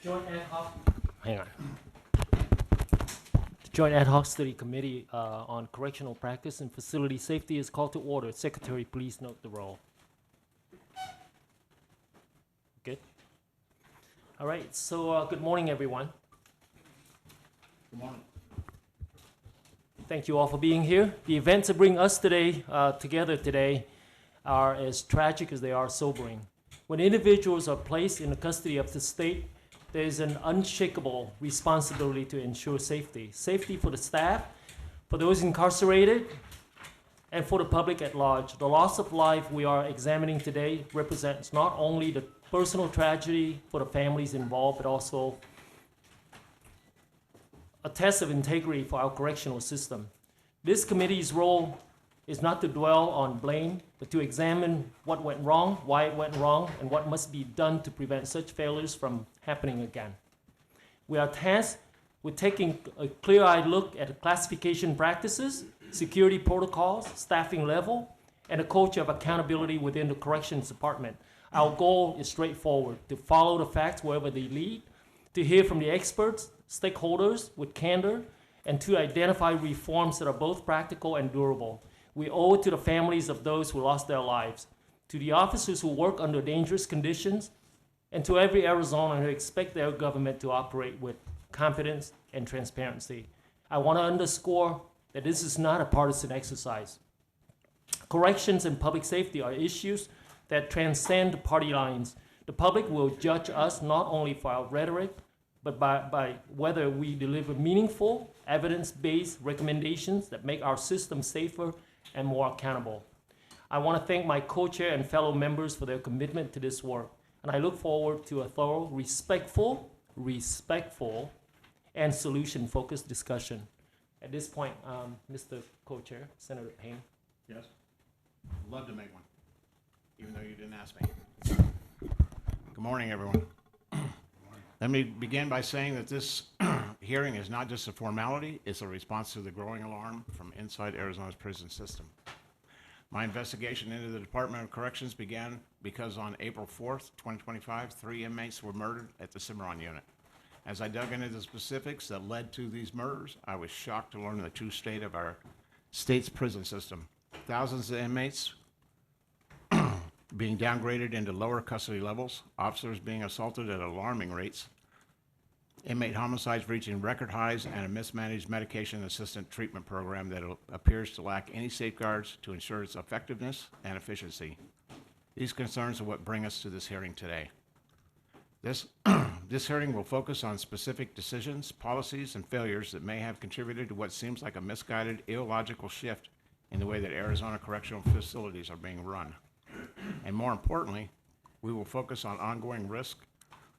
Joint ad hoc. Hang on. The Joint Ad Hoc Study Committee on Correctional Practice and Facility Safety is called to order. Secretary, please note the roll. Good. All right. So good morning, everyone. Good morning. Thank you all for being here. The events that bring us together today are as tragic as they are sobering. When individuals are placed in the custody of the state, there is an unshakable responsibility to ensure safety. Safety for the staff, for those incarcerated, and for the public at large. The loss of life we are examining today represents not only the personal tragedy for the families involved, but also a test of integrity for our correctional system. This committee's role is not to dwell on blame, but to examine what went wrong, why it went wrong, and what must be done to prevent such failures from happening again. We are tasked with taking a clear-eyed look at classification practices, security protocols, staffing level, and a culture of accountability within the corrections department. Our goal is straightforward: to follow the facts wherever they lead, to hear from the experts, stakeholders with candor, and to identify reforms that are both practical and durable. We owe it to the families of those who lost their lives, to the officers who work under dangerous conditions, and to every Arizonan who expects their government to operate with confidence and transparency. I want to underscore that this is not a partisan exercise. Corrections and public safety are issues that transcend party lines. The public will judge us not only for our rhetoric, but by whether we deliver meaningful, evidence-based recommendations that make our system safer and more accountable. I want to thank my co-chair and fellow members for their commitment to this work, and I look forward to a thorough, respectful, and solution-focused discussion. At this point, Mr. Co-chair, Senator Payne. Yes? I'd love to make one, even though you didn't ask me. Good morning, everyone. Let me begin by saying that this hearing is not just a formality, it's a response to the growing alarm from inside Arizona's prison system. My investigation into the Department of Corrections began because on April 4th, 2025, 3 inmates were murdered at the Cimarron unit. As I dug into the specifics that led to these murders, I was shocked to learn the true state of our state's prison system. Thousands of inmates being downgraded into lower custody levels, officers being assaulted at alarming rates, inmate homicides reaching record highs, and a mismanaged medication assistant treatment program that appears to lack any safeguards to ensure its effectiveness and efficiency. These concerns are what bring us to this hearing today. This hearing will focus on specific decisions, policies, and failures that may have contributed to what seems like a misguided, illogical shift in the way that Arizona correctional facilities are being run. And more importantly, we will focus on ongoing risk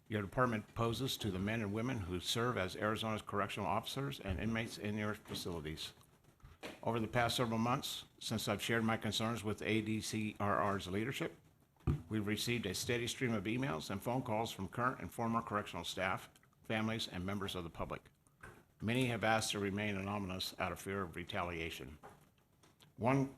your department poses to the men and women who serve as Arizona's correctional officers and inmates in your facilities. Over the past several months, since I've shared my concerns with ADCRR's leadership, we've received a steady stream of emails and phone calls from current and former correctional staff, families, and members of the public. Many have asked to remain anonymous out of fear of retaliation. One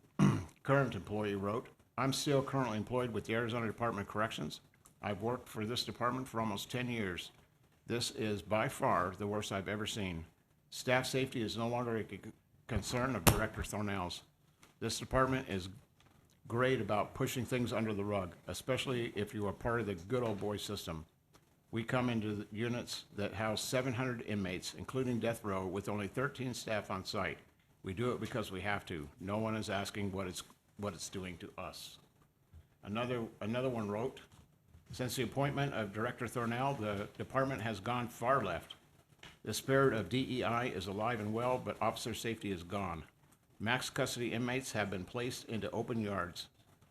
current employee wrote, "I'm still currently employed with the Arizona Department of Corrections. I've worked for this department for almost 10 years. This is by far the worst I've ever seen. Staff safety is no longer a concern of Director Thornell's. This department is great about pushing things under the rug, especially if you are part of the good old boy system. We come into the units that house 700 inmates, including death row, with only 13 staff on site. We do it because we have to. No one is asking what it's doing to us." Another one wrote, "Since the appointment of Director Thornell, the department has gone far left. The spirit of DEI is alive and well, but officer safety is gone. Max custody inmates have been placed into open yards,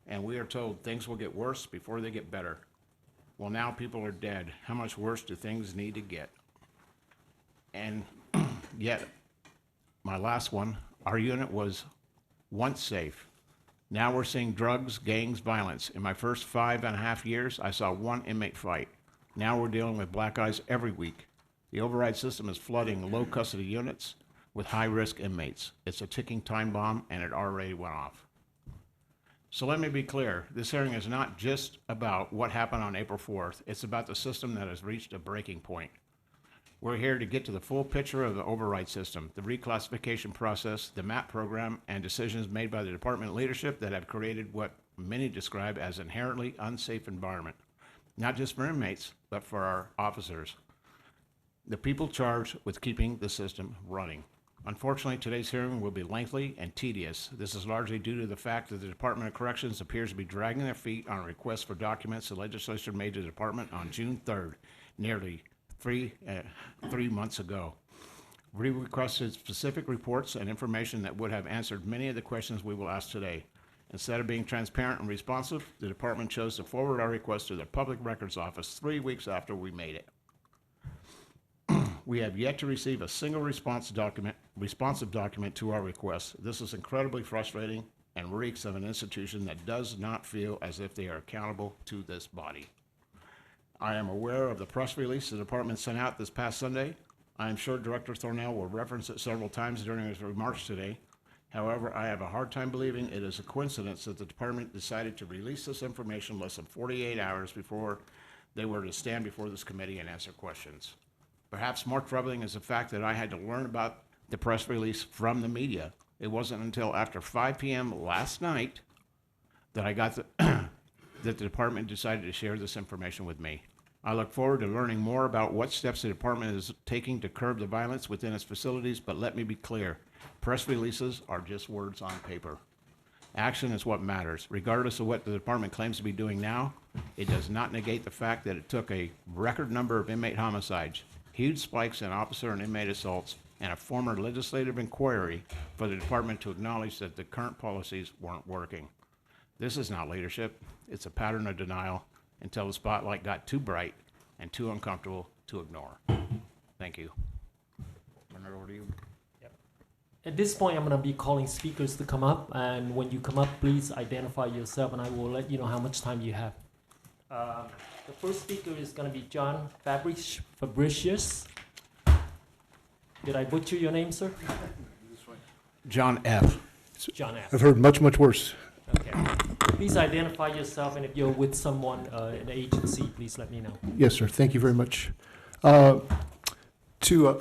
and we are told things will get worse before they get better. Well, now people are dead. How much worse do things need to get?" And yet, my last one, "Our unit was once safe. Now we're seeing drugs, gangs, violence. In my first 5.5 years, I saw one inmate fight. Now we're dealing with black eyes every week. The override system is flooding low custody units with high-risk inmates. It's a ticking time bomb, and it already went off." So let me be clear, this hearing is not just about what happened on April 4th. It's about the system that has reached a breaking point. We're here to get to the full picture of the override system, the reclassification process, the MAP program, and decisions made by the department leadership that have created what many describe as inherently unsafe environment, not just for inmates, but for our officers, the people charged with keeping the system running. Unfortunately, today's hearing will be lengthy and tedious. This is largely due to the fact that the Department of Corrections appears to be dragging their feet on a request for documents the legislature made to the department on June 3rd, nearly three months ago. We requested specific reports and information that would have answered many of the questions we will ask today. Instead of being transparent and responsive, the department chose to forward our request to the Public Records Office 3 weeks after we made it. We have yet to receive a single responsive document to our request. This is incredibly frustrating and reeks of an institution that does not feel as if they are accountable to this body. I am aware of the press release the department sent out this past Sunday. I am sure Director Thornell will reference it several times during his remarks today. However, I have a hard time believing it is a coincidence that the department decided to release this information less than 48 hours before they were to stand before this committee and answer questions. Perhaps more troubling is the fact that I had to learn about the press release from the media. It wasn't until after 5 p.m. last night that I got that the department decided to share this information with me. I look forward to learning more about what steps the department is taking to curb the violence within its facilities, but let me be clear, press releases are just words on paper. Action is what matters. Regardless of what the department claims to be doing now, it does not negate the fact that it took a record number of inmate homicides, huge spikes in officer and inmate assaults, and a former legislative inquiry for the department to acknowledge that the current policies weren't working. This is not leadership. It's a pattern of denial until the spotlight got too bright and too uncomfortable to ignore. Thank you. Turn it over to you. At this point, I'm going to be calling speakers to come up, and when you come up, please identify yourself, and I will let you know how much time you have. The first speaker is going to be John Fabricius. Did I butcher your name, sir? John F. John F. I've heard much, much worse. Okay. Please identify yourself, and if you're with someone in the agency, please let me know. Yes, sir. Thank you very much. To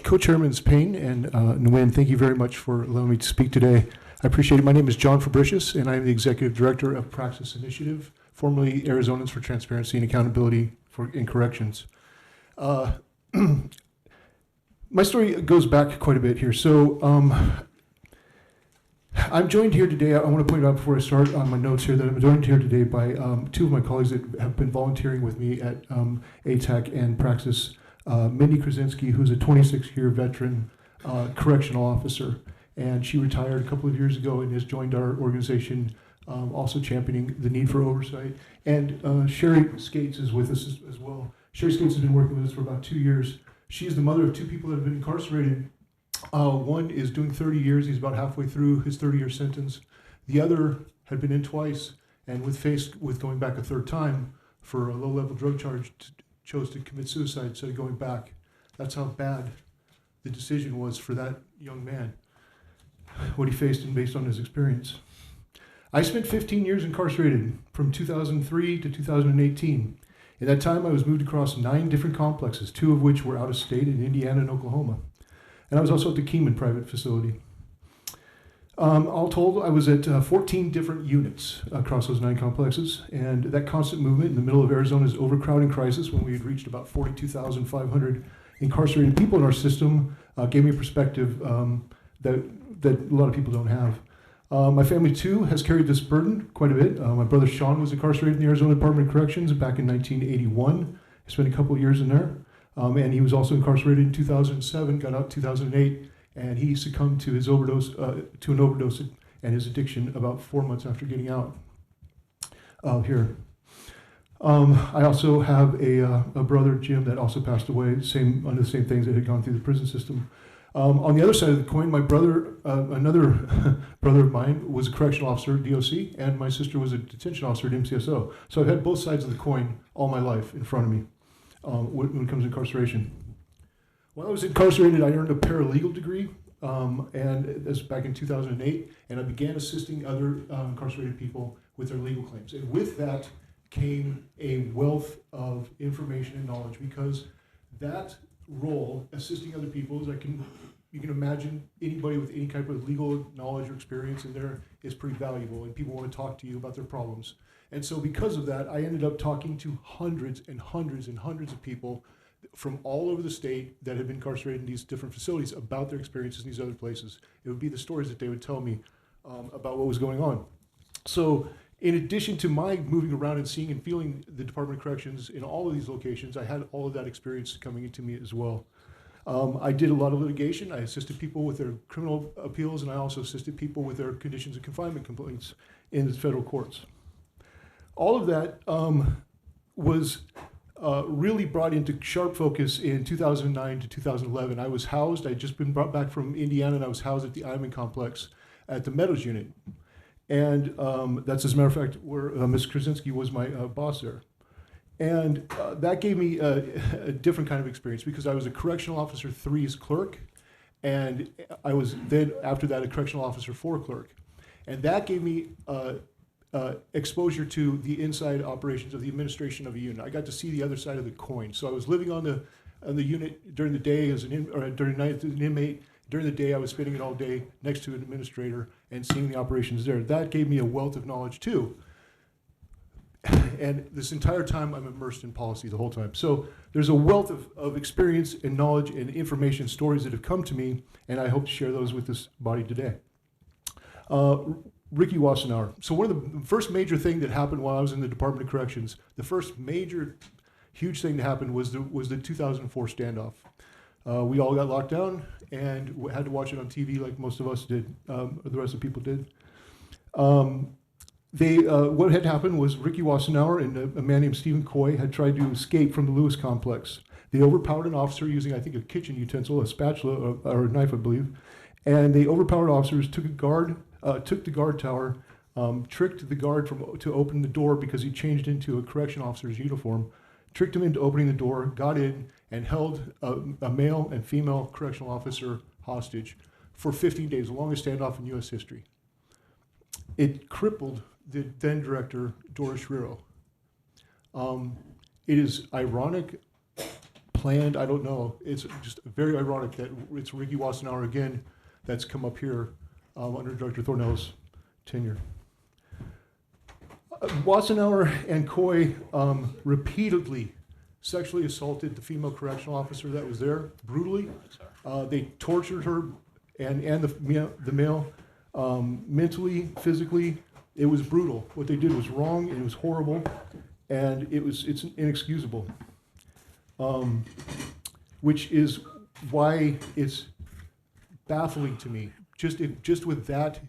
Co-Chairmans Payne and Nguyen, thank you very much for allowing me to speak today. I appreciate it. My name is John Fabricius, and I am the Executive Director of Praxis Initiative, formerly Arizonans for Transparency and Accountability in Corrections. My story goes back quite a bit here. So I'm joined here today. I want to point out before I start on my notes here that I'm joined here today by two of my colleagues that have been volunteering with me at ATAC and Praxis. Mindy Krasinski, who's a 26-year veteran correctional officer, and she retired a couple of years ago and has joined our organization, also championing the need for oversight. And Sherry Skates is with us as well. Sherry Skates has been working with us for about 2 years. She is the mother of two people that have been incarcerated. One is doing 30 years. He's about halfway through his 30-year sentence. The other had been in twice and faced with going back a third time for a low-level drug charge, chose to commit suicide instead of going back. That's how bad the decision was for that young man, what he faced and based on his experience. I spent 15 years incarcerated from 2003 to 2018. In that time, I was moved across 9 different complexes, 2 of which were out of state in Indiana and Oklahoma. And I was also at the Keenan private facility. All told, I was at 14 different units across those 9 complexes, and that constant movement in the middle of Arizona's overcrowding crisis, when we had reached about 42,500 incarcerated people in our system, gave me a perspective that a lot of people don't have. My family, too, has carried this burden quite a bit. My brother Sean was incarcerated in the Arizona Department of Corrections back in 1981. I spent a couple of years in there. And he was also incarcerated in 2007, got out in 2008, and he succumbed to his overdose, to an overdose and his addiction about 4 months after getting out here. I also have a brother, Jim, that also passed away, under the same things that had gone through the prison system. On the other side of the coin, my brother, another brother of mine, was a correctional officer at DOC, and my sister was a detention officer at MCSO. So I've had both sides of the coin all my life in front of me when it comes to incarceration. When I was incarcerated, I earned a paralegal degree, and that's back in 2008, and I began assisting other incarcerated people with their legal claims. And with that came a wealth of information and knowledge, because that role, assisting other people, you can imagine anybody with any type of legal knowledge or experience in there is pretty valuable, and people want to talk to you about their problems. And so because of that, I ended up talking to hundreds and hundreds and hundreds of people from all over the state that had been incarcerated in these different facilities about their experiences in these other places. It would be the stories that they would tell me about what was going on. So in addition to my moving around and seeing and feeling the Department of Corrections in all of these locations, I had all of that experience coming into me as well. I did a lot of litigation. I assisted people with their criminal appeals, and I also assisted people with their conditions of confinement complaints in the federal courts. All of that was really brought into sharp focus in 2009 to 2011. I was housed, I'd just been brought back from Indiana, and I was housed at the Iman Complex at the Meadows Unit. And that's, as a matter of fact, where Ms. Krasinski was my boss there. And that gave me a different kind of experience, because I was a Correctional Officer 3's clerk, and I was then, after that, a Correctional Officer 4 clerk. And that gave me exposure to the inside operations of the administration of a unit. I got to see the other side of the coin. So I was living on the unit during the day as during the night as an inmate. During the day, I was spending it all day next to an administrator and seeing the operations there. That gave me a wealth of knowledge too. And this entire time, I'm immersed in policy the whole time. So there's a wealth of experience and knowledge and information, stories that have come to me, and I hope to share those with this body today. Ricky Wassenaar. So one of the first major thing that happened while I was in the Department of Corrections, the first major huge thing that happened was the 2004 standoff. We all got locked down and had to watch it on TV like most of us did, or the rest of the people did. What had happened was Ricky Wassenaar and a man named Stephen Coy had tried to escape from the Lewis complex. They overpowered an officer using, I think, a kitchen utensil, a spatula or a knife, I believe. And they overpowered officers, took the guard tower, tricked the guard to open the door because he changed into a correction officer's uniform, tricked him into opening the door, got in, and held a male and female correctional officer hostage for 15 days, the longest standoff in U.S. history. It crippled the then director, Doris Riro. It is ironic, planned, I don't know. It's just very ironic that it's Ricky Wassenaar again that's come up here under Director Thornell's tenure. Wassenaar and Coy repeatedly sexually assaulted the female correctional officer that was there, brutally. They tortured her and the male mentally, physically. It was brutal. What they did was wrong, and it was horrible, and it's inexcusable. Which is why it's baffling to me, just with that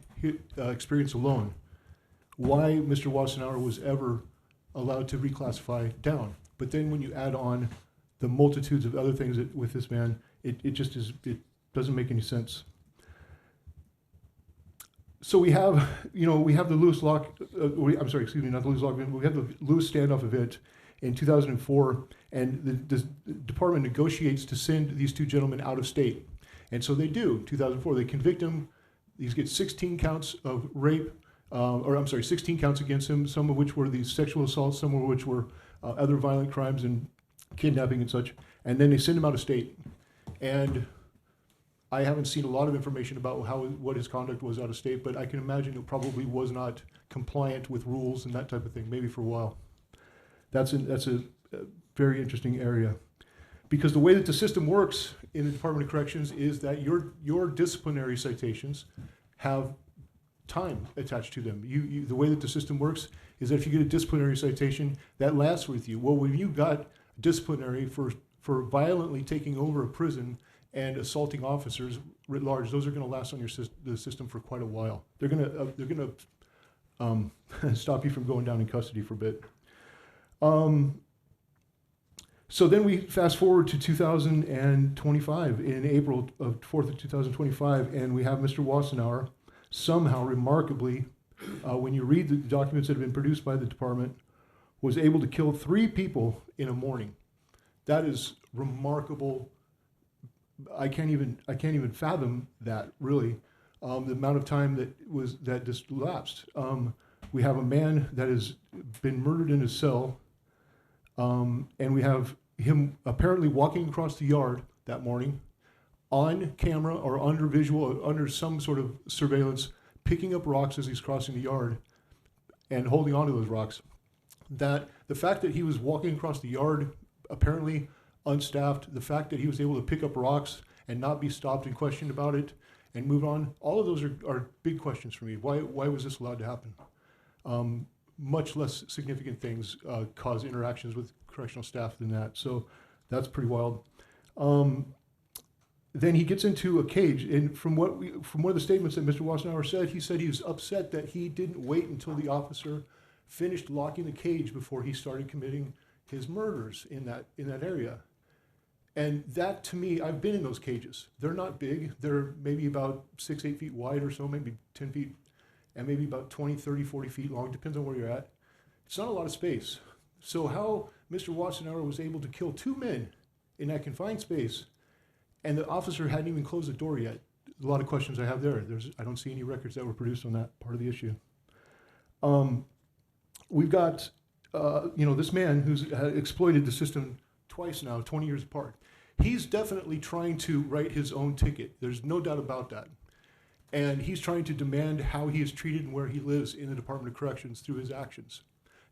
experience alone, why Mr. Wassenaar was ever allowed to reclassify down. But then when you add on the multitudes of other things with this man, it doesn't make any sense. So we have the Lewis lock. I'm sorry, excuse me, not the Lewis lock event. We have the Lewis standoff event in 2004, and the department negotiates to send these two gentlemen out of state, and so they do. 2004, they convict him. He gets 16 counts of rape, 16 counts against him. Some of which were these sexual assaults, some of which were other violent crimes and kidnapping and such. And then they send him out of state, and I haven't seen a lot of information about what his conduct was out of state, but I can imagine it probably was not compliant with rules and that type of thing, maybe for a while. That's a very interesting area. Because the way that the system works in the Department of Corrections is that your disciplinary citations have time attached to them. The way that the system works is that if you get a disciplinary citation, that lasts with you. Well, when you got disciplinary for violently taking over a prison and assaulting officers writ large, those are going to last on the system for quite a while. They're going to stop you from going down in custody for a bit. So then we fast forward to 2025, in April of 4th of 2025, and we have Mr. Wassenaar somehow, remarkably, when you read the documents that have been produced by the department, was able to kill 3 people in a morning. That is remarkable. I can't even fathom that, really, the amount of time that just lapsed. We have a man that has been murdered in his cell, and we have him apparently walking across the yard that morning on camera or under visual, or under some sort of surveillance, picking up rocks as he's crossing the yard and holding onto those rocks. That the fact that he was walking across the yard, apparently unstaffed, the fact that he was able to pick up rocks and not be stopped and questioned about it and move on, all of those are big questions for me. Why was this allowed to happen? Much less significant things cause interactions with correctional staff than that. So that's pretty wild. Then he gets into a cage, and from one of the statements that Mr. Wassenauer said, he said he was upset that he didn't wait until the officer finished locking the cage before he started committing his murders in that area. And that, to me, I've been in those cages. They're not big. They're maybe about 6-8 feet wide or so, maybe 10 feet, and maybe about 20, 30, 40 feet long, depends on where you're at. It's not a lot of space. So how Mr. Wassenauer was able to kill 2 men in that confined space, and the officer hadn't even closed the door yet. A lot of questions I have there. I don't see any records that were produced on that part of the issue. We've got, this man who's exploited the system twice now, 20 years apart. He's definitely trying to write his own ticket. There's no doubt about that. And he's trying to demand how he is treated and where he lives in the Department of Corrections through his actions.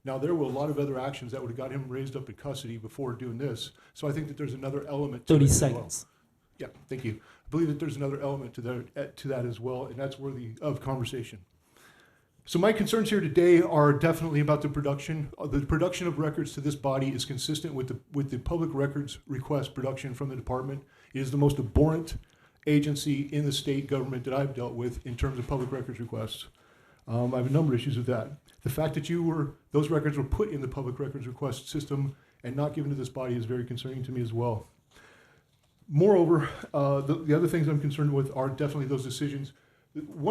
Now, there were a lot of other actions that would have got him raised up in custody before doing this. So I think that there's another element to 30 it as well. seconds. Yeah, thank you. I believe that there's another element to that as well, and that's worthy of conversation. So my concerns here today are definitely about the production. The production of records to this body is consistent with the public records request production from the department. It is the most abhorrent agency in the state government that I've dealt with in terms of public records requests. I have a number of issues with that. The fact that those records were put in the public records request system and not given to this body is very concerning to me as well. Moreover, the other things I'm concerned with are definitely those decisions.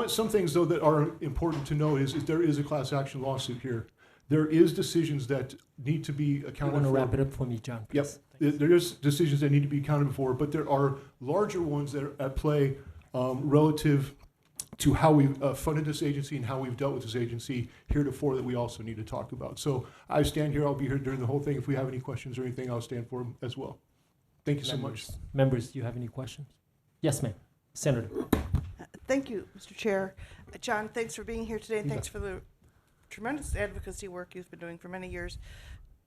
Some things, though, that are important to know is there is a class action lawsuit here. There is decisions that need to be accounted for. You want to wrap it up for me, John? Yep. There is decisions that need to be accounted for, but there are larger ones that are at play relative to how we've funded this agency and how we've dealt with this agency heretofore that we also need to talk about. So I stand here. I'll be here during the whole thing. If we have any questions or anything, I'll stand for them as well. Thank you so much. Members, do you have any questions? Yes, ma'am. Senator. Thank you, Mr. Chair. John, thanks for being here today, and thanks for the tremendous advocacy work you've been doing for many years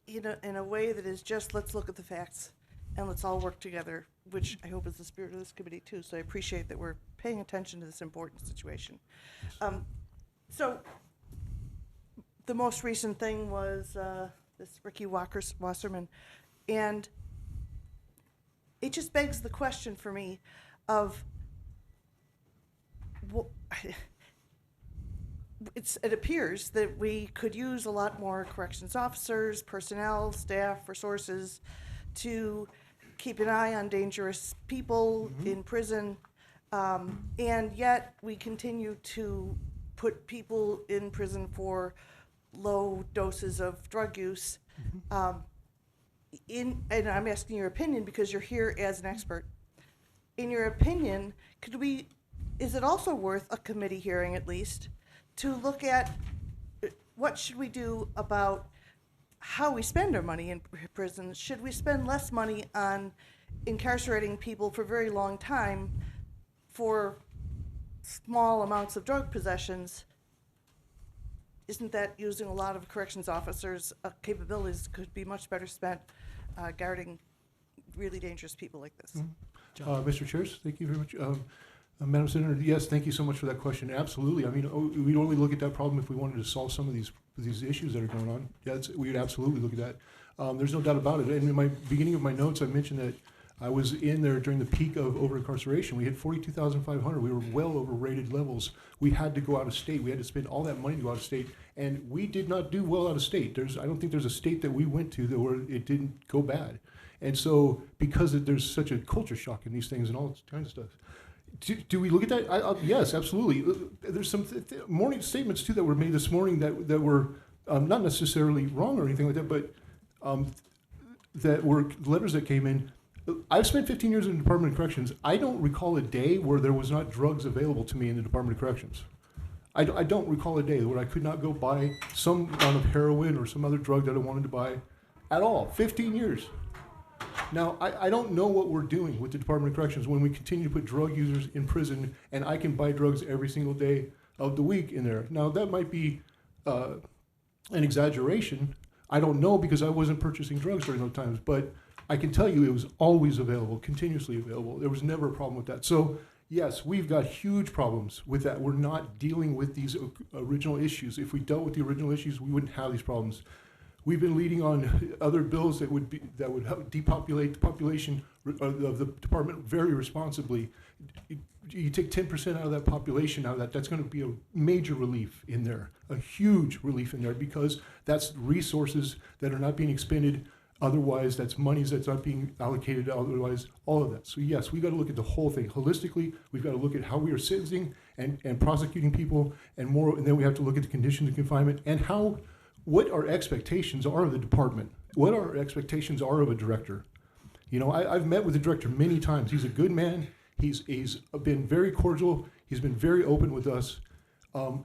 in a way that is just, let's look at the facts and let's all work together, which I hope is the spirit of this committee too. So I appreciate that we're paying attention to this important situation. So the most recent thing was this Ricky Wasserman, and it just begs the question for me of, it appears that we could use a lot more corrections officers, personnel, staff, resources to keep an eye on dangerous people in prison, and yet we continue to put people in prison for low doses of drug use. And I'm asking your opinion because you're here as an expert. In your opinion, is it also worth a committee hearing at least to look at what should we do about how we spend our money in prisons? Should we spend less money on incarcerating people for a very long time for small amounts of drug possessions? Isn't that using a lot of corrections officers' capabilities could be much better spent guarding really dangerous people like this? Mr. Chairs, thank you very much. Madam Senator, yes, thank you so much for that question. Absolutely. I mean, we'd only look at that problem if we wanted to solve some of these issues that are going on. Yeah, we would absolutely look at that. There's no doubt about it. And in my beginning of my notes, I mentioned that I was in there during the peak of over-incarceration. We had 42,500. We were well over rated levels. We had to go out of state. We had to spend all that money to go out of state. And we did not do well out of state. I don't think there's a state that we went to where it didn't go bad. And so because there's such a culture shock in these things and all kinds of stuff. Do we look at that? Yes, absolutely. There's some morning statements, too, that were made this morning that were not necessarily wrong or anything like that, but that were letters that came in. I've spent 15 years in the Department of Corrections. I don't recall a day where there was not drugs available to me in the Department of Corrections. I don't recall a day where I could not go buy some amount of heroin or some other drug that I wanted to buy at all. 15 years. Now, I don't know what we're doing with the Department of Corrections when we continue to put drug users in prison and I can buy drugs every single day of the week in there. Now, that might be an exaggeration. I don't know because I wasn't purchasing drugs during those times, but I can tell you it was always available, continuously available. There was never a problem with that. So, yes, we've got huge problems with that. We're not dealing with these original issues. If we dealt with the original issues, we wouldn't have these problems. We've been leading on other bills that would help depopulate the population of the department very responsibly. You take 10% out of that population out of that, that's going to be a major relief in there, a huge relief in there, because that's resources that are not being expended otherwise, that's monies that's not being allocated otherwise, all of that. So yes, we've got to look at the whole thing holistically. We've got to look at how we are sentencing and prosecuting people, and then we have to look at the conditions of confinement and what our expectations are of the department, what our expectations are of a director. You know, I've met with the director many times. He's a good man. He's been very cordial. He's been very open with us.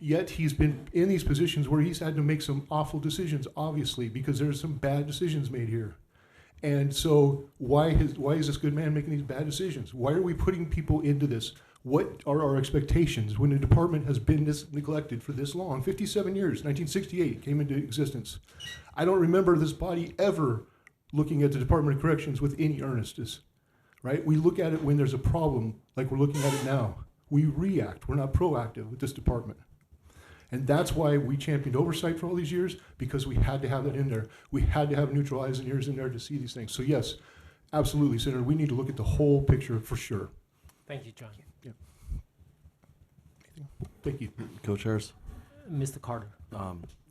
Yet he's been in these positions where he's had to make some awful decisions, obviously, because there's some bad decisions made here. And so why is this good man making these bad decisions? Why are we putting people into this? What are our expectations when the department has been this neglected for this long? 57 years, 1968 came into existence. I don't remember this body ever looking at the Department of Corrections with any earnestness, right? We look at it when there's a problem, like we're looking at it now. We react. We're not proactive with this department. And that's why we championed oversight for all these years, because we had to have that in there. We had to have neutral eyes and ears in there to see these things. So yes, absolutely, Senator, we need to look at the whole picture for sure. Thank you, John. Yeah. Thank you. Co-chairs. Mr. Carter.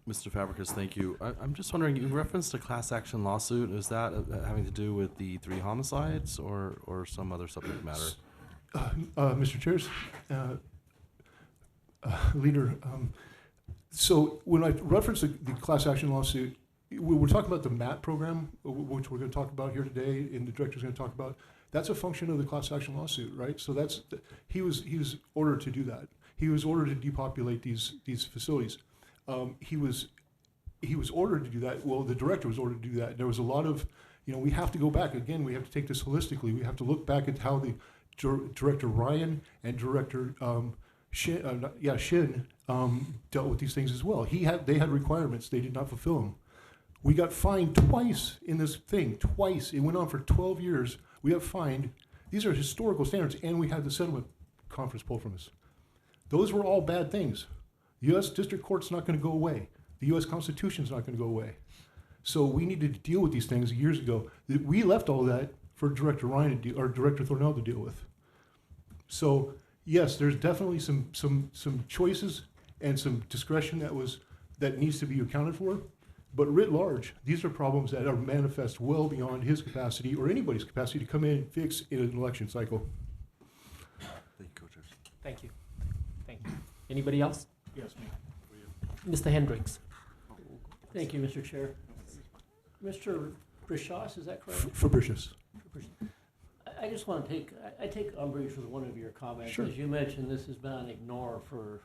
Mr. Fabricus, thank you. I'm just wondering, you referenced a class action lawsuit. Is that having to do with the 3 homicides or some other subject matter? Mr. Chairs, Leader, so when I referenced the class action lawsuit, we're talking about the MAT program, which we're going to talk about here today, and the director's going to talk about. That's a function of the class action lawsuit, right? So he was ordered to do that. He was ordered to depopulate these facilities. He was ordered to do that. Well, the director was ordered to do that. There was a lot of, we have to go back again. We have to take this holistically. We have to look back at how the Director Ryan and Director Shin dealt with these things as well. They had requirements. They did not fulfill them. We got fined twice in this thing. Twice. It went on for 12 years. We got fined. These are historical standards, and we had the settlement conference pulled from us. Those were all bad things. The U.S. District Court's not going to go away. The U.S. Constitution's not going to go away. So we needed to deal with these things years ago. We left all that for Director Ryan or Director Thornell to deal with. So yes, there's definitely some choices and some discretion that needs to be accounted for. But writ large, these are problems that are manifest well beyond his capacity or anybody's capacity to come in and fix in an election cycle. Thank you, Co-chairs. Thank you. Thank you. Anybody else? Yes, me. Mr. Hendricks. Thank you, Mr. Chair. Mr. Brishas, is that correct? Fabricius. I just want to take umbrage with one of your comments. Sure. As you mentioned, this has been on ignore for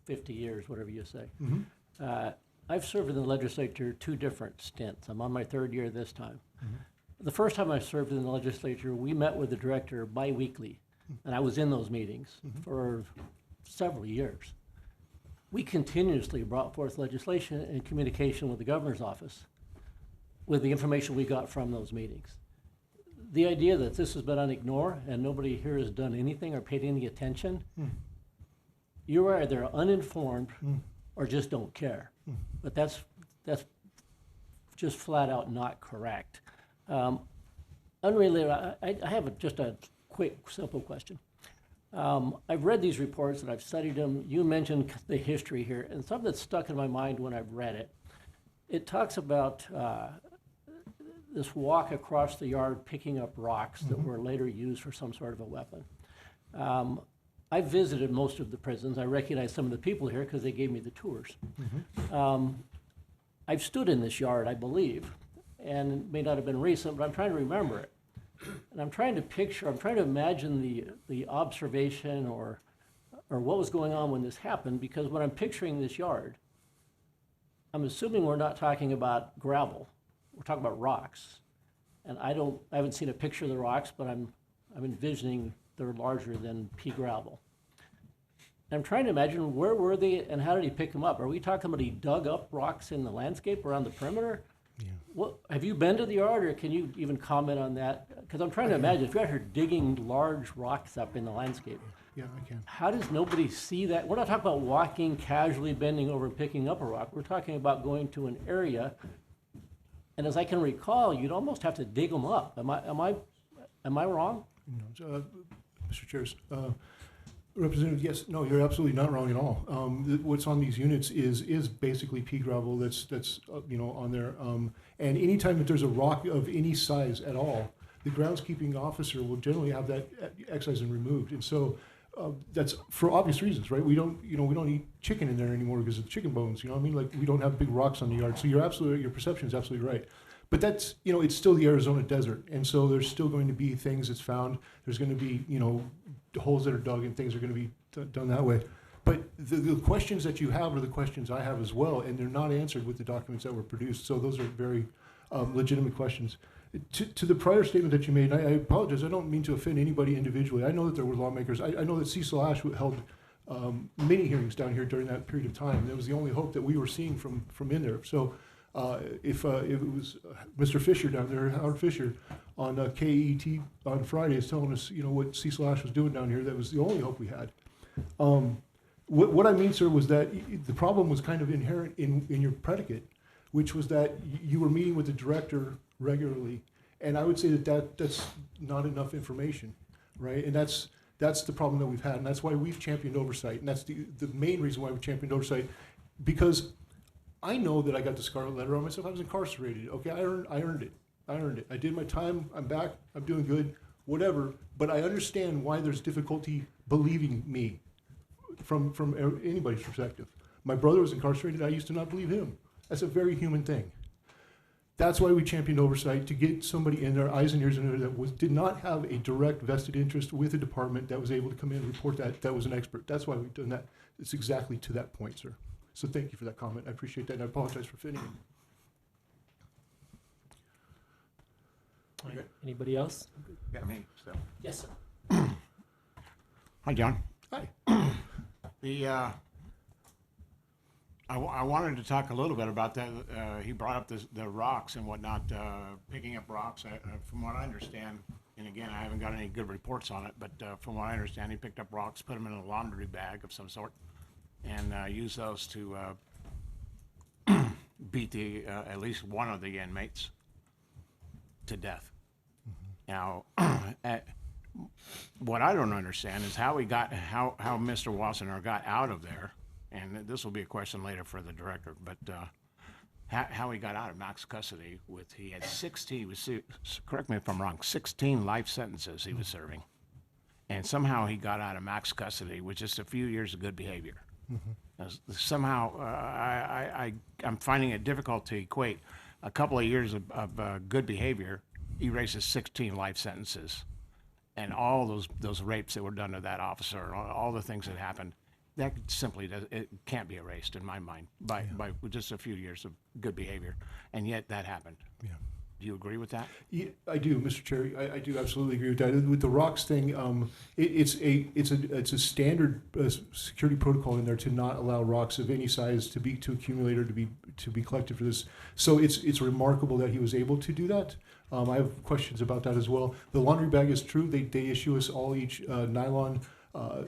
50 years, whatever you say. Mm-hmm. I've served in the legislature 2 different stints. I'm on my 3rd year this time. Mm-hmm. The first time I served in the legislature, we met with the director bi-weekly, and I was in those meetings for several years. We continuously brought forth legislation in communication with the governor's office with the information we got from those meetings. The idea that this has been on ignore and nobody here has done anything or paid any attention, you are either uninformed or just don't care. But that's just flat out not correct. Unrelated, I have just a quick, simple question. I've read these reports and I've studied them. You mentioned the history here, and something that stuck in my mind when I've read it. It talks about this walk across the yard picking up rocks that were later used for some sort of a weapon. I visited most of the prisons. I recognize some of the people here because they gave me the tours. I've stood in this yard, I believe, and it may not have been recent, but I'm trying to remember it. And I'm trying to imagine the observation or or what was going on when this happened, because when I'm picturing this yard, I'm assuming we're not talking about gravel. We're talking about rocks. And I haven't seen a picture of the rocks, but I'm envisioning they're larger than pea gravel. I'm trying to imagine, where were they and how did he pick them up? Are we talking about he dug up rocks in the landscape around the perimeter? Yeah. What, have you been to the yard, or can you even comment on that? Because I'm trying to imagine, if you're out here digging large rocks up in the landscape, Yeah, I can. how does nobody see that? We're not talking about walking casually, bending over and picking up a rock. We're talking about going to an area, and as I can recall, you'd almost have to dig them up. Am I wrong? No, Mr. Chairs, Representative, yes, no, you're absolutely not wrong at all. What's on these units is basically pea gravel that's on there. And anytime that there's a rock of any size at all, the groundskeeping officer will generally have that excised and removed. And so that's for obvious reasons, right? We don't eat chicken in there anymore because of chicken bones. You know what I mean? Like, we don't have big rocks on the yard. So your perception is absolutely right. But that's, it's still the Arizona desert. And so there's still going to be things that's found. There's going to be, holes that are dug and things are going to be done that way. But the questions that you have are the questions I have as well, and they're not answered with the documents that were produced. So those are very legitimate questions. To the prior statement that you made, and I apologize, I don't mean to offend anybody individually. I know that there were lawmakers. I know that Cecil Ash held many hearings down here during that period of time. That was the only hope that we were seeing from in there. So if it was Mr. Fisher down there, Howard Fisher, on KET on Friday is telling us, what Cecil Ash was doing down here, that was the only hope we had. What I mean, sir, was that the problem was kind of inherent in your predicate, which was that you were meeting with the director regularly, and I would say that's not enough information, right? And that's the problem that we've had, and that's why we've championed oversight, and that's the main reason why we championed oversight, because I know that I got the scarlet letter on myself. I was incarcerated. Okay, I earned it. I did my time. I'm back. I'm doing good. Whatever. But I understand why there's difficulty believing me from anybody's perspective. My brother was incarcerated. I used to not believe him. That's a very human thing. That's why we championed oversight, to get somebody in there, eyes and ears in there, that did not have a direct vested interest with the department, that was able to come in and report that was an expert. That's why we've done that. It's exactly to that point, sir. So thank you for that comment. I appreciate that, and I apologize for fitting in. Anybody else? Yeah, me, so. Yes, sir. Hi, John. Hi. I wanted to talk a little bit about that. He brought up the rocks and whatnot, picking up rocks. From what I understand, and again, I haven't got any good reports on it, but from what I understand, he picked up rocks, put them in a laundry bag of some sort, and used those to beat at least one of the inmates to death. Now, what I don't understand is how Mr. Wassenaar got out of there, and this will be a question later for the director, but how he got out of max custody he had 16, correct me if I'm wrong, 16 life sentences he was serving, and somehow he got out of max custody with just a few years of good behavior. Somehow, I'm finding it difficult to equate a couple of years of good behavior erases 16 life sentences, and all those rapes that were done to that officer, all the things that happened. That simply it can't be erased in my mind by just a few years of good behavior, and yet that happened. Yeah. Do you agree with that? Yeah, I do, Mr. Chair. I do absolutely agree with that. With the rocks thing, it's a standard security protocol in there to not allow rocks of any size to accumulate or to be collected for this. So it's remarkable that he was able to do that. I have questions about that as well. The laundry bag is true. They issue us all each nylon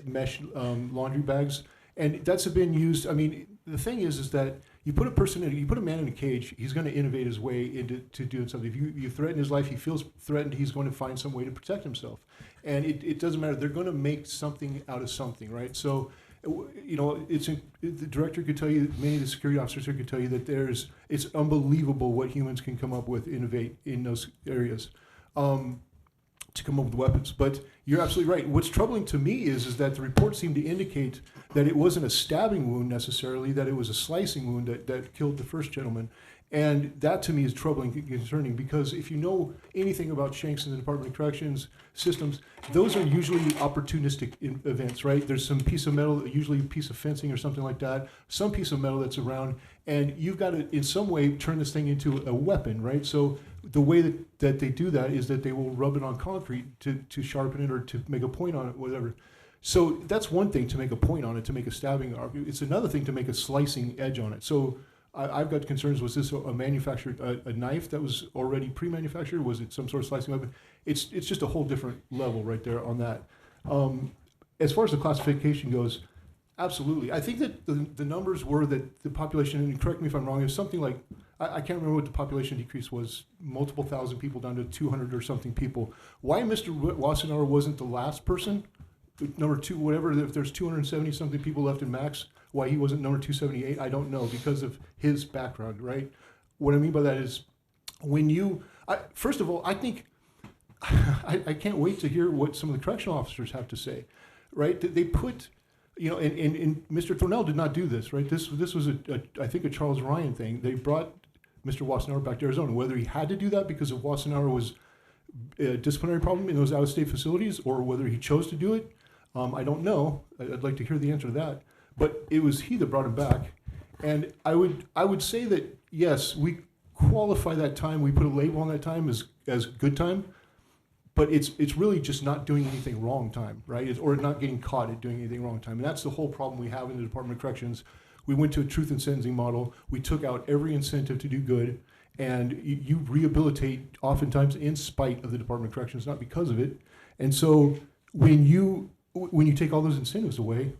mesh laundry bags, and that's been used. I mean, the thing is that you put a man in a cage, he's going to innovate his way into doing something. If you threaten his life, he feels threatened, he's going to find some way to protect himself. And it doesn't matter. They're going to make something out of something, right? So, the director could tell you, many of the security officers here could tell you that it's unbelievable what humans can come up with, innovate in those areas. To come up with weapons. But you're absolutely right. What's troubling to me is that the reports seem to indicate that it wasn't a stabbing wound necessarily, that it was a slicing wound that killed the first gentleman. And that to me is troubling and concerning, because if you know anything about shanks in the Department of Corrections systems, those are usually opportunistic events, right? There's some piece of metal, usually a piece of fencing or something like that, some piece of metal that's around, and you've got to, in some way, turn this thing into a weapon, right? So the way that they do that is that they will rub it on concrete to sharpen it or to make a point on it, whatever. So that's one thing, to make a point on it, to make a stabbing arc. It's another thing to make a slicing edge on it. So I've got concerns. Was this a manufactured a knife that was already pre-manufactured? Was it some sort of slicing weapon? It's just a whole different level right there on that. As far as the classification goes, absolutely. I think that the numbers were that the population, and correct me if I'm wrong, it was something like, I can't remember what the population decrease was, multiple thousand people down to 200 or something people. Why Mr. Wassenaar wasn't the last person, number two, whatever, if there's 270 something people left in max, why he wasn't number 278, I don't know, because of his background, right? What I mean by that is, when you, first of all, I think, I can't wait to hear what some of the correctional officers have to say, right? They put, you know, and Mr. Thornell did not do this, right? This was, I think, a Charles Ryan thing. They brought Mr. Wassenaar back to Arizona. Whether he had to do that because of Wassenaar was a disciplinary problem in those out-of-state facilities, or whether he chose to do it, I don't know. I'd like to hear the answer to that. But it was he that brought him back. And I would say that, yes, we qualify that time, we put a label on that time as good time, but it's really just not doing anything wrong time, right? Or not getting caught at doing anything wrong time. And that's the whole problem we have in the Department of Corrections. We went to a truth in sentencing model. We took out every incentive to do good, and you rehabilitate oftentimes in spite of the Department of Corrections, not because of it. And so when you take all those incentives away,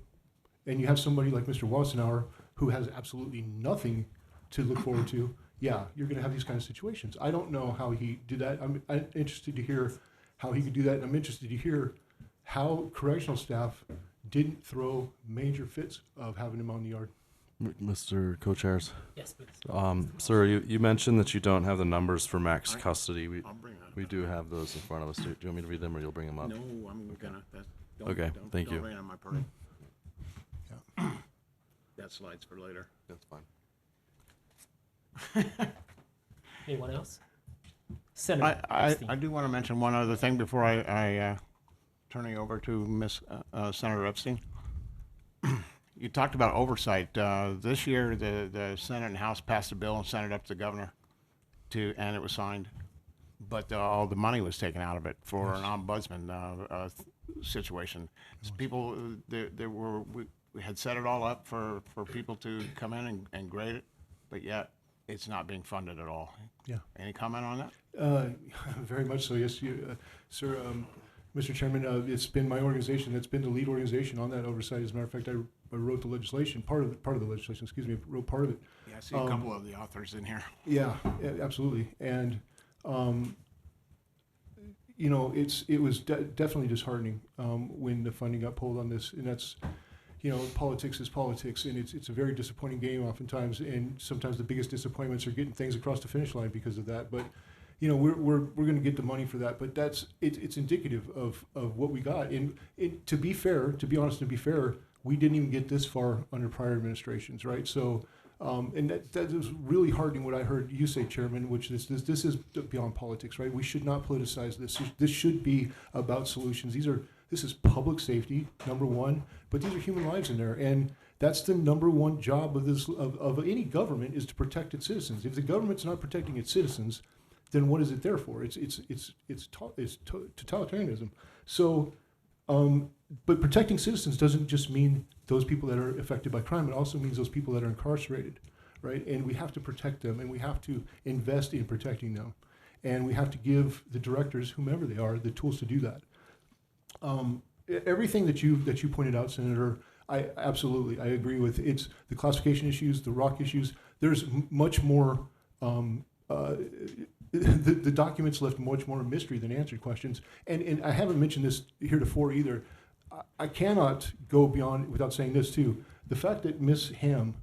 and you have somebody like Mr. Wassenaar who has absolutely nothing to look forward to, yeah, you're going to have these kind of situations. I don't know how he did that. I'm interested to hear how he could do that, and I'm interested to hear how correctional staff didn't throw major fits of having him on the yard. Mr. Co-Chairs. Yes, please. Sir, you mentioned that you don't have the numbers for max custody. I'll bring that. We do have those in front of us. Do you want me to read them, or you'll bring them up? No, I'm gonna. Okay, thank you. Don't rain on my parade. Yeah. That slide's for later. That's fine. Anyone else? Senator. I Epstein. do want to mention one other thing before I turn it over to Miss Senator Epstein. You talked about oversight. This year, the Senate and House passed a bill and sent it up to the governor, and it was signed, but all the money was taken out of it for an ombudsman situation. So people, we had set it all up for people to come in and grade it, but yet it's not being funded at all. Yeah. Any comment on that? Very much so, yes, sir. Mr. Chairman, it's been my organization that's been the lead organization on that oversight. As a matter of fact, I wrote the legislation, part of the legislation, excuse me, wrote part of it. Yeah, I see a couple of the authors in here. Yeah, absolutely. And, you know, it was definitely disheartening when the funding got pulled on this. And that's, you know, politics is politics, and it's a very disappointing game oftentimes. And sometimes the biggest disappointments are getting things across the finish line because of that. But, you know, we're going to get the money for that. But it's indicative of what we got. And to be fair, to be honest, to be fair, we didn't even get this far under prior administrations, right? So, and that was really heartening what I heard you say, Chairman, which this is beyond politics, right? We should not politicize this. This should be about solutions. This is public safety, number one, but these are human lives in there, and that's the number one job of any government, is to protect its citizens. If the government's not protecting its citizens, then what is it there for? It's totalitarianism. So, but protecting citizens doesn't just mean those people that are affected by crime. It also means those people that are incarcerated, right? And we have to protect them, and we have to invest in protecting them, and we have to give the directors, whomever they are, the tools to do that. Everything that you pointed out, Senator, I agree with. It's the classification issues, the rock issues. There's much more. The documents left much more mystery than answered questions. And I haven't mentioned this heretofore either. I cannot go beyond without saying this too. The fact that Miss Ham,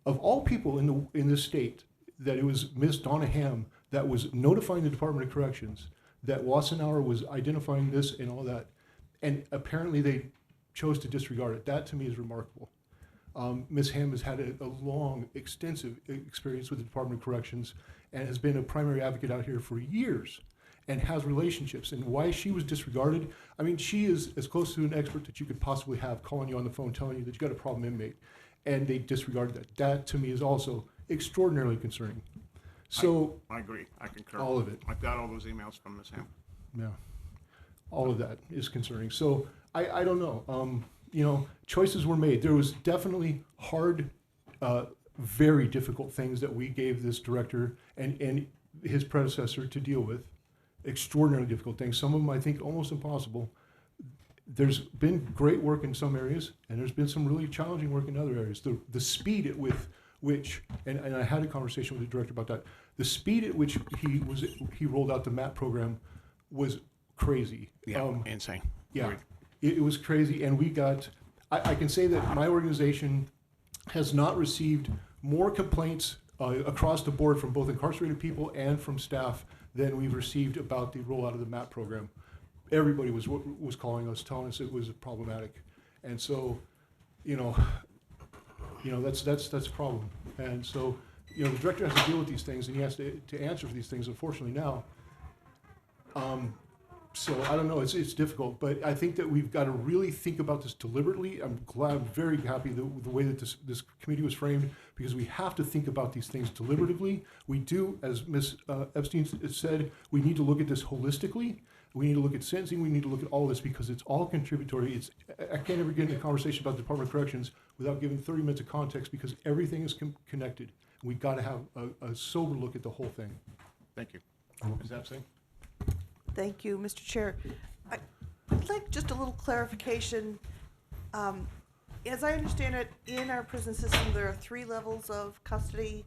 of all people in this state, that it was Miss Donna Ham that was notifying the Department of Corrections that Wassenaar was identifying this and all that, and apparently they chose to disregard it. That to me is remarkable. Ms. Ham has had a long, extensive experience with the Department of Corrections and has been a primary advocate out here for years and has relationships. And why she was disregarded, I mean, she is as close to an expert that you could possibly have, calling you on the phone, telling you that you got a problem inmate, and they disregarded that. That, to me, is also extraordinarily concerning. So, I agree. I concur. all of it. I've got all those emails from Ms. Ham. yeah, all of that is concerning. So, I don't know. You know, choices were made. There was definitely hard, very difficult things that we gave this director and his predecessor to deal with. Extraordinarily difficult things. Some of them, I think, almost impossible. There's been great work in some areas, and there's been some really challenging work in other areas. The speed at which, and I had a conversation with the director about that, the speed at which he rolled out the MAP program was crazy. Insane. Yeah, Agreed. it was crazy, and we got, I can say that my organization has not received more complaints across the board from both incarcerated people and from staff than we've received about the rollout of the MAP program. Everybody was calling us, telling us it was problematic, and so, you know, that's a problem. And so, you know, the director has to deal with these things, and he has to answer for these things. Unfortunately, now. So I don't know. It's difficult, but I think that we've got to really think about this deliberately. I'm very happy with the way that this committee was framed, because we have to think about these things deliberatively. We do, as Ms. Epstein said, we need to look at this holistically. We need to look at sentencing. We need to look at all of this, because it's all contributory. I can't ever get into a conversation about the Department of Corrections without giving 30 minutes of context, because everything is connected. We've got to have a sober look at the whole thing. Thank you. Ms. Epstein? Thank you, Mr. Chair. I'd like just a little clarification. As I understand it, in our prison system, there are 3 levels of custody: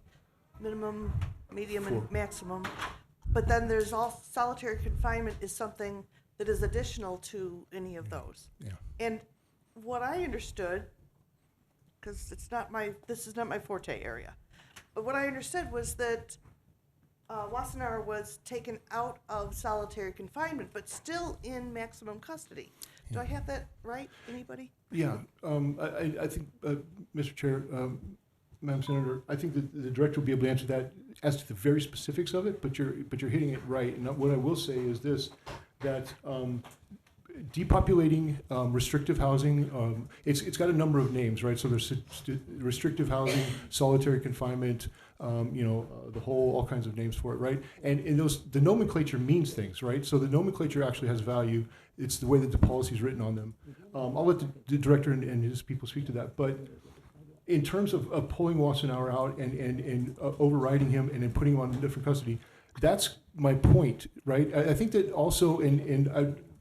minimum, medium, 4. and maximum. But then there's all solitary confinement is something that is additional to any of those. Yeah. And what I understood, because this is not my forte area, but what I understood was that Wassenaar was taken out of solitary confinement, but still in maximum custody. Do I have that right? Anybody? Yeah, I think, Mr. Chair, Madam Senator, I think that the director will be able to answer that as to the very specifics of it, but you're hitting it right. And what I will say is this, that depopulating restrictive housing, it's got a number of names, right? So there's restrictive housing, solitary confinement, the whole, all kinds of names for it, right? And the nomenclature means things, right? So the nomenclature actually has value. It's the way that the policy is written on them. I'll let the director and his people speak to that. But in terms of pulling Wassenaar out and overriding him and then putting him on different custody, that's my point, right? I think that also, and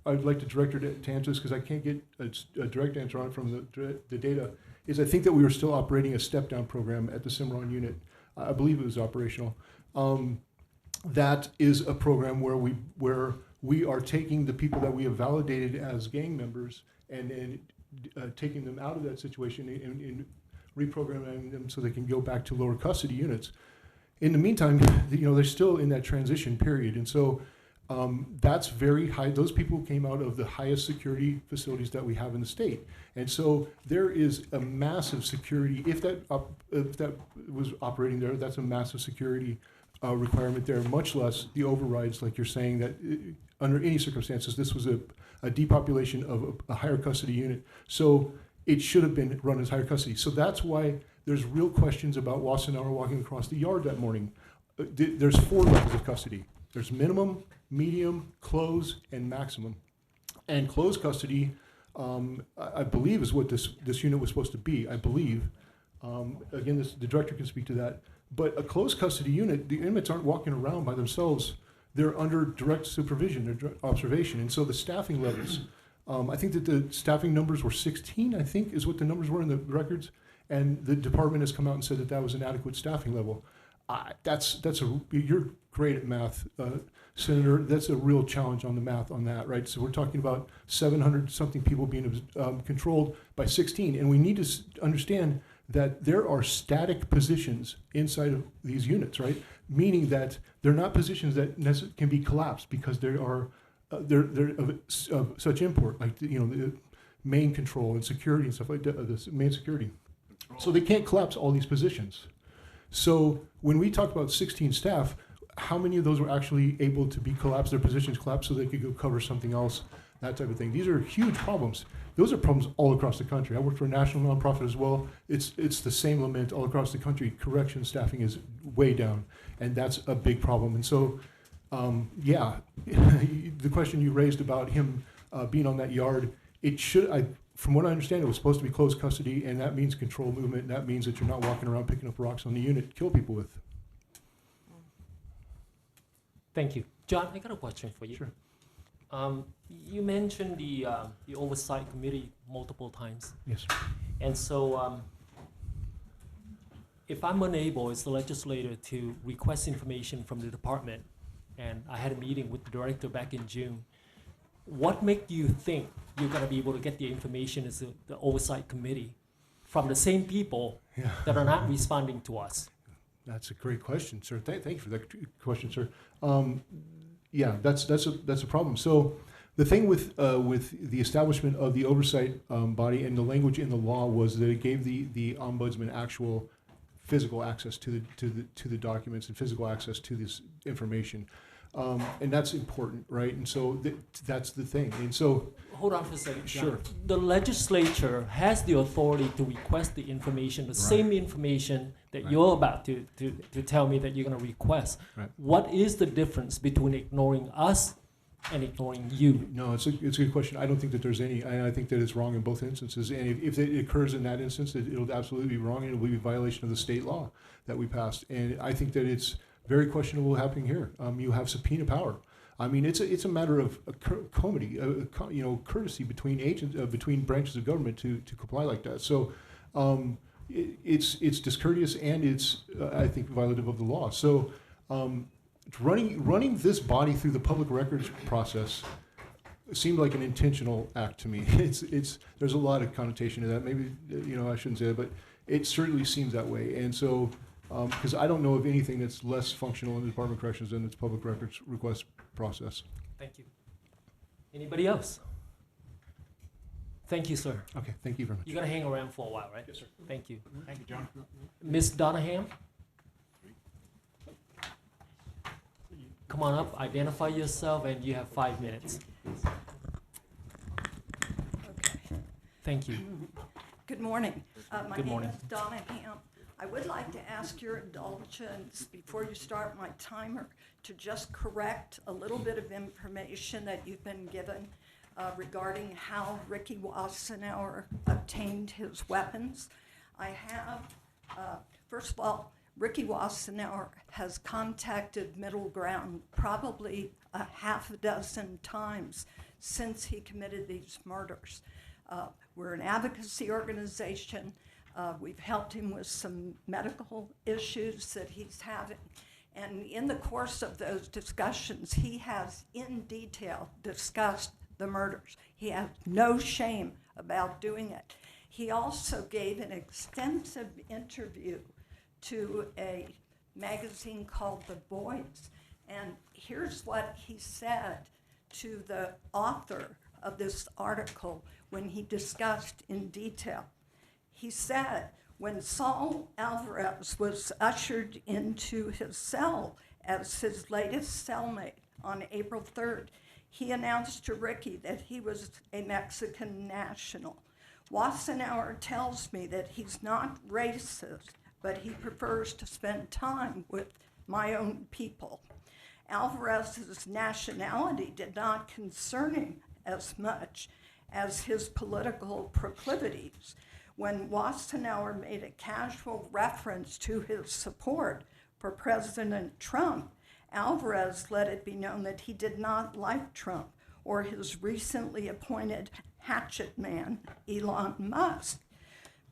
I'd like the director to answer this, because I can't get a direct answer on it from the data, is I think that we were still operating a step-down program at the Cimarron unit. I believe it was operational. That is a program where we are taking the people that we have validated as gang members and taking them out of that situation and reprogramming them so they can go back to lower custody units. In the meantime, they're still in that transition period, and so that's very high. Those people came out of the highest security facilities that we have in the state, and so there is a massive security. If that was operating there, that's a massive security requirement there. Much less the overrides, like you're saying, that under any circumstances, this was a depopulation of a higher custody unit. So it should have been run as higher custody. So that's why there's real questions about Wassenaar walking across the yard that morning. There's 4 levels of custody. There's minimum, medium, close, and maximum. And closed custody, I believe, is what this unit was supposed to be, I believe. Again, the director can speak to that. But a closed custody unit, the inmates aren't walking around by themselves. They're under direct supervision, direct observation. And so the staffing levels, I think that the staffing numbers were 16, I think, is what the numbers were in the records. And the department has come out and said that was an adequate staffing level. You're great at math, Senator. That's a real challenge on the math on that, right? So we're talking about 700 something people being controlled by 16, and we need to understand that there are static positions inside of these units, right? Meaning that they're not positions that can be collapsed because they're of such import, like the main control and security and stuff like that. The main security. So they can't collapse all these positions. So when we talk about 16 staff, how many of those were actually able to be collapsed, their positions collapsed so they could go cover something else, that type of thing? These are huge problems. Those are problems all across the country. I work for a national nonprofit as well. It's the same lament all across the country. Correction staffing is way down, and that's a big problem. And so, yeah, the question you raised about him being on that yard, it should, from what I understand, it was supposed to be closed custody, and that means control movement, and that means that you're not walking around picking up rocks on the unit to kill people with. Thank you. John, I got a question for you. Sure. You mentioned the oversight committee multiple times. Yes. And so if I'm unable as the legislator to request information from the department, and I had a meeting with the director back in June, what make you think you're going to be able to get the information as the oversight committee from the same people Yeah. that are not responding to us? That's a great question, sir. Thank you for that question, sir. Yeah, that's a problem. So the thing with the establishment of the oversight body and the language in the law was that it gave the ombudsman actual physical access to the documents and physical access to this information, and that's important, right? And so that's the thing. And so, Hold on for a second, John. Sure. The legislature has the authority to request the information, the same information that Right. you're about to tell me that you're going to request. Right. What is the difference between ignoring us and ignoring you? no, it's a good question. I don't think that there's any. I think that it's wrong in both instances. And if it occurs in that instance, it'll absolutely be wrong, and it'll be a violation of the state law that we passed. And I think that it's very questionable happening here. You have subpoena power. I mean, it's a matter of comity, courtesy between agents, between branches of government to comply like that. So it's discourteous, and it's I think violative of the law. So running this body through the public records process seemed like an intentional act to me. There's a lot of connotation to that. Maybe I shouldn't say that, but it certainly seems that way. And so because I don't know of anything that's less functional in the Department of Corrections than its public records request process. Thank you. Anybody else? Thank you, sir. Okay, thank you very much. You're going to hang around for a while, right? Yes, sir. Thank you. Thank you, John. Ms. Donaham? Come on up, identify yourself, and you have 5 minutes. Okay. Thank you. Good morning. My Good name morning. is Donna Ham. I would like to ask your indulgence before you start my timer to just correct a little bit of information that you've been given regarding how Ricky Wassenauer obtained his weapons. I have, first of all, Ricky Wassenauer has contacted Middle Ground probably a half a dozen times since he committed these murders. We're an advocacy organization. We've helped him with some medical issues that he's having. And in the course of those discussions, he has in detail discussed the murders. He has no shame about doing it. He also gave an extensive interview to a magazine called The Voice. And here's what he said to the author of this article when he discussed in detail. He said, when Saul Alvarez was ushered into his cell as his latest cellmate on April 3rd, he announced to Ricky that he was a Mexican national. Wassenauer tells me that he's not racist, but he prefers to spend time with my own people. Alvarez's nationality did not concern him as much as his political proclivities. When Wassenauer made a casual reference to his support for President Trump, Alvarez let it be known that he did not like Trump or his recently appointed hatchet man, Elon Musk.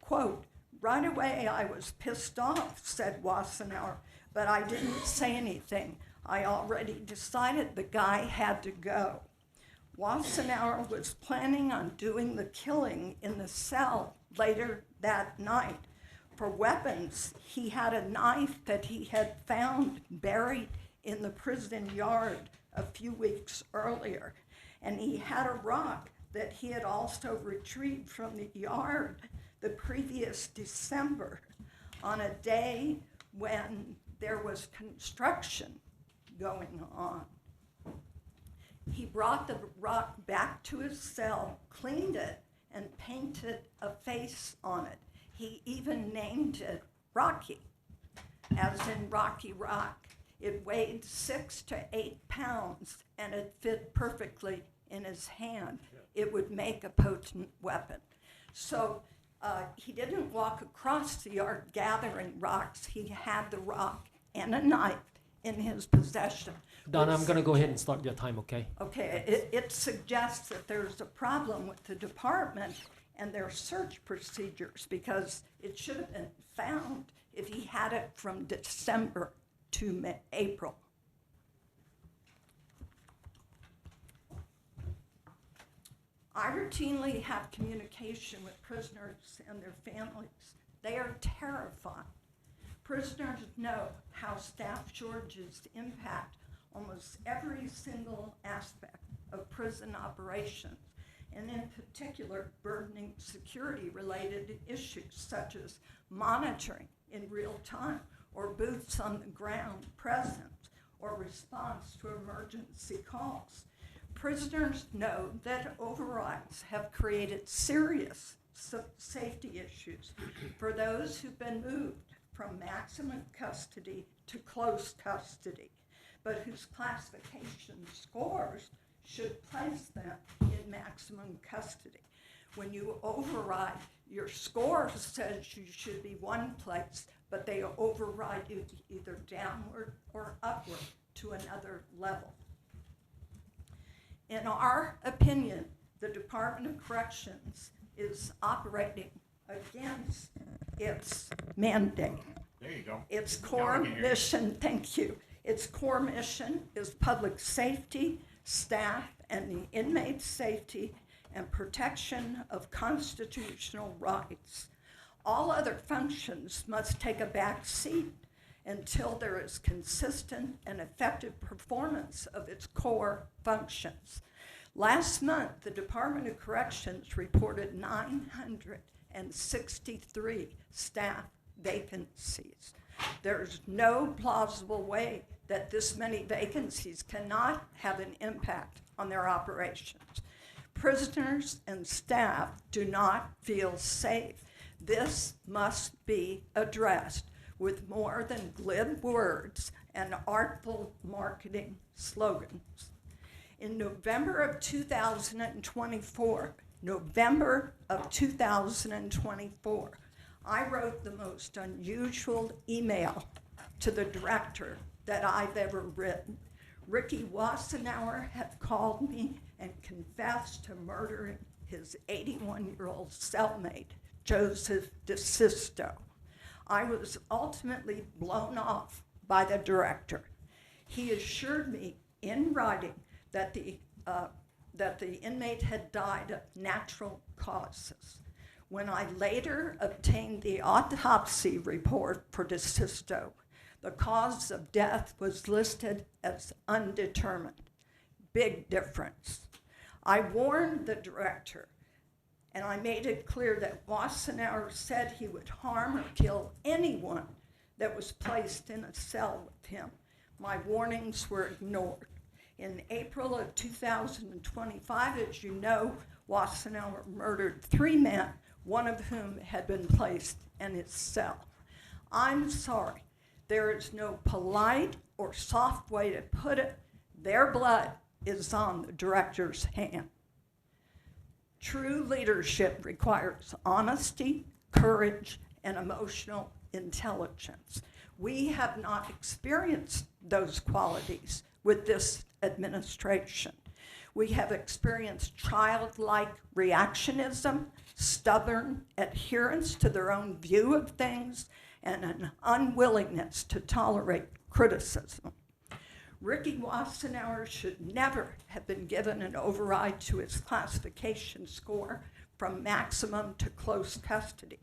Quote, right away I was pissed off, said Wassenauer, but I didn't say anything. I already decided the guy had to go. Wassenauer was planning on doing the killing in the cell later that night. For weapons, he had a knife that he had found buried in the prison yard a few weeks earlier, and he had a rock that he had also retrieved from the yard the previous December on a day when there was construction going on. He brought the rock back to his cell, cleaned it, and painted a face on it. He even named it Rocky, as in Rocky Rock. It weighed 6 to 8 pounds, and it fit perfectly in his hand. It would make a potent weapon. So he didn't walk across the yard gathering rocks. He had the rock and a knife in his possession. Donna, I'm going to go ahead and start your time, okay? Okay, it suggests that there's a problem with the department and their search procedures, because it should have been found if he had it from December to April. I routinely have communication with prisoners and their families. They are terrified. Prisoners know how staff shortages impact almost every single aspect of prison operations, and in particular, burdening security-related issues such as monitoring in real time, or boots on the ground presence, or response to emergency calls. Prisoners know that overrides have created serious safety issues for those who've been moved from maximum custody to close custody, but whose classification scores should place them in maximum custody. When you override, your score says you should be one place, but they override you either downward or upward to another level. In our opinion, the Department of Corrections is operating against its mandate. There you go. Its Now core we can hear you. mission, thank you. Its core mission is public safety, staff, and the inmates' safety and protection of constitutional rights. All other functions must take a back seat until there is consistent and effective performance of its core functions. Last month, the Department of Corrections reported 963 staff vacancies. There's no plausible way that this many vacancies cannot have an impact on their operations. Prisoners and staff do not feel safe. This must be addressed with more than glib words and artful marketing slogans. In November of 2024, I wrote the most unusual email to the director that I've ever written. Ricky Wassenauer had called me and confessed to murdering his 81-year-old cellmate, Joseph DeSisto. I was ultimately blown off by the director. He assured me in writing that the inmate had died of natural causes. When I later obtained the autopsy report for DeSisto, the cause of death was listed as undetermined. Big difference. I warned the director, and I made it clear that Wassenauer said he would harm or kill anyone that was placed in a cell with him. My warnings were ignored. In April of 2025, as you know, Wassenauer murdered 3 men, one of whom had been placed in his cell. I'm sorry, there is no polite or soft way to put it. Their blood is on the director's hand. True leadership requires honesty, courage, and emotional intelligence. We have not experienced those qualities with this administration. We have experienced childlike reactionism, stubborn adherence to their own view of things, and an unwillingness to tolerate criticism. Ricky Wassenauer should never have been given an override to his classification score from maximum to close custody.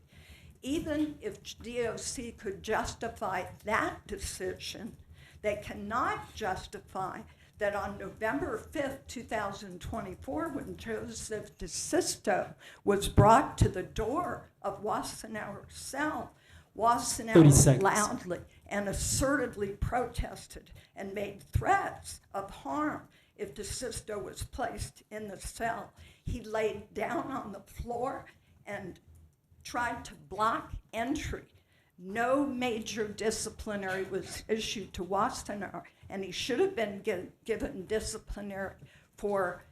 Even if DOC could justify that decision, they cannot justify that on November 5th, 2024, when Joseph DeSisto was brought to the door of Wassenaar's cell, 30 seconds. Wassenaar loudly and assertively protested and made threats of harm if DeSisto was placed in the cell. He laid down on the floor and tried to block entry. No major disciplinary was issued to Wassenaar, and he should have been given disciplinary for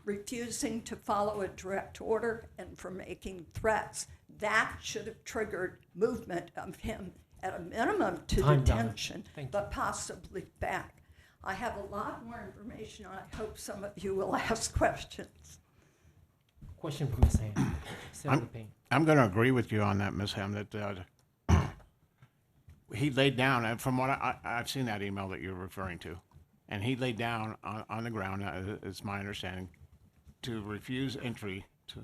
refusing to follow a direct order and for making threats. That should have triggered movement of him at a minimum to Time down. detention, Thank you. but possibly back. I have a lot more information. I hope some of you will ask questions. Question from Ms. Ham. Senator Payne. I'm going to agree with you on that, Ms. Ham, that he laid down, and from what I've seen that email that you're referring to, and he laid down on the ground, is my understanding, to refuse entry to,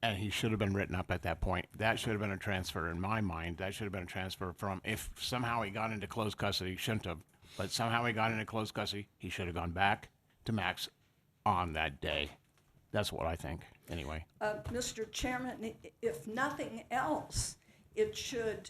and he should have been written up at that point. That should have been a transfer in my mind. That should have been a transfer from, if somehow he got into closed custody, he shouldn't have, but somehow he got into closed custody, he should have gone back to Max on that day. That's what I think, anyway. Mr. Chairman, if nothing else, it should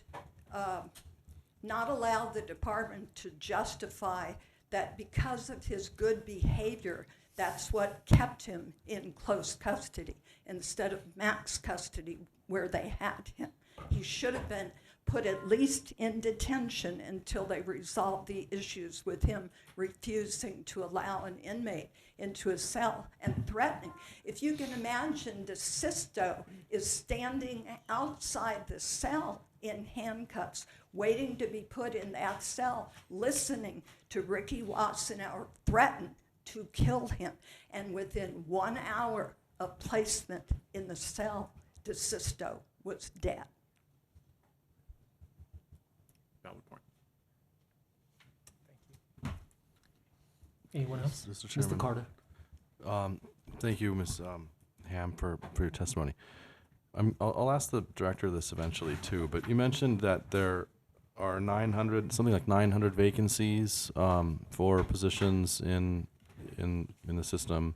not allow the department to justify that because of his good behavior, that's what kept him in close custody instead of max custody where they had him. He should have been put at least in detention until they resolved the issues with him refusing to allow an inmate into a cell and threatening. If you can imagine, DeSisto is standing outside the cell in handcuffs, waiting to be put in that cell, listening to Ricky Wassenaar threaten to kill him. And within 1 hour of placement in the cell, DeSisto was dead. Valid point. Anyone else? Mr. Chairman. Mr. Carter. Thank you, Ms. Ham, for your testimony. I'll ask the director this eventually too, but you mentioned that there are 900, something like 900 vacancies for positions in the system,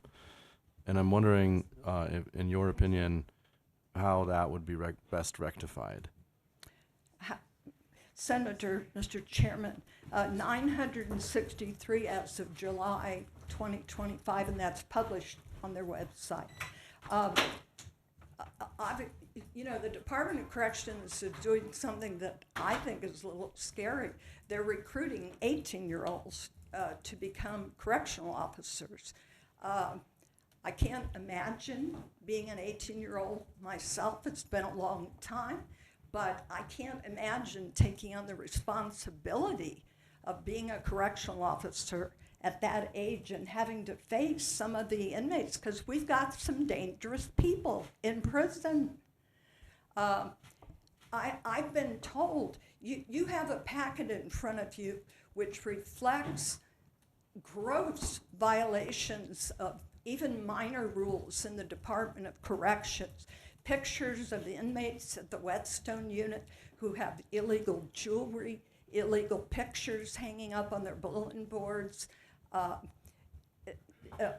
and I'm wondering, if, in your opinion, how that would be best rectified. Senator, Mr. Chairman, 963 as of July 2025, and that's published on their website. The Department of Corrections is doing something that I think is a little scary. They're recruiting 18-year-olds to become correctional officers. I can't imagine being an 18-year-old myself. It's been a long time. But I can't imagine taking on the responsibility of being a correctional officer at that age and having to face some of the inmates, because we've got some dangerous people in prison. I've been told, you have a packet in front of you which reflects gross violations of even minor rules in the Department of Corrections. Pictures of the inmates at the Whetstone unit who have illegal jewelry, illegal pictures hanging up on their bulletin boards,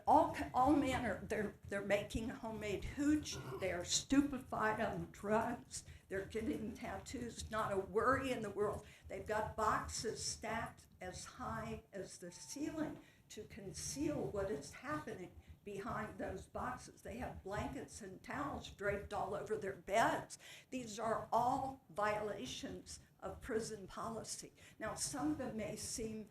all manner. They're making homemade hooch. They are stupefied on drugs. They're getting tattoos. Not a worry in the world. They've got boxes stacked as high as the ceiling to conceal what is happening behind those boxes. They have blankets and towels draped all over their beds. These are all violations of prison policy. Now, some of them may seem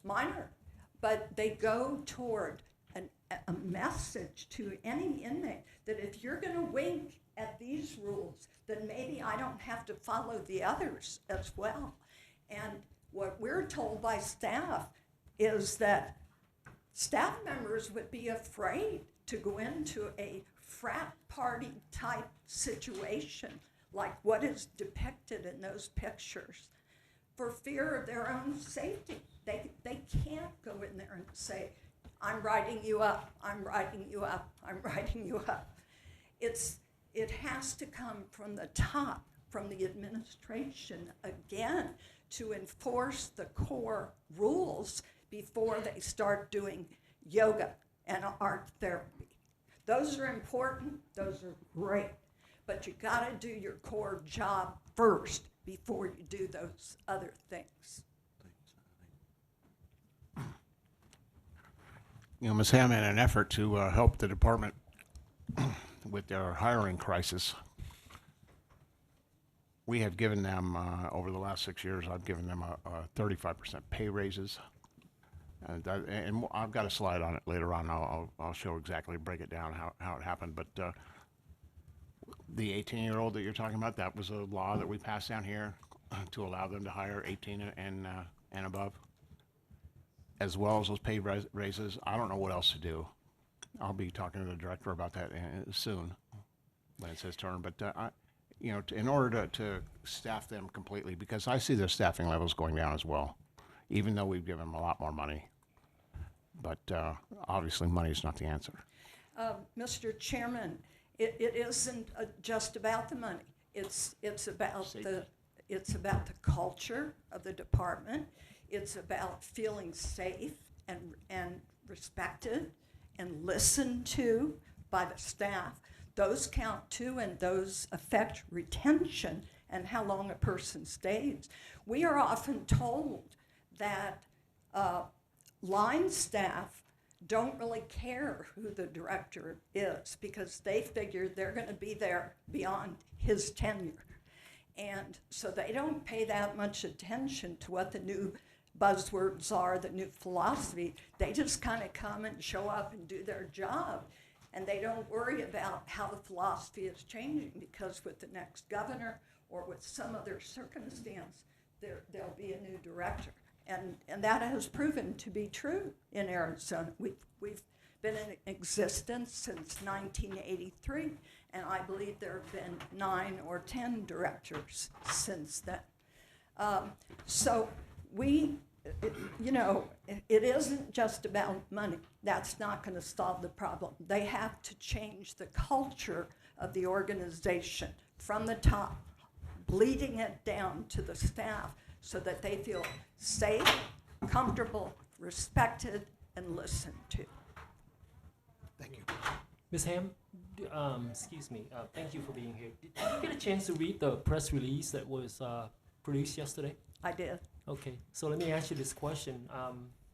minor, but they go toward a message to any inmate that if you're going to wink at these rules, then maybe I don't have to follow the others as well. And what we're told by staff is that staff members would be afraid to go into a frat party type situation like what is depicted in those pictures for fear of their own safety. They can't go in there and say, I'm writing you up, I'm writing you up, I'm writing you up. It has to come from the top, from the administration again, to enforce the core rules, before they start doing yoga and art therapy. Those are important, those are great, but you gotta do your core job first before you do those other things. You know, Ms. Ham, in an effort to help the department with their hiring crisis, we have given them, over the last 6 years, I've given them a 35% pay raises. And I've got a slide on it later on. I'll show exactly, break it down how it happened. But the 18-year-old that you're talking about, that was a law that we passed down here to allow them to hire 18 and above, as well as those pay raises. I don't know what else to do. I'll be talking to the director about that soon when it's his turn. But you know, in order to staff them completely, because I see their staffing levels going down as well, even though we've given them a lot more money. But obviously, money is not the answer. Mr. Chairman, it isn't just about the money. It's about the culture of the department. It's about feeling safe and respected and listened to by the staff. Those count too, and those affect retention and how long a person stays. We are often told that line staff don't really care who the director is because they figure they're going to be there beyond his tenure. And so they don't pay that much attention to what the new buzzwords are, the new philosophy. They just kind of come and show up and do their job. And they don't worry about how the philosophy is changing, because with the next governor or with some other circumstance, there'll be a new director. And that has proven to be true in Arizona. We've been in existence since 1983, and I believe there have been 9 or 10 directors since then. So you know, it isn't just about money. That's not going to solve the problem. They have to change the culture of the organization from the top, bleeding it down to the staff so that they feel safe, comfortable, respected, and listened to. Thank you. Ms. Ham, excuse me, thank you for being here. Did you get a chance to read the press release that was produced yesterday? I did. Okay, so let me ask you this question.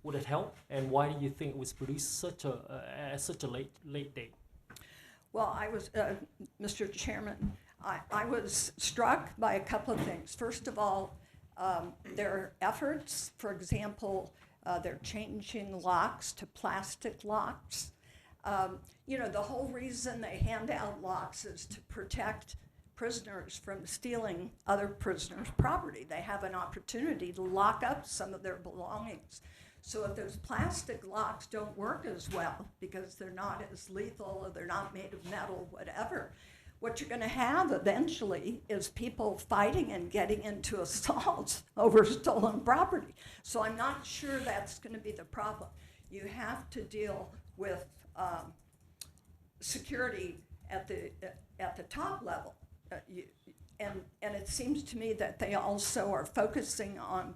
Would it help, and why do you think it was produced at such a late date? Well, I was, Mr. Chairman, I was struck by a couple of things. First of all, their efforts, for example, they're changing locks to plastic locks. You know, the whole reason they hand out locks is to protect prisoners from stealing other prisoners' property. They have an opportunity to lock up some of their belongings. So if those plastic locks don't work as well because they're not as lethal or they're not made of metal, whatever, what you're going to have eventually is people fighting and getting into assaults over stolen property. So I'm not sure that's going to be the problem. You have to deal with security at the top level. And it seems to me that they also are focusing on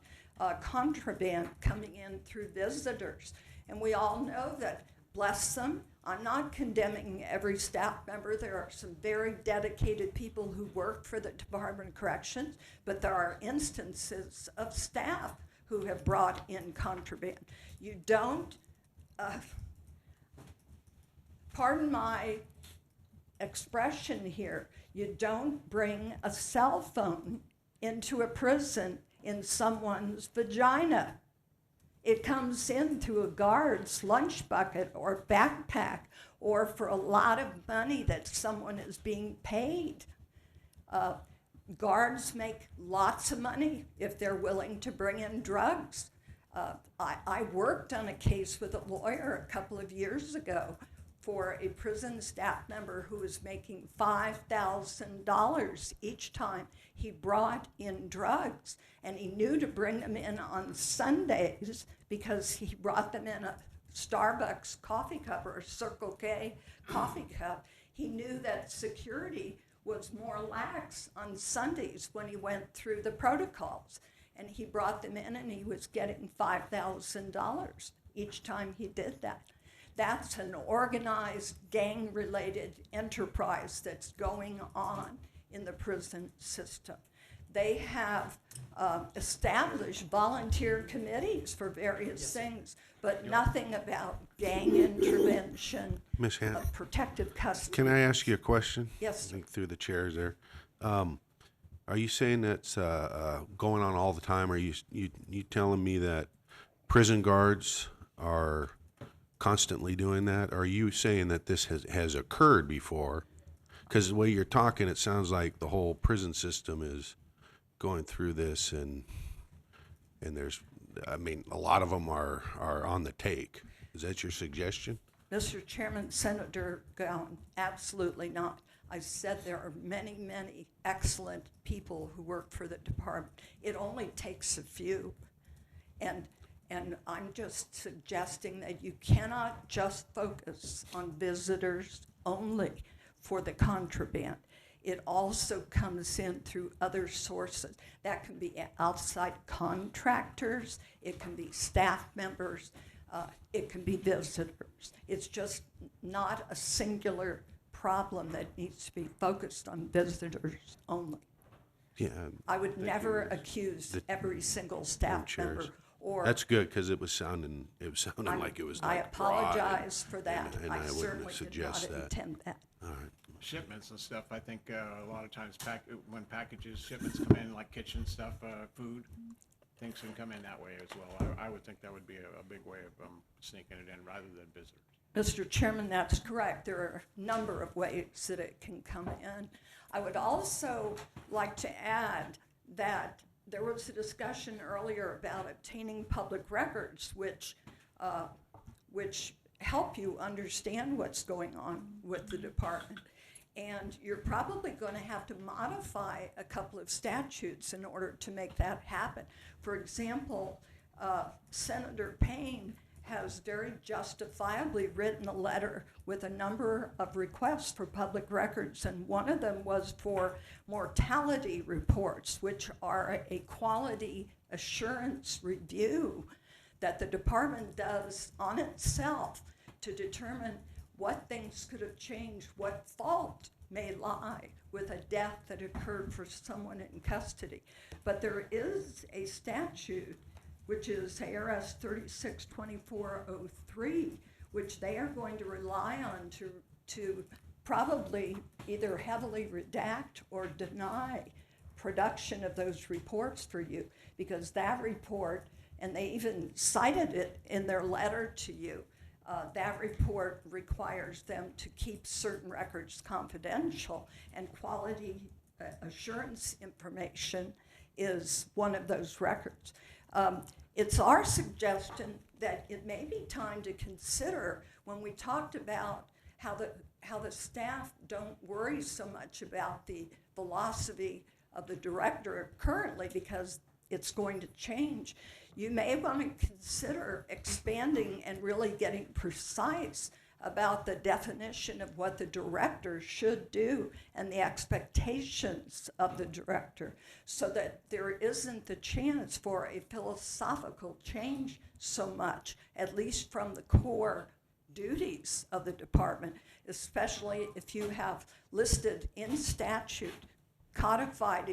contraband coming in through visitors. And we all know that, bless them, I'm not condemning every staff member. There are some very dedicated people who work for the Department of Corrections, but there are instances of staff who have brought in contraband. You don't, pardon my expression here, you don't bring a cell phone into a prison in someone's vagina. It comes in through a guard's lunch bucket or backpack, or for a lot of money that someone is being paid. Guards make lots of money if they're willing to bring in drugs. I worked on a case with a lawyer a couple of years ago for a prison staff member who was making $5,000 each time he brought in drugs. And he knew to bring them in on Sundays because he brought them in a Starbucks coffee cup or a Circle K coffee cup. He knew that security was more lax on Sundays when he went through the protocols. and he brought them in, and he was getting $5,000 each time he did that. That's an organized gang-related enterprise that's going on in the prison system. They have established volunteer committees for various things, but nothing about gang intervention, Ms. Ham, protective custody. can I ask you a question? Yes, I think through the chairs there. Are you saying that's going on all the time? Are you telling me that prison guards are constantly doing that? Or are you saying that this has occurred before? Because the way you're talking, it sounds like the whole prison system is going through this, and there's, I mean, a lot of them are on the take. Is that your suggestion? Mr. Chairman, Senator Gowan, absolutely not. I said there are many, many excellent people who work for the department. It only takes a few. And I'm just suggesting that you cannot just focus on visitors only for the contraband. It also comes in through other sources. That can be outside contractors, it can be staff members, it can be visitors. It's just not a singular problem that needs to be focused on visitors only. Yeah. I would never accuse every single staff member chairs. or. That's good, because it was sounding like it was I like broad, apologize for that. and I I wouldn't certainly did not suggest that. intend that. All right. Shipments and stuff, I think a lot of times when shipments come in, like kitchen stuff, food, things can come in that way as well. I would think that would be a big way of sneaking it in rather than visitors. Mr. Chairman, that's correct. There are a number of ways that it can come in. I would also like to add that there was a discussion earlier about obtaining public records, which help you understand what's going on with the department. And you're probably going to have to modify a couple of statutes in order to make that happen. For example, Senator Payne has very justifiably written a letter with a number of requests for public records, and one of them was for mortality reports, which are a quality assurance review that the department does on itself to determine what things could have changed, what fault may lie with a death that occurred for someone in custody. But there is a statute, which is ARS 362403, which they are going to rely on to probably either heavily redact or deny production of those reports for you, because that report, and they even cited it in their letter to you, that report requires them to keep certain records confidential, and quality assurance information is one of those records. It's our suggestion that it may be time to consider, when we talked about how the staff don't worry so much about the philosophy of the director currently because it's going to change. You may want to consider expanding and really getting precise about the definition of what the director should do and the expectations of the director, so that there isn't the chance for a philosophical change so much, at least from the core duties of the department, especially if you have listed in statute, codified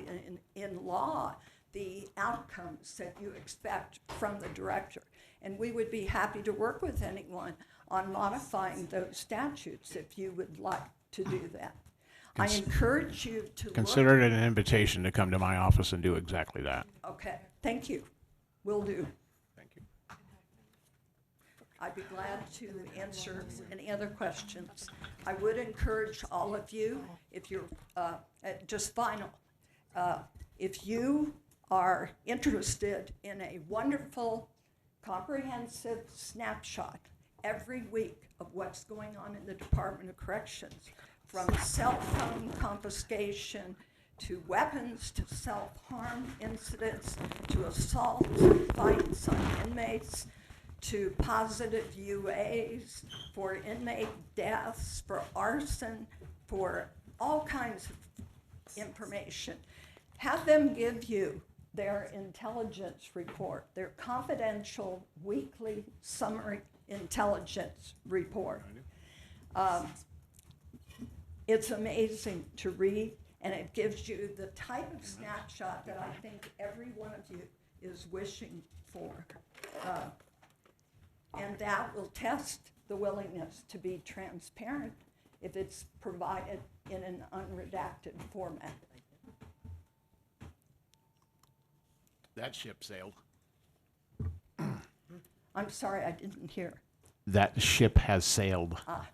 in law, the outcomes that you expect from the director. And we would be happy to work with anyone on modifying those statutes if you would like to do that. I encourage you to Consider it an invitation to come to my office and do exactly that. Okay, thank you. Will do. Thank you. I'd be glad to answer any other questions. I would encourage all of you, if you're, just final, if you are interested in a wonderful, comprehensive snapshot every week of what's going on in the Department of Corrections, from cell phone confiscation to weapons to self-harm incidents to assaults and fights on inmates to positive UAs, for inmate deaths, for arson, for all kinds of information. Have them give you their intelligence report, their confidential weekly summary intelligence report. It's amazing to read, and it gives you the type of snapshot that I think every one of you is wishing for. And that will test the willingness to be transparent if it's provided in an unredacted format. That ship sailed. I'm sorry, I didn't hear. That ship has sailed. I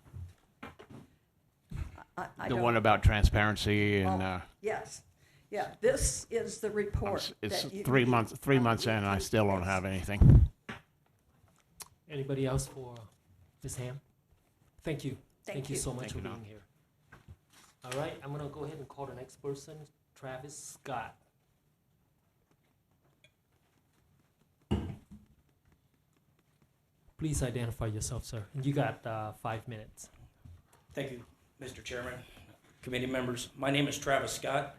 The don't- one about transparency and, Oh, yes, yeah, this is the report. it's that you 3 need months, 3 on months in, and I weekly still don't basis. have anything. Anybody else for Ms. Ham? Thank you. Thank you you. so much Thank for you, being Don. here. All right, I'm gonna go ahead and call the next person, Travis Scott. Please identify yourself, sir. You got 5 minutes. Thank you, Mr. Chairman, committee members. My name is Travis Scott.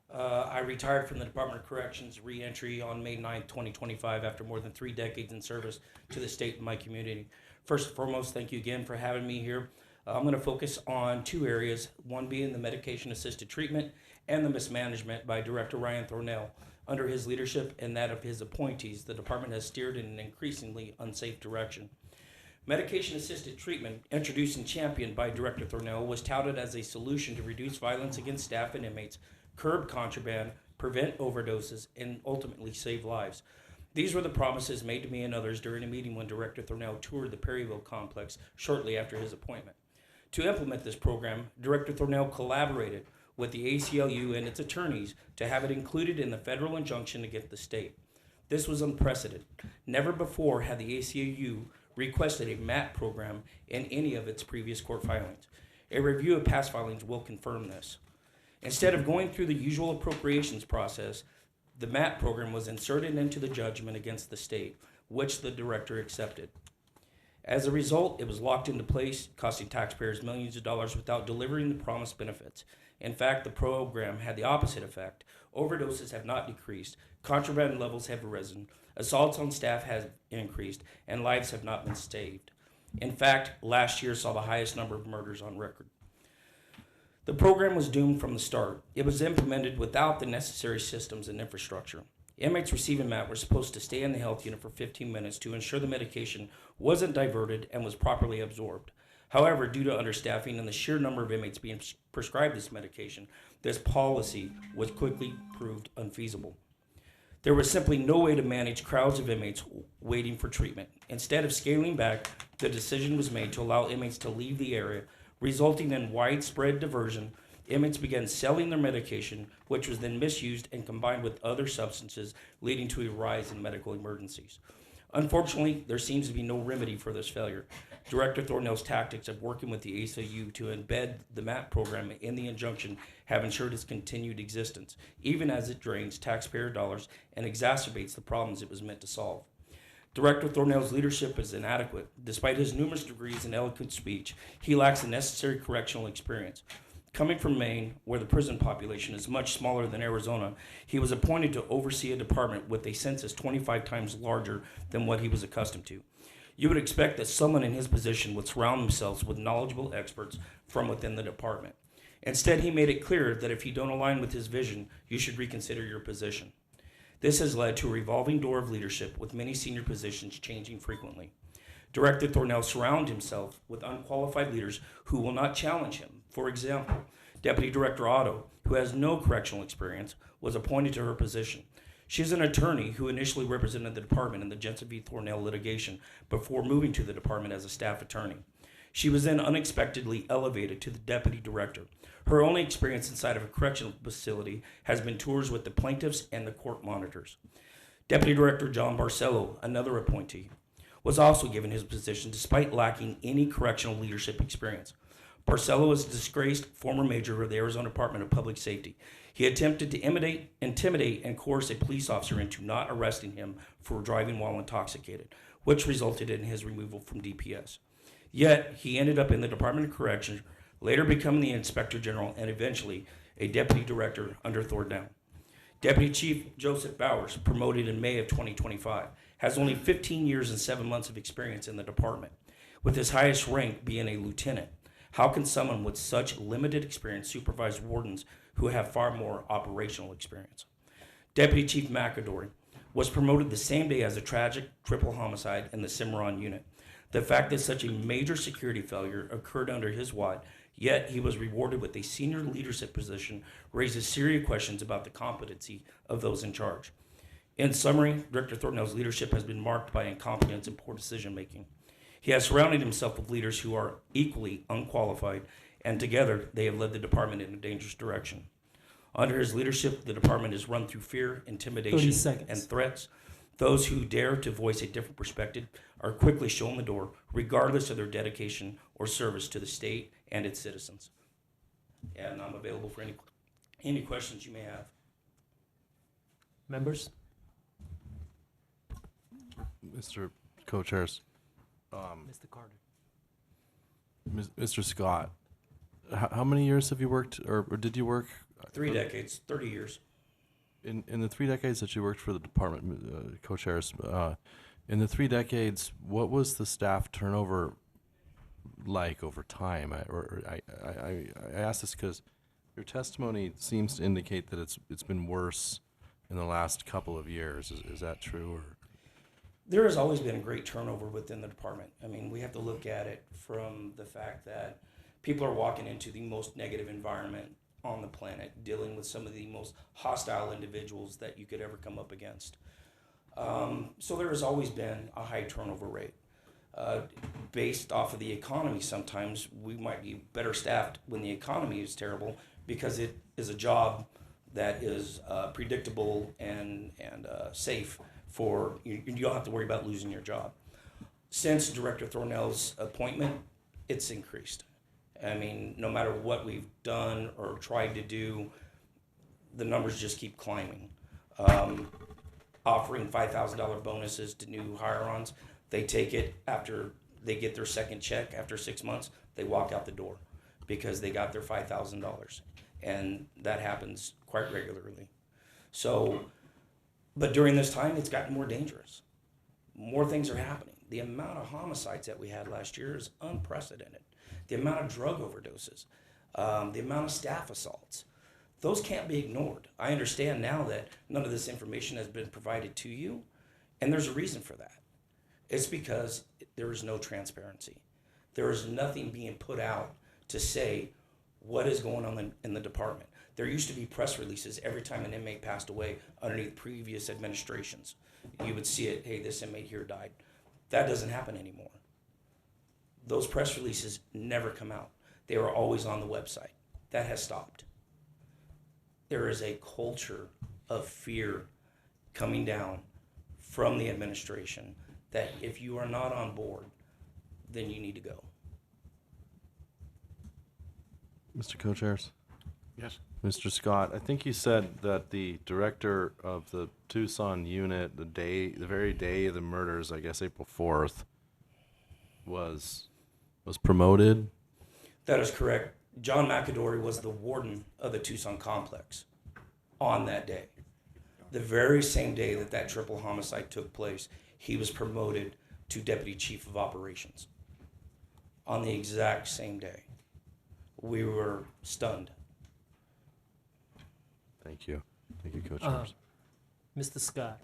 I retired from the Department of Corrections Reentry on May 9th, 2025 after more than 3 decades in service to the state and my community. First and foremost, thank you again for having me here. I'm going to focus on 2 areas, one being the medication-assisted treatment and the mismanagement by Director Ryan Thornell. Under his leadership and that of his appointees, the department has steered in an increasingly unsafe direction. Medication-assisted treatment, introduced and championed by Director Thornell, was touted as a solution to reduce violence against staff and inmates, curb contraband, prevent overdoses, and ultimately save lives. These were the promises made to me and others during a meeting when Director Thornell toured the Perryville complex shortly after his appointment. To implement this program, Director Thornell collaborated with the ACLU and its attorneys to have it included in the federal injunction against the state. This was unprecedented. Never before had the ACLU requested a MAT program in any of its previous court filings. A review of past filings will confirm this. Instead of going through the usual appropriations process, the MAT program was inserted into the judgment against the state, which the director accepted. As a result, it was locked into place, costing taxpayers millions of dollars without delivering the promised benefits. In fact, the program had the opposite effect. Overdoses have not decreased, contraband levels have risen, assaults on staff have increased, and lives have not been saved. In fact, last year saw the highest number of murders on record. The program was doomed from the start. It was implemented without the necessary systems and infrastructure. Inmates receiving MAT were supposed to stay in the health unit for 15 minutes to ensure the medication wasn't diverted and was properly absorbed. However, due to understaffing and the sheer number of inmates being prescribed this medication, this policy was quickly proved unfeasible. There was simply no way to manage crowds of inmates waiting for treatment. Instead of scaling back, the decision was made to allow inmates to leave the area, resulting in widespread diversion. Inmates began selling their medication, which was then misused and combined with other substances, leading to a rise in medical emergencies. Unfortunately, there seems to be no remedy for this failure. Director Thornell's tactics of working with the ACLU to embed the MAT program in the injunction have ensured its continued existence, even as it drains taxpayer dollars and exacerbates the problems it was meant to solve. Director Thornell's leadership is inadequate. Despite his numerous degrees in eloquent speech, he lacks the necessary correctional experience. Coming from Maine, where the prison population is much smaller than Arizona, he was appointed to oversee a department with a census 25 times larger than what he was accustomed to. You would expect that someone in his position would surround themselves with knowledgeable experts from within the department. Instead, he made it clear that if you don't align with his vision, you should reconsider your position. This has led to a revolving door of leadership, with many senior positions changing frequently. Director Thornell surrounded himself with unqualified leaders who will not challenge him. For example, Deputy Director Otto, who has no correctional experience, was appointed to her position. She is an attorney who initially represented the department in the Jensen v. Thornell litigation before moving to the department as a staff attorney. She was then unexpectedly elevated to the deputy director. Her only experience inside of a correctional facility has been tours with the plaintiffs and the court monitors. Deputy Director John Barcelo, another appointee, was also given his position despite lacking any correctional leadership experience. Barcelo is a disgraced former major of the Arizona Department of Public Safety. He attempted to intimidate, and coerce a police officer into not arresting him for driving while intoxicated, which resulted in his removal from DPS. Yet, he ended up in the Department of Corrections, later becoming the Inspector General and eventually a Deputy Director under Thornell. Deputy Chief Joseph Bowers, promoted in May of 2025, has only 15 years and 7 months of experience in the department, with his highest rank being a lieutenant. How can someone with such limited experience supervise wardens who have far more operational experience? Deputy Chief McAdory was promoted the same day as a tragic triple homicide in the Cimarron unit. The fact that such a major security failure occurred under his watch, yet he was rewarded with a senior leadership position, raises serious questions about the competency of those in charge. In summary, Director Thornell's leadership has been marked by incompetence and poor decision making. He has surrounded himself with leaders who are equally unqualified, and together they have led the department in a dangerous direction. Under his leadership, the department is run through fear, 30 intimidation, seconds. and threats. Those who dare to voice a different perspective are quickly shown the door, regardless of their dedication or service to the state and its citizens. And I'm available for any questions you may have. Members? Mr. Co-Chairs, Mr. Carter. Mr. Scott, how many years have you worked, or did you work? 3 decades, 30 years. In the 3 decades that you worked for the department, Co-Chairs, in the 3 decades, what was the staff turnover like over time? I ask this because your testimony seems to indicate that it's been worse in the last couple of years. Is that true? Or? There has always been a great turnover within the department. I mean, we have to look at it from the fact that people are walking into the most negative environment on the planet, dealing with some of the most hostile individuals that you could ever come up against. So there has always been a high turnover rate. Based off of the economy, sometimes we might be better staffed when the economy is terrible because it is a job that is predictable and safe for you. You don't have to worry about losing your job. Since Director Thornell's appointment, it's increased. I mean, no matter what we've done or tried to do, the numbers just keep climbing. Offering $5,000 bonuses to new hire-ons, they take it after they get their second check after 6 months, they walk out the door because they got their $5,000. And that happens quite regularly. So, but during this time, it's gotten more dangerous. More things are happening. The amount of homicides that we had last year is unprecedented. The amount of drug overdoses, the amount of staff assaults, those can't be ignored. I understand now that none of this information has been provided to you, and there's a reason for that. It's because there is no transparency. There is nothing being put out to say what is going on in the department. There used to be press releases every time an inmate passed away underneath previous administrations. You would see it, hey, this inmate here died. That doesn't happen anymore. Those press releases never come out. They are always on the website. That has stopped. There is a culture of fear coming down from the administration that if you are not on board, then you need to go. Mr. Co-Chairs? Yes. Mr. Scott, I think you said that the director of the Tucson unit, the very day of the murders, I guess April 4th, was promoted? That is correct. John McAdory was the warden of the Tucson complex on that day. The very same day that that triple homicide took place, he was promoted to deputy chief of operations. On the exact same day. We were stunned. Thank you. Thank you, Co-Chairs. Mr. Scott,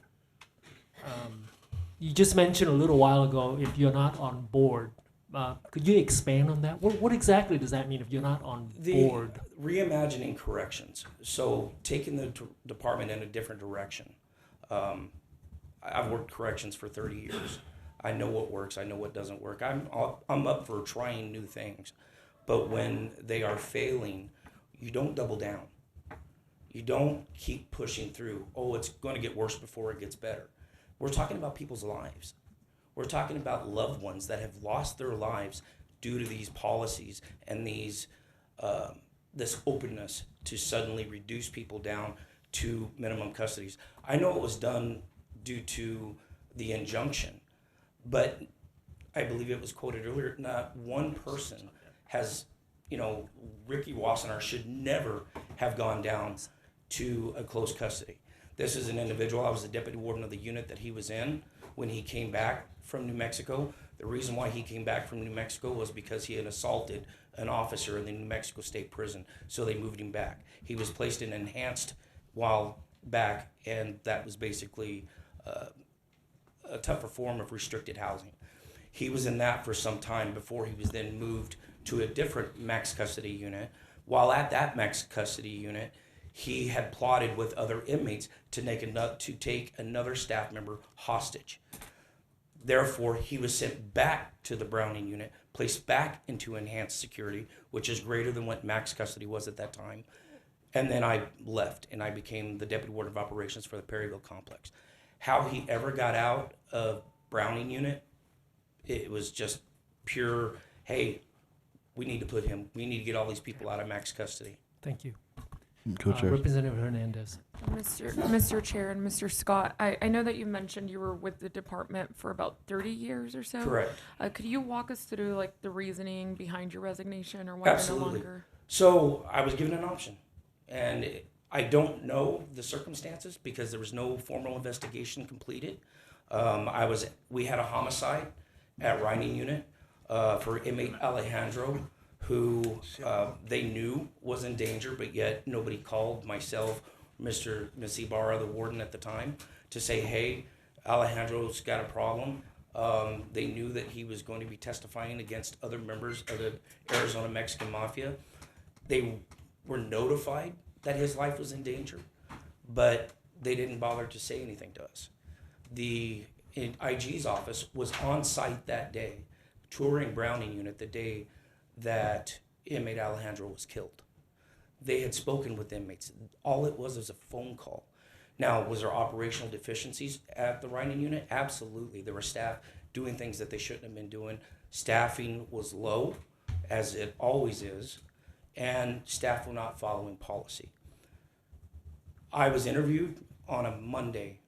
you just mentioned a little while ago if you're not on board. Could you expand on that? What exactly does that mean if you're not on board? Reimagining corrections. So taking the department in a different direction. I've worked corrections for 30 years. I know what works. I know what doesn't work. I'm up for trying new things. But when they are failing, you don't double down. You don't keep pushing through. Oh, it's going to get worse before it gets better. We're talking about people's lives. We're talking about loved ones that have lost their lives due to these policies and these this openness to suddenly reduce people down to minimum custodies. I know it was done due to the injunction, but I believe it was quoted earlier, not one person has, Ricky Wassenaar should never have gone down to a close custody. This is an individual, I was the deputy warden of the unit that he was in when he came back from New Mexico. The reason why he came back from New Mexico was because he had assaulted an officer in the New Mexico State Prison, so they moved him back. He was placed in enhanced while back, and that was basically a tougher form of restricted housing. He was in that for some time before he was then moved to a different max custody unit. While at that max custody unit, he had plotted with other inmates to take another staff member hostage. Therefore, he was sent back to the Browning unit, placed back into enhanced security, which is greater than what max custody was at that time. And then I left, and I became the deputy warden of operations for the Perryville complex. How he ever got out of Browning unit, it was just pure, hey, we need to get all these people out of max custody. Thank you. Co-chair. Representative Hernandez. Mr. Chair and Mr. Scott, I know that you mentioned you were with the department for about 30 years or so. Correct. Could you walk us through like the reasoning behind your resignation or why you're no Absolutely. longer? So I was given an option, and I don't know the circumstances because there was no formal investigation completed. We had a homicide at Reining unit for inmate Alejandro, who they knew was in danger, but yet nobody called myself, Miss Ibarra, the warden at the time, to say, hey, Alejandro's got a problem. They knew that he was going to be testifying against other members of the Arizona Mexican Mafia. They were notified that his life was in danger, but they didn't bother to say anything to us. The IG's office was on site that day, touring Browning unit the day that inmate Alejandro was killed. They had spoken with inmates. All it was a phone call. Now, was there operational deficiencies at the Reining unit? Absolutely. There were staff doing things that they shouldn't have been doing. Staffing was low, as it always is, and staff were not following policy. I was interviewed on a Monday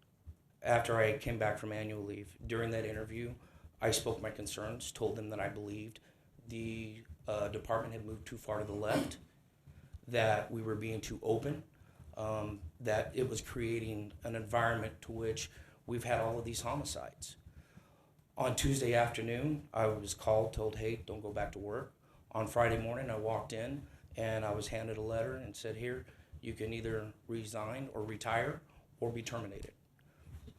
after I came back from annual leave. During that interview, I spoke my concerns, told them that I believed the department had moved too far to the left, that we were being too open, that it was creating an environment to which we've had all of these homicides. On Tuesday afternoon, I was called, told, hey, don't go back to work. On Friday morning, I walked in and I was handed a letter and said, here, you can either resign or retire or be terminated.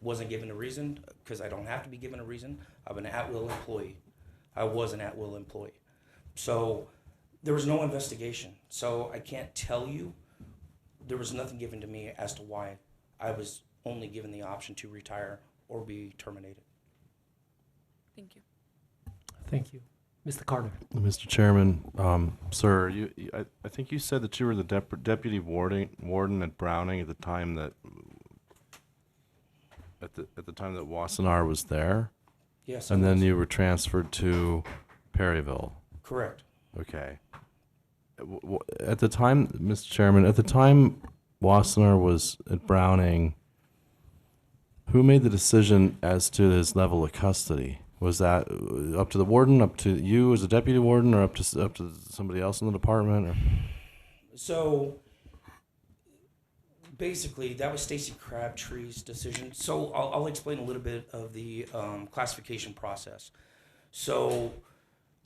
Wasn't given a reason because I don't have to be given a reason. I'm an at-will employee. I was an at-will employee. So there was no investigation. So I can't tell you. There was nothing given to me as to why I was only given the option to retire or be terminated. Thank you. Thank you. Mr. Carter. Mr. Chairman, sir, I think you said that you were the deputy warden at Browning at the time that Wassenaar was there. Yes. And I then was. you were transferred to Perryville. Correct. Okay. At the time, Mr. Chairman, at the time Wassenaar was at Browning, who made the decision as to his level of custody? Was that up to the warden, up to you as a deputy warden, or up to somebody else in the department? Or? So basically, that was Stacy Crabtree's decision. So I'll explain a little bit of the classification process. So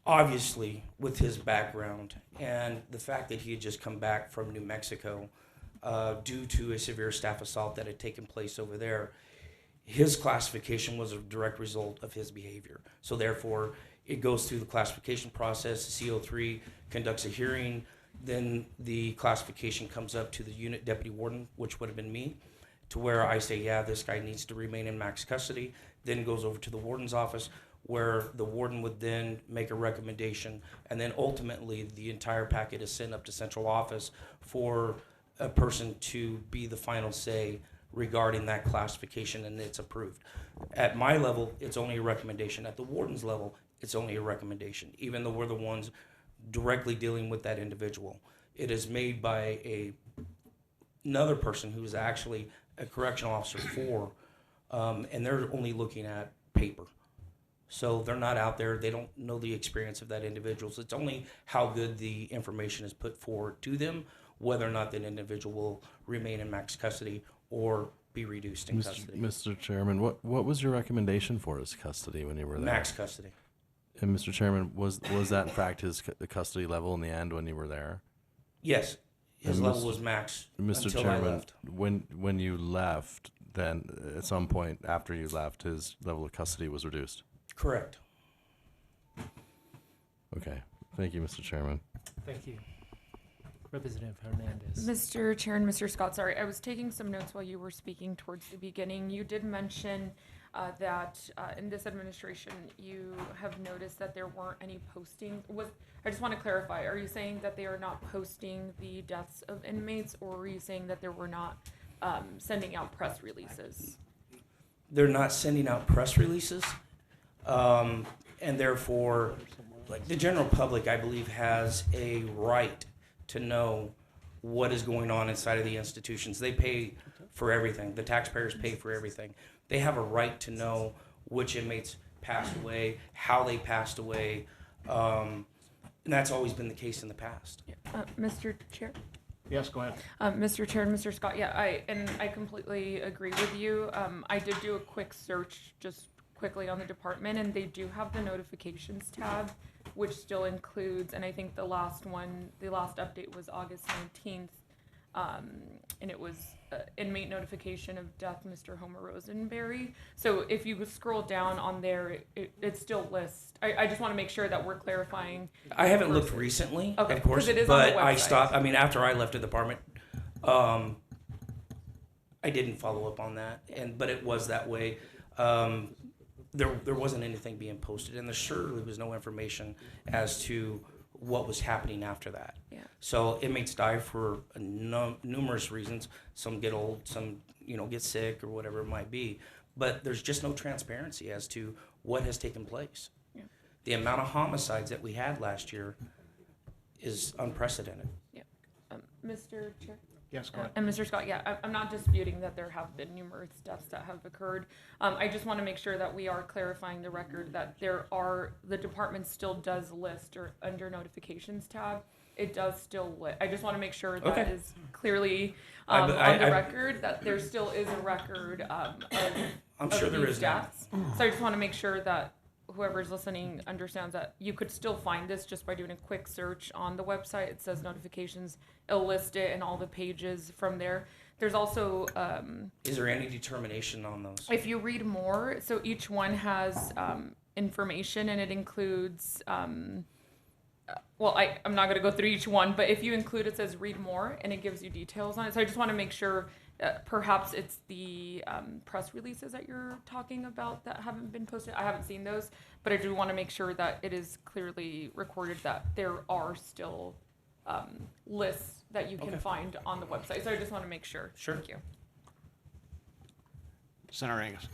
obviously, with his background and the fact that he had just come back from New Mexico due to a severe staff assault that had taken place over there, his classification was a direct result of his behavior. So therefore, it goes through the classification process. CO3 conducts a hearing. Then the classification comes up to the unit deputy warden, which would have been me, to where I say, yeah, this guy needs to remain in max custody. Then it goes over to the warden's office, where the warden would then make a recommendation. And then ultimately, the entire packet is sent up to central office for a person to be the final say regarding that classification, and it's approved. At my level, it's only a recommendation. At the warden's level, it's only a recommendation, even though we're the ones directly dealing with that individual. It is made by another person who's actually a correctional officer and they're only looking at paper. So they're not out there. They don't know the experience of that individual. So it's only how good the information is put forward to them, whether or not that individual will remain in max custody or be reduced in custody. Mr. Chairman, what was your recommendation for his custody when you were there? Max custody. And Mr. Chairman, was that in fact his custody level in the end when you were there? Yes, his And level Mr. was max Mr. until I Chairman, left. when you left, then at some point after you left, his level of custody was reduced. Correct. Okay. Thank you, Mr. Chairman. Thank you. Representative Hernandez. Mr. Chair and Mr. Scott, sorry, I was taking some notes while you were speaking towards the beginning. You did mention that in this administration, you have noticed that there weren't any postings. I just want to clarify, are you saying that they are not posting the deaths of inmates, or are you saying that they were not sending out press releases? They're not sending out press releases, and therefore, like the general public, I believe, has a right to know what is going on inside of the institutions. They pay for everything. The taxpayers pay for everything. They have a right to know which inmates passed away, how they passed away, and that's always been the case in the past. Mr. Chair? Yes, go ahead. Mr. Chair and Mr. Scott, yeah, I completely agree with you. I did do a quick search just quickly on the department, and they do have the notifications tab, which still includes, and I think the last update was August 19th, and it was inmate notification of death, Mr. Homer Rosenberry. So if you scroll down on there, it still lists. I just want to make sure that we're clarifying. I haven't looked recently, Okay, of course, 'cause it is on the but I website. stopped. I mean, after I left the department, I didn't follow up on that, but it was that way. There wasn't anything being posted, and there surely was no information as to what was happening after that. Yeah. So inmates die for numerous reasons. Some get old, some get sick or whatever it might be. But there's just no transparency as to what has taken place. Yeah. The amount of homicides that we had last year is unprecedented. Yeah. Mr. Chair? Yes, go ahead. And Mr. Scott, yeah, I'm not disputing that there have been numerous deaths that have occurred. I just want to make sure that we are clarifying the record that the department still does list, or under notifications tab, it does still list. I just want to make sure that Okay. is clearly I- on the I- record, that there still is a record I'm of sure there these is now. deaths. So I just want to make sure that whoever's listening understands that you could still find this just by doing a quick search on the website. It says notifications, it'll list it and all the pages from there. There's also, Is there any determination on those? if you read more, so each one has information, and it includes, I'm not going to go through each one, but if you include, it says read more, and it gives you details on it. So I just want to make sure perhaps it's the press releases that you're talking about that haven't been posted. I haven't seen those, but I do want to make sure that it is clearly recorded that there are still lists that you can Okay. find on the website. So I just want to make sure. Sure. Thank you. Senator Angus.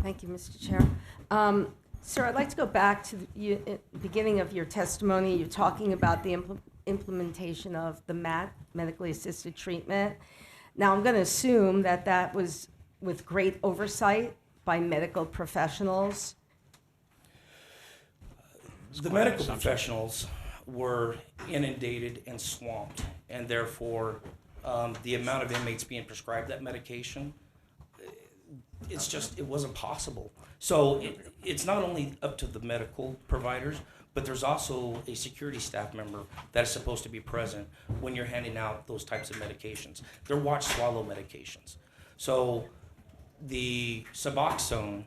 Thank you, Mr. Chair. Sir, I'd like to go back to the beginning of your testimony. You're talking about the implementation of the MAT, medically assisted treatment. Now, I'm going to assume that that was with great oversight by medical professionals. The medical professionals were inundated and swamped, and therefore the amount of inmates being prescribed that medication, it wasn't possible. So it's not only up to the medical providers, but there's also a security staff member that is supposed to be present when you're handing out those types of medications. They're watch swallow medications. So the Suboxone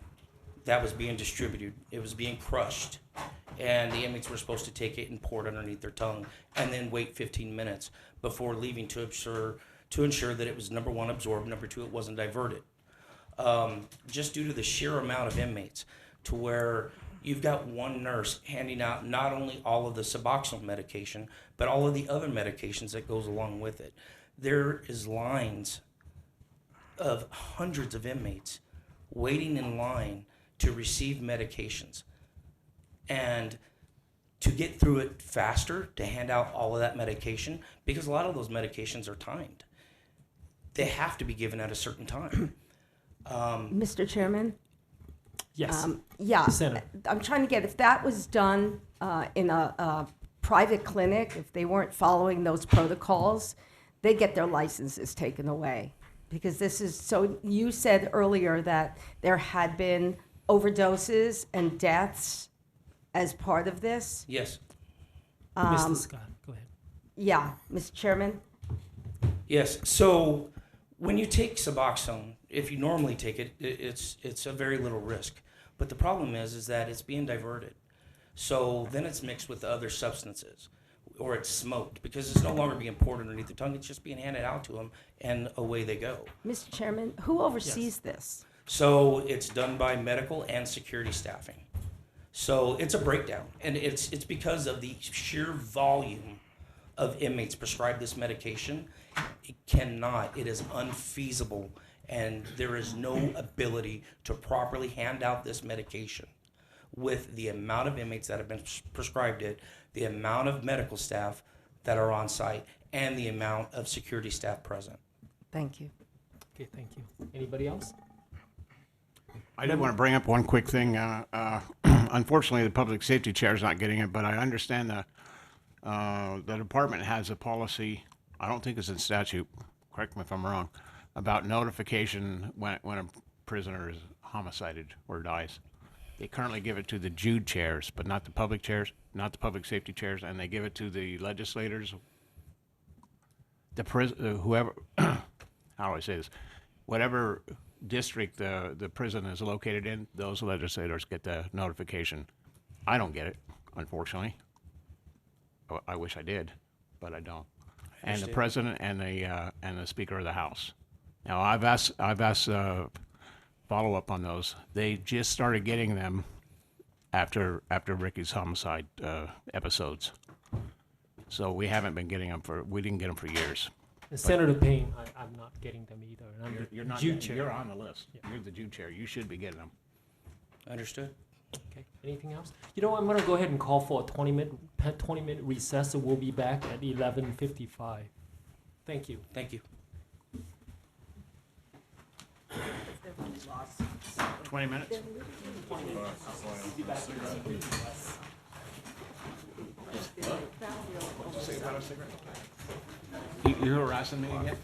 that was being distributed, it was being crushed, and the inmates were supposed to take it and pour it underneath their tongue and then wait 15 minutes before leaving to ensure that it was, number one, absorbed, number two, it wasn't diverted. Just due to the sheer amount of inmates, to where you've got one nurse handing out not only all of the Suboxone medication, but all of the other medications that goes along with it. There is lines of hundreds of inmates waiting in line to receive medications. And to get through it faster, to hand out all of that medication, because a lot of those medications are timed. They have to be given at a certain time. Mr. Chairman? Yes. Yeah, Senator. I'm trying to get, if that was done in a private clinic, if they weren't following those protocols, they get their licenses taken away. Because this is, so you said earlier that there had been overdoses and deaths as part of this. Yes, Mr. Scott, go ahead. Yeah, Mr. Chairman? yes. So when you take Suboxone, if you normally take it, it's a very little risk. But the problem is that it's being diverted. So then it's mixed with other substances, or it's smoked, because it's no longer being poured underneath the tongue. It's just being handed out to them, and away they go. Mr. Chairman, who oversees this? So it's done by medical and security staffing. So it's a breakdown, and it's because of the sheer volume of inmates prescribed this medication. It is unfeasible, and there is no ability to properly hand out this medication with the amount of inmates that have been prescribed it, the amount of medical staff that are on site, and the amount of security staff present. Thank you. Okay, thank you. Anybody else? I did want to bring up one quick thing. Unfortunately, the public safety chair is not getting it, but I understand the department has a policy, I don't think it's in statute, correct me if I'm wrong, about notification when a prisoner is homicided or dies. They currently give it to the Jude chairs, but not the public chairs, not the public safety chairs, and they give it to the legislators, whoever, how do I say this? Whatever district the prison is located in, those legislators get the notification. I don't get it, unfortunately. I wish I did, but I don't. And the president and the Speaker of the House. Now I've asked follow up on those. They just started getting them after Ricky's homicide episodes. So we haven't been getting them we didn't get them for years. And Senator Payne, I'm not getting them either. And I'm You're the not. Jude chair. You're on the list. Yeah. You're the Jude chair. You should be getting them. Understood? Okay, anything else? You know, I'm gonna go ahead and call for a 20-minute recess, so we'll be back at 11:55. Thank you. Thank you. 20 minutes? You harassing me again?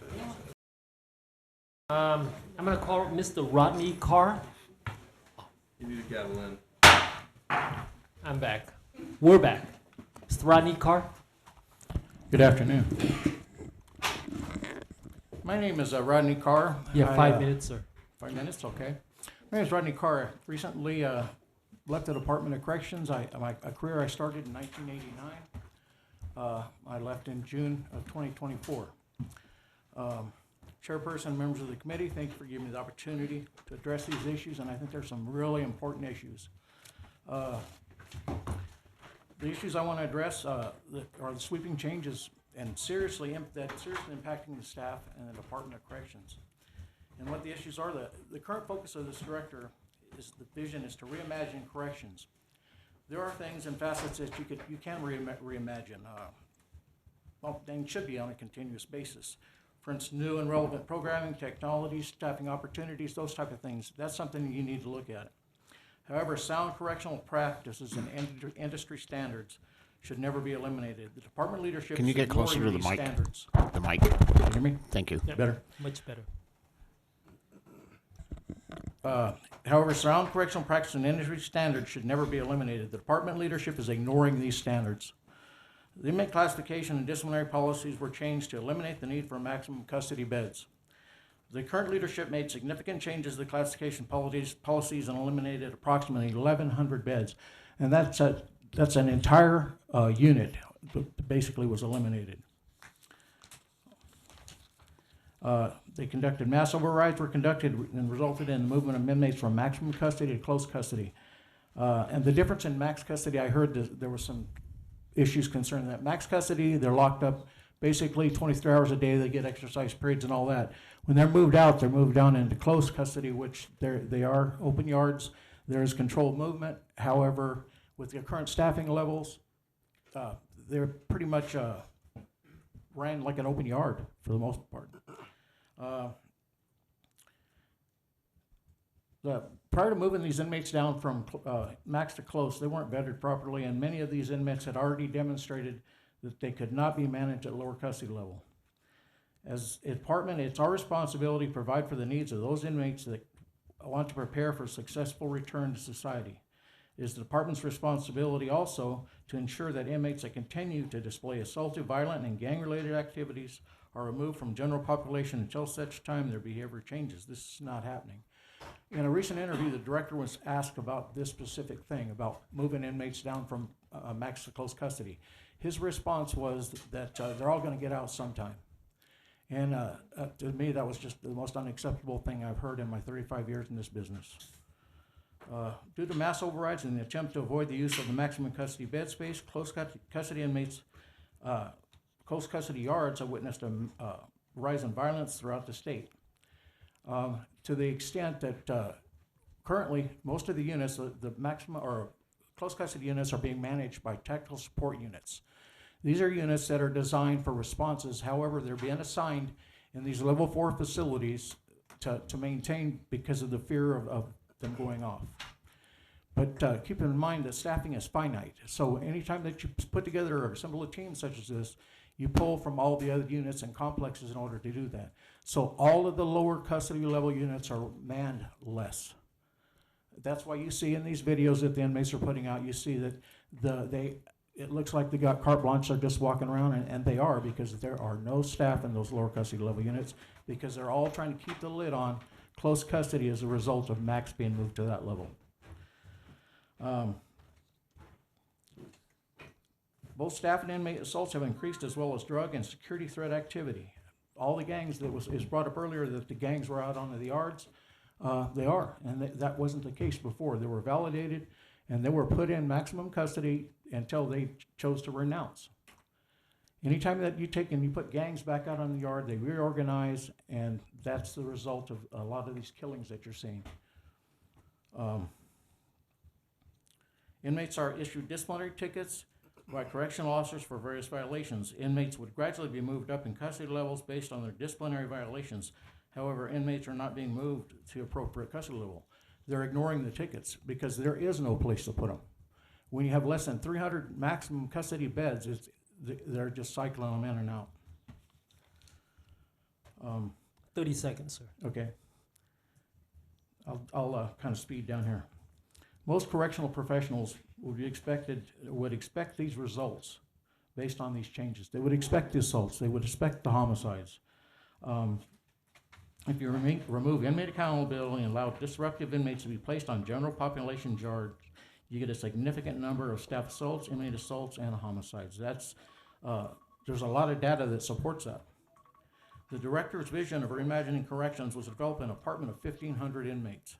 I'm gonna call Mr. Rodney Carr. You need a gavel in. I'm back. We're back. Mr. Rodney Carr. Good afternoon. My name is Rodney Carr. Yeah, I, 5 minutes, sir. 5 minutes, okay. My name is Rodney Carr. I recently left the Department of Corrections. A career I started in 1989. I left in June of 2024. Chairperson, members of the committee, thank you for giving me the opportunity to address these issues, and I think there's some really important issues. The issues I want to address are the sweeping changes and seriously impacting the staff and the Department of Corrections. And what the issues are, the current focus of this director is the vision is to reimagine corrections. There are things and facets that you can reimagine. Well, and should be on a continuous basis. For instance, new and relevant programming, technologies, staffing opportunities, those type of things. That's something you need to look at. However, sound correctional practices and industry standards should never be eliminated. The department leadership Can you is get closer to ignoring the these mic? standards. The mic. Can you hear me? Thank you. Yep. Better. Much better. However, sound correctional practice and industry standards should never be eliminated. The department leadership is ignoring these standards. The inmate classification and disciplinary policies were changed to eliminate the need for maximum custody beds. The current leadership made significant changes to the classification policies and eliminated approximately 1,100 beds. And that's an entire unit that basically was eliminated. They conducted mass overrides were conducted and resulted in the movement of inmates from maximum custody to close custody. And the difference in max custody, I heard there was some issues concerning that. Max custody, they're locked up basically 23 hours a day. They get exercise periods and all that. When they're moved out, they're moved down into closed custody, which they are open yards. There is controlled movement. However, with the current staffing levels, they're pretty much ran like an open yard for the most part. The prior to moving these inmates down from max to close, they weren't vetted properly, and many of these inmates had already demonstrated that they could not be managed at lower custody level. As a department, it's our responsibility to provide for the needs of those inmates that want to prepare for successful return to society. It is the department's responsibility also to ensure that inmates that continue to display assaultive, violent, and gang-related activities are removed from general population until such time their behavior changes. This is not happening. In a recent interview, the director was asked about this specific thing, about moving inmates down from max to close custody. His response was that they're all going to get out sometime. And to me, that was just the most unacceptable thing I've heard in my 35 years in this business. Due to mass overrides and the attempt to avoid the use of the maximum custody bed space, close custody inmates, close custody yards have witnessed a rise in violence throughout the state. To the extent that currently most of the units, the maximum or close custody units, are being managed by technical support units. These are units that are designed for responses. However, they're being assigned in these level 4 facilities to maintain because of the fear of them going off. But keep in mind that staffing is finite. So anytime that you put together or assemble a team such as this, you pull from all the other units and complexes in order to do that. So all of the lower custody level units are manned less. That's why you see in these videos that the inmates are putting out, you see that it looks like they got carte blanche, they're just walking around, and they are, because there are no staff in those lower custody level units, because they're all trying to keep the lid on close custody as a result of max being moved to that level. Both staff and inmate assaults have increased, as well as drug and security threat activity. All the gangs that is brought up earlier, that the gangs were out onto the yards, they are, and that wasn't the case before. They were validated, and they were put in maximum custody until they chose to renounce. Anytime that you take and you put gangs back out on the yard, they reorganize, and that's the result of a lot of these killings that you're seeing. Inmates are issued disciplinary tickets by correctional officers for various violations. Inmates would gradually be moved up in custody levels based on their disciplinary violations. However, inmates are not being moved to appropriate custody level. They're ignoring the tickets because there is no place to put them. When you have less than 300 maximum custody beds, they're just cycling them in and out. 30 seconds, sir. Okay. I'll kind of speed down here. Most correctional professionals would expect these results based on these changes. They would expect the assaults. They would expect the homicides. If you remove inmate accountability and allow disruptive inmates to be placed on general population yards, you get a significant number of staff assaults, inmate assaults, and homicides. There's a lot of data that supports that. The director's vision of reimagining corrections was to develop an apartment of 1,500 inmates.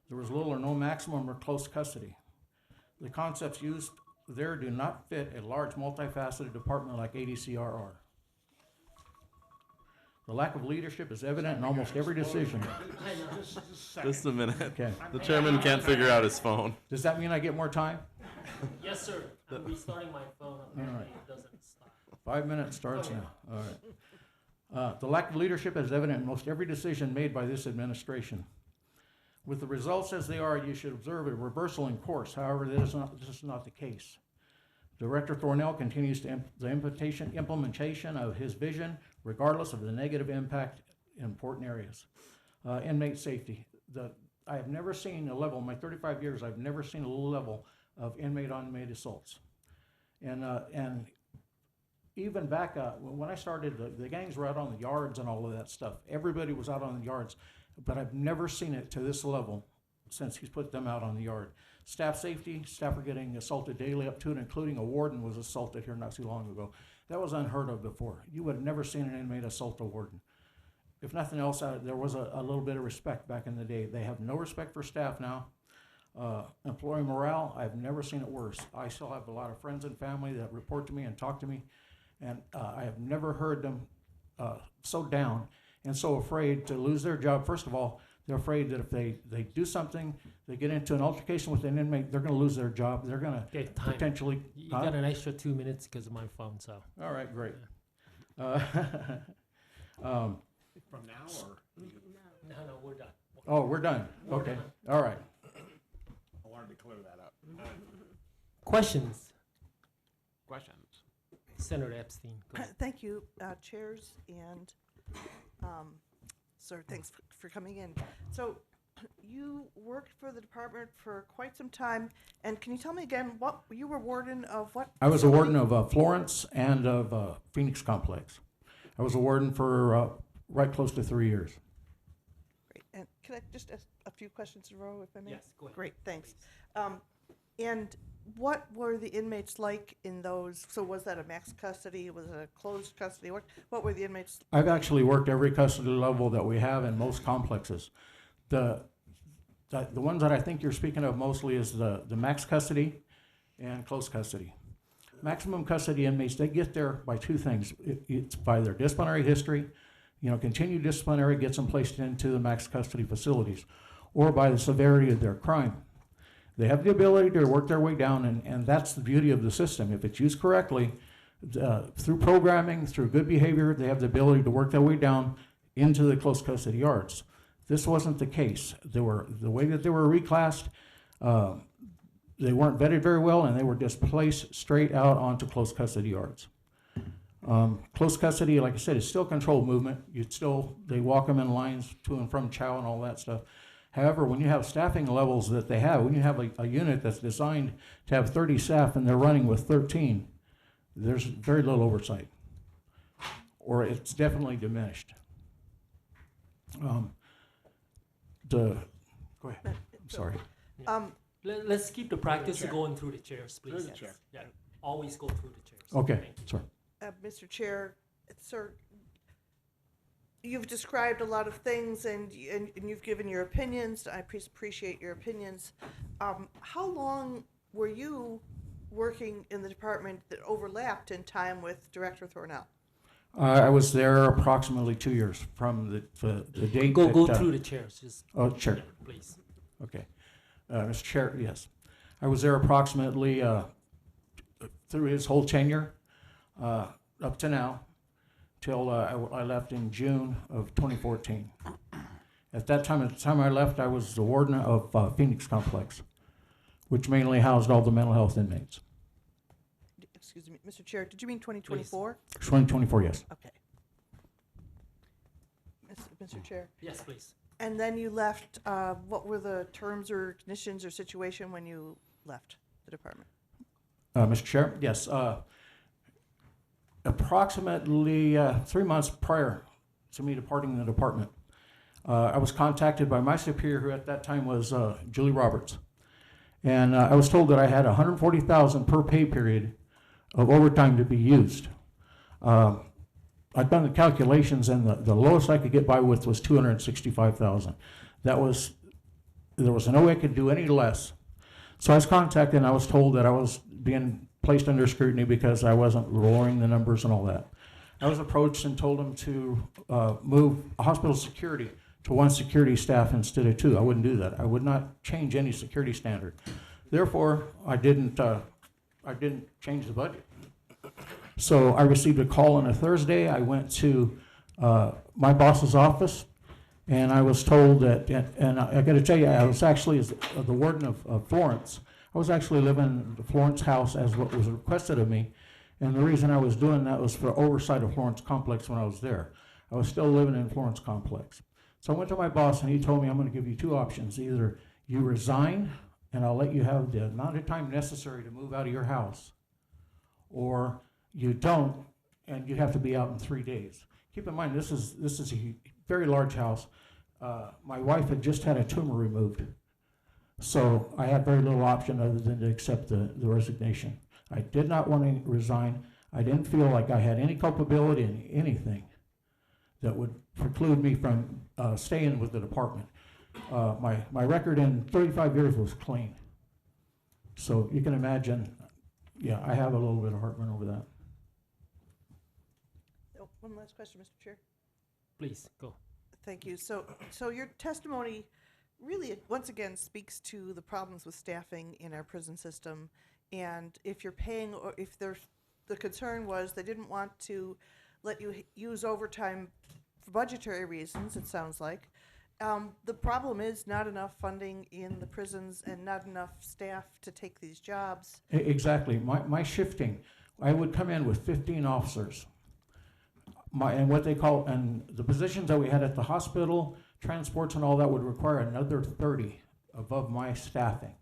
There was little or no maximum or close custody. The concepts used there do not fit a large multifaceted department like ADCRR. The lack of leadership is evident in almost every decision. Just a minute. Okay. The chairman can't figure out his phone. Does that mean I get more time? Yes, sir. I'm restarting my phone. Apparently it doesn't stop. 5 minutes starts now. All right. The lack of leadership is evident in most every decision made by this administration. With the results as they are, you should observe a reversal in course. However, this is not the case. Director Thornell continues the implementation of his vision, regardless of the negative impact in important areas. Inmate safety. I have never seen a level, in my 35 years, I've never seen a level of inmate-on-inmate assaults. And even back when I started, the gangs were out on the yards and all of that stuff. Everybody was out on the yards, but I've never seen it to this level since he's put them out on the yard. Staff safety, staff are getting assaulted daily up to and including a warden was assaulted here not too long ago. That was unheard of before. You would have never seen an inmate assault a warden. If nothing else, there was a little bit of respect back in the day. They have no respect for staff now. Employee morale, I've never seen it worse. I still have a lot of friends and family that report to me and talk to me, and I have never heard them so down and so afraid to lose their job. First of all, they're afraid that if they do something, they get into an altercation with an inmate, they're going to lose their job. They're going to potentially... You got an extra 2 minutes because of my phone, so. All right, great. From now or? No, we're done. Oh, we're done. Okay, all right. I wanted to clear that up. Questions? Questions? Senator Epstein. Go ahead. Thank you, chairs and, sir, thanks for coming in. So you worked for the department for quite some time, and can you tell me again, what, you were warden of what? I was a facility? warden of Florence and of Phoenix Complex. I was a warden for right close to 3 years. Great. And can I just ask a few questions in a row, if I may? Yes, go ahead. Great, thanks. And what were the inmates like in those, so was that a max custody, was it a closed custody? What were the inmates? I've actually worked every custody level that we have in most complexes. The ones that I think you're speaking of mostly is the max custody and close custody. Maximum custody inmates, they get there by two things. It's by their disciplinary history, continued disciplinary gets them placed into the max custody facilities, or by the severity of their crime. They have the ability to work their way down, and that's the beauty of the system. If it's used correctly, through programming, through good behavior, they have the ability to work their way down into the close custody yards. This wasn't the case. The way that they were reclassed, they weren't vetted very well, and they were just placed straight out onto close custody yards. Close custody, like I said, is still controlled movement. They walk them in lines to and from chow and all that stuff. However, when you have staffing levels that they have, when you have a unit that's designed to have 30 staff and they're running with 13, there's very little oversight, or it's definitely diminished. Go ahead. I'm sorry. Let's keep the practice chair. going through the chairs, please. Through the chair. Yeah, always go through the chairs. Okay, Thank you. sorry. Mr. Chair, sir, you've described a lot of things and you've given your opinions. I appreciate your opinions. How long were you working in the department that overlapped in time with Director Thornell? I was there approximately 2 years from the date. Go through the chairs, just. Oh, sure. Please. Okay. Mr. Chair, yes. I was there approximately through his whole tenure up to now, till I left in June of 2014. At the time I left, I was the warden of Phoenix Complex, which mainly housed all the mental health inmates. Excuse me, Mr. Chair, did you mean 2024? 2024, yes. Okay. Mr. Chair. Yes, please. And then you left, what were the terms or conditions or situation when you left the department? Mr. Chair, yes. Approximately 3 months prior to me departing the department, I was contacted by my superior, who at that time was Julie Roberts. And I was told that I had $140,000 per pay period of overtime to be used. I'd done the calculations, and the lowest I could get by with was $265,000. There was no way I could do any less. So I was contacted, and I was told that I was being placed under scrutiny because I wasn't lowering the numbers and all that. I was approached and told them to move hospital security to one security staff instead of two. I wouldn't do that. I would not change any security standard. Therefore, I didn't change the budget. So I received a call on a Thursday. I went to my boss's office, and I was told that, and I got to tell you, I was actually the warden of Florence. I was actually living in the Florence house as what was requested of me, and the reason I was doing that was for oversight of Florence Complex when I was there. I was still living in Florence Complex. So I went to my boss, and he told me, I'm going to give you two options. Either you resign, and I'll let you have the amount of time necessary to move out of your house, or you don't, and you have to be out in 3 days. Keep in mind, this is a very large house. My wife had just had a tumor removed, so I had very little option other than to accept the resignation. I did not want to resign. I didn't feel like I had any culpability in anything that would preclude me from staying with the department. My record in 35 years was clean. So you can imagine, yeah, I have a little bit of heartburn over that. Oh, one last question, Mr. Chair. Please, go. Thank you. So your testimony really, once again, speaks to the problems with staffing in our prison system. And if you're paying, or if the concern was they didn't want to let you use overtime for budgetary reasons, it sounds like, The problem is not enough funding in the prisons and not enough staff to take these jobs. Exactly. My shifting, I would come in with 15 officers. And what they call, and the positions that we had at the hospital, transports and all that would require another 30 above my staffing.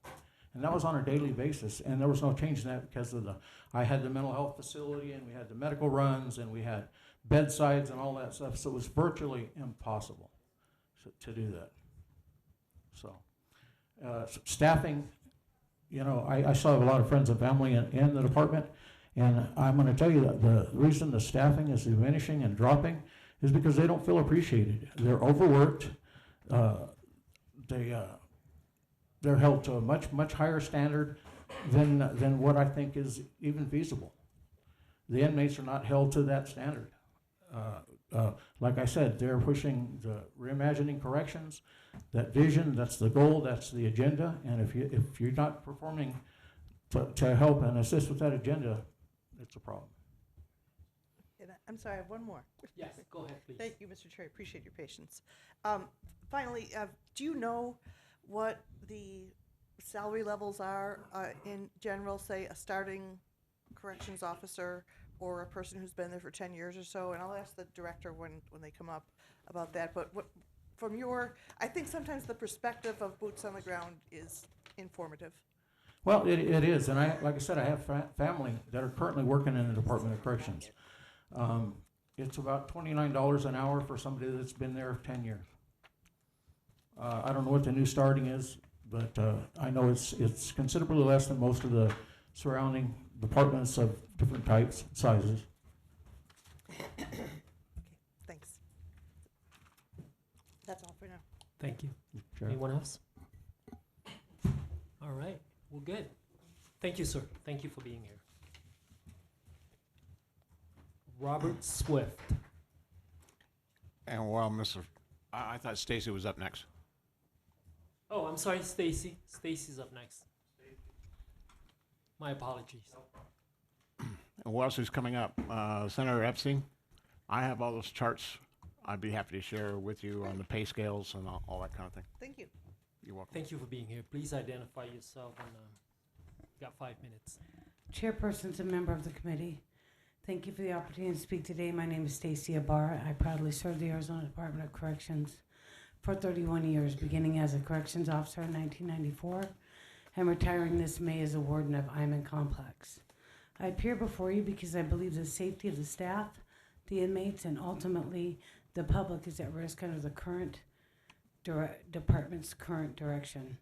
And that was on a daily basis, and there was no change in that because of I had the mental health facility, and we had the medical runs, and we had bedsides and all that stuff, so it was virtually impossible to do that. So, staffing, I still have a lot of friends and family in the department, and I'm going to tell you that the reason the staffing is diminishing and dropping is because they don't feel appreciated. They're overworked. They're held to a much higher standard than what I think is even feasible. The inmates are not held to that standard. Like I said, they're pushing the reimagining corrections, that vision, that's the goal, that's the agenda, and if you're not performing to help and assist with that agenda, it's a problem. And I'm sorry, I have one more. Yes, go ahead, please. Thank you, Mr. Chair. I appreciate your patience. Finally, do you know what the salary levels are in general, say a starting corrections officer or a person who's been there for 10 years or so? And I'll ask the director when they come up about that. But what, from your, I think sometimes the perspective of boots on the ground is informative. Well, it is, and like I said, I have family that are currently working in the Department of Corrections. It's about $29 an hour for somebody that's been there 10 years. I don't know what the new starting is, but I know it's considerably less than most of the surrounding departments of different types, sizes. Okay, thanks. That's all for now. Thank you. Sure. Anyone else? All right, well, good. Thank you, sir. Thank you for being here. Robert Swift. And well, I thought Stacy was up next. Oh, I'm sorry, Stacy. Stacy's up next. My apologies. And what else is coming up? Senator Epstein, I have all those charts I'd be happy to share with you on the pay scales and all that kind of thing. Thank you. You're welcome. Thank you for being here. Please identify yourself and got 5 minutes. Chairpersons and member of the committee, thank you for the opportunity to speak today. My name is Stacy Ibarra. I proudly served the Arizona Department of Corrections for 31 years, beginning as a corrections officer in 1994 and retiring this May as a warden of Iman Complex. I appear before you because I believe the safety of the staff, the inmates, and ultimately the public is at risk under the current department's current direction.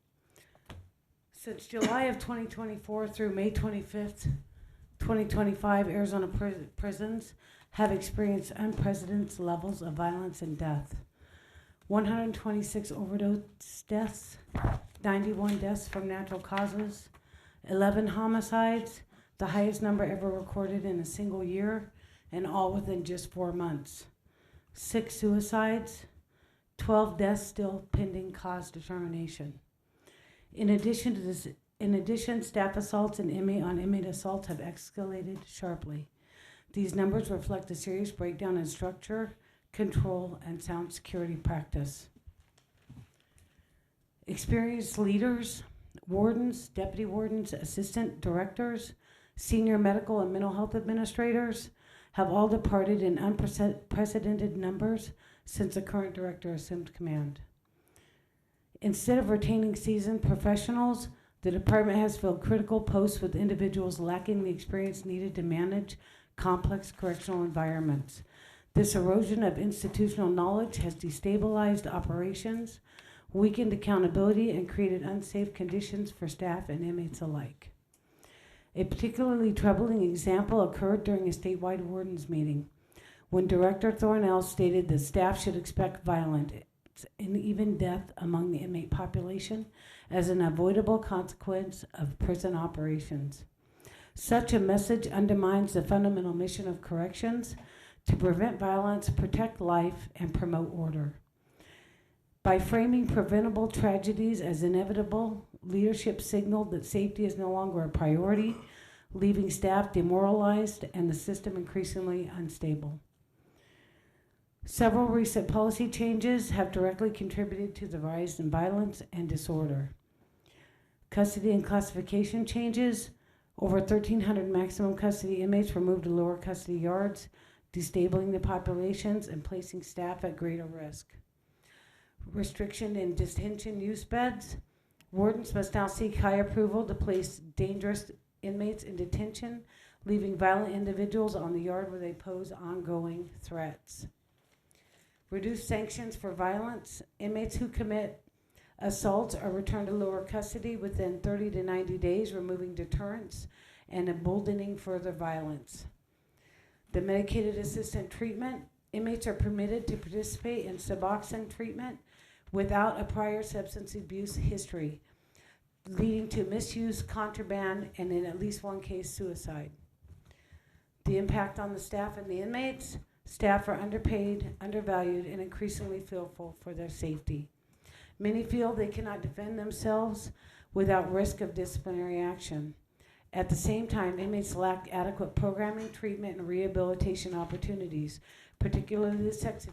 Since July of 2024 through May 25th, 2025, Arizona prisons have experienced unprecedented levels of violence and death. 126 overdose deaths, 91 deaths from natural causes, 11 homicides, the highest number ever recorded in a single year, and all within just 4 months. 6 suicides, 12 deaths still pending cause determination. In addition, staff assaults and inmate assaults have escalated sharply. These numbers reflect a serious breakdown in structure, control, and sound security practice. Experienced leaders, wardens, deputy wardens, assistant directors, senior medical and mental health administrators have all departed in unprecedented numbers since the current director assumed command. Instead of retaining seasoned professionals, the department has filled critical posts with individuals lacking the experience needed to manage complex correctional environments. This erosion of institutional knowledge has destabilized operations, weakened accountability, and created unsafe conditions for staff and inmates alike. A particularly troubling example occurred during a statewide wardens meeting when Director Thornell stated that staff should expect violence and even death among the inmate population as an avoidable consequence of prison operations. Such a message undermines the fundamental mission of corrections to prevent violence, protect life, and promote order. By framing preventable tragedies as inevitable, leadership signaled that safety is no longer a priority, leaving staff demoralized and the system increasingly unstable. Several recent policy changes have directly contributed to the rise in violence and disorder. Custody and classification changes. Over 1,300 maximum custody inmates were moved to lower custody yards, destabling the populations and placing staff at greater risk. Restriction in detention use beds. Wardens must now seek high approval to place dangerous inmates in detention, leaving violent individuals on the yard where they pose ongoing threats. Reduced sanctions for violence. Inmates who commit assaults are returned to lower custody within 30 to 90 days, removing deterrence and emboldening further violence. The medicated assisted treatment. Inmates are permitted to participate in Suboxone treatment without a prior substance abuse history, leading to misuse, contraband, and in at least one case, suicide. The impact on the staff and the inmates. Staff are underpaid, undervalued, and increasingly fearful for their safety. Many feel they cannot defend themselves without risk of disciplinary action. At the same time, inmates lack adequate programming, treatment, and rehabilitation opportunities, particularly sex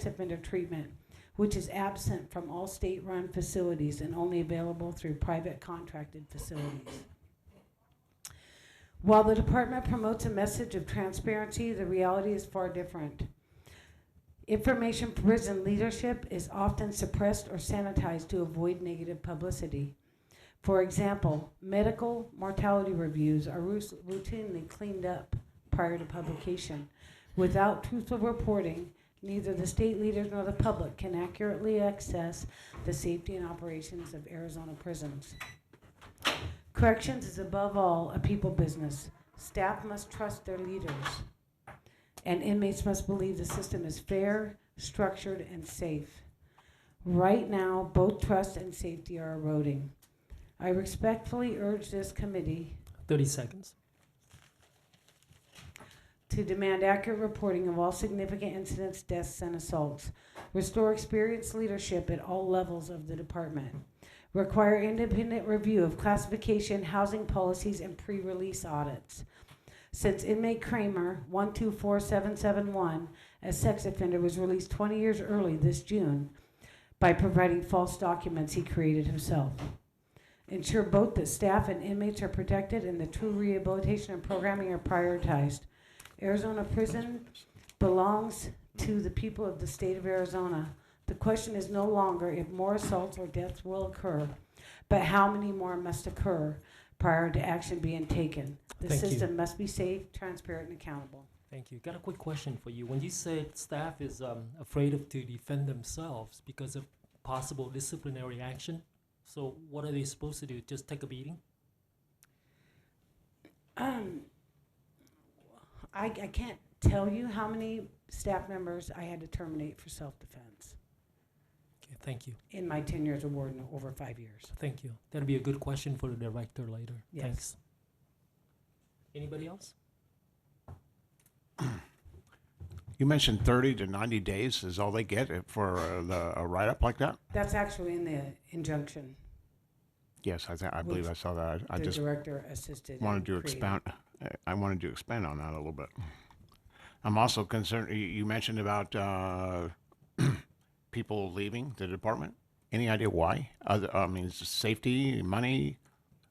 offender treatment, which is absent from all state-run facilities and only available through private contracted facilities. While the department promotes a message of transparency, the reality is far different. Information from prison leadership is often suppressed or sanitized to avoid negative publicity. For example, medical mortality reviews are routinely cleaned up prior to publication. Without truthful reporting, neither the state leaders nor the public can accurately assess the safety and operations of Arizona prisons. Corrections is above all a people business. Staff must trust their leaders, and inmates must believe the system is fair, structured, and safe. Right now, both trust and safety are eroding. I respectfully urge this committee 30 seconds. to demand accurate reporting of all significant incidents, deaths, and assaults. Restore experienced leadership at all levels of the department. Require independent review of classification, housing policies, and pre-release audits. Since inmate Kramer, 124771, a sex offender, was released 20 years early this June by providing false documents he created himself. Ensure both the staff and inmates are protected and the true rehabilitation and programming are prioritized. Arizona prison belongs to the people of the state of Arizona. The question is no longer if more assaults or deaths will occur, but how many more must occur prior to action being taken. The Thank you. system must be safe, transparent, and accountable. Thank you. Got a quick question for you. When you said staff is afraid to defend themselves because of possible disciplinary action, so what are they supposed to do? Just take a beating? I can't tell you how many staff members I had to terminate for self-defense Okay, thank you. in my 10 years of warden, over 5 years. Thank you. That'll be a good question for the director later. Yes. Thanks. Anybody else? You mentioned 30 to 90 days is all they get for a write-up like that? That's actually in the injunction. Yes, I believe I saw that. I The just director assisted. wanted in to creating. expound. I wanted to expand on that a little bit. I'm also concerned. You mentioned about people leaving the department. Any idea why? I mean, is it safety, money,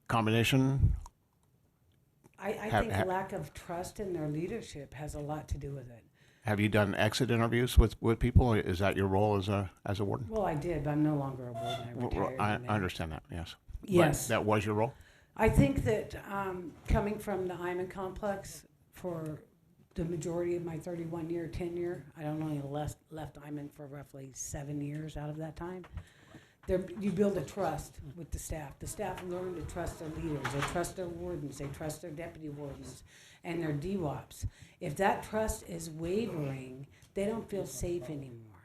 combination? I think lack of trust in their leadership has a lot to do with it. Have you done exit interviews with people? Is that your role as a warden? Well, I did, but I'm no longer a warden. I retired. I in May. understand that. Yes. Yes. But that was your role. I think that coming from the Hyman complex for the majority of my 31-year tenure, I only left Hyman for roughly 7 years out of that time. You build a trust with the staff. The staff learn to trust their leaders. They trust their wardens. They trust their deputy wardens and their DWOPs. If that trust is wavering, they don't feel safe anymore.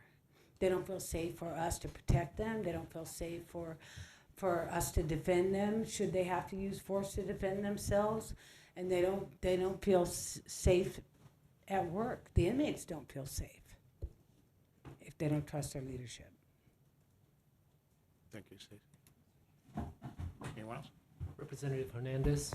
They don't feel safe for us to protect them. They don't feel safe for us to defend them should they have to use force to defend themselves, and they don't feel safe at work. The inmates don't feel safe if they don't trust their leadership. Thank you, Steve. Anyone else? Representative Hernandez.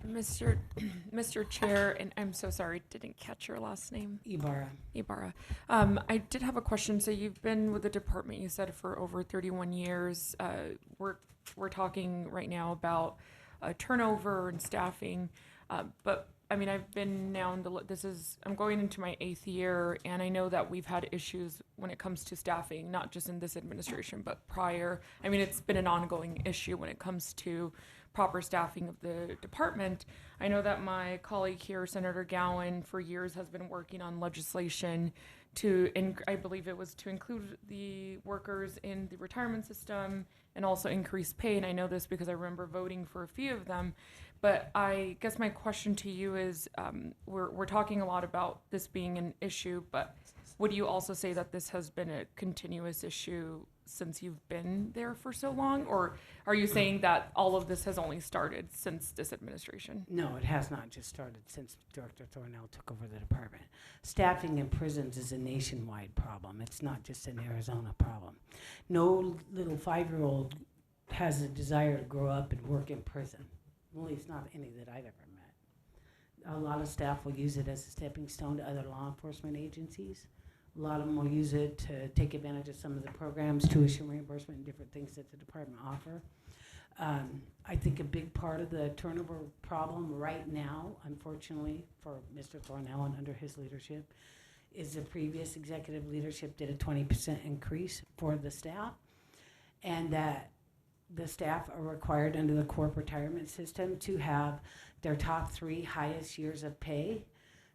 Mr. Chair, and I'm so sorry, didn't catch your last name. Ibarra. Ibarra. I did have a question. So you've been with the department, you said, for over 31 years. We're talking right now about turnover and staffing, but I mean, I've been now in I'm going into my 8th year, and I know that we've had issues when it comes to staffing, not just in this administration, but prior. I mean, it's been an ongoing issue when it comes to proper staffing of the department. I know that my colleague here, Senator Gowan, for years has been working on legislation I believe it was to include the workers in the retirement system and also increase pay. And I know this because I remember voting for a few of them. But I guess my question to you is, we're talking a lot about this being an issue, but would you also say that this has been a continuous issue since you've been there for so long? Or are you saying that all of this has only started since this administration? No, it has not just started since Director Thornell took over the department. Staffing in prisons is a nationwide problem. It's not just an Arizona problem. No little 5-year-old has a desire to grow up and work in prison. At least not any that I've ever met. A lot of staff will use it as a stepping stone to other law enforcement agencies. A lot of them will use it to take advantage of some of the programs, tuition reimbursement, and different things that the department offer. I think a big part of the turnover problem right now, unfortunately, for Mr. Thornell and under his leadership, is the previous executive leadership did a 20% increase for the staff, and that the staff are required under the corp retirement system to have their top 3 highest years of pay.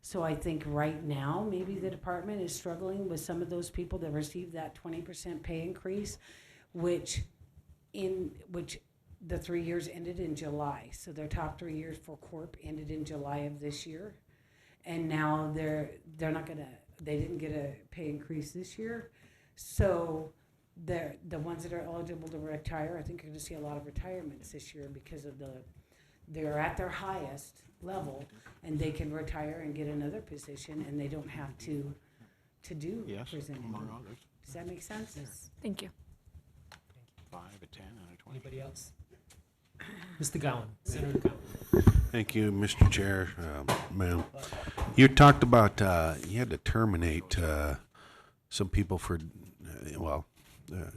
So I think right now, maybe the department is struggling with some of those people that received that 20% pay increase, which the 3 years ended in July. So their top 3 years for corp ended in July of this year. And now they didn't get a pay increase this year. So the ones that are eligible to retire, I think you're gonna see a lot of retirements this year because of they're at their highest level and they can retire and get another position and they don't have to do prison anymore. Among others. Does that make sense? Yes. Thank you. 5, a 10, and a 20. Anybody else? Mr. Gowan, Senator Gowan. Thank you, Mr. Chair, ma'am. You talked about you had to terminate some people for,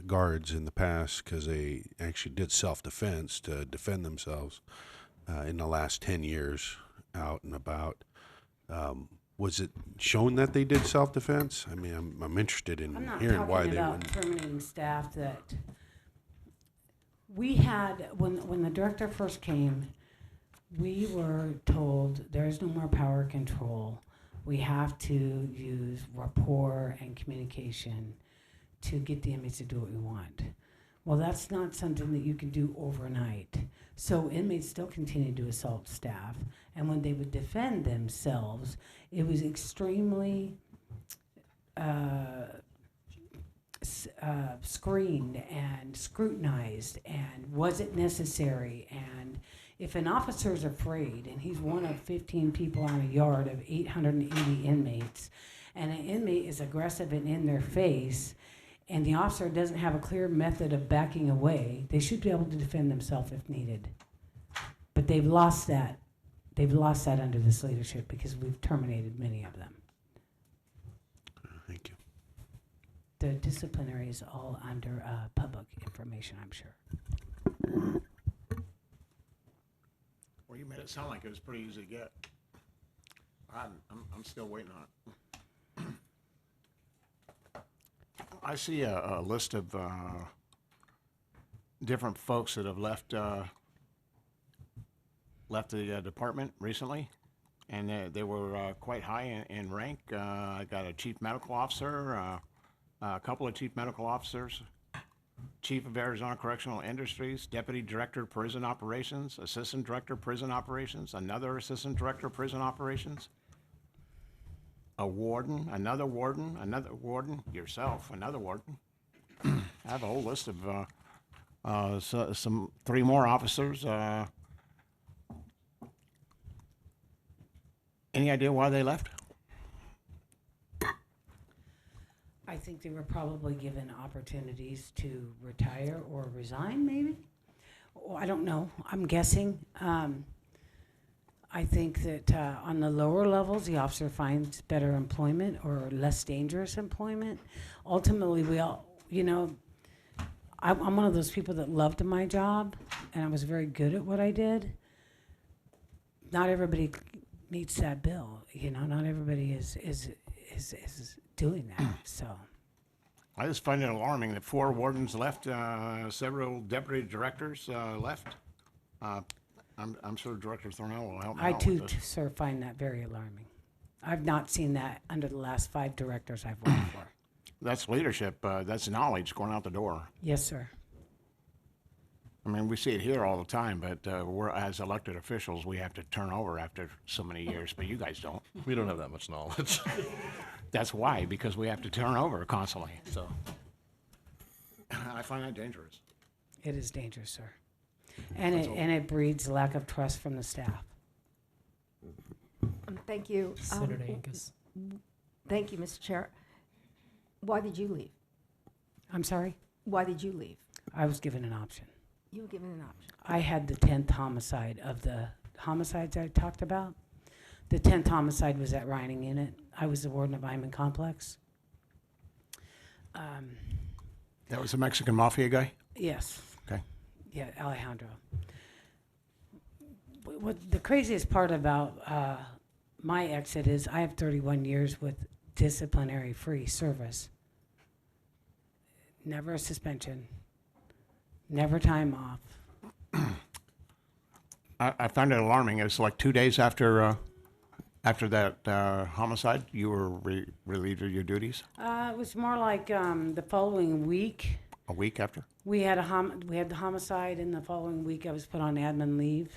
guards in the past because they actually did self-defense to defend themselves in the last 10 years out and about. Was it shown that they did self-defense? I mean, I'm interested in hearing why they wouldn't. I'm not talking about terminating staff that we had, when the director first came, we were told there is no more power control. We have to use rapport and communication to get the inmates to do what we want. Well, that's not something that you can do overnight. So inmates still continue to assault staff, and when they would defend themselves, it was extremely screened and scrutinized, and was it necessary? And if an officer's afraid, and he's one of 15 people on a yard of 880 inmates, and an inmate is aggressive and in their face, and the officer doesn't have a clear method of backing away, they should be able to defend themselves if needed. But they've lost that. They've lost that under this leadership because we've terminated many of them. Thank you. The disciplinary is all under public information, I'm sure. Well, you made it sound like it was pretty easy to get. I'm still waiting on it. I see a list of different folks that have left the department recently, and they were quite high in rank. I got a chief medical officer, a couple of chief medical officers, chief of Arizona Correctional Industries, deputy director of prison operations, assistant director of prison operations, another assistant director of prison operations, a warden, another warden, yourself, another warden. I have a whole list of some 3 more officers. Any idea why they left? I think they were probably given opportunities to retire or resign, maybe. Oh, I don't know. I'm guessing. I think that on the lower levels, the officer finds better employment or less dangerous employment. Ultimately, we all, you know, I'm one of those people that loved my job, and I was very good at what I did. Not everybody meets that bill, you know. Not everybody is doing that. So I just find it alarming that 4 wardens left, several deputy directors left. I'm sure Director Thornell will help me I out too, with this. sir, find that very alarming. I've not seen that under the last 5 directors I've worked for. That's leadership. That's knowledge going out the door. Yes, sir. I mean, we see it here all the time, but we're, as elected officials, we have to turn over after so many years, but you guys don't. We don't have that much knowledge. That's why, because we have to turn over constantly, so. I find that dangerous. It is dangerous, sir. And it breeds lack of trust from the staff. Thank you. Senator Angus. Thank you, Mr. Chair. Why did you leave? I'm sorry? Why did you leave? I was given an option. You were given an option. I had the 10th homicide of the homicides I talked about. The 10th homicide was at Reining Unit. I was the warden of Iman Complex. That was the Mexican Mafia guy? Yes. Okay. Yeah, Alejandro. What the craziest part about my exit is I have 31 years with disciplinary-free service. Never a suspension. Never time off. I found it alarming. It was like 2 days after that homicide, you were relieved of your duties? It was more like the following week. A week after? We had the homicide, and the following week I was put on admin leave,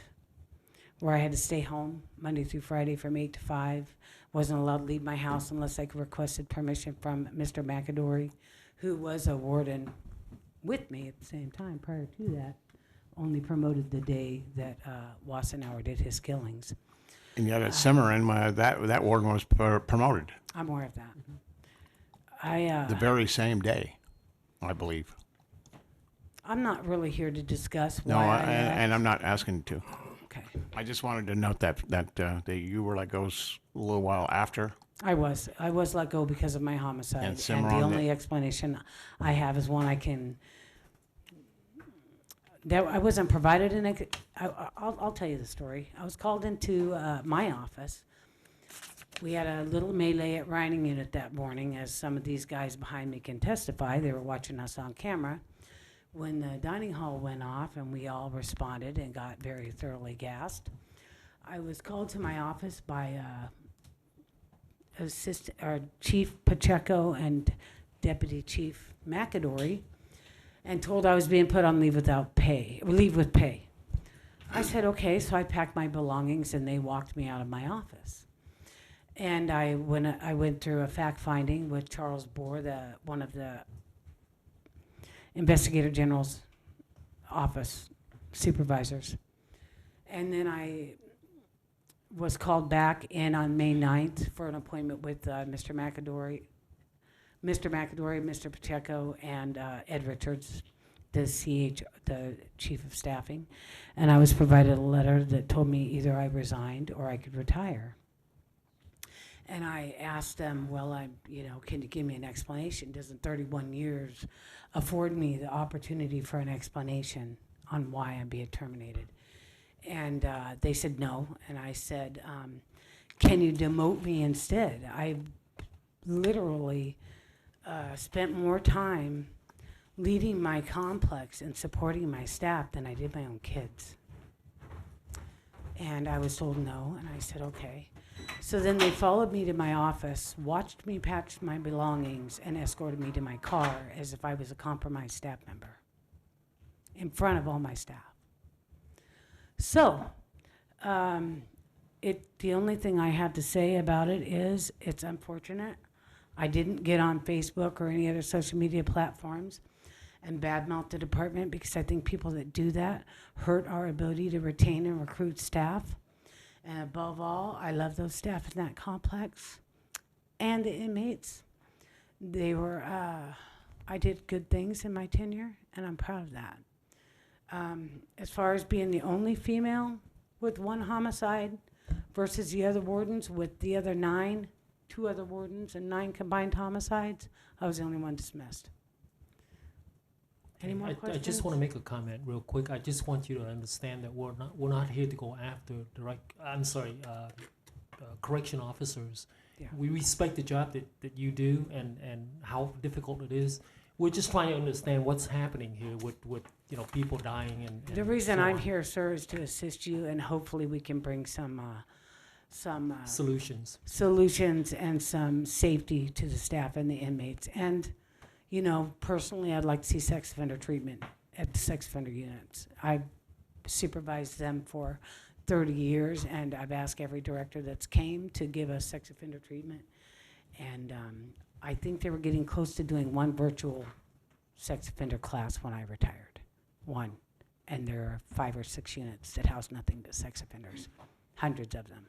where I had to stay home Monday through Friday from 8 to 5. Wasn't allowed to leave my house unless I requested permission from Mr. McAdory, who was a warden with me at the same time prior to that, only promoted the day that Wassenauer did his killings. And yet at Cimarron, that warden was promoted. I'm aware of that. The very same day, I believe. I'm not really here to discuss No, why and I'm not asking to. Okay. I just wanted to note that you were let go a little while after. I was let go because of my homicide, and the Cimarron only explanation I have is one I can. That I wasn't provided an. I'll tell you the story. I was called into my office. We had a little melee at Reining Unit that morning, as some of these guys behind me can testify. They were watching us on camera. When the dining hall went off and we all responded and got very thoroughly gassed, I was called to my office by Chief Pacheco and Deputy Chief McAdory, and told I was being put on leave with pay. I said, okay, so I packed my belongings and they walked me out of my office. And I went through a fact finding with Charles Bohr, one of the Investigator General's office supervisors. And then I was called back in on May 9th for an appointment with Mr. McAdory, Mr. Pacheco, and Ed Richards, the chief of staffing. And I was provided a letter that told me either I resigned or I could retire. And I asked them, well, can you give me an explanation? Doesn't 31 years afford me the opportunity for an explanation on why I'm being terminated? And they said no. And I said, can you demote me instead? I literally spent more time leading my complex and supporting my staff than I did my own kids. And I was told no, and I said, okay. So then they followed me to my office, watched me patch my belongings, and escorted me to my car as if I was a compromised staff member in front of all my staff. So, the only thing I have to say about it is it's unfortunate. I didn't get on Facebook or any other social media platforms and badmouth the department, because I think people that do that hurt our ability to retain and recruit staff. And above all, I love those staff in that complex and the inmates. They were, I did good things in my tenure, and I'm proud of that. As far as being the only female with one homicide versus the other wardens with the other 9, 2 other wardens and 9 combined homicides, I was the only one dismissed. Any more I questions? just want to make a comment real quick. I just want you to understand that we're not here to go after correction officers. Yeah. We respect the job that you do and how difficult it is. We're just trying to understand what's happening here with people dying and The reason so I'm on. here, sir, is to assist you, and hopefully we can bring some Solutions. solutions and some safety to the staff and the inmates. And, personally, I'd like to see sex offender treatment at the sex offender units. I've supervised them for 30 years, and I've asked every director that's came to give us sex offender treatment. And I think they were getting close to doing one virtual sex offender class when I retired. One. And there are 5 or 6 units that house nothing but sex offenders. Hundreds of them.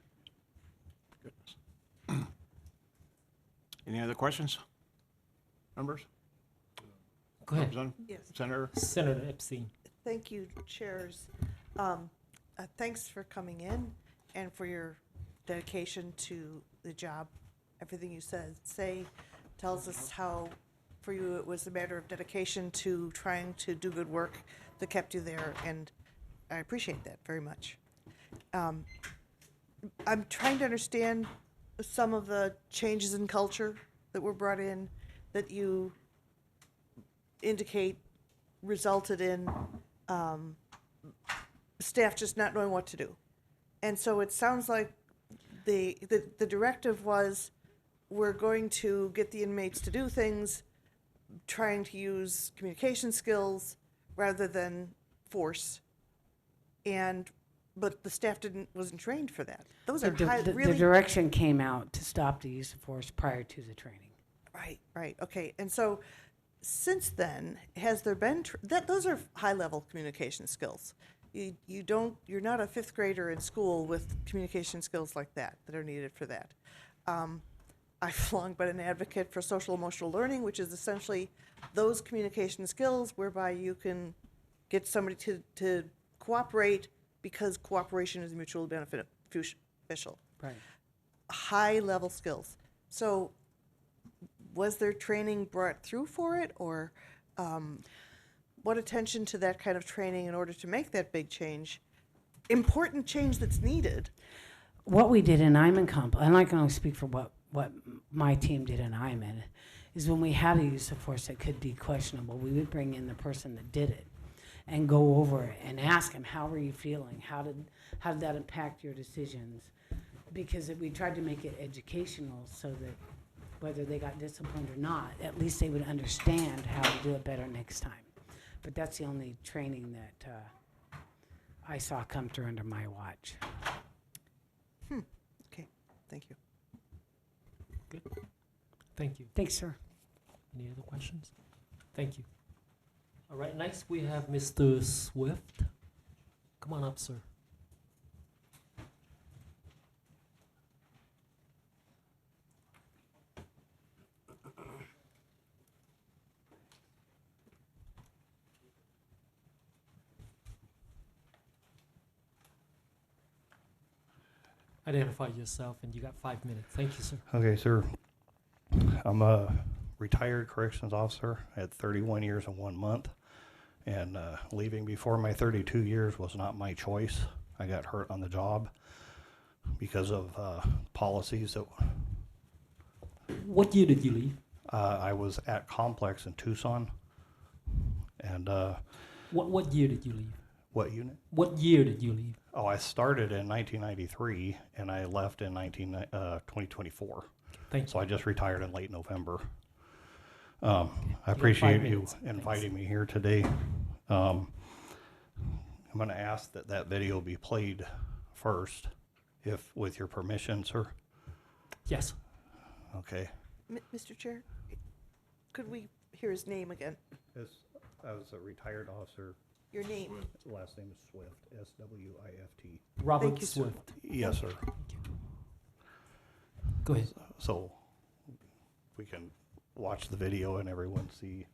Any other questions? Members? Go ahead. Representative? Yes. Senator? Senator Epstein. Thank you, chairs. Thanks for coming in and for your dedication to the job. Everything you say tells us how, for you, it was a matter of dedication to trying to do good work that kept you there, and I appreciate that very much. I'm trying to understand some of the changes in culture that were brought in that you indicate resulted in staff just not knowing what to do. And so it sounds like the directive was, we're going to get the inmates to do things, trying to use communication skills rather than force. But the staff wasn't trained for that. Those are The really direction came out to stop the use of force prior to the training. right. Okay, and so since then, has there been those are high-level communication skills. You're not a 5th grader in school with communication skills like that are needed for that. I've long been an advocate for social emotional learning, which is essentially those communication skills whereby you can get somebody to cooperate because cooperation is mutually beneficial. Right. High-level skills. So was there training brought through for it, or what attention to that kind of training in order to make that big change, important change that's needed? What we did in Iman and I can only speak for what my team did in Iman, is when we had a use of force that could be questionable, we would bring in the person that did it and go over it and ask him, how were you feeling? How did that impact your decisions? Because we tried to make it educational so that whether they got disciplined or not, at least they would understand how to do it better next time. But that's the only training that I saw come through under my watch. Okay, thank you. Good. Thank you. Thanks, sir. Any other questions? Thank you. All right, next we have Mr. Swift. Come on up, sir. Identify yourself, and you got 5 minutes. Thank you, sir. Okay, sir. I'm a retired corrections officer at 31 years and 1 month, and leaving before my 32 years was not my choice. I got hurt on the job because of policies that What year did you leave? I was at Complex in Tucson, and What year did you leave? what unit? What year did you leave? Oh, I started in 1993, and I left in 2024. Thank So you. I just retired in late November. I appreciate you minutes. inviting me here today. I'm going to ask that video be played first, if with your permission, sir. Yes. Okay. Mr. Chair, could we hear his name again? I was a retired officer. Your name? Last name is Swift, S-W-I-F-T. Robert Thank you, sir. Swift. Yes, sir. Go ahead. So we can watch the video and everyone see.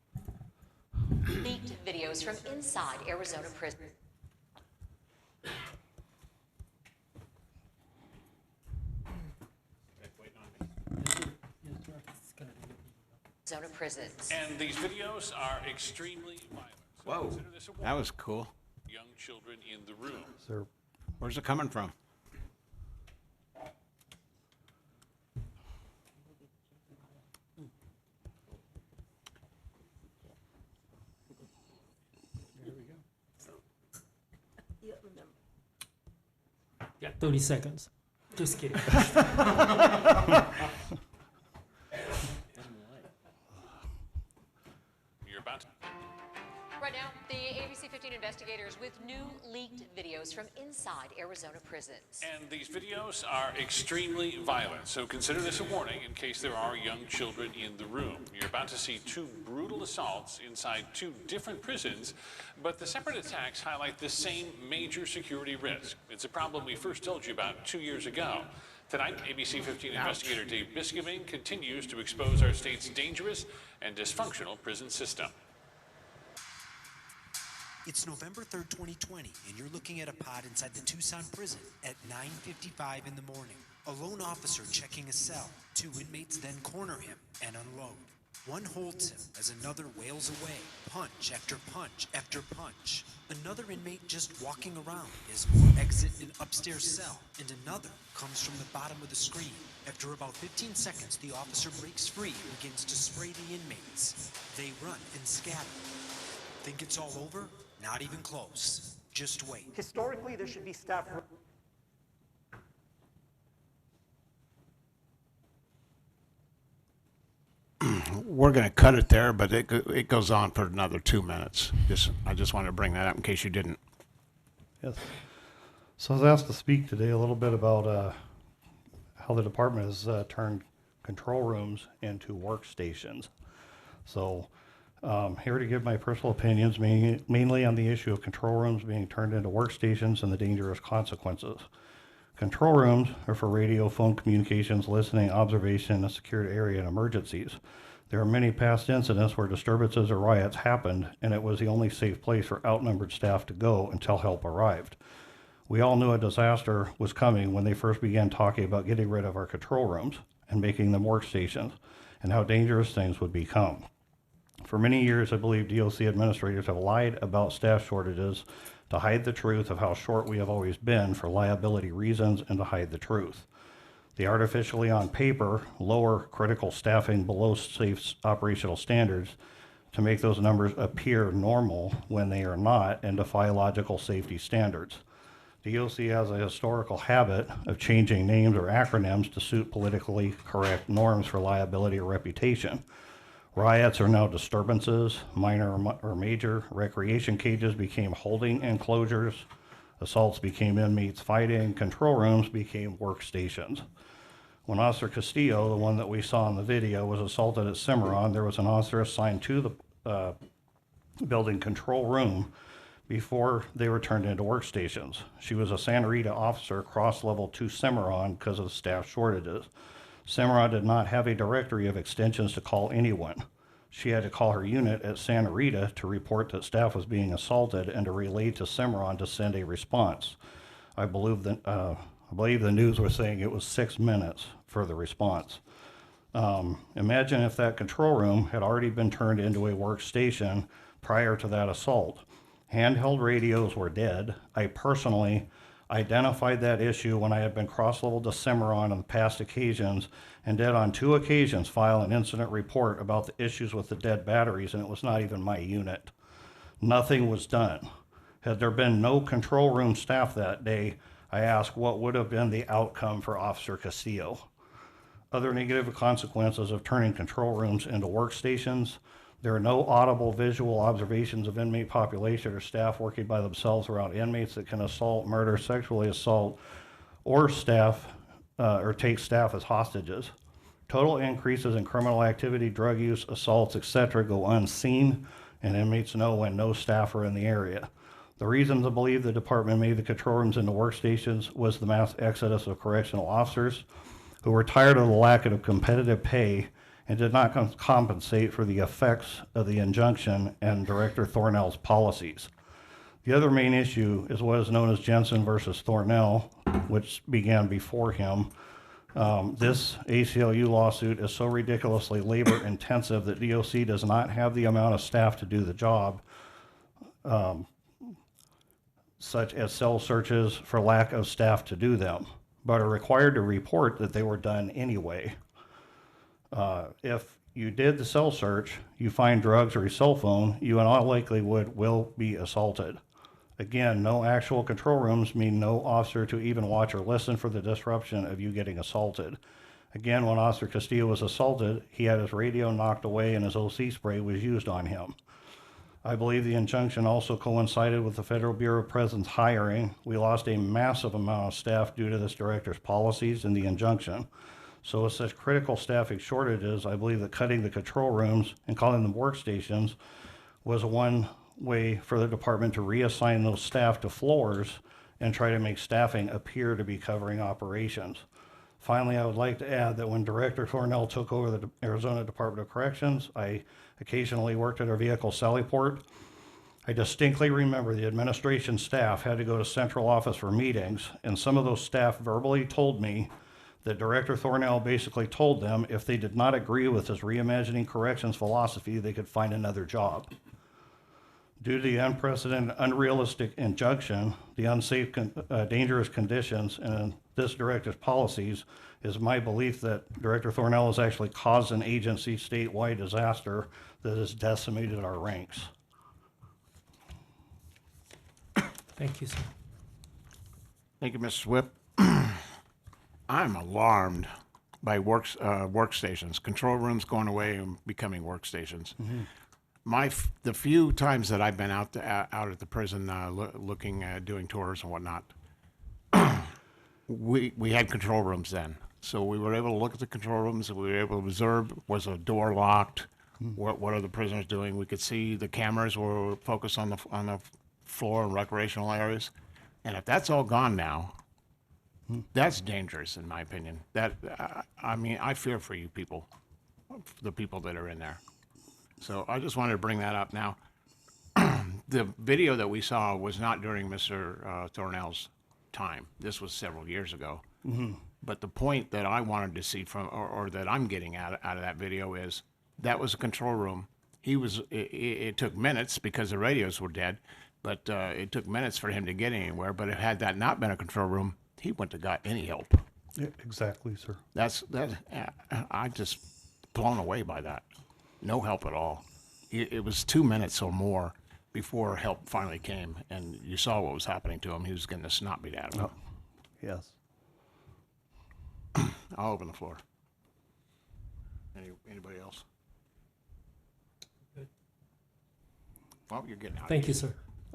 leaked videos from inside Arizona prison. Arizona prisons. And these videos are extremely violent. So Whoa, consider this a that warning. was cool. Young children in the room. Sir, Where's it coming from? Yeah, 30 seconds. Just kidding. You're about to. Right now, the ABC 15 investigators with new leaked videos from inside Arizona prisons. And these videos are extremely violent, so consider this a warning in case there are young children in the room. You're about to see two brutal assaults inside two different prisons, but the separate attacks highlight the same major security risk. It's a problem we first told you about 2 years ago. Tonight, ABC 15 investigator Dave Biscoving continues to expose our state's dangerous and dysfunctional prison system. It's November 3rd, 2020, and you're looking at a pod inside the Tucson prison at 9:55 in the morning. A lone officer checking a cell. Two inmates then corner him and unload. One holds him as another wails away, punch after punch after punch. Another inmate just walking around as more exit an upstairs cell, and another comes from the bottom of the screen. After about 15 seconds, the officer breaks free and begins to spray the inmates. They run and scatter. Think it's all over? Not even close. Just wait. Historically, there should be staff. We're going to cut it there, but it goes on for another 2 minutes. I just wanted to bring that up in case you didn't. yes. So I was asked to speak today a little bit about how the department has turned control rooms into workstations. So here to give my personal opinions, mainly on the issue of control rooms being turned into workstations and the dangerous consequences. Control rooms are for radio, phone communications, listening, observation, a secured area, and emergencies. There are many past incidents where disturbances or riots happened, and it was the only safe place for outnumbered staff to go until help arrived. We all knew a disaster was coming when they first began talking about getting rid of our control rooms and making them workstations, and how dangerous things would become. For many years, I believe DOC administrators have lied about staff shortages to hide the truth of how short we have always been for liability reasons and to hide the truth. They artificially, on paper, lower critical staffing below safe operational standards to make those numbers appear normal when they are not and defy logical safety standards. DOC has a historical habit of changing names or acronyms to suit politically correct norms for liability or reputation. Riots are now disturbances, minor or major. Recreation cages became holding enclosures. Assaults became inmates fighting. Control rooms became workstations. When Officer Castillo, the one that we saw in the video, was assaulted at Cimarron, there was an officer assigned to the building control room before they were turned into workstations. She was a Santa Rita officer cross-level to Cimarron because of the staff shortages. Cimarron did not have a directory of extensions to call anyone. She had to call her unit at Santa Rita to report that staff was being assaulted and to relay to Cimarron to send a response. I believe the news was saying it was 6 minutes for the response. Imagine if that control room had already been turned into a workstation prior to that assault. Handheld radios were dead. I personally identified that issue when I had been cross-leveled to Cimarron on past occasions and did on 2 occasions file an incident report about the issues with the dead batteries, and it was not even my unit. Nothing was done. Had there been no control room staff that day, I asked what would have been the outcome for Officer Castillo. Other negative consequences of turning control rooms into workstations: there are no audible visual observations of inmate population or staff working by themselves around inmates that can assault, murder, sexually assault, or take staff as hostages. Total increases in criminal activity, drug use, assaults, etc. go unseen, and inmates know when no staff are in the area. The reason to believe the department made the control rooms into workstations was the mass exodus of correctional officers who were tired of the lack of competitive pay and did not compensate for the effects of the injunction and Director Thornell's policies. The other main issue is what is known as Jensen versus Thornell, which began before him. This ACLU lawsuit is so ridiculously labor intensive that DOC does not have the amount of staff to do the job, such as cell searches for lack of staff to do them, but are required to report that they were done anyway. If you did the cell search, you find drugs or a cell phone, you in all likelihood will be assaulted. Again, no actual control rooms mean no officer to even watch or listen for the disruption of you getting assaulted. Again, when Officer Castillo was assaulted, he had his radio knocked away and his OC spray was used on him. I believe the injunction also coincided with the Federal Bureau of Prisons hiring. We lost a massive amount of staff due to this director's policies and the injunction. So with such critical staffing shortages, I believe that cutting the control rooms and calling them workstations was one way for the department to reassign those staff to floors and try to make staffing appear to be covering operations. Finally, I would like to add that when Director Thornell took over the Arizona Department of Corrections, I occasionally worked at our vehicle Sallyport. I distinctly remember the administration staff had to go to central office for meetings, and some of those staff verbally told me that Director Thornell basically told them if they did not agree with his reimagining corrections philosophy, they could find another job. Due to the unprecedented, unrealistic injunction, the unsafe, dangerous conditions, and this director's policies, is my belief that Director Thornell has actually caused an agency statewide disaster that has decimated our ranks. Thank you, sir. Thank you, Mr. Whip. I'm alarmed by workstations, control rooms going away and becoming workstations. Mm-hmm. The few times that I've been out at the prison looking at doing tours and whatnot, we had control rooms then. So we were able to look at the control rooms and we were able to observe, was a door locked? What are the prisoners doing? We could see the cameras were focused on the floor and recreational areas. And if that's all gone now, that's dangerous in my opinion. I mean, I fear for you people, the people that are in there. So I just wanted to bring that up. Now, the video that we saw was not during Mr. Thornell's time. This was several years ago. Mm-hmm. But the point that I wanted to see from, or that I'm getting out of that video is that was a control room. It took minutes because the radios were dead, but it took minutes for him to get anywhere. But had that not been a control room, he wouldn't have got any help. Yeah, exactly, sir. I'm just blown away by that. No help at all. It was 2 minutes or more before help finally came, and you saw what was happening to him. He was getting the snot beat out of him. Oh, yes. I'll open the floor. Anybody else? Good. Well, you're getting out. Thank you, sir.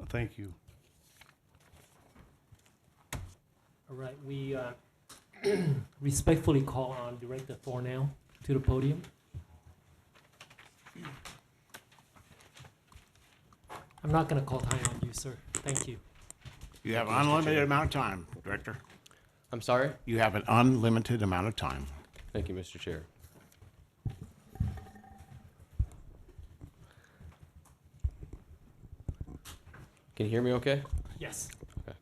Thank you. All right, we respectfully call on Director Thornell to the podium. I'm not going to call time on you, sir. Thank you. You have an unlimited amount of time, Director. I'm sorry? You have an unlimited amount of time. Thank you, Mr. Chair. Can you hear me okay? Yes. Okay.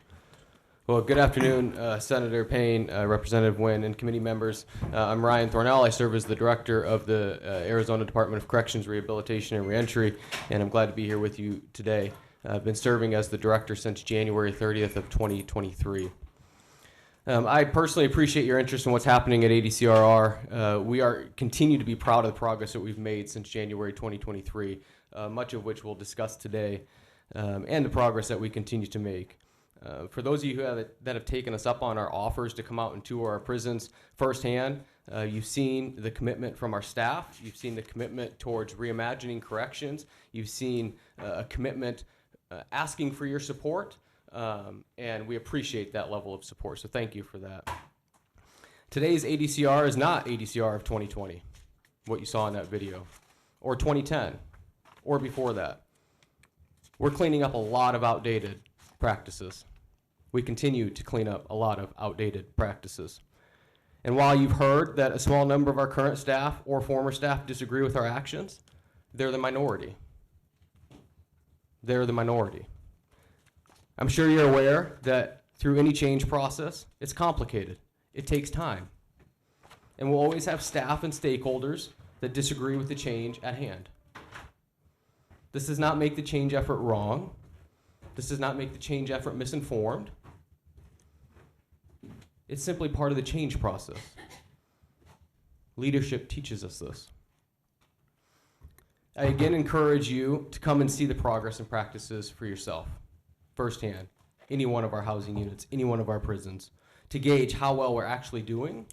Well, good afternoon, Senator Payne, Representative Nguyen, and committee members. I'm Ryan Thornell. I serve as the director of the Arizona Department of Corrections, Rehabilitation and Reentry, and I'm glad to be here with you today. I've been serving as the director since January 30th of 2023. I personally appreciate your interest in what's happening at ADCRR. We continue to be proud of the progress that we've made since January 2023, much of which we'll discuss today, and the progress that we continue to make. For those of you that have taken us up on our offers to come out and tour our prisons firsthand, you've seen the commitment from our staff. You've seen the commitment towards reimagining corrections. You've seen a commitment asking for your support, and we appreciate that level of support. So thank you for that. Today's ADCR is not ADCR of 2020, what you saw in that video, or 2010, or before that. We're cleaning up a lot of outdated practices. We continue to clean up a lot of outdated practices. And while you've heard that a small number of our current staff or former staff disagree with our actions, they're the minority. They're the minority. I'm sure you're aware that through any change process, it's complicated. It takes time. And we'll always have staff and stakeholders that disagree with the change at hand. This does not make the change effort wrong. This does not make the change effort misinformed. It's simply part of the change process. Leadership teaches us this. I again encourage you to come and see the progress and practices for yourself, firsthand, any one of our housing units, any one of our prisons, to gauge how well we're actually doing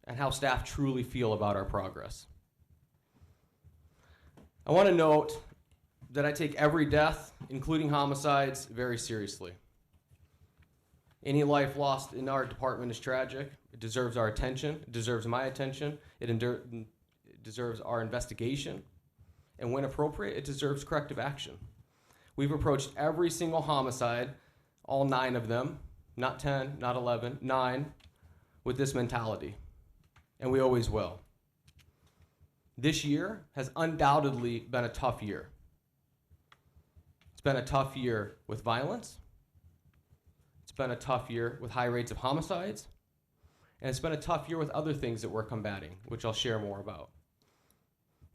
and how staff truly feel about our progress. I want to note that I take every death, including homicides, very seriously. Any life lost in our department is tragic. It deserves our attention. It deserves my attention. It deserves our investigation. And when appropriate, it deserves corrective action. We've approached every single homicide, all 9 of them, not 10, not 11, 9, with this mentality. And we always will. This year has undoubtedly been a tough year. It's been a tough year with violence. It's been a tough year with high rates of homicides. And it's been a tough year with other things that we're combating, which I'll share more about.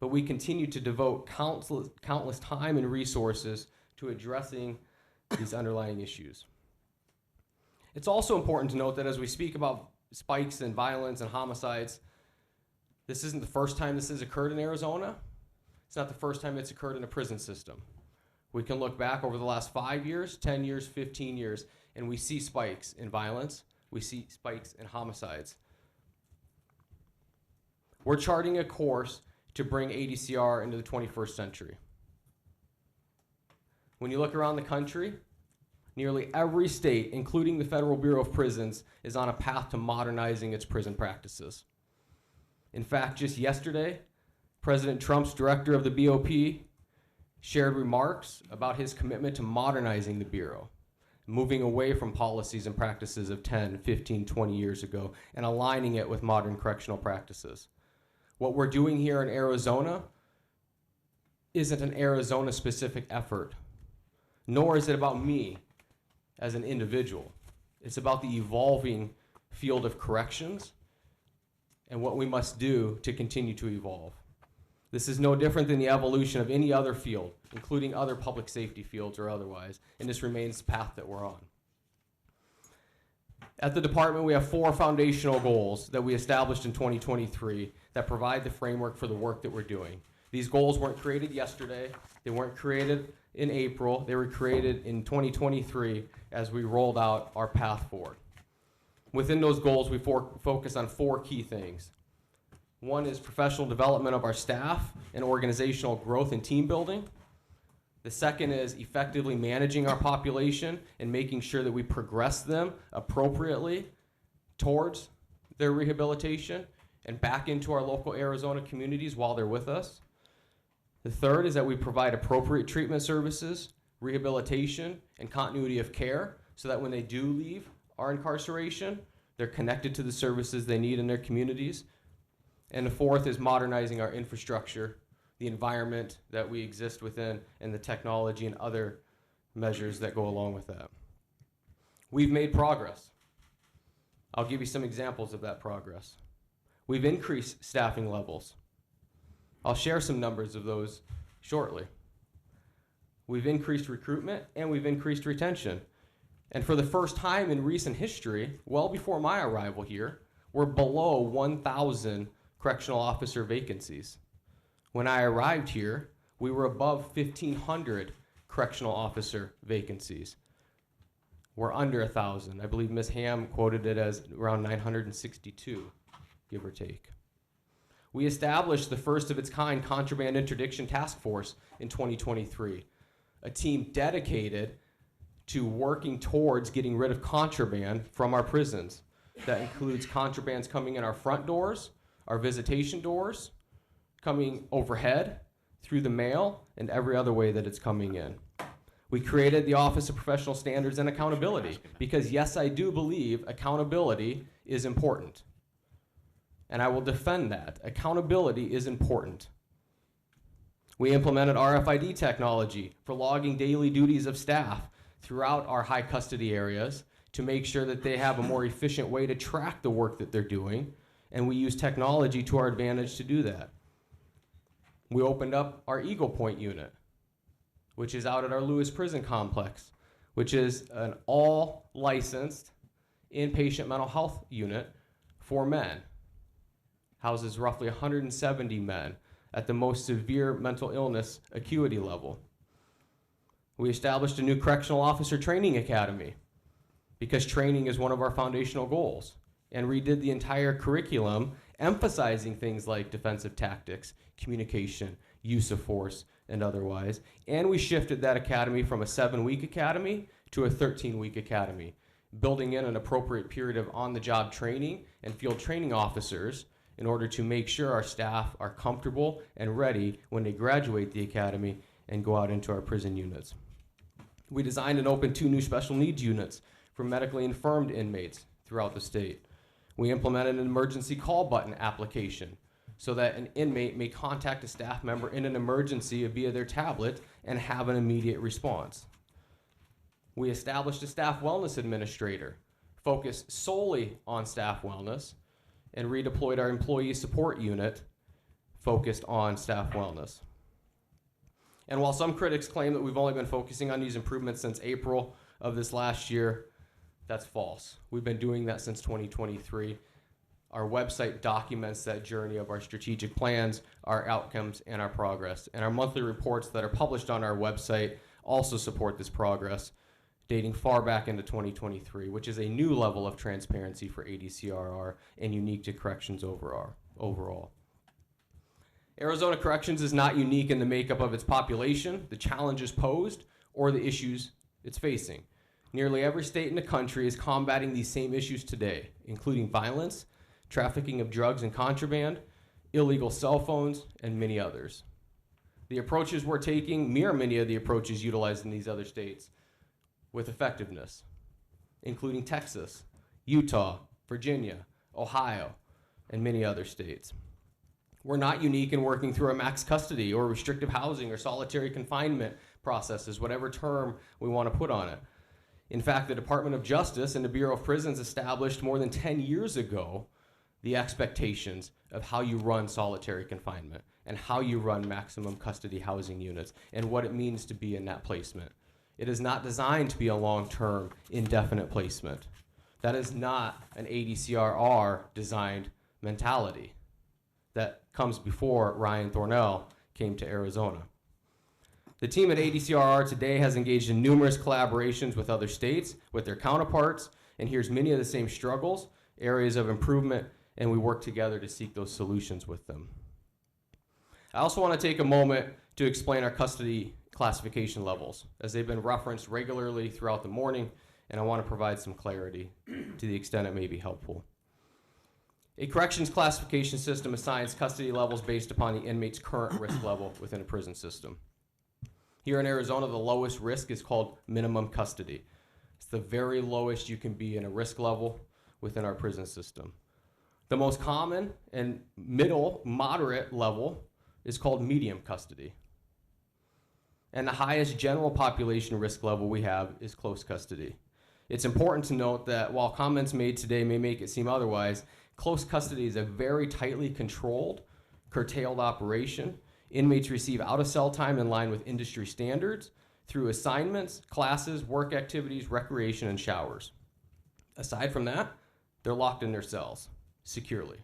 But we continue to devote countless time and resources to addressing these underlying issues. It's also important to note that as we speak about spikes in violence and homicides, this isn't the first time this has occurred in Arizona. It's not the first time it's occurred in a prison system. We can look back over the last 5 years, 10 years, 15 years, and we see spikes in violence. We see spikes in homicides. We're charting a course to bring ADCRR into the 21st century. When you look around the country, nearly every state, including the Federal Bureau of Prisons, is on a path to modernizing its prison practices. In fact, just yesterday, President Trump's director of the BOP shared remarks about his commitment to modernizing the Bureau, moving away from policies and practices of 10, 15, 20 years ago, and aligning it with modern correctional practices. What we're doing here in Arizona isn't an Arizona-specific effort, nor is it about me as an individual. It's about the evolving field of corrections and what we must do to continue to evolve. This is no different than the evolution of any other field, including other public safety fields or otherwise, and this remains the path that we're on. At the department, we have 4 foundational goals that we established in 2023 that provide the framework for the work that we're doing. These goals weren't created yesterday. They weren't created in April. They were created in 2023 as we rolled out our path forward. Within those goals, we focus on 4 key things. One is professional development of our staff and organizational growth and team building. The second is effectively managing our population and making sure that we progress them appropriately towards their rehabilitation and back into our local Arizona communities while they're with us. The third is that we provide appropriate treatment services, rehabilitation, and continuity of care so that when they do leave our incarceration, they're connected to the services they need in their communities. And the fourth is modernizing our infrastructure, the environment that we exist within, and the technology and other measures that go along with that. We've made progress. I'll give you some examples of that progress. We've increased staffing levels. I'll share some numbers of those shortly. We've increased recruitment and we've increased retention. And for the first time in recent history, well before my arrival here, we're below 1,000 correctional officer vacancies. When I arrived here, we were above 1,500 correctional officer vacancies. We're under 1,000. I believe Ms. Ham quoted it as around 962, give or take. We established the first of its kind contraband interdiction task force in 2023, a team dedicated to working towards getting rid of contraband from our prisons. That includes contrabands coming in our front doors, our visitation doors, coming overhead, through the mail, and every other way that it's coming in. We created the Office of Professional Standards and Accountability because, yes, I do believe accountability is important. And I will defend that. Accountability is important. We implemented RFID technology for logging daily duties of staff throughout our high custody areas to make sure that they have a more efficient way to track the work that they're doing, and we use technology to our advantage to do that. We opened up our Eagle Point unit, which is out at our Lewis Prison Complex, which is an all-licensed inpatient mental health unit for men. Houses roughly 170 men at the most severe mental illness acuity level. We established a new correctional officer training academy because training is one of our foundational goals, and redid the entire curriculum, emphasizing things like defensive tactics, communication, use of force, and otherwise. And we shifted that academy from a 7-week academy to a 13-week academy, building in an appropriate period of on-the-job training and field training officers in order to make sure our staff are comfortable and ready when they graduate the academy and go out into our prison units. We designed and opened 2 new special needs units for medically infirmed inmates throughout the state. We implemented an emergency call button application so that an inmate may contact a staff member in an emergency via their tablet and have an immediate response. We established a staff wellness administrator focused solely on staff wellness, and redeployed our employee support unit focused on staff wellness. And while some critics claim that we've only been focusing on these improvements since April of this last year, that's false. We've been doing that since 2023. Our website documents that journey of our strategic plans, our outcomes, and our progress. And our monthly reports that are published on our website also support this progress, dating far back into 2023, which is a new level of transparency for ADCRR and unique to corrections overall. Arizona Corrections is not unique in the makeup of its population, the challenges posed, or the issues it's facing. Nearly every state in the country is combating these same issues today, including violence, trafficking of drugs and contraband, illegal cell phones, and many others. The approaches we're taking mirror many of the approaches utilized in these other states with effectiveness, including Texas, Utah, Virginia, Ohio, and many other states. We're not unique in working through a max custody or restrictive housing or solitary confinement processes, whatever term we want to put on it. In fact, the Department of Justice and the Bureau of Prisons established more than 10 years ago the expectations of how you run solitary confinement and how you run maximum custody housing units and what it means to be in that placement. It is not designed to be a long-term, indefinite placement. That is not an ADCRR designed mentality that comes before Ryan Thornell came to Arizona. The team at ADCRR today has engaged in numerous collaborations with other states, with their counterparts, and hears many of the same struggles, areas of improvement, and we work together to seek those solutions with them. I also want to take a moment to explain our custody classification levels, as they've been referenced regularly throughout the morning, and I want to provide some clarity to the extent it may be helpful. A corrections classification system assigns custody levels based upon the inmate's current risk level within a prison system. Here in Arizona, the lowest risk is called minimum custody. It's the very lowest you can be in a risk level within our prison system. The most common and moderate level is called medium custody. And the highest general population risk level we have is close custody. It's important to note that while comments made today may make it seem otherwise, close custody is a very tightly controlled, curtailed operation. Inmates receive out-of-cell time in line with industry standards through assignments, classes, work activities, recreation, and showers. Aside from that, they're locked in their cells securely.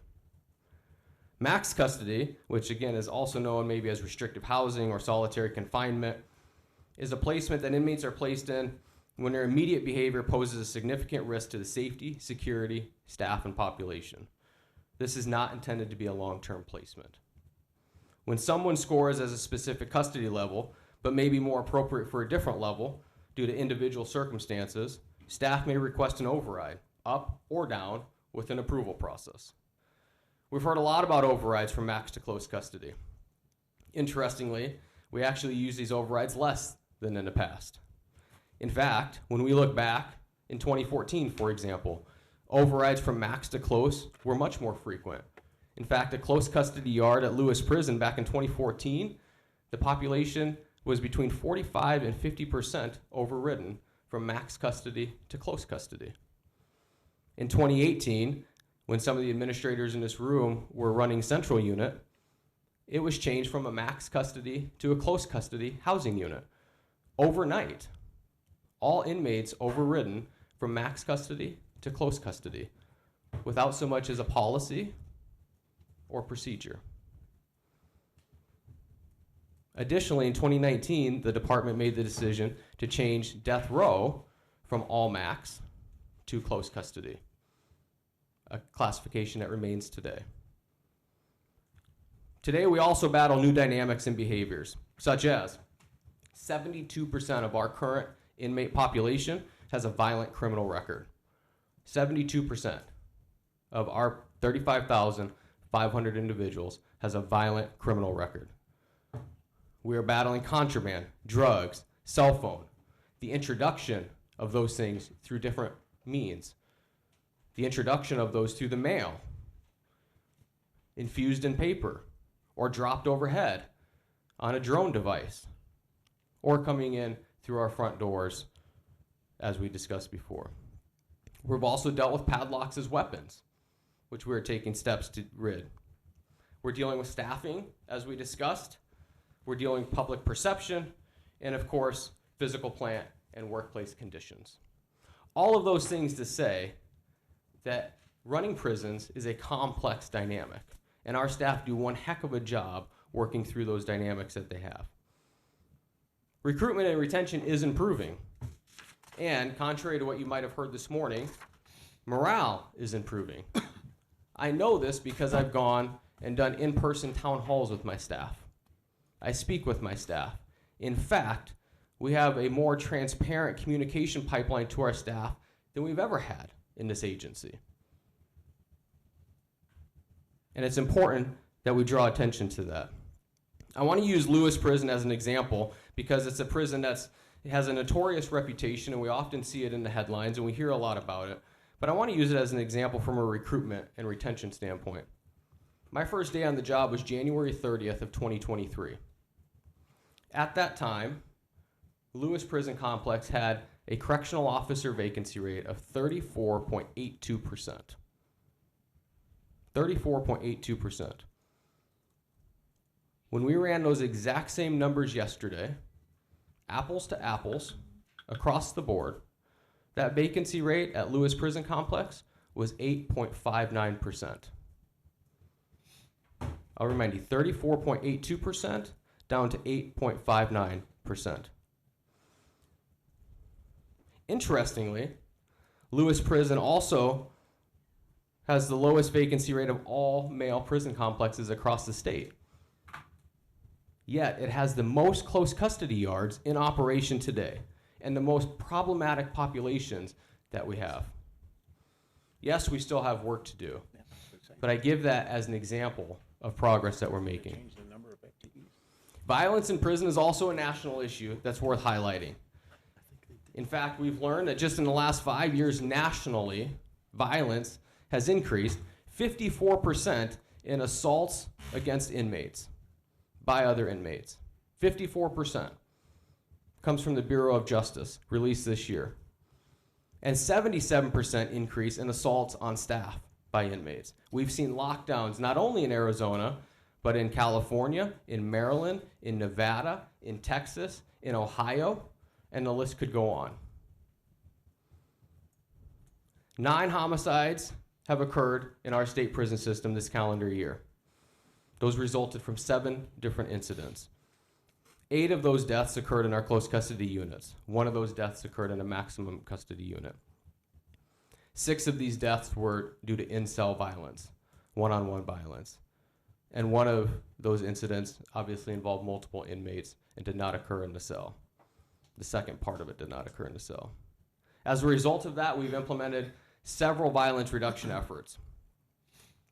Max custody, which again is also known maybe as restrictive housing or solitary confinement, is a placement that inmates are placed in when their immediate behavior poses a significant risk to the safety, security, staff, and population. This is not intended to be a long-term placement. When someone scores as a specific custody level, but may be more appropriate for a different level due to individual circumstances, staff may request an override, up or down, with an approval process. We've heard a lot about overrides from max to close custody. Interestingly, we actually use these overrides less than in the past. In fact, when we look back in 2014, for example, Overrides from max to close were much more frequent. In fact, a close custody yard at Lewis Prison back in 2014, the population was between 45 and 50% overridden from max custody to close custody. In 2018, when some of the administrators in this room were running central unit, it was changed from a max custody to a close custody housing unit. Overnight, all inmates overridden from max custody to close custody without so much as a policy or procedure. Additionally, in 2019, the department made the decision to change death row from all max to close custody, a classification that remains today. Today, we also battle new dynamics and behaviors, such as 72% of our current inmate population has a violent criminal record. 72% of our 35,500 individuals has a violent criminal record. We are battling contraband, drugs, cell phone, the introduction of those things through different means, the introduction of those through the mail, infused in paper, or dropped overhead on a drone device, or coming in through our front doors, as we discussed before. We've also dealt with padlocks as weapons, which we are taking steps to rid. We're dealing with staffing, as we discussed. We're dealing with public perception, and of course, physical plant and workplace conditions. All of those things to say that running prisons is a complex dynamic, and our staff do one heck of a job working through those dynamics that they have. Recruitment and retention is improving, and contrary to what you might have heard this morning, morale is improving. I know this because I've gone and done in-person town halls with my staff. I speak with my staff. In fact, we have a more transparent communication pipeline to our staff than we've ever had in this agency. And it's important that we draw attention to that. I want to use Lewis Prison as an example because it's a prison it has a notorious reputation, and we often see it in the headlines and we hear a lot about it. But I want to use it as an example from a recruitment and retention standpoint. My first day on the job was January 30th of 2023. At that time, Lewis Prison Complex had a correctional officer vacancy rate of 34.82%. 34.82%. When we ran those exact same numbers yesterday, apples to apples, across the board, that vacancy rate at Lewis Prison Complex was 8.59%. I'll remind you, 34.82% down to 8.59%. Interestingly, Lewis Prison also has the lowest vacancy rate of all male prison complexes across the state. Yet it has the most close custody yards in operation today and the most problematic populations that we have. Yes, we still have work to do, but I give that as an example of progress that we're making. Violence in prison is also a national issue that's worth highlighting. In fact, we've learned that just in the last 5 years nationally, violence has increased 54% in assaults against inmates by other inmates. 54% comes from the Bureau of Justice, released this year. And 77% increase in assaults on staff by inmates. We've seen lockdowns not only in Arizona, but in California, in Maryland, in Nevada, in Texas, in Ohio, and the list could go on. 9 homicides have occurred in our state prison system this calendar year. Those resulted from 7 different incidents. 8 of those deaths occurred in our close custody units. 1 of those deaths occurred in a maximum custody unit. 6 of these deaths were due to in-cell violence, one-on-one violence. And 1 of those incidents obviously involved multiple inmates and did not occur in the cell. The second part of it did not occur in the cell. As a result of that, we've implemented several violence reduction efforts.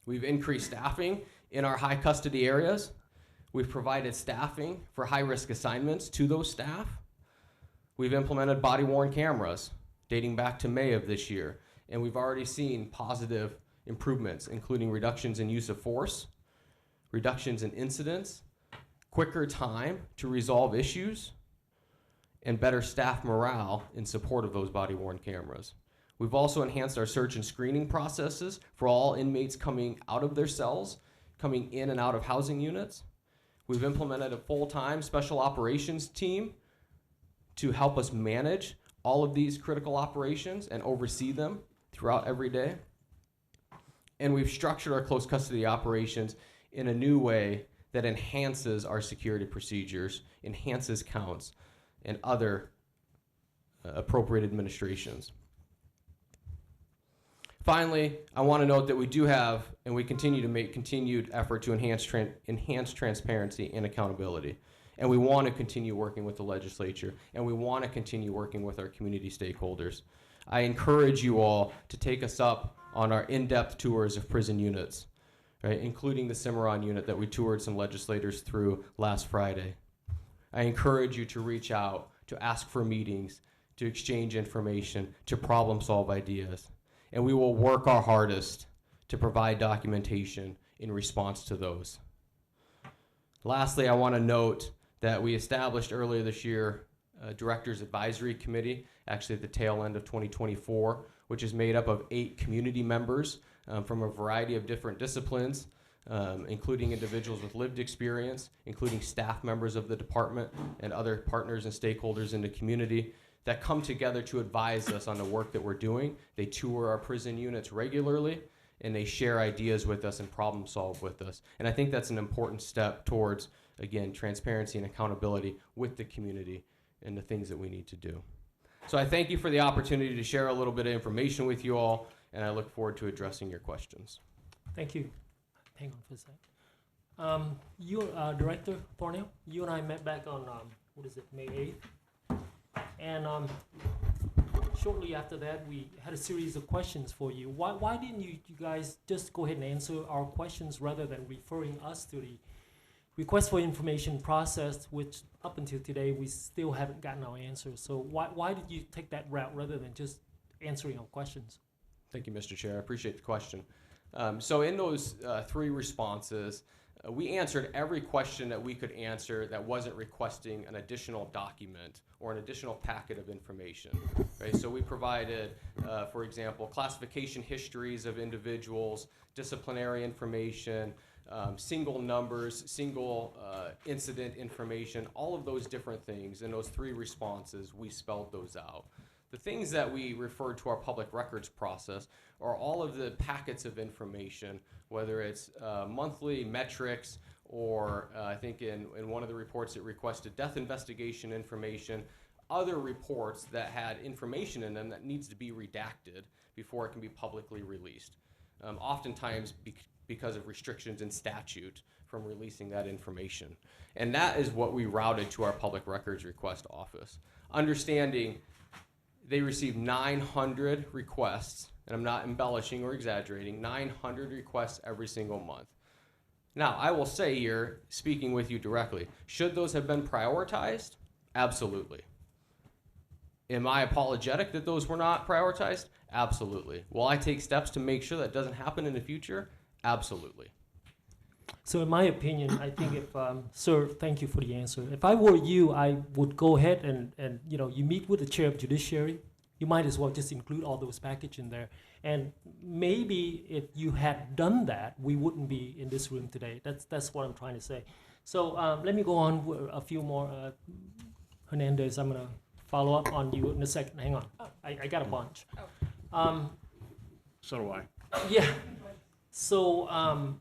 We've increased staffing in our high custody areas. We've provided staffing for high-risk assignments to those staff. We've implemented body-worn cameras dating back to May of this year And we've already seen positive improvements, including reductions in use of force, reductions in incidents, quicker time to resolve issues, and better staff morale in support of those body-worn cameras. We've also enhanced our search and screening processes for all inmates coming out of their cells, coming in and out of housing units. We've implemented a full-time special operations team to help us manage all of these critical operations and oversee them throughout every day. And we've structured our close custody operations in a new way that enhances our security procedures, enhances counts, and other appropriate administrations. Finally, I want to note that we do have, and we continue to make continued effort to enhance transparency and accountability. And we want to continue working with the legislature, and we want to continue working with our community stakeholders. I encourage you all to take us up on our in-depth tours of prison units, right, including the Cimarron unit that we toured some legislators through last Friday. I encourage you to reach out, to ask for meetings, to exchange information, to problem solve ideas. And we will work our hardest to provide documentation in response to those. Lastly, I want to note that we established earlier this year a Directors Advisory Committee, actually at the tail end of 2024, which is made up of 8 community members from a variety of different disciplines, including individuals with lived experience, including staff members of the department and other partners and stakeholders in the community that come together to advise us on the work that we're doing. They tour our prison units regularly, and they share ideas with us and problem solve with us. And I think that's an important step towards, again, transparency and accountability with the community and the things that we need to do. So I thank you for the opportunity to share a little bit of information with you all, and I look forward to addressing your questions. Thank you. Hang on for a sec. Director Thornhill, you and I met back on, May 8th? And shortly after that, we had a series of questions for you. Why didn't you guys just go ahead and answer our questions rather than referring us to the request for information process, which up until today, we still haven't gotten our answers? So why did you take that route rather than just answering our questions? Thank you, Mr. Chair. I appreciate the question. So in those 3 responses, we answered every question that we could answer that wasn't requesting an additional document or an additional packet of information. Right? So we provided, for example, classification histories of individuals, disciplinary information, single numbers, single incident information, all of those different things. In those 3 responses, we spelled those out. The things that we referred to our public records process are all of the packets of information, whether it's monthly metrics or I think in one of the reports it requested death investigation information, other reports that had information in them that needs to be redacted before it can be publicly released. Oftentimes because of restrictions in statute from releasing that information. And that is what we routed to our public records request office. Understanding they received 900 requests, and I'm not embellishing or exaggerating, 900 requests every single month. Now, I will say here, speaking with you directly, should those have been prioritized? Absolutely. Am I apologetic that those were not prioritized? Absolutely. Will I take steps to make sure that doesn't happen in the future? Absolutely. So in my opinion, I think if, sir, thank you for the answer. If I were you, I would go ahead and you meet with the chair of judiciary. You might as well just include all those packages in there. And maybe if you had done that, we wouldn't be in this room today. That's what I'm trying to say. So let me go on with a few more. Hernandez, I'm gonna follow up on you in a second. Hang on, I got a bunch. So do I. Yeah. So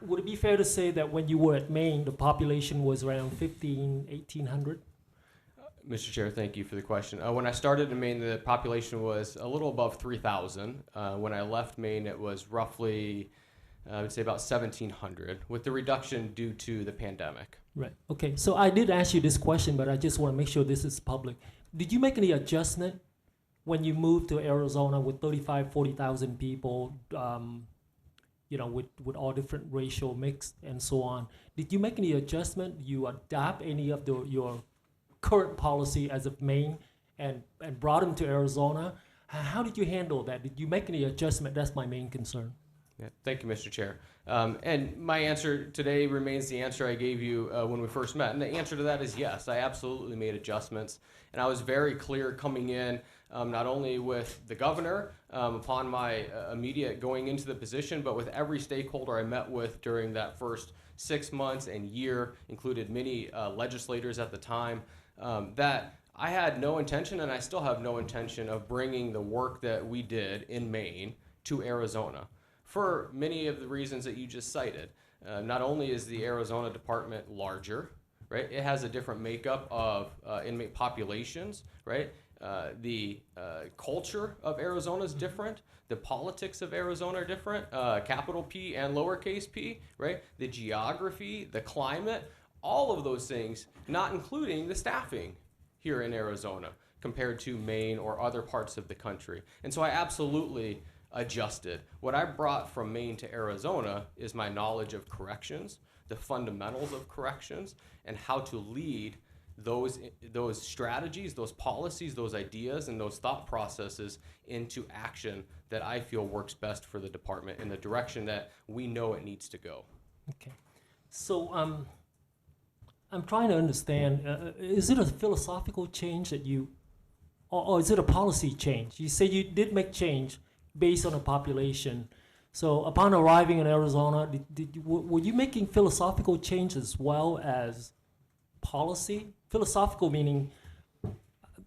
would it be fair to say that when you were at Maine, the population was around 1,800? Mr. Chair, thank you for the question. When I started in Maine, the population was a little above 3,000. When I left Maine, it was roughly, I would say about 1,700, with the reduction due to the pandemic. Right. Okay. So I did ask you this question, but I just want to make sure this is public. Did you make any adjustment when you moved to Arizona with 35, 40,000 people, with all different racial mix and so on? Did you make any adjustment? You adapt any of your current policy as of Maine and brought them to Arizona? How did you handle that? Did you make any adjustment? That's my main concern. Yeah, thank you, Mr. Chair. And my answer today remains the answer I gave you when we first met. And the answer to that is yes, I absolutely made adjustments. And I was very clear coming in, not only with the governor upon my immediate going into the position, but with every stakeholder I met with during that first 6 months and year, included many legislators at the time, that I had no intention, and I still have no intention, of bringing the work that we did in Maine to Arizona, for many of the reasons that you just cited. Not only is the Arizona department larger, right? It has a different makeup of inmate populations, right? The culture of Arizona is different. The politics of Arizona are different, capital P and lowercase p, right? The geography, the climate, all of those things, not including the staffing here in Arizona compared to Maine or other parts of the country. And so I absolutely adjusted. What I brought from Maine to Arizona is my knowledge of corrections, the fundamentals of corrections, and how to lead those strategies, those policies, those ideas, and those thought processes into action that I feel works best for the department in the direction that we know it needs to go. Okay. So I'm trying to understand, is it a philosophical change that you, or is it a policy change? You say you did make change based on the population. So upon arriving in Arizona, were you making philosophical change as well as policy? Philosophical meaning,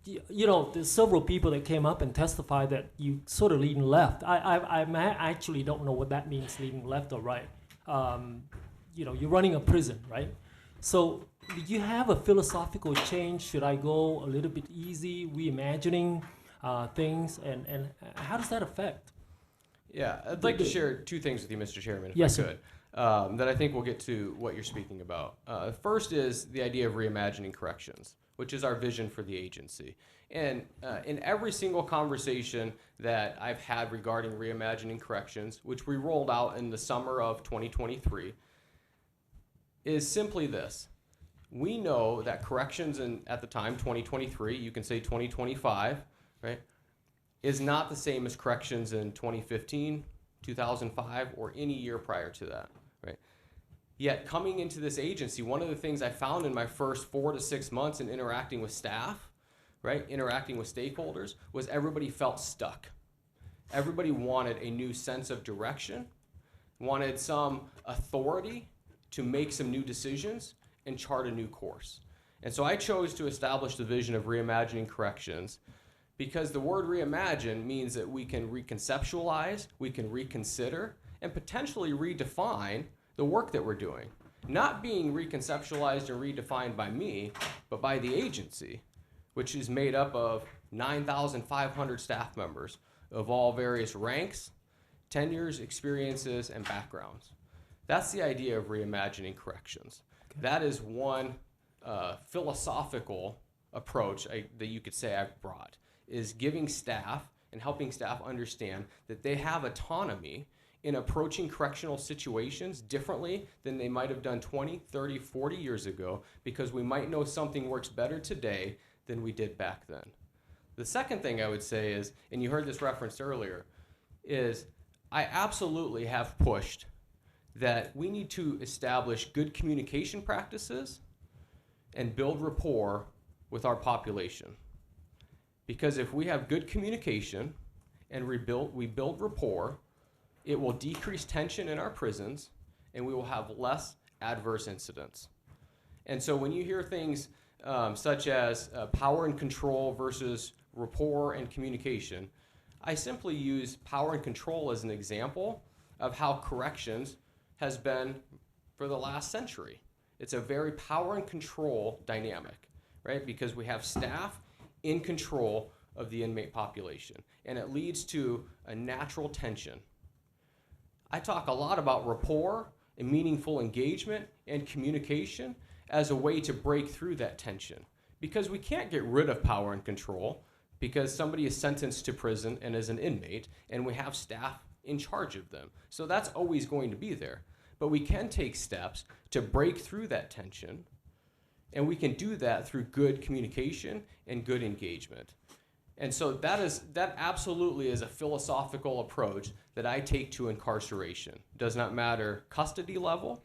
you know, there's several people that came up and testified that you sort of leaning left. I actually don't know what that means, leaning left or right. You know, you're running a prison, right? So did you have a philosophical change? Should I go a little bit easy, reimagining things, and how does that affect? Yeah, I'd like to share two things with you, Mr. Chairman, if Yes, I could, that I think will get to what you're speaking about. First is the idea of reimagining corrections, which is our vision for the agency. And in every single conversation that I've had regarding reimagining corrections, which we rolled out in the summer of 2023, is simply this. We know that corrections at the time, 2023, you can say 2025, right, is not the same as corrections in 2015, 2005, or any year prior to that, right? Yet coming into this agency, one of the things I found in my first 4 to 6 months in interacting with staff, right, interacting with stakeholders, was everybody felt stuck. Everybody wanted a new sense of direction, wanted some authority to make some new decisions and chart a new course. And so I chose to establish the vision of reimagining corrections because the word reimagine means that we can reconceptualize, we can reconsider, and potentially redefine the work that we're doing. Not being reconceptualized and redefined by me, but by the agency, which is made up of 9,500 staff members of all various ranks, tenures, experiences, and backgrounds. That's the idea of reimagining corrections. Okay. That is one philosophical approach that you could say I've brought, is giving staff and helping staff understand that they have autonomy in approaching correctional situations differently than they might have done 20, 30, 40 years ago, because we might know something works better today than we did back then. The second thing I would say is, and you heard this referenced earlier, is I absolutely have pushed that we need to establish good communication practices and build rapport with our population. Because if we have good communication and we build rapport, it will decrease tension in our prisons and we will have less adverse incidents. And so when you hear things such as power and control versus rapport and communication, I simply use power and control as an example of how corrections has been for the last century. It's a very power and control dynamic, right? Because we have staff in control of the inmate population, and it leads to a natural tension. I talk a lot about rapport and meaningful engagement and communication as a way to break through that tension, because we can't get rid of power and control because somebody is sentenced to prison and is an inmate, and we have staff in charge of them. So that's always going to be there. But we can take steps to break through that tension, and we can do that through good communication and good engagement. And so that absolutely is a philosophical approach that I take to incarceration. It does not matter custody level.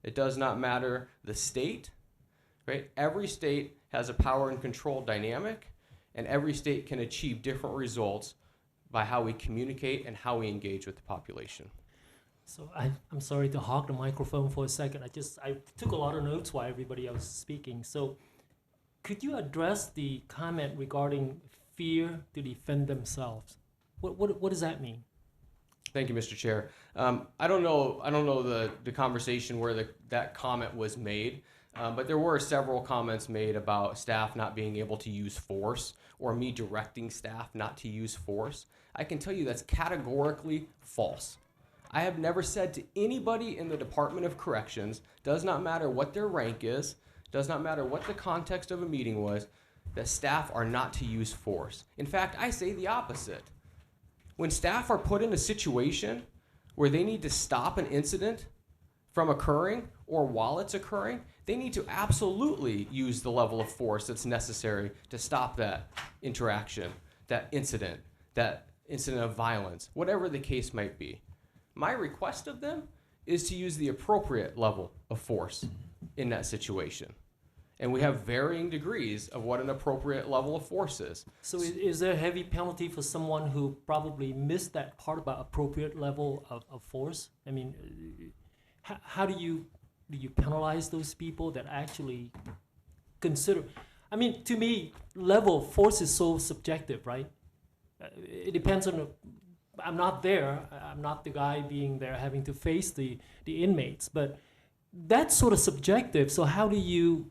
It does not matter the state, right? Every state has a power and control dynamic, and every state can achieve different results by how we communicate and how we engage with the population. So I'm sorry to hog the microphone for a second. I took a lot of notes while everybody else was speaking. So could you address the comment regarding fear to defend themselves? What does that mean? Thank you, Mr. Chair. I don't know the conversation where that comment was made, but there were several comments made about staff not being able to use force or me directing staff not to use force. I can tell you that's categorically false. I have never said to anybody in the Department of Corrections, does not matter what their rank is, does not matter what the context of a meeting was, that staff are not to use force. In fact, I say the opposite. When staff are put in a situation where they need to stop an incident from occurring or while it's occurring, they need to absolutely use the level of force that's necessary to stop that interaction, that incident of violence, whatever the case might be. My request of them is to use the appropriate level of force in that situation. And we have varying degrees of what an appropriate level of force is. So is there a heavy penalty for someone who probably missed that part about appropriate level of force? I mean, how do you penalize those people that actually consider? I mean, to me, level of force is so subjective, right? It depends on I'm not there. I'm not the guy being there having to face the inmates, but that's sort of subjective. So how do you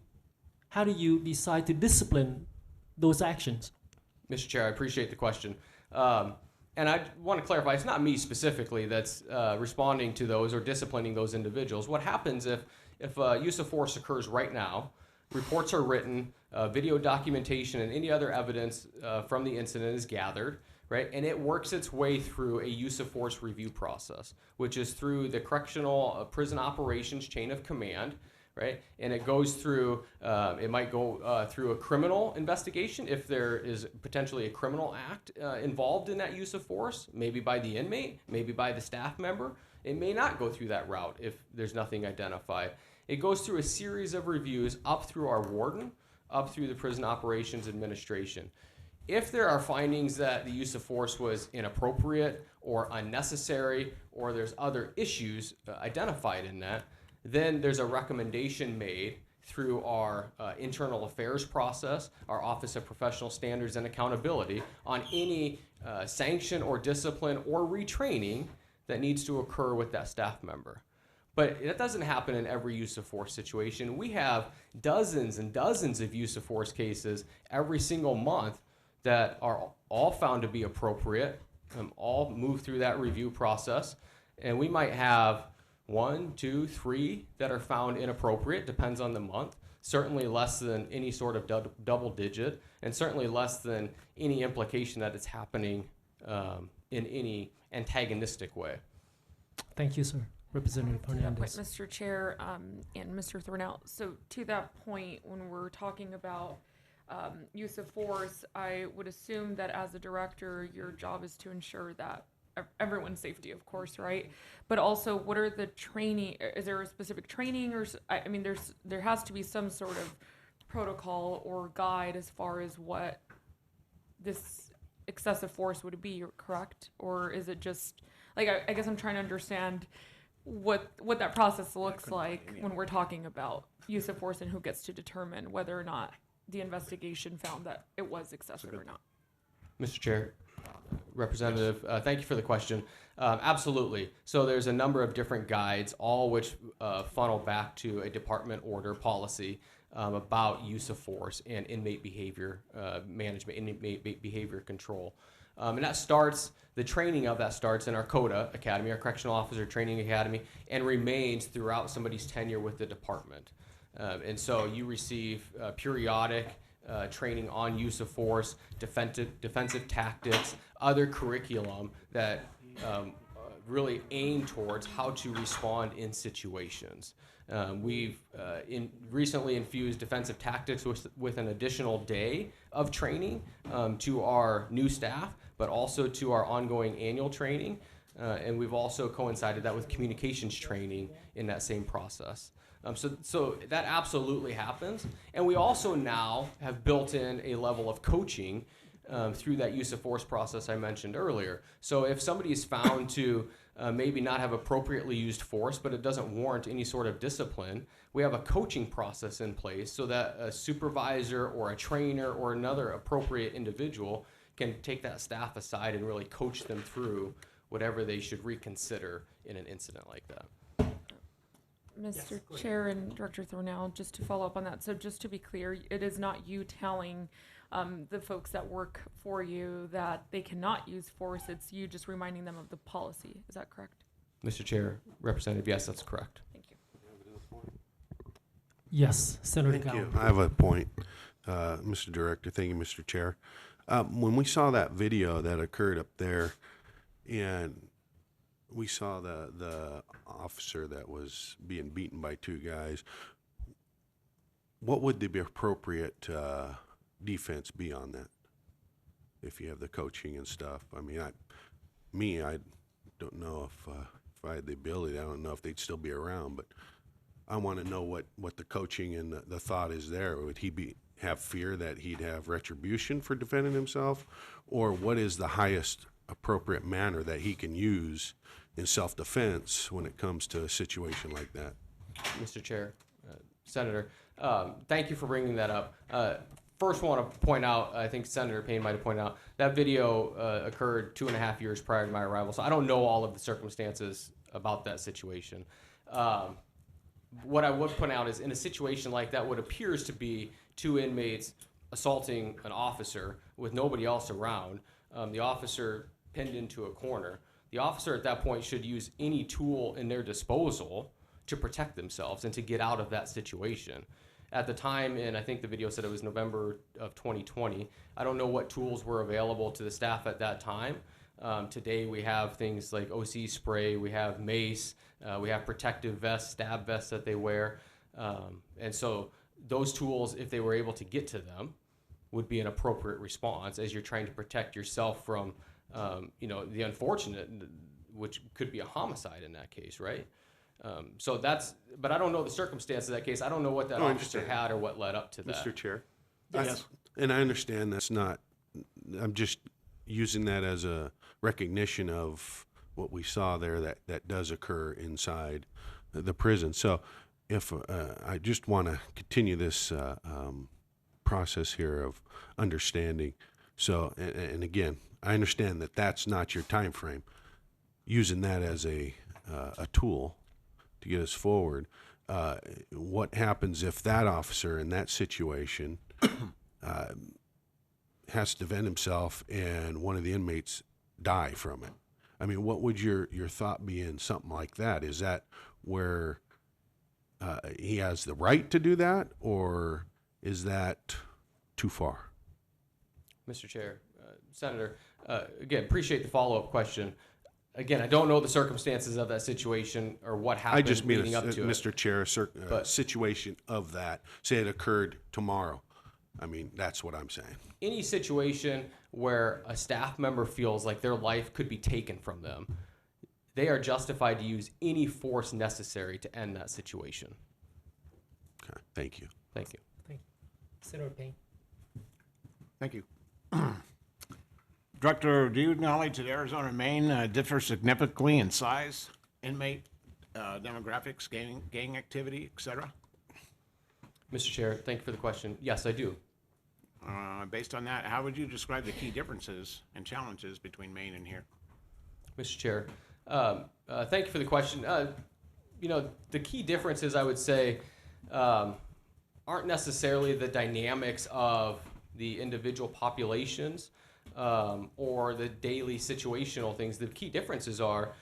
decide to discipline those actions? Mr. Chair, I appreciate the question. And I want to clarify, it's not me specifically that's responding to those or disciplining those individuals. What happens if use of force occurs right now, reports are written, video documentation and any other evidence from the incident is gathered, right? And it works its way through a use of force review process, which is through the correctional prison operations chain of command, right? And it goes through, it might go through a criminal investigation if there is potentially a criminal act involved in that use of force, maybe by the inmate, maybe by the staff member. It may not go through that route if there's nothing identified. It goes through a series of reviews up through our warden, up through the prison operations administration. If there are findings that the use of force was inappropriate or unnecessary, or there's other issues identified in that, then there's a recommendation made through our internal affairs process, our Office of Professional Standards and Accountability, on any sanction or discipline or retraining that needs to occur with that staff member. But that doesn't happen in every use of force situation. We have dozens and dozens of use of force cases every single month that are all found to be appropriate, all move through that review process, and we might have 1, 2, 3 that are found inappropriate, depends on the month, certainly less than any sort of double digit, and certainly less than any implication that it's happening in any antagonistic way. Thank you, sir. Representative To that point, Hernandez. Mr. Chair and Mr. Thornell, so to that point, when we're talking about use of force, I would assume that as a director, your job is to ensure that everyone's safety, of course, right? But also, what are the training? Is there a specific training, or I mean, there has to be some sort of protocol or guide as far as what this excessive force would be, correct? Or is it just like I guess I'm trying to understand what that process looks like when we're talking about use of force and who gets to determine whether or not the investigation found that it was excessive or not. Mr. Chair, Representative, thank you for the question. Absolutely. So there's a number of different guides, all which funnel back to a department order policy about use of force and inmate behavior management, inmate behavior control. And that starts, the training of that starts in our CODA Academy, our Correctional Officer Training Academy, and remains throughout somebody's tenure with the department. And so you receive periodic training on use of force, defensive tactics, other curriculum that really aim towards how to respond in situations. We've recently infused defensive tactics with an additional day of training to our new staff, but also to our ongoing annual training. And we've also coincided that with communications training in that same process. So that absolutely happens. And we also now have built in a level of coaching through that use of force process I mentioned earlier. So if somebody is found to maybe not have appropriately used force, but it doesn't warrant any sort of discipline, we have a coaching process in place so that a supervisor or a trainer or another appropriate individual can take that staff aside and really coach them through whatever they should reconsider in an incident like that. Mr. Chair and Director Thornell, just to follow up on that, so just to be clear, it is not you telling the folks that work for you that they cannot use force, it's you just reminding them of the policy. Is that correct? Mr. Chair, Representative, yes, that's correct. Thank you. Yes, Senator Thank you. Cowan. I have a point, Mr. Director. Thank you, Mr. Chair. When we saw that video that occurred up there, and we saw the officer that was being beaten by two guys, what would the appropriate defense be on that? If you have the coaching and stuff, I mean, I don't know if I had the ability. I don't know if they'd still be around, but I want to know what the coaching and the thought is there. Would he have fear that he'd have retribution for defending himself, or what is the highest appropriate manner that he can use in self-defense when it comes to a situation like that? Mr. Chair, Senator, thank you for bringing that up. First, I want to point out, I think Senator Payne might have pointed out, that video occurred 2.5 years prior to my arrival, so I don't know all of the circumstances about that situation. What I would point out is in a situation like that, what appears to be two inmates assaulting an officer with nobody else around, the officer pinned into a corner, the officer at that point should use any tool in their disposal to protect themselves and to get out of that situation. At the time, and I think the video said it was November of 2020, I don't know what tools were available to the staff at that time. Today we have things like OC spray, we have mace, we have protective vests, stab vests that they wear. And so those tools, if they were able to get to them, would be an appropriate response as you're trying to protect yourself from the unfortunate, which could be a homicide in that case, right? So that's, but I don't know the circumstances of that case. I don't know what that officer had or what led up to that. Mr. Chair? Yes. And I understand that's not, I'm just using that as a recognition of what we saw there that does occur inside the prison. So if I just want to continue this process here of understanding. So, and again, I understand that that's not your time frame. Using that as a tool to get us forward, what happens if that officer in that situation has to defend himself and one of the inmates die from it? I mean, what would your thought be in something like that? Is that where he has the right to do that, or is that too far? Mr. Chair, Senator, again, appreciate the follow-up question. Again, I don't know the circumstances of that situation or what happened I just mean, leading up to Mr. it. Chair, a situation of that. Say it occurred tomorrow. I mean, that's what I'm saying. Any situation where a staff member feels like their life could be taken from them, they are justified to use any force necessary to end that situation. Okay, thank you. Thank you. Thank you. Senator Payne. Thank you. Director, do you acknowledge that Arizona and Maine differ significantly in size, inmate demographics, gang activity, et cetera? Mr. Chair, thank you for the question. Yes, I do. Based on that, how would you describe the key differences and challenges between Maine and here? Mr. Chair, thank you for the question. The key differences, I would say, aren't necessarily the dynamics of the individual populations or the daily situational things. The key differences are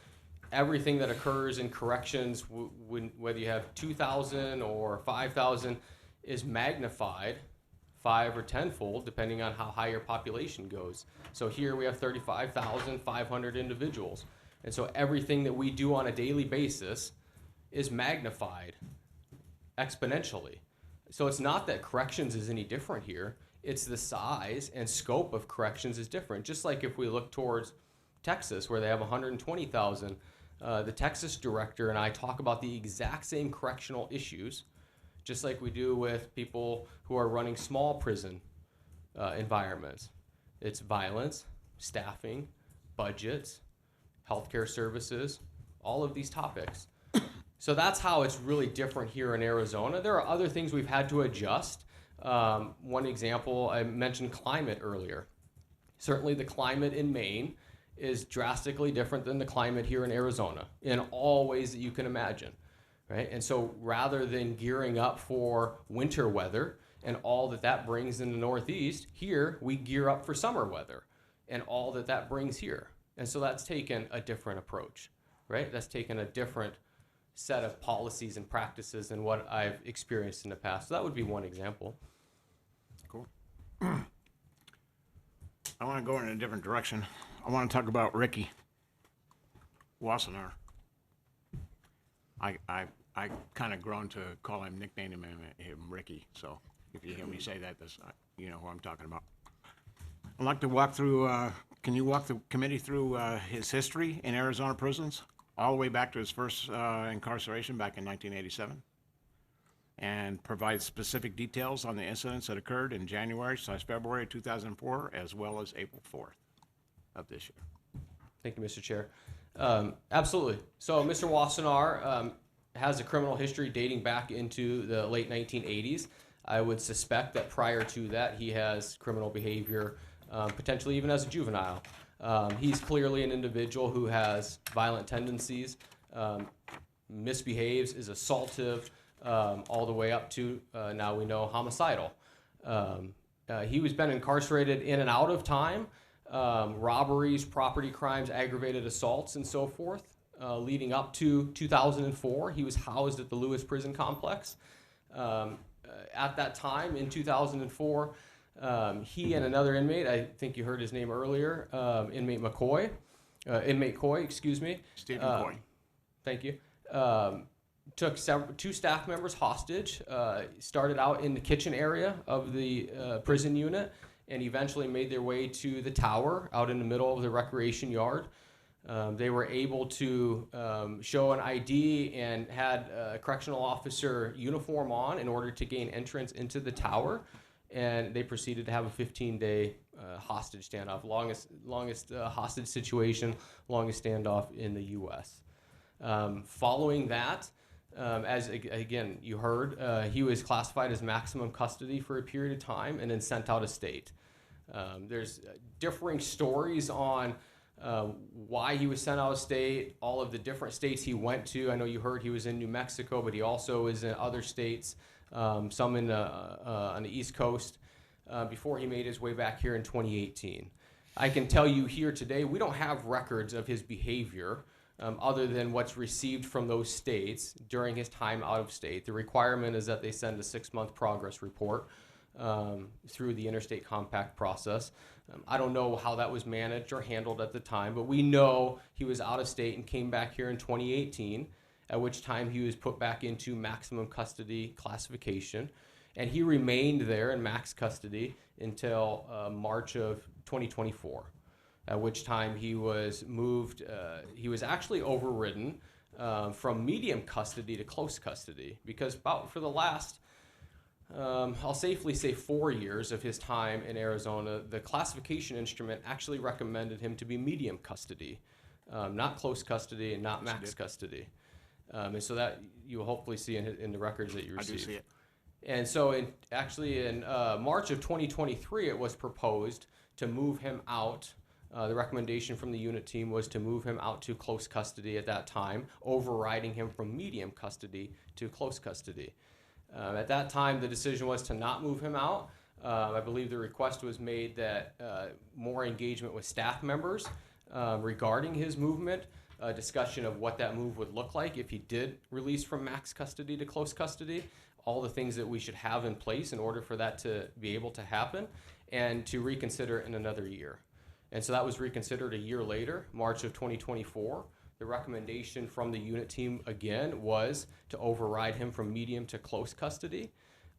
everything that occurs in corrections, whether you have 2,000 or 5,000, is magnified 5 or 10-fold, depending on how high your population goes. So here we have 35,500 individuals. And so everything that we do on a daily basis is magnified exponentially. So it's not that corrections is any different here. It's the size and scope of corrections is different. Just like if we look towards Texas, where they have 120,000, the Texas director and I talk about the exact same correctional issues, just like we do with people who are running small prison environments. It's violence, staffing, budgets, healthcare services, all of these topics. So that's how it's really different here in Arizona. There are other things we've had to adjust. One example, I mentioned climate earlier. Certainly the climate in Maine is drastically different than the climate here in Arizona in all ways that you can imagine, right? And so rather than gearing up for winter weather and all that that brings in the Northeast, here we gear up for summer weather and all that that brings here. And so that's taken a different approach, right? That's taken a different set of policies and practices than what I've experienced in the past. So that would be one example. Cool. I want to go in a different direction. I want to talk about Ricky Wassenaar. I kind of grown to call him, nickname him Ricky. So if you hear me say that, you know who I'm talking about. I'd like to walk through, can you walk the committee through his history in Arizona prisons, all the way back to his first incarceration back in 1987, and provide specific details on the incidents that occurred in January/February 2004, as well as April 4th of this year. Thank you, Mr. Chair. Absolutely. So Mr. Wassenaar has a criminal history dating back into the late 1980s. I would suspect that prior to that, he has criminal behavior, potentially even as a juvenile. He's clearly an individual who has violent tendencies, misbehaves, is assaultive, all the way up to, now we know, homicidal. He was been incarcerated in and out of time, robberies, property crimes, aggravated assaults, and so forth. Leading up to 2004, he was housed at the Lewis Prison Complex. At that time, in 2004, he and another inmate, I think you heard his name earlier, inmate Coy, excuse me. Stephen Coy. Thank you. Took two staff members hostage, started out in the kitchen area of the prison unit, and eventually made their way to the tower out in the middle of the recreation yard. They were able to show an ID and had a correctional officer uniform on in order to gain entrance into the tower, and they proceeded to have a 15-day hostage standoff, longest hostage situation, longest standoff in the U.S. Following that, as again you heard, he was classified as maximum custody for a period of time and then sent out of state. There's differing stories on why he was sent out of state, all of the different states he went to. I know you heard he was in New Mexico, but he also is in other states, some in on the East Coast, before he made his way back here in 2018. I can tell you here today, we don't have records of his behavior other than what's received from those states during his time out of state. The requirement is that they send a 6-month progress report through the interstate compact process. I don't know how that was managed or handled at the time, but we know he was out of state and came back here in 2018, at which time he was put back into maximum custody classification. And he remained there in max custody until March of 2024, at which time he was moved, he was actually overridden from medium custody to close custody, because about for the last I'll safely say 4 years of his time in Arizona, the classification instrument actually recommended him to be medium custody, not close custody and not max custody. And so that you will hopefully see in the records that you receive. I do see it. And so in March of 2023, it was proposed to move him out. The recommendation from the unit team was to move him out to close custody at that time, overriding him from medium custody to close custody. At that time, the decision was to not move him out. I believe the request was made that more engagement with staff members regarding his movement, a discussion of what that move would look like if he did release from max custody to close custody, all the things that we should have in place in order for that to be able to happen, and to reconsider in another year. And so that was reconsidered a year later, March of 2024. The recommendation from the unit team again was to override him from medium to close custody.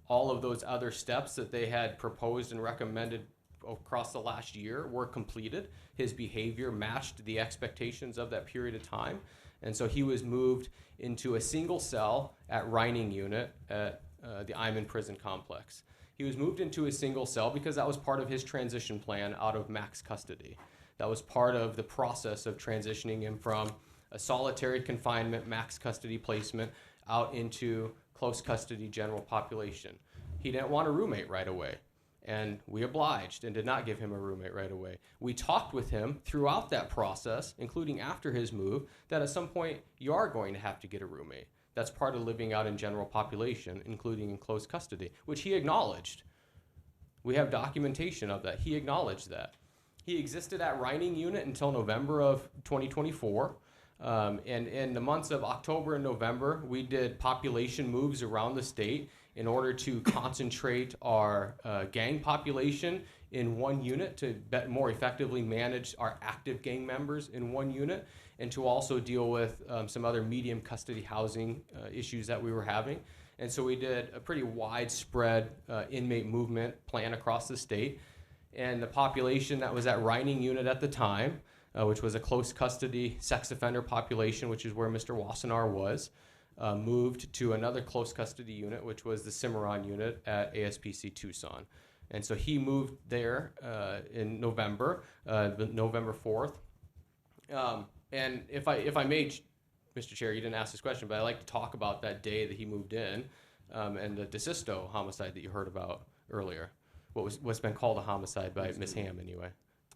All of those other steps that they had proposed and recommended across the last year were completed. His behavior matched the expectations of that period of time. And so he was moved into a single cell at Reining unit at the Iman prison complex. He was moved into a single cell because that was part of his transition plan out of max custody. That was part of the process of transitioning him from a solitary confinement, max custody placement out into close custody general population. He didn't want a roommate right away, and we obliged and did not give him a roommate right away. We talked with him throughout that process, including after his move, that at some point you are going to have to get a roommate. That's part of living out in general population, including in close custody, which he acknowledged. We have documentation of that. He acknowledged that. He existed at Reining unit until November of 2024. And in the months of October and November, we did population moves around the state in order to concentrate our gang population in one unit to more effectively manage our active gang members in one unit, and to also deal with some other medium custody housing issues that we were having. And so we did a pretty widespread inmate movement plan across the state. And the population that was at Reining unit at the time, which was a close custody sex offender population, which is where Mr. Wassenaar was, moved to another close custody unit, which was the Cimarron unit at ASPC Tucson. And so he moved there in November, November 4th. And if I may, Mr. Chair, you didn't ask this question, but I'd like to talk about that day that he moved in and the DeSisto homicide that you heard about earlier. What's been called a homicide by Ms. Ham anyway,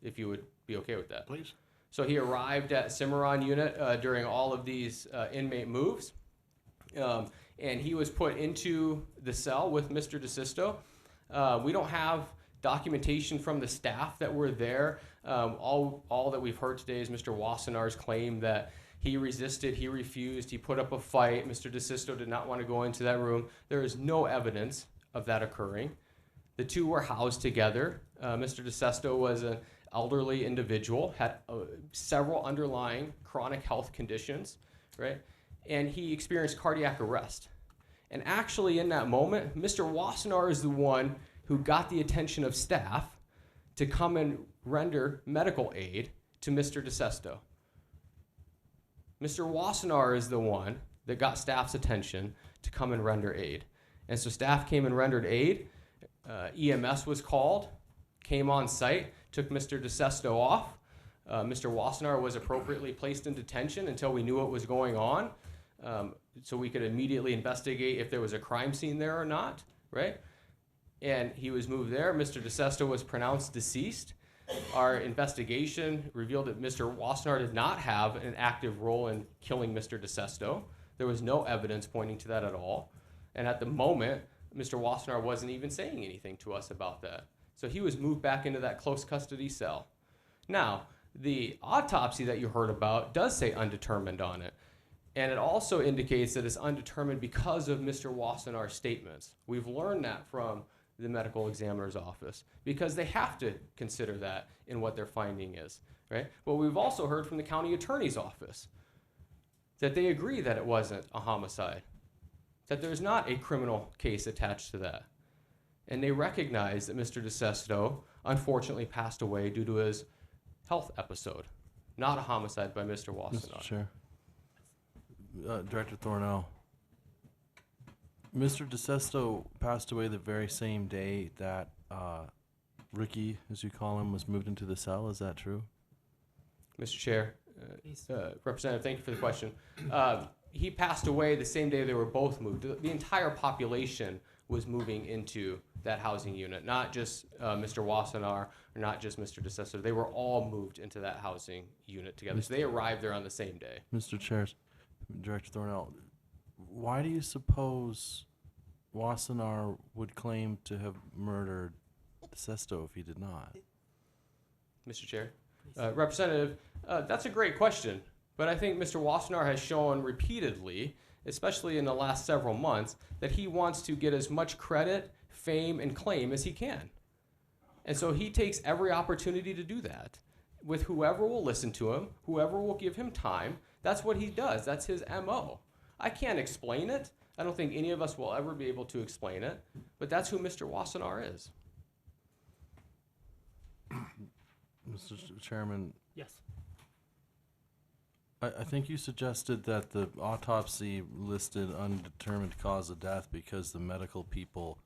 if you would be okay with that. Please. So he arrived at Cimarron unit during all of these inmate moves, and he was put into the cell with Mr. DeSisto. We don't have documentation from the staff that were there. All that we've heard today is Mr. Wassenaar's claim that he resisted, he refused, he put up a fight. Mr. DeSisto did not want to go into that room. There is no evidence of that occurring. The two were housed together. Mr. DeSisto was an elderly individual, had several underlying chronic health conditions, right? And he experienced cardiac arrest. And actually in that moment, Mr. Wassenaar is the one who got the attention of staff to come and render medical aid to Mr. DeSisto. Mr. Wassenaar is the one that got staff's attention to come and render aid. And so staff came and rendered aid. EMS was called, came on site, took Mr. DeSisto off. Mr. Wassenaar was appropriately placed in detention until we knew what was going on, so we could immediately investigate if there was a crime scene there or not, right? And he was moved there. Mr. DeSisto was pronounced deceased. Our investigation revealed that Mr. Wassenaar did not have an active role in killing Mr. DeSisto. There was no evidence pointing to that at all. And at the moment, Mr. Wassenaar wasn't even saying anything to us about that. So he was moved back into that close custody cell. Now, the autopsy that you heard about does say undetermined on it. And it also indicates that it's undetermined because of Mr. Wassenaar's statements. We've learned that from the medical examiner's office because they have to consider that in what their finding is, right? But we've also heard from the county attorney's office that they agree that it wasn't a homicide, that there's not a criminal case attached to that. And they recognize that Mr. DeSisto unfortunately passed away due to his health episode, not a homicide by Mr. Wassenaar. Mr. Chair. Director Thornell. Mr. DeSisto passed away the very same day that Ricky, as you call him, was moved into the cell. Is that true? Mr. Chair, Representative, thank you for the question. He passed away the same day they were both moved. The entire population was moving into that housing unit, not just Mr. Wassenaar or not just Mr. DeSisto. They were all moved into that housing unit together. So they arrived there on the same day. Mr. Chair, Director Thornell, why do you suppose Wassenaar would claim to have murdered DeSisto if he did not? Mr. Chair, Representative, that's a great question. But I think Mr. Wassenaar has shown repeatedly, especially in the last several months, that he wants to get as much credit, fame, and claim as he can. And so he takes every opportunity to do that. with whoever will listen to him, whoever will give him time. That's what he does. That's his MO. I can't explain it. I don't think any of us will ever be able to explain it, but that's who Mr. Wassenaar is. Mr. Chairman, Yes. I think you suggested that the autopsy listed undetermined cause of death because the medical people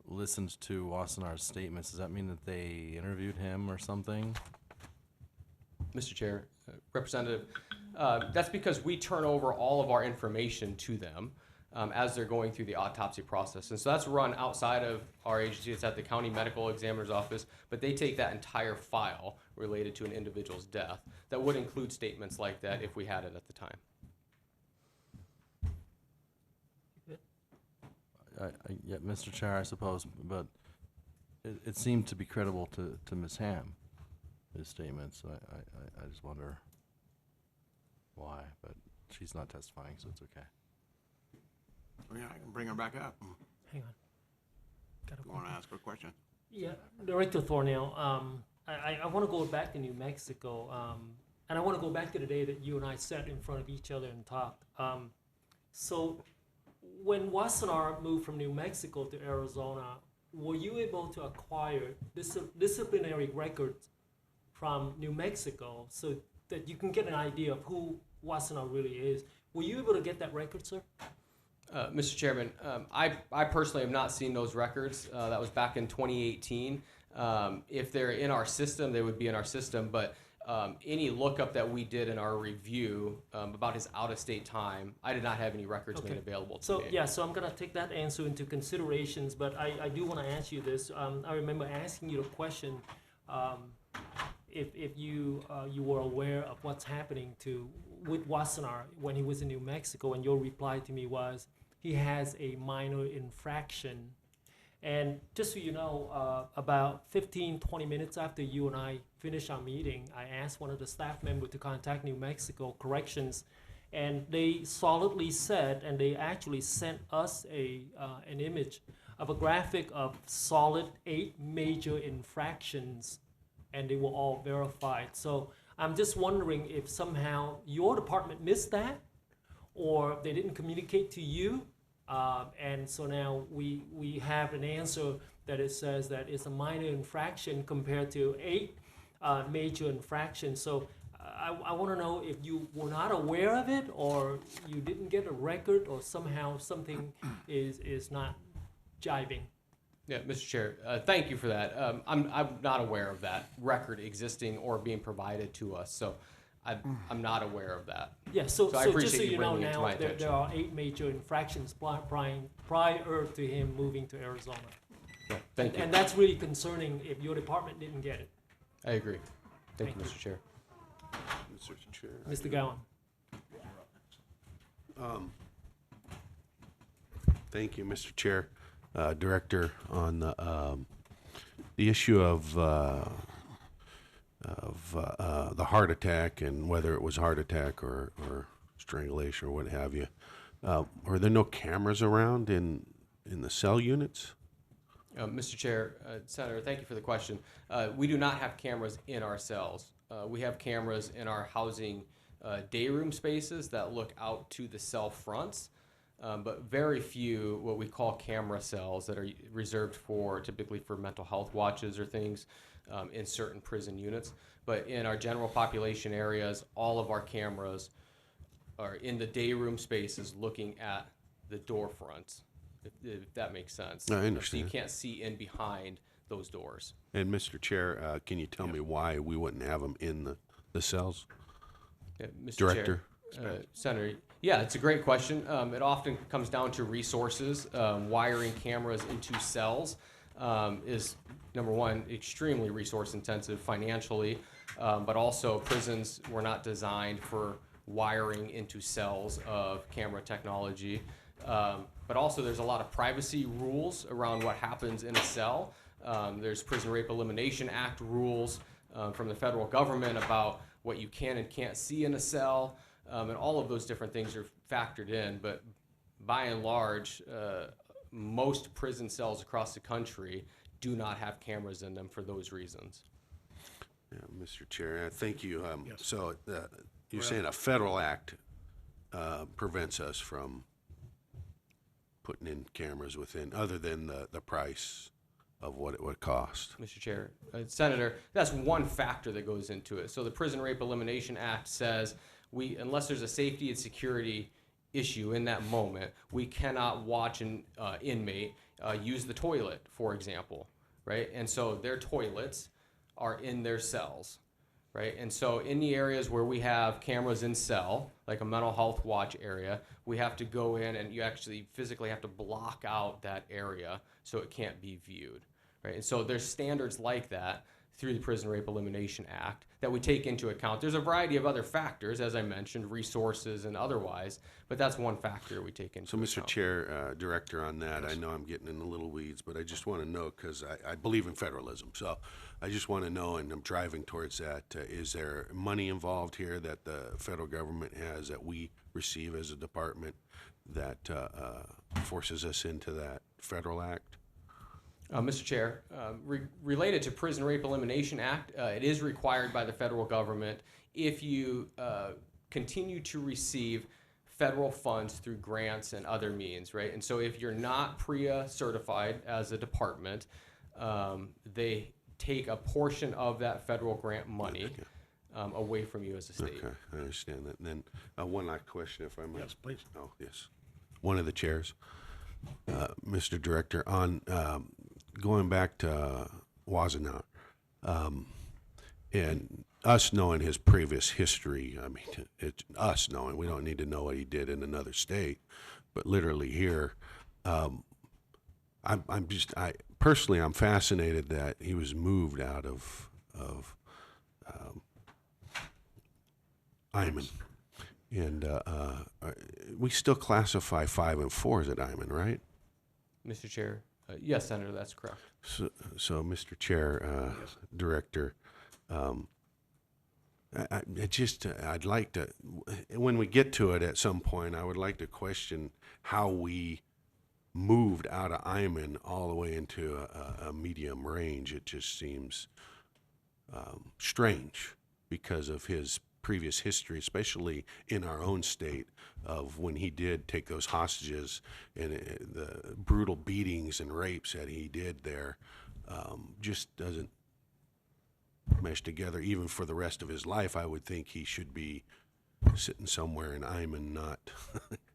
listened to Wassenaar's statements. Does that mean that they interviewed him or something? Mr. Chair, Representative, that's because we turn over all of our information to them as they're going through the autopsy process. And so that's run outside of our agency. It's at the county medical examiner's office, but they take that entire file related to an individual's death. That would include statements like that if we had it at the time. Yeah, Mr. Chair, I suppose, but it seemed to be credible to Ms. Ham, his statements. I just wonder why, but she's not testifying, so it's okay. Well, yeah, I can bring her back up. Hang on. You want to ask her a question? Yeah, Director Thornell, I want to go back to New Mexico, and I want to go back to the day that you and I sat in front of each other and talked. So when Wassenaar moved from New Mexico to Arizona, were you able to acquire disciplinary records from New Mexico so that you can get an idea of who Wassenaar really is? Were you able to get that record, sir? Mr. Chairman, I personally have not seen those records. That was back in 2018. If they're in our system, they would be in our system, but any lookup that we did in our review about his out-of-state time, I did not have any records made available to me. So I'm going to take that answer into considerations, but I do want to ask you this. I remember asking you the question if you were aware of what's happening with Wassenaar when he was in New Mexico, and your reply to me was he has a minor infraction. And just so you know, about 15-20 minutes after you and I finished our meeting, I asked one of the staff members to contact New Mexico Corrections, and they solidly said, and they actually sent us an image of a graphic of solid 8 major infractions, and they were all verified. So I'm just wondering if somehow your department missed that, or they didn't communicate to you. And so now we have an answer that it says that it's a minor infraction compared to 8 major infractions. So I want to know if you were not aware of it, or you didn't get a record, or somehow something is not jiving. Yeah, Mr. Chair, thank you for that. I'm not aware of that record existing or being provided to us, so I'm not aware of that. Yeah, so I just appreciate so you know bringing it to my now, attention. there are 8 major infractions prior to him moving to Arizona. Yeah, thank you. And that's really concerning if your department didn't get it. I agree. Thank you, Mr. Chair. Mr. Chair. Mr. Gowan. Thank you, Mr. Chair. Director, on the issue of the heart attack and whether it was heart attack or strangulation or what have you, are there no cameras around in the cell units? Mr. Chair, Senator, thank you for the question. We do not have cameras in our cells. We have cameras in our housing day room spaces that look out to the cell fronts, but very few what we call camera cells that are reserved typically for mental health watches or things in certain prison units. But in our general population areas, all of our cameras are in the day room spaces looking at the door fronts, if that makes sense. I understand. So you can't see in behind those doors. And Mr. Chair, can you tell me why we wouldn't have them in the cells? Yeah, Mr. Director? Chair, Senator, yeah, it's a great question. It often comes down to resources. Wiring cameras into cells is, number one, extremely resource intensive financially, but also prisons were not designed for wiring into cells of camera technology. But also there's a lot of privacy rules around what happens in a cell. There's Prison Rape Elimination Act rules from the federal government about what you can and can't see in a cell, and all of those different things are factored in. But by and large, most prison cells across the country do not have cameras in them for those reasons. Yeah, Mr. Chair, thank you. Yes. So you're saying a federal act prevents us from putting in cameras within, other than the price of what it would cost? Mr. Chair, Senator, that's one factor that goes into it. So the Prison Rape Elimination Act says unless there's a safety and security issue in that moment, we cannot watch an inmate use the toilet, for example, right? And so their toilets are in their cells, right? And so in the areas where we have cameras in cell, like a mental health watch area, we have to go in and you actually physically have to block out that area so it can't be viewed, right? And so there's standards like that through the Prison Rape Elimination Act that we take into account. There's a variety of other factors, as I mentioned, resources and otherwise, but that's one factor we take into account. So, Mr. Chair, Director, on that, yes. I know I'm getting in the little weeds, but I just want to know, because I believe in federalism, so I just want to know, and I'm driving towards that, is there money involved here that the federal government has that we receive as a department that forces us into that federal act? Mr. Chair, related to Prison Rape Elimination Act, it is required by the federal government if you continue to receive federal funds through grants and other means, right? And so if you're not PREA certified as a department, they take a portion of that federal grant money away from you as a state. Okay, I understand that. And then one last question, if I might. Yes, please. Oh, yes. One of the chairs, Mr. Director, on going back to Wassenaar, and us knowing his previous history, I mean, it's us knowing, we don't need to know what he did in another state, but literally here, personally, I'm fascinated that he was moved out of Iman. And we still classify 5 and 4s at Iman, right? Mr. Chair, yes, Senator, that's correct. So Mr. Chair, yes. Director, I'd like to, when we get to it at some point, I would like to question how we moved out of Iman all the way into a medium range. It just seems strange because of his previous history, especially in our own state, of when he did take those hostages and the brutal beatings and rapes that he did there, just doesn't mesh together. Even for the rest of his life, I would think he should be sitting somewhere in Iman, not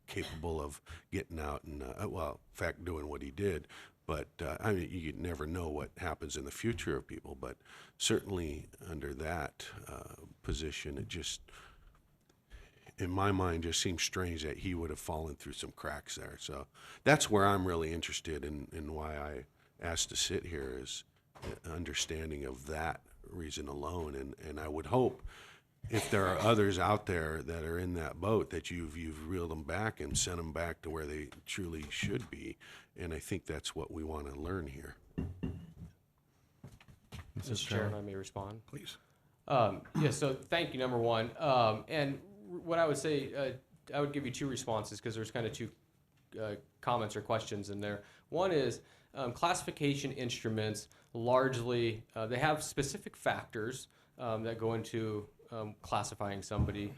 capable of getting out and, well, in fact, doing what he did. But, I mean, you never know what happens in the future of people, but certainly under that position, it just, in my mind, just seems strange that he would have fallen through some cracks there. So that's where I'm really interested in why I asked to sit here, is understanding of that reason alone. And I would hope, if there are others out there that are in that boat, that you've reeled them back and sent them back to where they truly should be. And I think that's what we want to learn here. Mr. Chair, if I may respond. Please. Yes, so thank you, number one. And what I would say, I would give you two responses because there's kind of two comments or questions in there. One is classification instruments largely, they have specific factors that go into classifying somebody,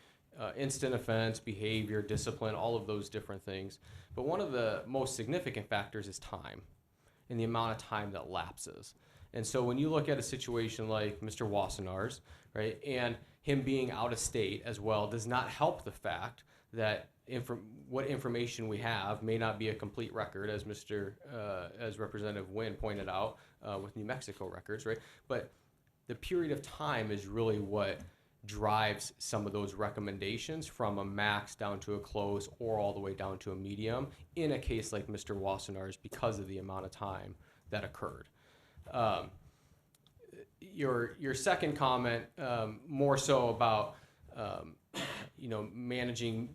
instant offense, behavior, discipline, all of those different things. But one of the most significant factors is time and the amount of time that lapses. And so when you look at a situation like Mr. Wassenaar's, right, and him being out of state as well does not help the fact that what information we have may not be a complete record, as as Representative Wynn pointed out with New Mexico records, right? But the period of time is really what drives some of those recommendations from a max down to a close or all the way down to a medium in a case like Mr. Wassenaar's because of the amount of time that occurred. Your second comment, more so about managing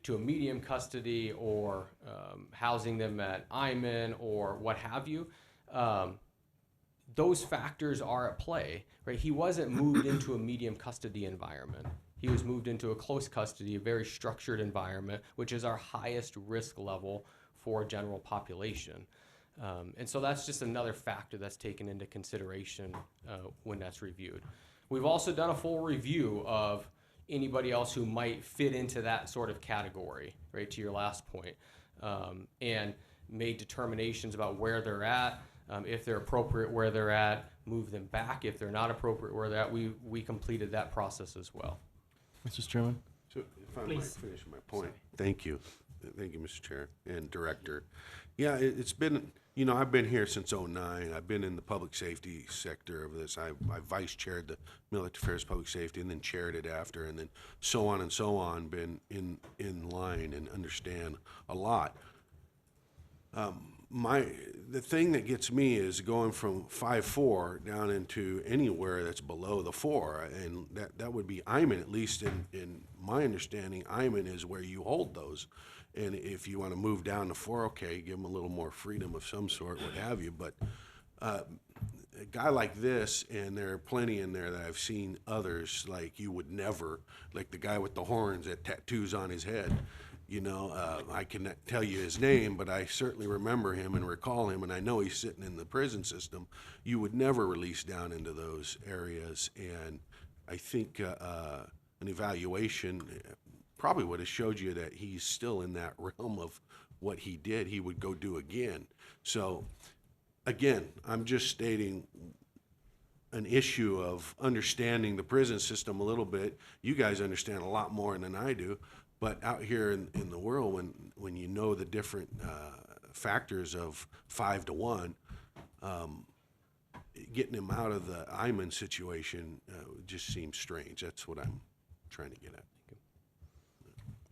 to a medium custody or housing them at Iman or what have you. Those factors are at play, right? He wasn't moved into a medium custody environment. He was moved into a close custody, a very structured environment, which is our highest risk level for general population. And so that's just another factor that's taken into consideration when that's reviewed. We've also done a full review of anybody else who might fit into that sort of category, right, to your last point, and made determinations about where they're at, if they're appropriate where they're at, move them back if they're not appropriate where they're at. We completed that process as well. Mr. Chairman? So if I might Please. finish my point. Thank you. Thank you, Mr. Chair and Director. Yeah, it's been, you know, I've been here since '09. I've been in the public safety sector of this. I vice chaired the Military Affairs Public Safety and then chaired it after, and then so on and so on, been in line and understand a lot. The thing that gets me is going from 5.4 down into anywhere that's below the 4, and that would be Iman, at least in my understanding. Iman is where you hold those, and if you want to move down to 4, okay, give them a little more freedom of some sort, what have you. But a guy like this, and there are plenty in there that I've seen others, like you would never, like the guy with the horns that tattoos on his head. You know, I cannot tell you his name, but I certainly remember him and recall him, and I know he's sitting in the prison system. You would never release down into those areas, and I think an evaluation probably would have showed you that he's still in that realm of what he did, he would go do again. So, again, I'm just stating an issue of understanding the prison system a little bit. You guys understand a lot more than I do. But out here in the world, when you know the different factors of 5 to 1, getting him out of the Iman situation just seems strange. That's what I'm trying to get at.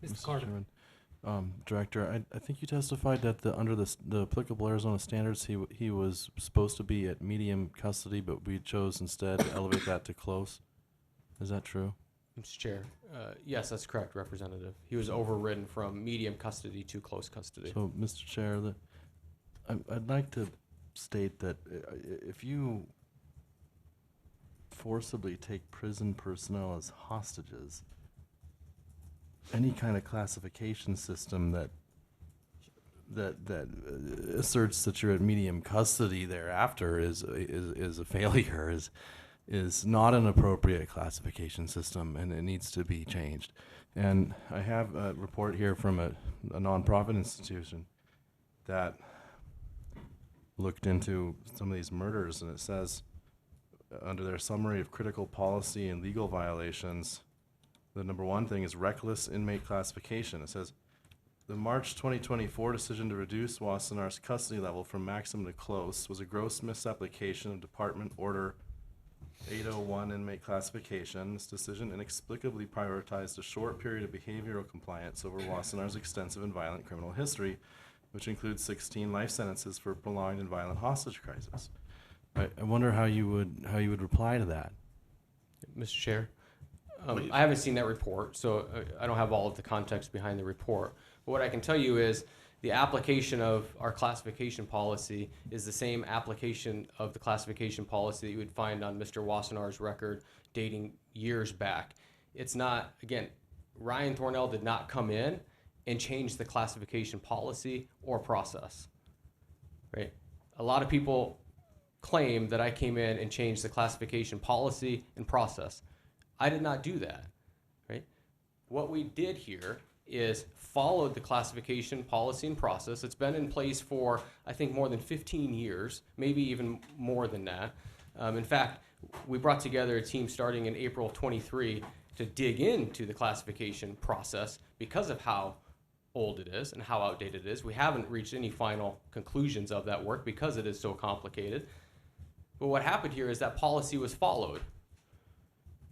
Mr. Carter. Chairman, Director, I think you testified that under the applicable Arizona standards, he was supposed to be at medium custody, but we chose instead to elevate that to close. Is that true? Mr. Chair, yes, that's correct, Representative. He was overridden from medium custody to close custody. So, Mr. Chair, I'd like to state that if you forcibly take prison personnel as hostages, any kind of classification system that asserts that you're at medium custody thereafter is a failure, is not an appropriate classification system, and it needs to be changed. And I have a report here from a nonprofit institution that looked into some of these murders, and it says under their summary of critical policy and legal violations, the number one thing is reckless inmate classification. It says the March 2024 decision to reduce Wassenaar's custody level from maximum to close was a gross misapplication of Department Order 801 inmate classification. This decision inexplicably prioritized a short period of behavioral compliance over Wassenaar's extensive and violent criminal history, which includes 16 life sentences for prolonged and violent hostage crisis. I wonder how you would reply to that. Mr. Chair, I haven't seen that report, so I don't have all of the context behind the report. But what I can tell you is the application of our classification policy is the same application of the classification policy that you would find on Mr. Wassenaar's record dating years back. It's not, again, Ryan Thornell did not come in and change the classification policy or process, right? A lot of people claim that I came in and changed the classification policy and process. I did not do that, right? What we did here is followed the classification policy and process. It's been in place for, I think, more than 15 years, maybe even more than that. In fact, we brought together a team starting in April 23 to dig into the classification process because of how old it is and how outdated it is. We haven't reached any final conclusions of that work because it is so complicated. But what happened here is that policy was followed,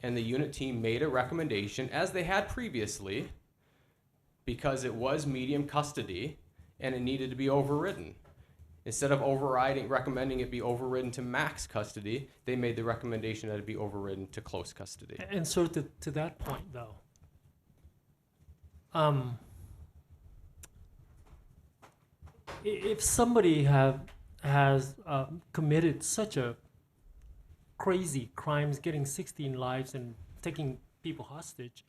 and the unit team made a recommendation, as they had previously, because it was medium custody and it needed to be overridden. Instead of recommending it be overridden to max custody, they made the recommendation that it be overridden to close custody. And so to that point, though, if somebody has committed such a crazy crimes, getting 16 lives and taking people hostage,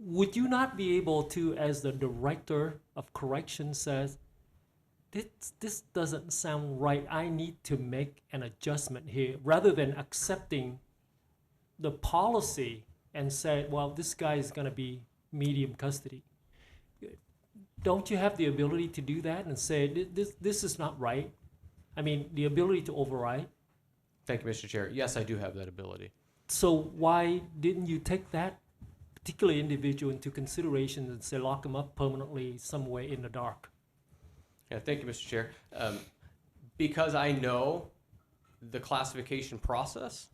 would you not be able to, as the director of corrections says, this doesn't sound right, I need to make an adjustment here, rather than accepting the policy and said, well, this guy is going to be medium custody, don't you have the ability to do that and say, this is not right? I mean, the ability to override. Thank you, Mr. Chair. Yes, I do have that ability. So why didn't you take that particular individual into consideration and say lock him up permanently somewhere in the dark? Yeah, thank you, Mr. Chair. Because I know the classification process,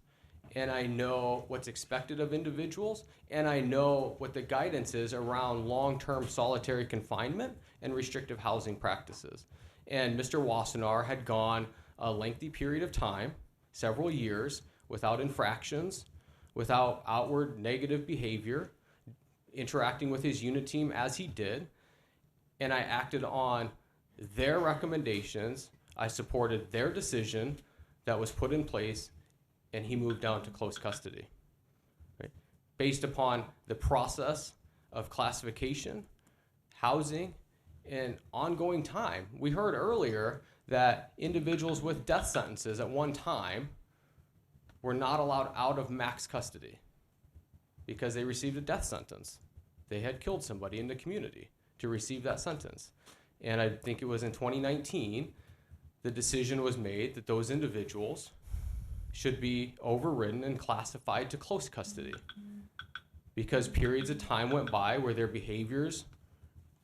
and I know what's expected of individuals, and I know what the guidance is around long-term solitary confinement and restrictive housing practices. And Mr. Wassenaar had gone a lengthy period of time, several years, without infractions, without outward negative behavior, interacting with his unit team as he did, and I acted on their recommendations. I supported their decision that was put in place, and he moved down to close custody. Right? Based upon the process of classification, housing, and ongoing time. We heard earlier that individuals with death sentences at one time were not allowed out of max custody because they received a death sentence. They had killed somebody in the community to receive that sentence. And I think it was in 2019, the decision was made that those individuals should be overridden and classified to close custody because periods of time went by where their behaviors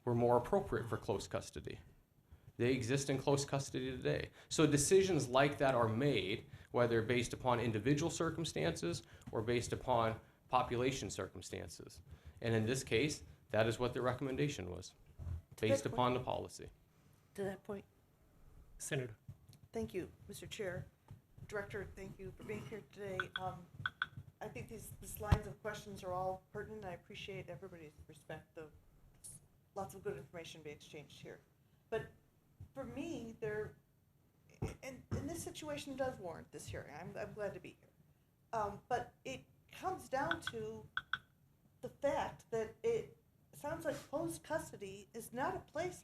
were more appropriate for close custody. They exist in close custody today. So decisions like that are made, whether based upon individual circumstances or based upon population circumstances. And in this case, that is what the recommendation was, based upon the policy. To that point. Senator. Thank you, Mr. Chair. Director, thank you for being here today. I think these lines of questions are all pertinent. I appreciate everybody's perspective. Lots of good information being exchanged here. But for me, and this situation does warrant this hearing. I'm glad to be here. But it comes down to the fact that it sounds like closed custody is not a place,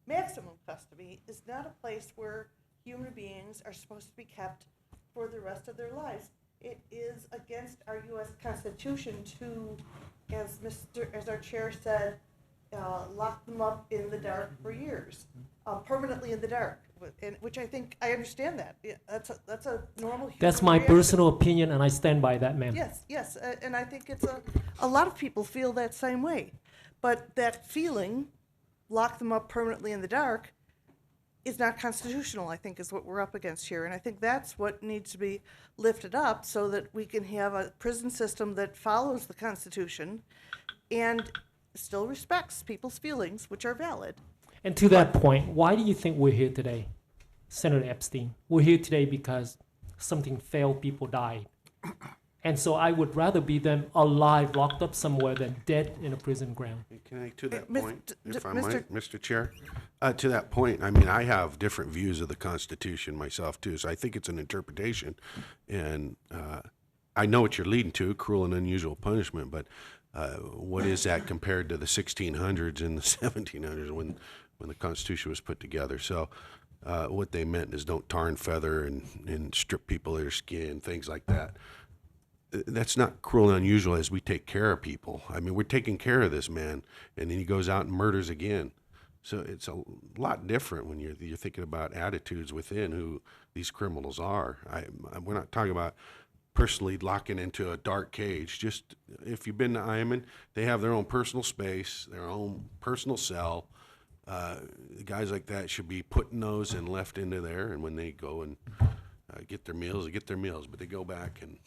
maximum custody is not a place where human beings are supposed to be kept for the rest of their lives. It is against our U.S. Constitution to, as our chair said, lock them up in the dark for years, permanently in the dark. And which I think I understand that. Yeah, that's a normal human That's my reaction. personal opinion, and I stand by that, ma'am. Yes, and I think it's a lot of people feel that same way. But that feeling, lock them up permanently in the dark, is not constitutional, I think, is what we're up against here. And I think that's what needs to be lifted up so that we can have a prison system that follows the Constitution and still respects people's feelings, which are valid. And to that point, why do you think we're here today, Senator Epstein? We're here today because something failed, people died. And so I would rather be them alive, locked up somewhere, than dead in a prison ground. Can I, to that Mis- point, d- if I Mr. might, Mr. Chair? To that point, I mean, I have different views of the Constitution myself, too, so I think it's an interpretation. And I know what you're leading to, cruel and unusual punishment, but what is that compared to the 1600s and the 1700s when the Constitution was put together? So what they meant is don't tar and feather and strip people of their skin, things like that. That's not cruel and unusual as we take care of people. I mean, we're taking care of this man, and then he goes out and murders again. So it's a lot different when you're thinking about attitudes within who these criminals are. We're not talking about personally locking into a dark cage. Just if you've been to Iman, they have their own personal space, their own personal cell. Guys like that should be put in those and left into there, and when they go and get their meals, they get their meals, but they go back and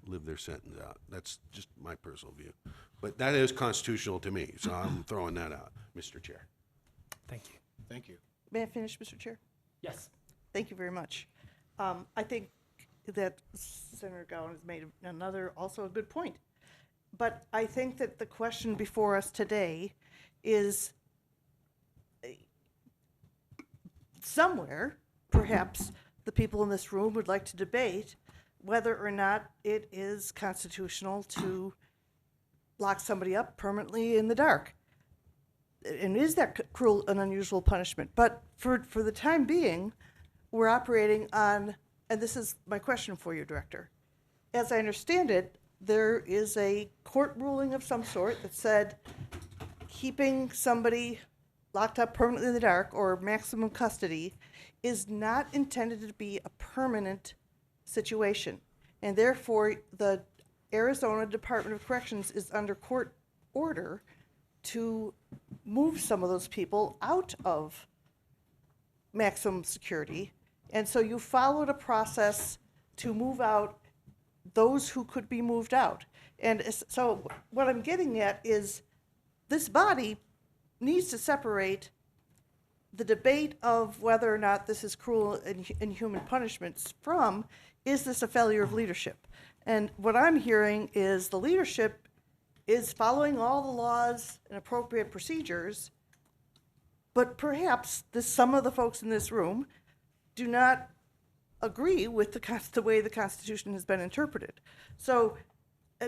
live their sentence out. That's just my personal view. But that is constitutional to me, so I'm throwing that out, Mr. Chair. Thank you. Thank you. May I finish, Mr. Chair? Yes. Thank you very much. I think that Senator Gowan has made another, also a good point. But I think that the question before us today is somewhere, perhaps the people in this room would like to debate whether or not it is constitutional to lock somebody up permanently in the dark. And is that cruel and unusual punishment? But for the time being, we're operating on, and this is my question for you, Director, as I understand it, there is a court ruling of some sort that said keeping somebody locked up permanently in the dark or maximum custody is not intended to be a permanent situation. And therefore, the Arizona Department of Corrections is under court order to move some of those people out of maximum security. And so you followed a process to move out those who could be moved out. And so what I'm getting at is this body needs to separate the debate of whether or not this is cruel and inhuman punishments from, is this a failure of leadership? And what I'm hearing is the leadership is following all the laws and appropriate procedures, but perhaps some of the folks in this room do not agree with the way the Constitution has been interpreted. So,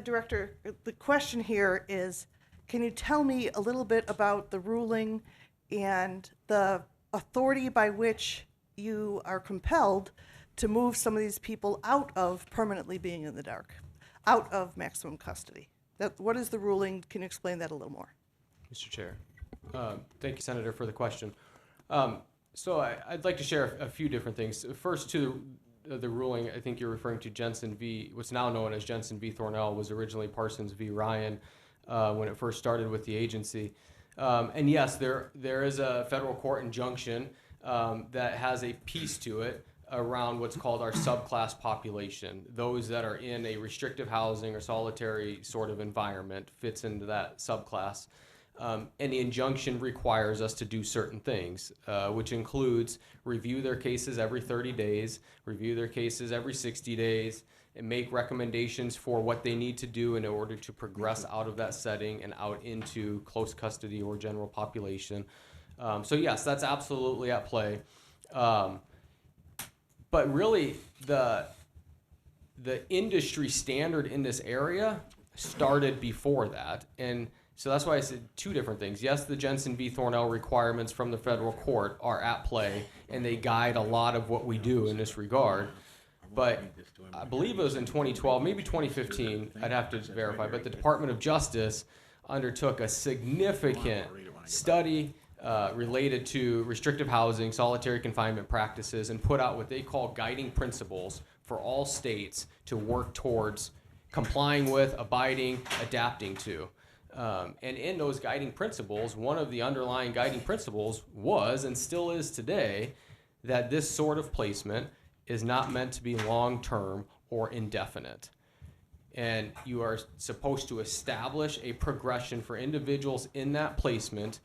Director, the question here is, can you tell me a little bit about the ruling and the authority by which you are compelled to move some of these people out of permanently being in the dark, out of maximum custody? What is the ruling? Can you explain that a little more? Mr. Chair. Thank you, Senator, for the question. So I'd like to share a few different things. First, to the ruling, I think you're referring to Jensen v. what's now known as Jensen v. Thornell, was originally Parsons v. Ryan when it first started with the agency. And yes, there is a federal court injunction that has a piece to it around what's called our subclass population. Those that are in a restrictive housing or solitary sort of environment fits into that subclass. And the injunction requires us to do certain things, which includes review their cases every 30 days, review their cases every 60 days, and make recommendations for what they need to do in order to progress out of that setting and out into close custody or general population. So yes, that's absolutely at play. But really, the industry standard in this area started before that. And so that's why I said two different things. Yes, the Jensen v. Thornell requirements from the federal court are at play, and they guide a lot of what we do in this regard. But I believe it was in 2012, maybe 2015, I'd have to verify, but the Department of Justice undertook a significant study related to restrictive housing, solitary confinement practices, and put out what they call guiding principles for all states to work towards complying with, abiding, adapting to. And in those guiding principles, one of the underlying guiding principles was, and still is today, that this sort of placement is not meant to be long-term or indefinite. And you are supposed to establish a progression for individuals in that placement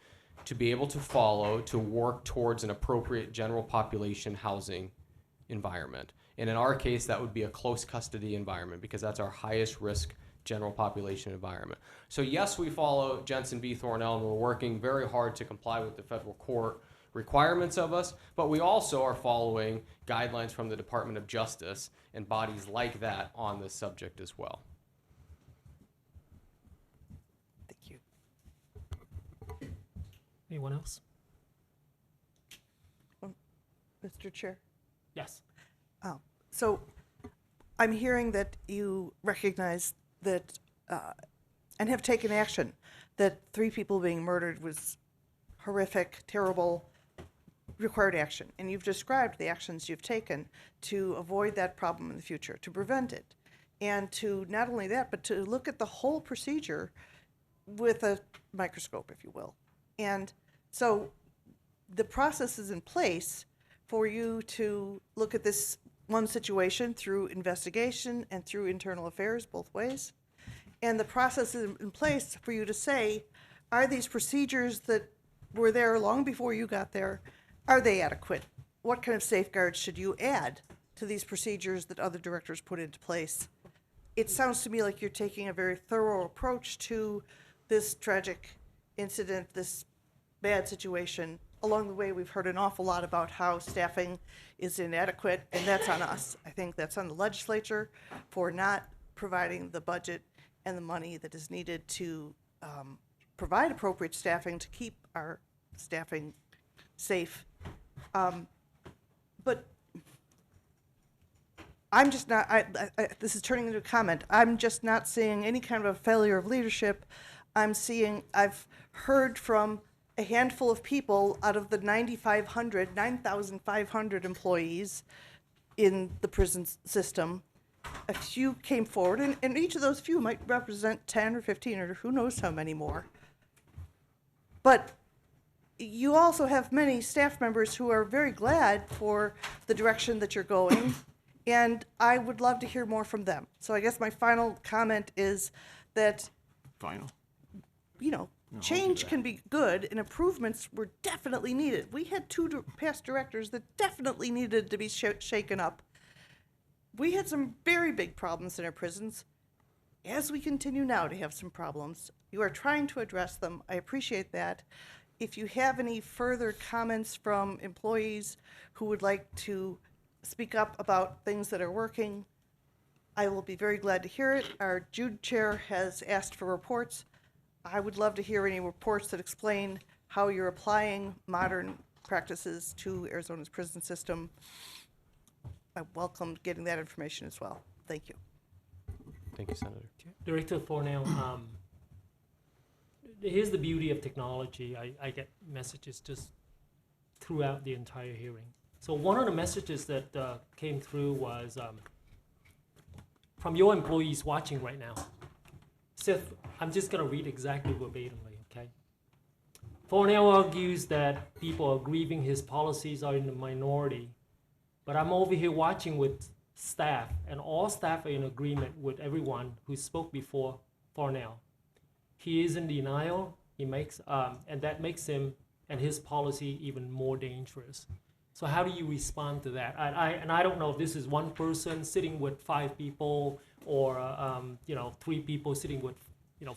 to be able to follow to work towards an appropriate general population housing environment. And in our case, that would be a close custody environment because that's our highest risk general population environment. So yes, we follow Jensen v. Thornell, and we're working very hard to comply with the federal court requirements of us, but we also are following guidelines from the Department of Justice and bodies like that on this subject as well. Thank you. Anyone else? Mr. Chair? Yes. So I'm hearing that you recognize that and have taken action, that 3 people being murdered was horrific, terrible, required action. And you've described the actions you've taken to avoid that problem in the future, to prevent it. And to not only that, but to look at the whole procedure with a microscope, if you will. And so the process is in place for you to look at this one situation through investigation and through internal affairs, both ways. And the process is in place for you to say, are these procedures that were there long before you got there, are they adequate? What kind of safeguards should you add to these procedures that other directors put into place? It sounds to me like you're taking a very thorough approach to this tragic incident, this bad situation. Along the way, we've heard an awful lot about how staffing is inadequate, and that's on us. I think that's on the legislature for not providing the budget and the money that is needed to provide appropriate staffing to keep our staffing safe. But I'm just not, this is turning into a comment. I'm just not seeing any kind of a failure of leadership. I've heard from a handful of people out of the 9,500 employees in the prison system. A few came forward, and each of those few might represent 10 or 15 or who knows how many more. But you also have many staff members who are very glad for the direction that you're going, and I would love to hear more from them. So I guess my final comment is that, change can be good, and improvements were definitely needed. We had two past directors that definitely needed to be shaken up. We had some very big problems in our prisons, as we continue now to have some problems. You are trying to address them. I appreciate that. If you have any further comments from employees who would like to speak up about things that are working, I will be very glad to hear it. Our Jude chair has asked for reports. I would love to hear any reports that explain how you're applying modern practices to Arizona's prison system. I welcome getting that information as well. Thank you. Thank you, Senator. Director Thornell, here's the beauty of technology. I get messages just throughout the entire hearing. So one of the messages that came through was from your employees watching right now. Seth, I'm just going to read exactly verbatimly, okay? Thornell argues that people are grieving his policies are in the minority, but I'm over here watching with staff, and all staff are in agreement with everyone who spoke before Thornell. He is in denial, and that makes him and his policy even more dangerous. So how do you respond to that? I don't know if this is one person sitting with 5 people or 3 people sitting with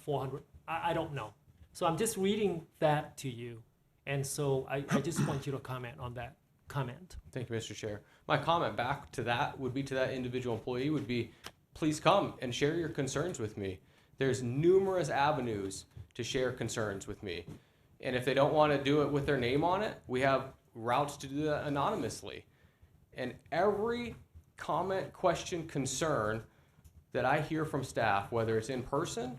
400. I don't know. So I'm just reading that to you, and so I just want you to comment on that comment. Thank you, Mr. Chair. My comment back to that would be to that individual employee would be, please come and share your concerns with me. There's numerous avenues to share concerns with me. And if they don't want to do it with their name on it, we have routes to do that anonymously. And every comment, question, concern that I hear from staff, whether it's in person,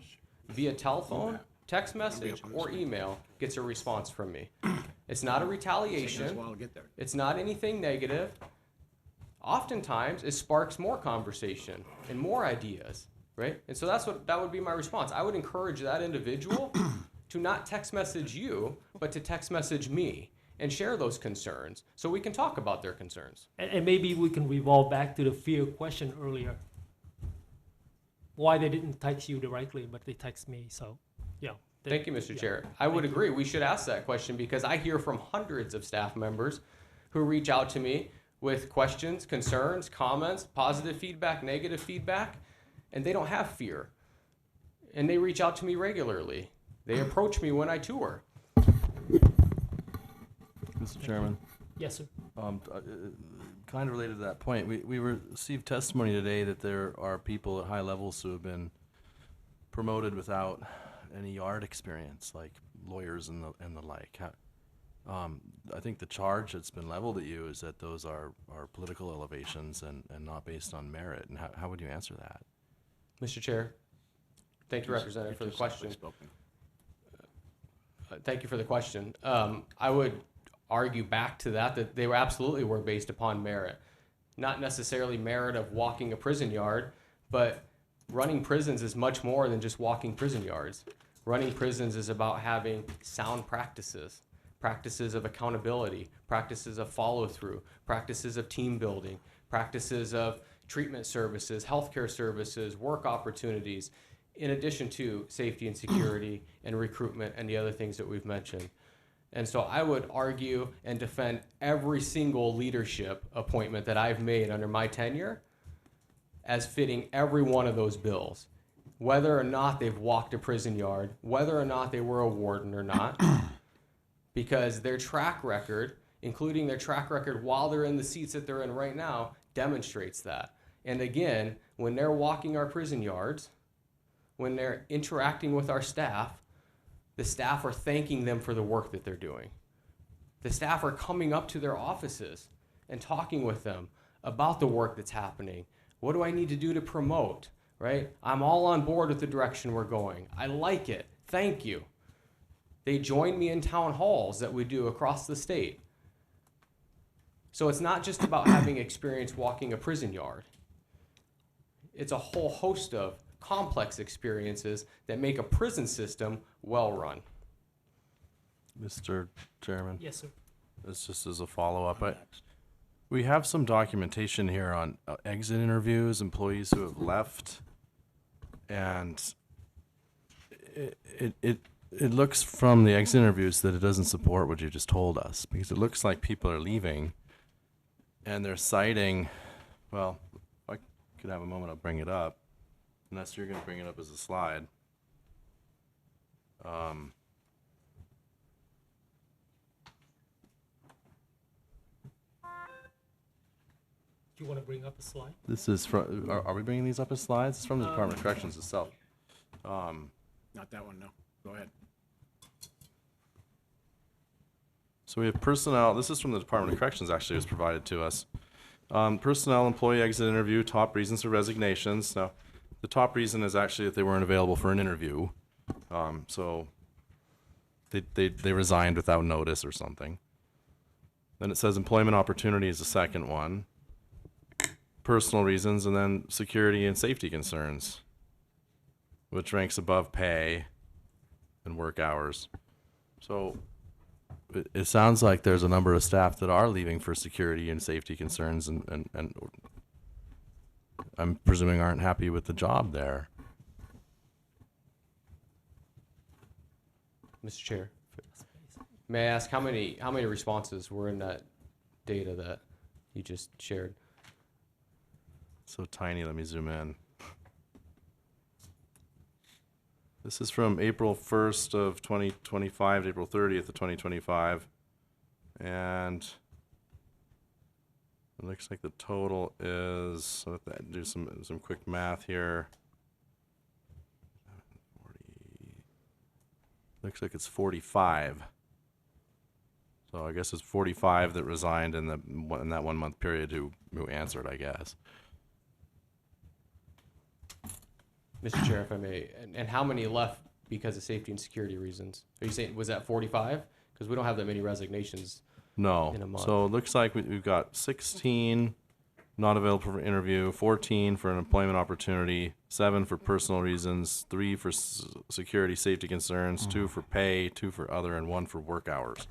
via telephone, text message, or email, gets a response from me. It's not a retaliation. It's not anything negative. Oftentimes, it sparks more conversation and more ideas, right? And so that would be my response. I would encourage that individual to not text message you, but to text message me and share those concerns so we can talk about their concerns. And maybe we can revolve back to the fear question earlier. Why they didn't text you directly, but they text me, so, yeah. Thank you, Mr. Chair. I would agree. We should ask that question because I hear from hundreds of staff members who reach out to me with questions, concerns, comments, positive feedback, negative feedback, and they don't have fear. And they reach out to me regularly. They approach me when I tour. Mr. Chairman. Yes, sir. Kind of related to that point, we received testimony today that there are people at high levels who have been promoted without any yard experience, like lawyers and the like. I think the charge that's been leveled at you is that those are political elevations and not based on merit. And how would you answer that? Mr. Chair, thank you, Representative, for the question. Thank you for the question. I would argue back to that they absolutely were based upon merit. Not necessarily merit of walking a prison yard, but running prisons is much more than just walking prison yards. Running prisons is about having sound practices, practices of accountability, practices of follow-through, practices of team building, practices of treatment services, healthcare services, work opportunities, in addition to safety and security and recruitment and the other things that we've mentioned. And so I would argue and defend every single leadership appointment that I've made under my tenure as fitting every one of those bills, whether or not they've walked a prison yard, whether or not they were a warden or not, because their track record, including their track record while they're in the seats that they're in right now, demonstrates that. And again, when they're walking our prison yards, when they're interacting with our staff, the staff are thanking them for the work that they're doing. The staff are coming up to their offices and talking with them about the work that's happening, What do I need to do to promote, right? I'm all on board with the direction we're going. I like it. Thank you. They join me in town halls that we do across the state. So it's not just about having experience walking a prison yard. It's a whole host of complex experiences that make a prison system well run. Mr. Chairman? Yes, sir. This just as a follow-up. We have some documentation here on exit interviews, employees who have left, and it looks from the exit interviews that it doesn't support what you just told us, because it looks like people are leaving and they're citing, well, if I could have a moment, I'll bring it up, unless you're going to bring it up as a slide. Do you want to bring up a slide? This is from, are we bringing these up as slides? It's from the Department of Corrections itself. Not that one, no. Go ahead. So we have personnel, this is from the Department of Corrections, actually, it was provided to us. Personnel employee exit interview, top reasons for resignations. Now, the top reason is actually that they weren't available for an interview. So they resigned without notice or something. Then it says employment opportunity is the second one. Personal reasons, and then security and safety concerns, which ranks above pay and work hours. So it sounds like there's a number of staff that are leaving for security and safety concerns, and I'm presuming aren't happy with the job there. Mr. Chair, may I ask how many responses were in that data that you just shared? So tiny, let me zoom in. This is from April 1st of 2025 to April 30th of 2025. And it looks like the total is, so let that do some quick math here. 40, looks like it's 45. So I guess it's 45 that resigned in that 1 month period who answered, I guess. Mr. Chair, if I may, and how many left because of safety and security reasons? Are you saying, was that 45? Because we don't have that many resignations No. in a month. So it looks like we've got 16 not available for interview, 14 for an employment opportunity, 7 for personal reasons, 3 for security safety concerns, 2 for pay, 2 for other, and 1 for work hours.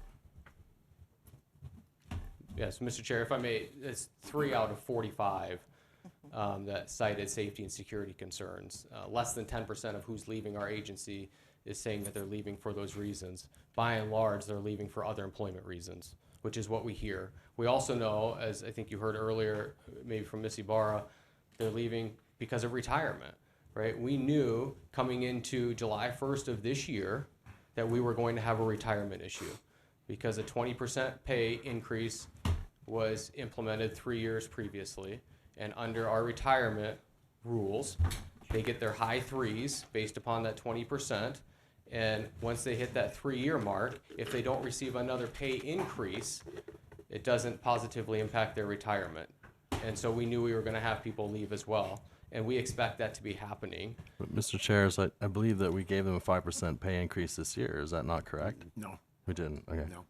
Yes, Mr. Chair, if I may, it's 3 out of 45 that cited safety and security concerns. Less than 10% of who's leaving our agency is saying that they're leaving for those reasons. By and large, they're leaving for other employment reasons, which is what we hear. We also know, as I think you heard earlier, maybe from Ms. Ibarra, they're leaving because of retirement, right? We knew coming into July 1st of this year that we were going to have a retirement issue because a 20% pay increase was implemented 3 years previously. And under our retirement rules, they get their high threes based upon that 20%. And once they hit that 3-year mark, if they don't receive another pay increase, it doesn't positively impact their retirement. And so we knew we were going to have people leave as well. And we expect that to be happening. But Mr. Chairs, I believe that we gave them a 5% pay increase this year. Is that not correct? No. We didn't? Okay. No.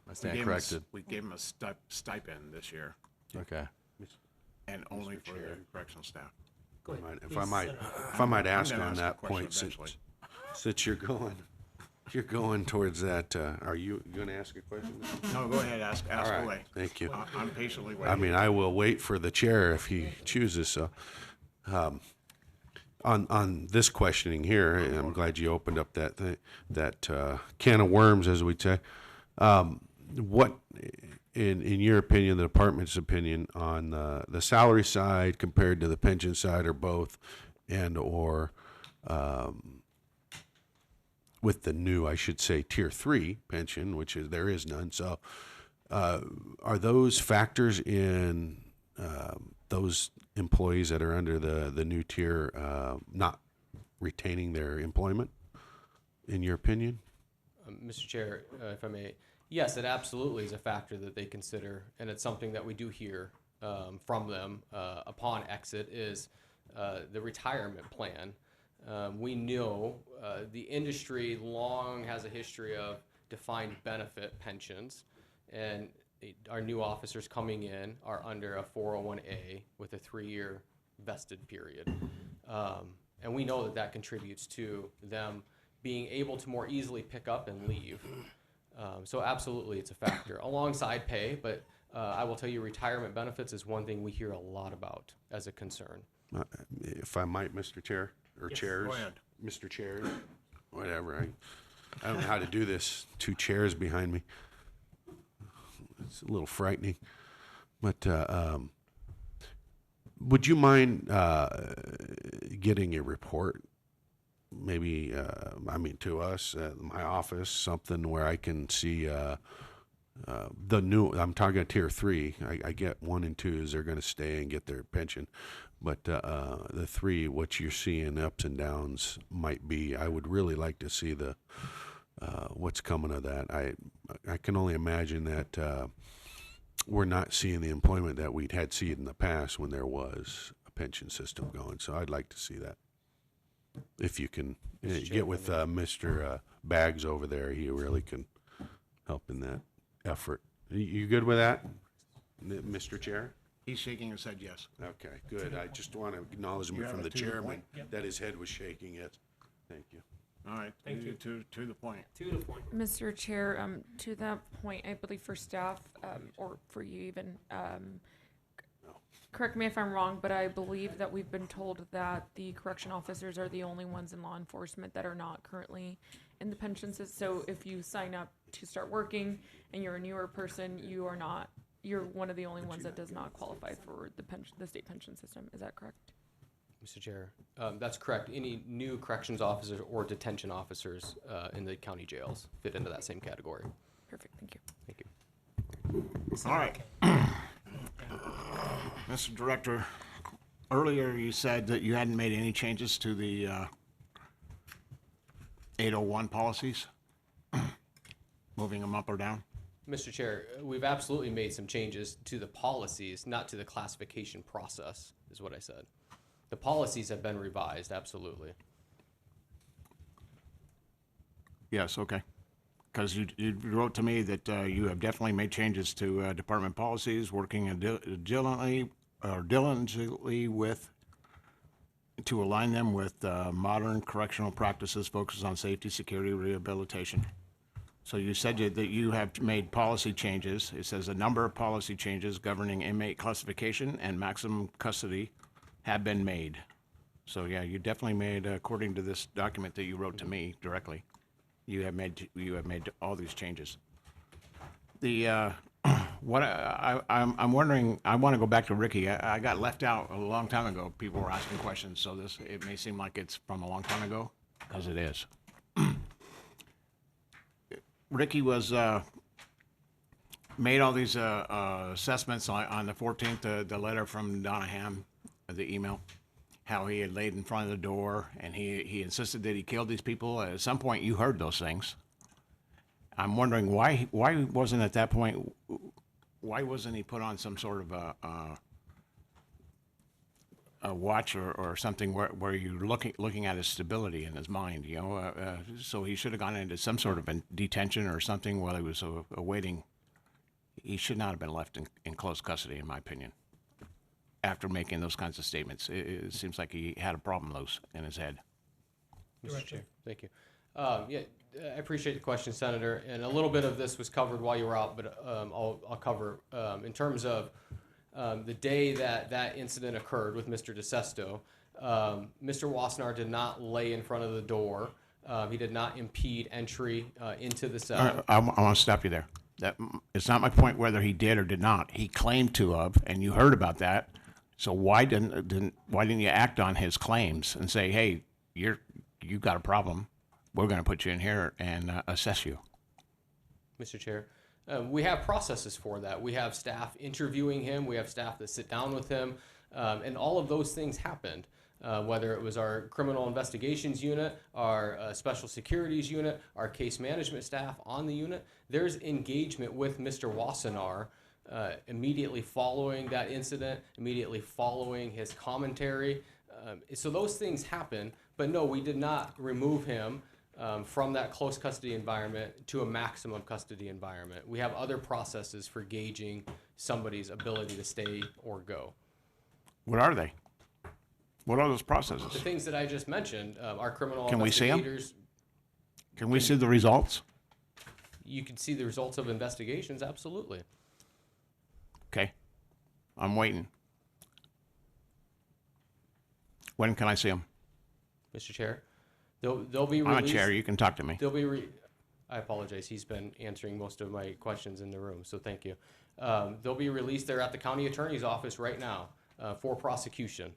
I stand corrected. We gave them a stipend this year. Okay. And only for the correctional staff. Go ahead. If I might ask gonna on ask a that question point, eventually. since you're going towards that, are you going to ask a question? No, go ahead, ask All right, away. thank you. I'm patiently waiting. I mean, I will wait for the chair if he chooses. So, on this questioning here, and I'm glad you opened up that can of worms, as we say. What, in your opinion, the department's opinion, on the salary side compared to the pension side, or both, and or with the new, I should say, Tier 3 pension, which is there is none. So, are those factors in those employees that are under the new tier not retaining their employment, in your opinion? Mr. Chair, if I may, yes, it absolutely is a factor that they consider, and it's something that we do hear from them upon exit is the retirement plan. We know the industry long has a history of defined benefit pensions, and our new officers coming in are under a 401A with a 3-year vested period. And we know that that contributes to them being able to more easily pick up and leave. So absolutely it's a factor alongside pay, but I will tell you retirement benefits is one thing we hear a lot about as a concern. If I might, Mr. Chair, or Yes, chairs. go ahead. Mr. Chair, whatever. I don't know how to do this. 2 chairs behind me. It's a little frightening. But would you mind getting a report? Maybe, to us, my office, something where I can see the new, I'm talking tier 3. I get 1 and 2s, they're going to stay and get their pension. But the 3, what you're seeing ups and downs might be, I would really like to see the what's coming of that. I can only imagine that we're not seeing the employment that we'd had seen in the past when there was a pension system going. So I'd like to see that. If you can get with Mr. Baggs over there, he really can help in that effort. You good with that, Mr. Chair? He's shaking his head yes. Okay, good. I just want an acknowledgement have from a the to the chairman point? Yep. that his head was shaking. Yes. Thank you. All right, Thank you. To the point. To the point. Mr. Chair, to that point, I believe for staff, or for you even, correct me if I'm wrong, but I believe that we've been told that the correction officers are the only ones in law enforcement that are not currently in the pension system. So if you sign up to start working and you're a newer person, you're one of the only ones that does not qualify for the state pension system. Is that correct? Mr. Chair, that's correct. Any new corrections officers or detention officers in the county jails fit into that same category. Perfect, thank you. Thank you. All right. Mr. Director, earlier you said that you hadn't made any changes to the 801 policies, moving them up or down? Mr. Chair, we've absolutely made some changes to the policies, not to the classification process, is what I said. The policies have been revised, absolutely. Yes, okay. Because you wrote to me that you have definitely made changes to department policies, working diligently with, to align them with modern correctional practices focused on safety, security, rehabilitation. So you said that you have made policy changes. It says a number of policy changes governing inmate classification and maximum custody have been made. So yeah, you definitely made, according to this document that you wrote to me directly, you have made all these changes. The what I'm wondering, I want to go back to Ricky. I got left out a long time ago. People were asking questions, so it may seem like it's from a long time ago, because it is. Ricky was made all these assessments on the 14th. The letter from Donna Ham, the email, how he had laid in front of the door, and he insisted that he killed these people. At some point, you heard those things. I'm wondering why wasn't at that point, why wasn't he put on some sort of a watch or something where you're looking at his stability in his mind, you know? So he should have gone into some sort of a detention or something while he was awaiting. He should not have been left in close custody, in my opinion. After making those kinds of statements, it seems like he had a problem loose in his head. Mr. Chair, thank you. Yeah, I appreciate the question, Senator. And a little bit of this was covered while you were out, but I'll cover in terms of the day that incident occurred with Mr. DeSesto. Mr. Wassenaar did not lay in front of the door. He did not impede entry into the cell. I want to stop you there. It's not my point whether he did or did not. He claimed to have, and you heard about that. So why didn't you act on his claims and say, hey, you've got a problem. We're going to put you in here and assess you. Mr. Chair, we have processes for that. We have staff interviewing him. We have staff that sit down with him. And all of those things happened, whether it was our criminal investigations unit, our special securities unit, our case management staff on the unit. There's engagement with Mr. Wassenaar immediately following that incident, immediately following his commentary. So those things happen, but no, we did not remove him from that close custody environment to a maximum custody environment. We have other processes for gauging somebody's ability to stay or go. What are they? What are those processes? The things that I just mentioned, our criminal Can we see them? investigators. Can we see the results? You can see the results of investigations, absolutely. Okay. I'm waiting. When can I see them? Mr. Chair, they'll be I'm a released. chair. You can talk to me. They'll be. I apologize. He's been answering most of my questions in the room, so thank you. They'll be released. They're at the county attorney's office right now for prosecution,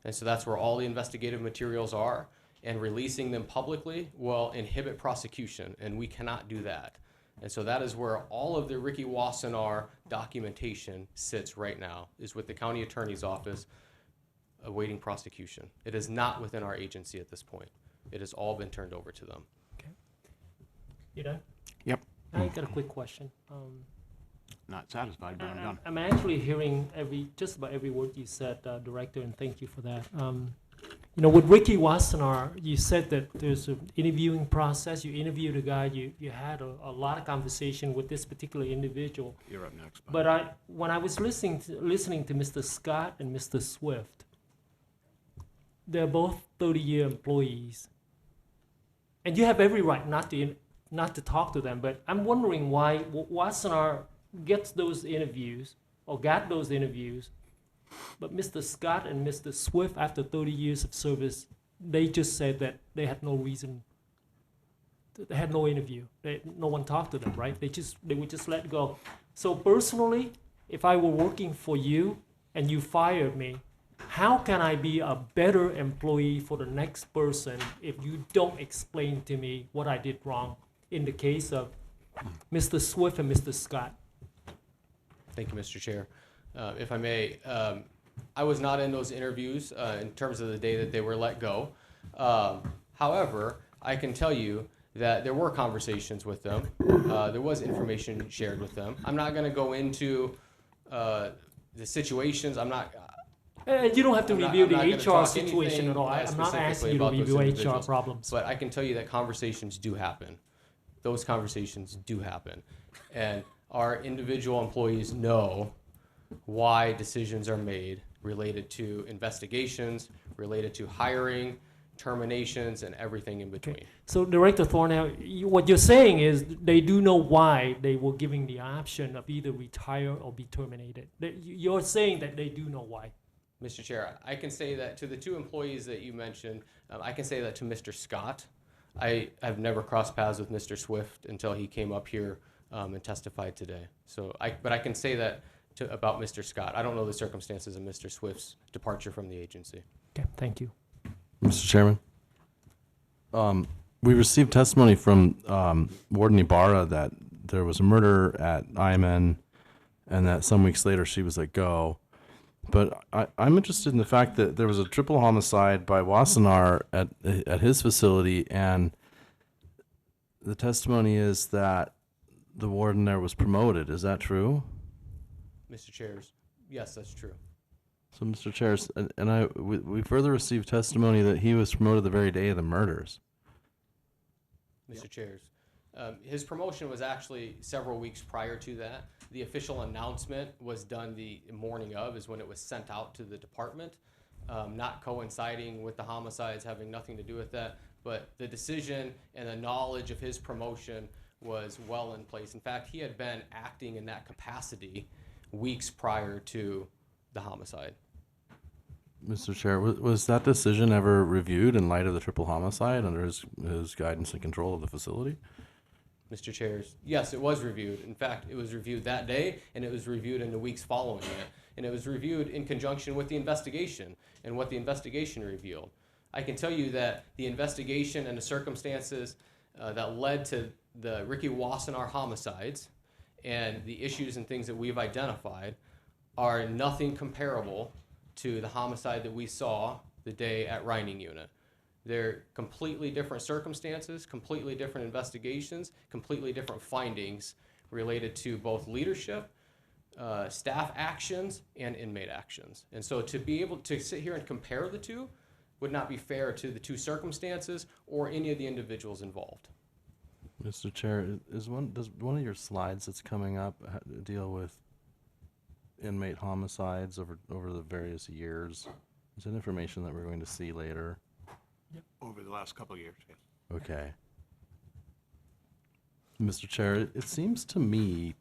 and so that's where all the investigative materials are. And releasing them publicly will inhibit prosecution, and we cannot do that. And so that is where all of the Ricky Wassenaar documentation sits right now, is with the county attorney's office awaiting prosecution. It is not within our agency at this point. It has all been turned over to them. Okay. You done? Yep. I got a quick question. Not satisfied, but I'm done. I'm actually hearing just about every word you said, Director, and thank you for that. You know, with Ricky Wassenaar, you said that there's an interviewing process. You interviewed a guy. You had a lot of conversation with this particular individual. You're up next. But when I was listening to Mr. Scott and Mr. Swift, they're both 30-year employees, and you have every right not to talk to them. But I'm wondering why Wassenaar gets those interviews or got those interviews. But Mr. Scott and Mr. Swift, after 30 years of service, they just said that they had no reason. They had no interview. No one talked to them, right? They would just let go. So personally, if I were working for you and you fired me, how can I be a better employee for the next person if you don't explain to me what I did wrong in the case of Mr. Swift and Mr. Scott? Thank you, Mr. Chair. If I may, I was not in those interviews in terms of the day that they were let go. However, I can tell you that there were conversations with them. There was information shared with them. I'm not going to go into the situations. I'm not. You don't have to review the HR situation situation at all. I'm not asking you to review HR problems. But I can tell you that conversations do happen. Those conversations do happen. And our individual employees know why decisions are made related to investigations, related to hiring, terminations, and everything in between. Okay. So, Director Thornell, what you're saying is they do know why they were giving the option of either retire or be terminated. You're saying that they do know why. Mr. Chair, I can say that to the two employees that you mentioned, I can say that to Mr. Scott. I have never crossed paths with Mr. Swift until he came up here and testified today. But I can say that about Mr. Scott. I don't know the circumstances of Mr. Swift's departure from the agency. Okay, thank you. Mr. Chairman, we received testimony from Warden Ibarra that there was a murder at IMN and that some weeks later she was let go. But I'm interested in the fact that there was a triple homicide by Wassenaar at his facility, and the testimony is that the warden there was promoted. Is that true? Mr. Chairs, yes, that's true. So, Mr. Chairs, we further received testimony that he was promoted the very day of the murders. Mr. Chairs, his promotion was actually several weeks prior to that. The official announcement was done the morning of, is when it was sent out to the department, not coinciding with the homicides, having nothing to do with that. But the decision and the knowledge of his promotion was well in place. In fact, he had been acting in that capacity weeks prior to the homicide. Mr. Chair, was that decision ever reviewed in light of the triple homicide under his guidance and control of the facility? Mr. Chairs, yes, it was reviewed. In fact, it was reviewed that day, and it was reviewed in the weeks following it. And it was reviewed in conjunction with the investigation and what the investigation revealed. I can tell you that the investigation and the circumstances that led to the Ricky Wassenaar homicides and the issues and things that we've identified are nothing comparable to the homicide that we saw the day at Reining Unit. They're completely different circumstances, completely different investigations, completely different findings related to both leadership, staff actions and inmate actions. And so to be able to sit here and compare the two would not be fair to the two circumstances or any of the individuals involved. Mr. Chair, does one of your slides that's coming up deal with inmate homicides over the various years? Is that information that we're going to see later? Over the last couple of years, yes. Okay. Mr. Chair, it seems to me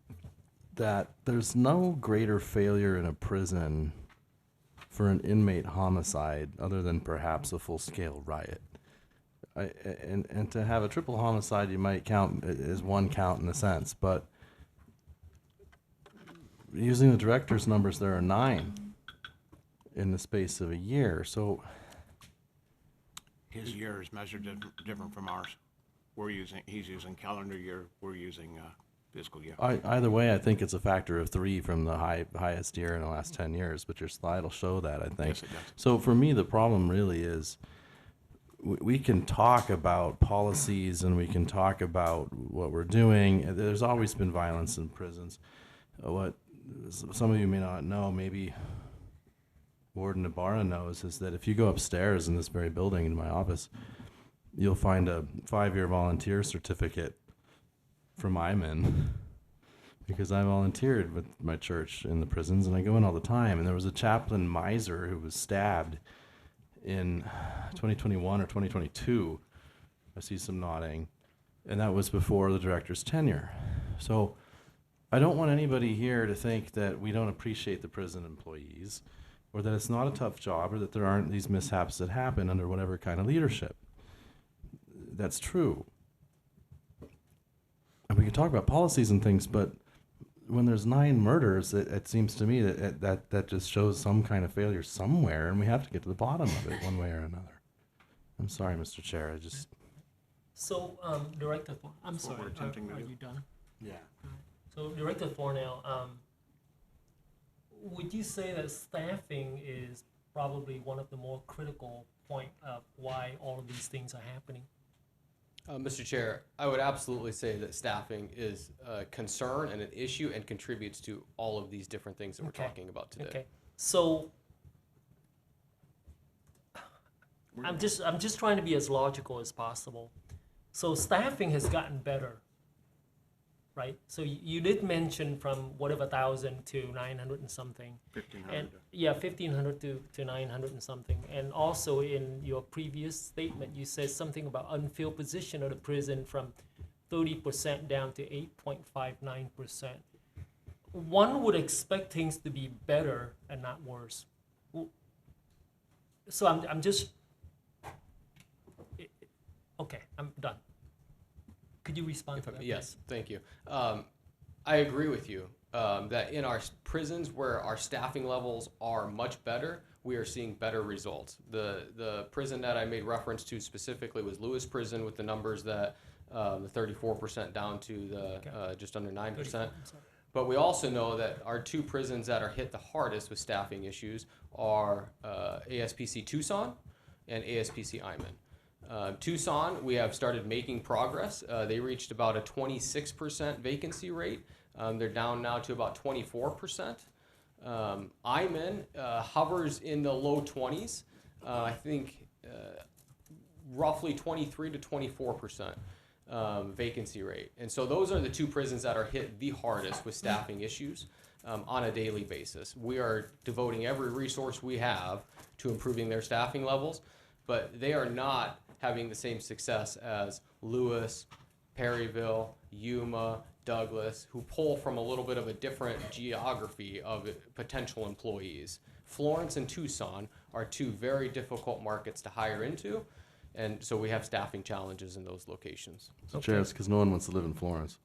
that there's no greater failure in a prison for an inmate homicide other than perhaps a full-scale riot. And to have a triple homicide, you might count as one count in a sense, but using the director's numbers, there are 9 in the space of a year. So His year is measured different from ours. He's using calendar year, we're using fiscal year. Either way, I think it's a factor of 3 from the highest year in the last 10 years, but your slide will show that, I think. Yes, it does. So for me, the problem really is we can talk about policies and we can talk about what we're doing. There's always been violence in prisons. What some of you may not know, maybe Warden Ibarra knows, is that if you go upstairs in this very building in my office, you'll find a 5-year volunteer certificate from Iman because I volunteered with my church in the prisons and I go in all the time. And there was a chaplain miser who was stabbed in 2021 or 2022. I see some nodding. And that was before the director's tenure. So I don't want anybody here to think that we don't appreciate the prison employees or that it's not a tough job or that there aren't these mishaps that happen under whatever kind of leadership. That's true. And we can talk about policies and things, but when there's 9 murders, it seems to me that just shows some kind of failure somewhere, and we have to get to the bottom of it one way or another. I'm sorry, Mr. Chair, I just... So, Director Thornell, I'm That's what sorry, we're attempting to are do. you done? Yeah. So, Director Thornell, would you say that staffing is probably one of the more critical point of why all of these things are happening? Mr. Chair, I would absolutely say that staffing is a concern and an issue and contributes to all of these different things that we're talking about today. Okay, so I'm just trying to be as logical as possible. So staffing has gotten better, right? So you did mention from whatever 1,000 to 900 and something. 1,500. And yeah, 1,500 to 900 and something. And also in your previous statement, you said something about unfilled position of the prison from 30% down to 8.59%. One would expect things to be better and not worse. So I'm just, okay, I'm done. Could you respond to that? Yes, thank you. I agree with you that in our prisons where our staffing levels are much better, we are seeing better results. The prison that I made reference to specifically was Lewis Prison with the numbers that the 34% down to the just under 9%. But we also know that our 2 prisons that are hit the hardest with staffing issues are ASPC Tucson and ASPC Iman. Tucson, we have started making progress. They reached about a 26% vacancy rate. They're down now to about 24%. Iman hovers in the low 20s. I think roughly 23 to 24% vacancy rate. And so those are the 2 prisons that are hit the hardest with staffing issues on a daily basis. We are devoting every resource we have to improving their staffing levels, but they are not having the same success as Lewis, Perryville, Yuma, Douglas, who pull from a little bit of a different geography of potential employees. Florence and Tucson are 2 very difficult markets to hire into, and so we have staffing challenges in those locations. So Chair, it's because no one wants to live in Florence.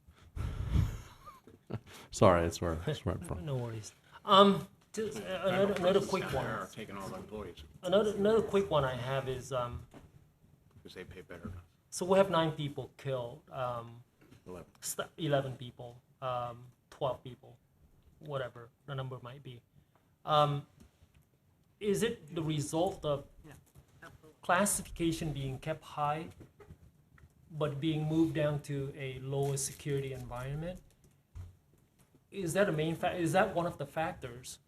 Sorry, it's where I'm from. No worries. Just another quick one. Taking all the employees. Another quick one I have is Because they pay better. so we have 9 people killed, 11. 11 people, 12 people, whatever the number might be. Is it the result of classification being kept high, but being moved down to a lower security environment? is that a main is that one of the factors?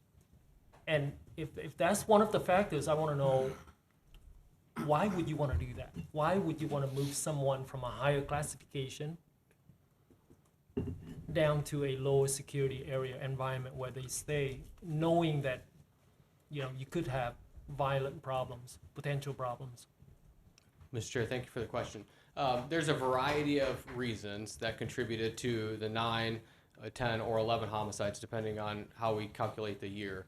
And if that's one of the factors, I want to know, why would you want to do that? Why would you want to move someone from a higher classification down to a lower security area environment where they stay, knowing that, you could have violent problems, potential problems? Mr. Chair, thank you for the question. There's a variety of reasons that contributed to the 9, 10, or 11 homicides, depending on how we calculate the year.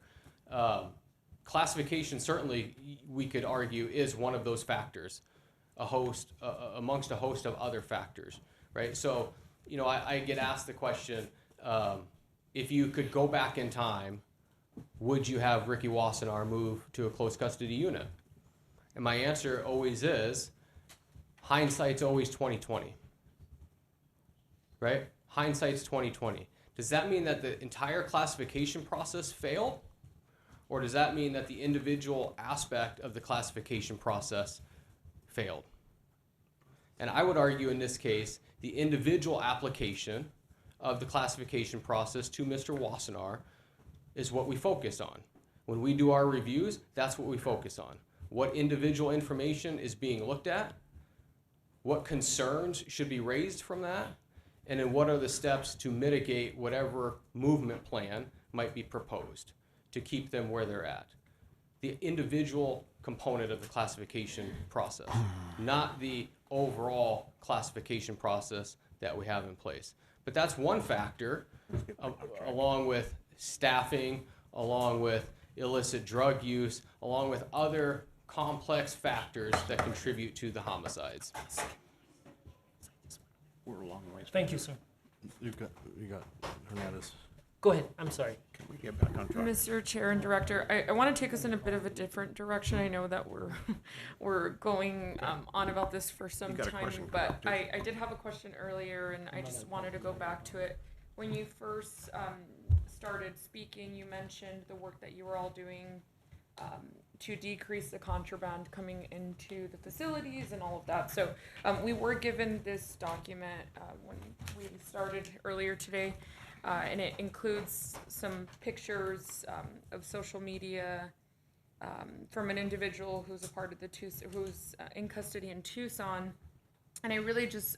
Classification, certainly, we could argue, is one of those factors, amongst a host of other factors, right? So, I get asked the question, if you could go back in time, would you have Ricky Wassenaar move to a close custody unit? And my answer always is, hindsight's always 20/20, right? Hindsight's 20/20. Does that mean that the entire classification process failed? Or does that mean that the individual aspect of the classification process failed? And I would argue in this case, the individual application of the classification process to Mr. Wassenaar is what we focus on. When we do our reviews, that's what we focus on. What individual information is being looked at, what concerns should be raised from that, and then what are the steps to mitigate whatever movement plan might be proposed to keep them where they're at. The individual component of the classification process, not the overall classification process that we have in place. But that's one factor, along with staffing, along with illicit drug use, along with other complex factors that contribute to the homicides. We're a long ways. Thank you, sir. You got Hernandez. Go ahead. I'm sorry. Can we get back on track? Mr. Chair and Director, I want to take us in a bit of a different direction. I know that we're going on about this for some got a time, question, but too. I did have a question earlier, and I just wanted to go back to it. When you first started speaking, you mentioned the work that you were all doing to decrease the contraband coming into the facilities and all of that. So we were given this document when we started earlier today. And it includes some pictures of social media from an individual who's a part of who's in custody in Tucson. And I really just,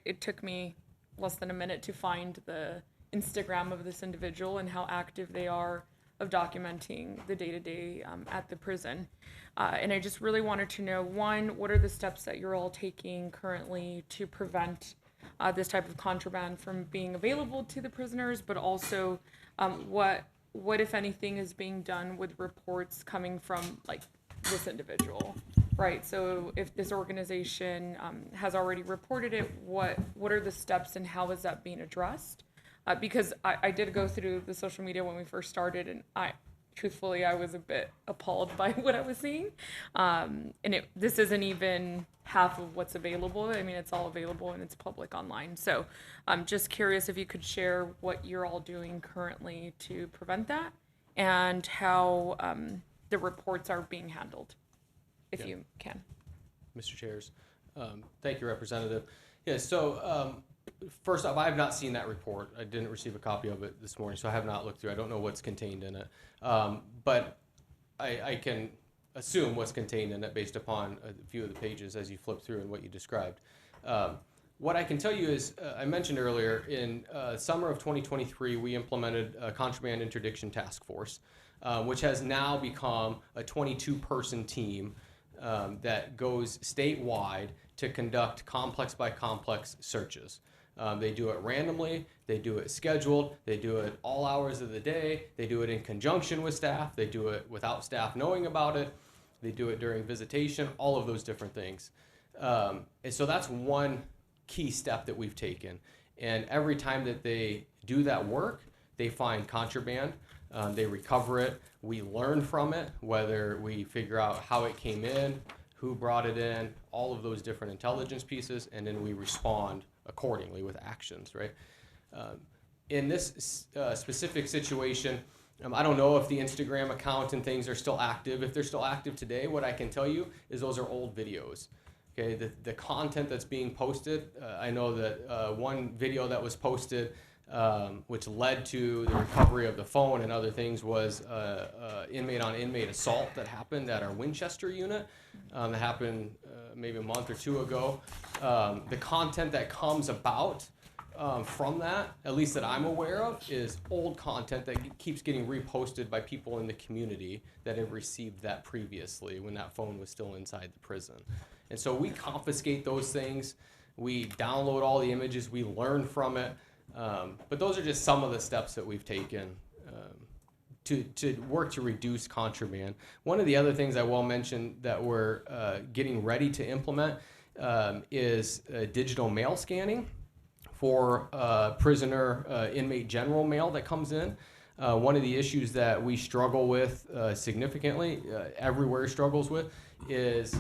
it took me less than a minute to find the Instagram of this individual and how active they are of documenting the day-to-day at the prison. And I just really wanted to know, one, what are the steps that you're all taking currently to prevent this type of contraband from being available to the prisoners, but also what if anything is being done with reports coming from like this individual, right? So if this organization has already reported it, what are the steps and how is that being addressed? Because I did go through the social media when we first started, and truthfully, I was a bit appalled by what I was seeing. And this isn't even half of what's available. I mean, it's all available and it's public online. So I'm just curious if you could share what you're all doing currently to prevent that and how the reports are being handled, if you can. Mr. Chairs, thank you, Representative. Yeah, so first off, I have not seen that report. I didn't receive a copy of it this morning, so I have not looked through. I don't know what's contained in it. But I can assume what's contained in it based upon a few of the pages as you flip through and what you described. What I can tell you is, I mentioned earlier, in summer of 2023, we implemented a contraband interdiction task force, which has now become a 22-person team that goes statewide to conduct complex by complex searches. They do it randomly, they do it scheduled, they do it all hours of the day, they do it in conjunction with staff, they do it without staff knowing about it, they do it during visitation, all of those different things. And so that's one key step that we've taken. And every time that they do that work, they find contraband, they recover it, we learn from it, whether we figure out how it came in, who brought it in, all of those different intelligence pieces, and then we respond accordingly with actions, right? In this specific situation, I don't know if the Instagram account and things are still active. If they're still active today, what I can tell you is those are old videos. Okay, the content that's being posted, I know that one video that was posted which led to the recovery of the phone and other things, was inmate on inmate assault that happened at our Winchester unit. That happened maybe a month or two ago. The content that comes about from that, at least that I'm aware of, is old content that keeps getting reposted by people in the community that have received that previously when that phone was still inside the prison. And so we confiscate those things. We download all the images. We learn from it. But those are just some of the steps that we've taken to work to reduce contraband. One of the other things I will mention that we're getting ready to implement is digital mail scanning for prisoner inmate general mail that comes in. One of the issues that we struggle with significantly, everywhere struggles with, is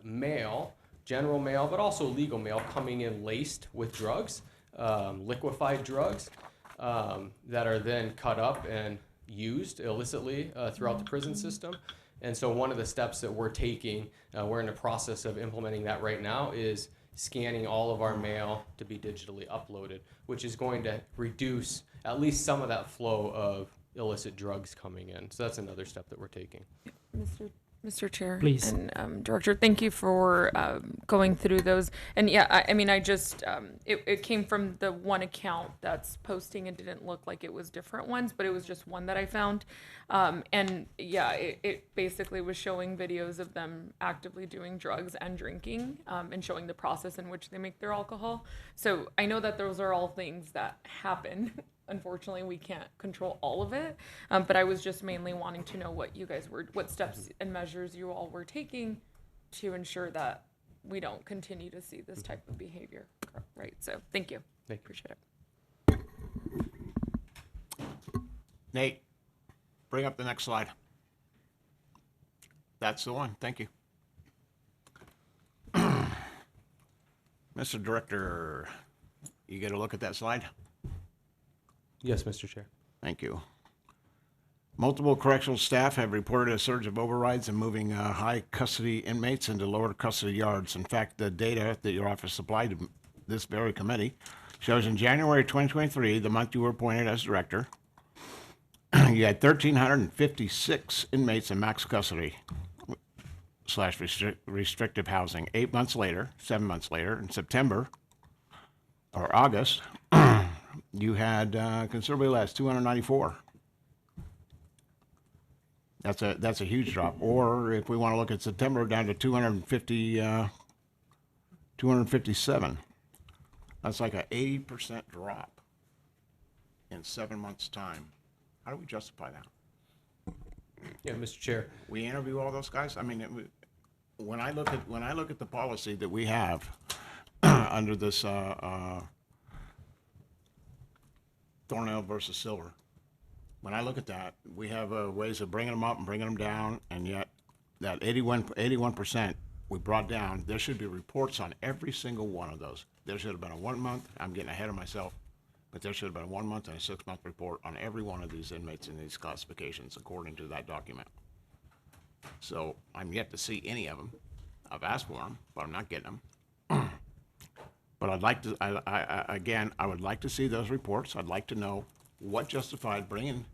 mail, general mail, but also legal mail coming in laced with drugs, liquefied drugs, that are then cut up and used illicitly throughout the prison system. And so one of the steps that we're taking, we're in the process of implementing that right now, is scanning all of our mail to be digitally uploaded, which is going to reduce at least some of that flow of illicit drugs coming in. So that's another step that we're taking. Mr. Chair. Please. And Director, thank you for going through those. And yeah, I mean, I just, it came from the one account that's posting. It didn't look like it was different ones, but it was just one that I found. And yeah, it basically was showing videos of them actively doing drugs and drinking, and showing the process in which they make their alcohol. So I know that those are all things that happen. Unfortunately, we can't control all of it, but I was just mainly wanting to know what you guys were, what steps and measures you all were taking to ensure that we don't continue to see this type of behavior, right? So thank you. Appreciate it. Nate, bring up the next slide. That's the one. Thank you. Mr. Director, you get a look at that slide? Yes, Mr. Chair. Thank you. Multiple correctional staff have reported a surge of overrides and moving high custody inmates into lower custody yards. In fact, the data that your office supplied to this very committee shows in January 2023, the month you were appointed as director, you had 1,356 inmates in max custody / restrictive housing. 8 months later, 7 months later, in September or August, you had considerably less, 294. That's a huge drop. Or if we want to look at September, down to 257. That's like an 80% drop in 7 months' time. How do we justify that? Yeah, Mr. Chair. We interview all those guys. I mean, when I look at the policy that we have under this Thornell versus Silver, when I look at that, we have ways of bringing them up and bringing them down, and yet that 81% we brought down, there should be reports on every single one of those. There should have been a 1 month, I'm getting ahead of myself, but there should have been a 1 month and a 6 month report on every one of these inmates in these classifications according to that document. So I'm yet to see any of them. I've asked for them, but I'm not getting them. But I'd like to, I would like to see those reports. I'd like to know what justified bringing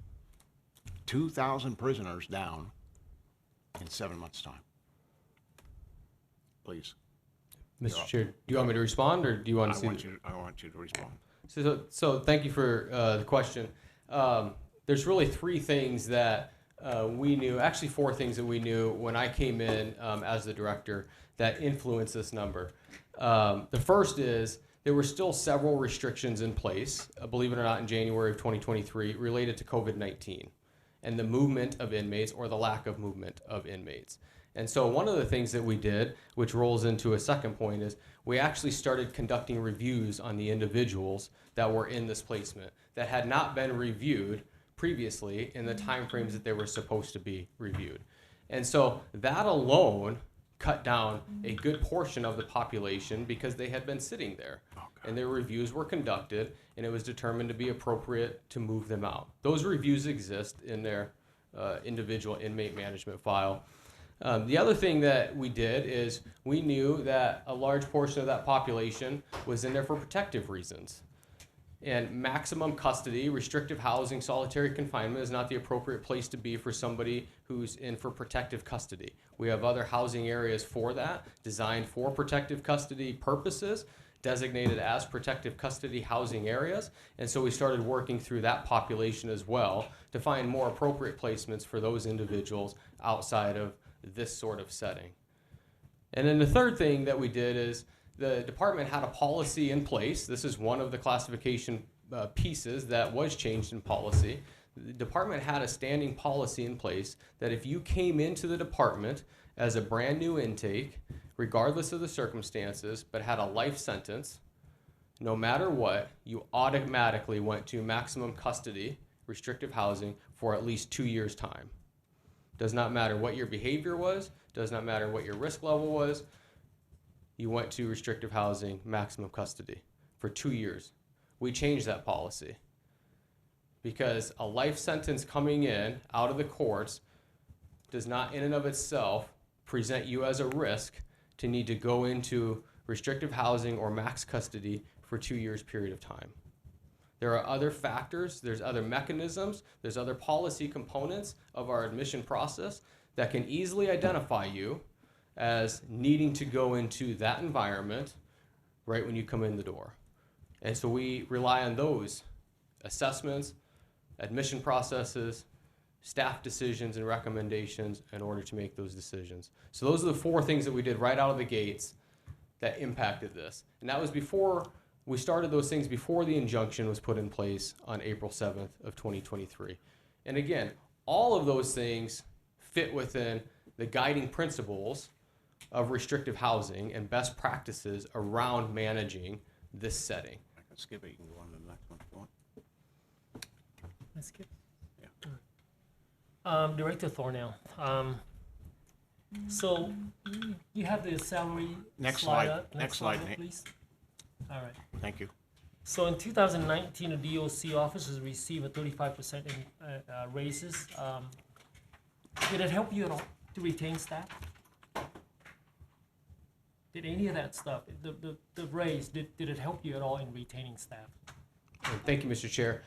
2,000 prisoners down in 7 months' time. Please. Mr. Chair, do you want me to respond, or do you want to see? I want you to respond. So thank you for the question. There's really three things that we knew, actually four things that we knew when I came in as the director that influenced this number. The first is there were still several restrictions in place, believe it or not, in January of 2023 related to COVID-19 and the movement of inmates or the lack of movement of inmates. And so one of the things that we did, which rolls into a second point, is we actually started conducting reviews on the individuals that were in this placement that had not been reviewed previously in the timeframes that they were supposed to be reviewed. And so that alone cut down a good portion of the population because they had been sitting there. And their reviews were conducted, and it was determined to be appropriate to move them out. Those reviews exist in their individual inmate management file. The other thing that we did is we knew that a large portion of that population was in there for protective reasons. And maximum custody, restrictive housing, solitary confinement is not the appropriate place to be for somebody who's in for protective custody. We have other housing areas for that, designed for protective custody purposes, designated as protective custody housing areas. And so we started working through that population as well to find more appropriate placements for those individuals outside of this sort of setting. And then the third thing that we did is the department had a policy in place. This is one of the classification pieces that was changed in policy. The department had a standing policy in place that if you came into the department as a brand new intake, regardless of the circumstances, but had a life sentence, no matter what, you automatically went to maximum custody, restrictive housing, for at least 2 years' time. Does not matter what your behavior was, does not matter what your risk level was, you went to restrictive housing, maximum custody for 2 years. We changed that policy because a life sentence coming in out of the courts does not in and of itself present you as a risk to need to go into restrictive housing or max custody for 2 years period of time. There are other factors, there's other mechanisms, there's other policy components of our admission process that can easily identify you as needing to go into that environment right when you come in the door. And so we rely on those assessments, admission processes, staff decisions and recommendations in order to make those decisions. So those are the 4 things that we did right out of the gates that impacted this. And that was before, we started those things before the injunction was put in place on April 7th of 2023. And again, all of those things fit within the guiding principles of restrictive housing and best practices around managing this setting. I can skip it, you can go on to the next one if you want. Let's skip. Yeah. Director Thornell, so you have the salary Next slide slide. up. Next slide, up, Nate. please. All right. Thank you. So in 2019, the DOC officers received a 35% raises. Did it help you at all to retain staff? Did any of that stuff, the raise, did it help you at all in retaining staff? Thank you, Mr. Chair.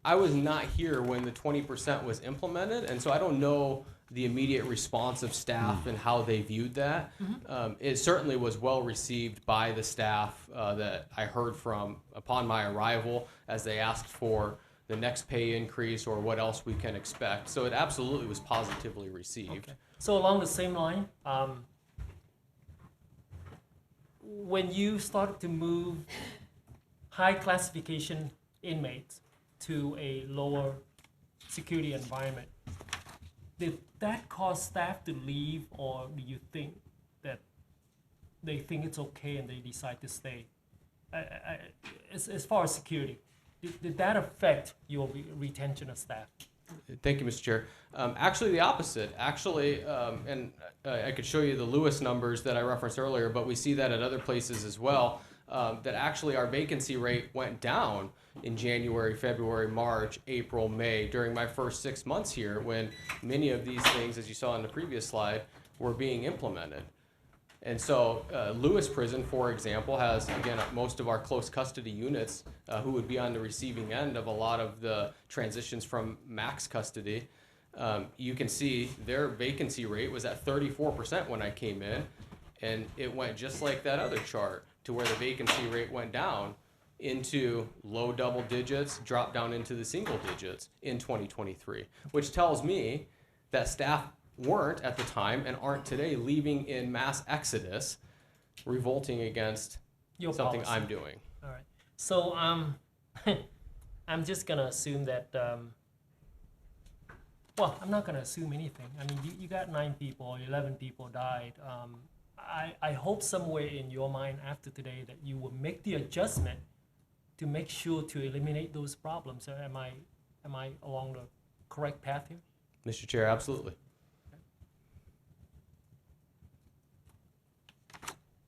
I was not here when the 20% was implemented, and so I don't know the immediate response of staff and how they viewed that. It certainly was well received by the staff that I heard from upon my arrival as they asked for the next pay increase or what else we can expect. So it absolutely was positively received. Okay. So along the same line, when you started to move high classification inmates to a lower security environment, did that cause staff to leave, or do you think that they think it's okay and they decide to stay? As far as security, did that affect your retention of staff? Thank you, Mr. Chair. Actually, the opposite. Actually, and I could show you the Lewis numbers that I referenced earlier, but we see that at other places as well, that actually our vacancy rate went down in January, February, March, April, May, during my first 6 months here, when many of these things, as you saw in the previous slide, were being implemented. And so Lewis Prison, for example, has, again, most of our close custody units who would be on the receiving end of a lot of the transitions from max custody. You can see their vacancy rate was at 34% when I came in, and it went just like that other chart to where the vacancy rate went down into low double digits, dropped down into the single digits in 2023, which tells me that staff weren't at the time and aren't today leaving in mass exodus, revolting against Your something policy. I'm doing. All right. So I'm just gonna assume that. Well, I'm not gonna assume anything. I mean, you got 9 people, 11 people died. I hope somewhere in your mind after today that you will make the adjustment to make sure to eliminate those problems. Am I along the correct path here? Mr. Chair, absolutely.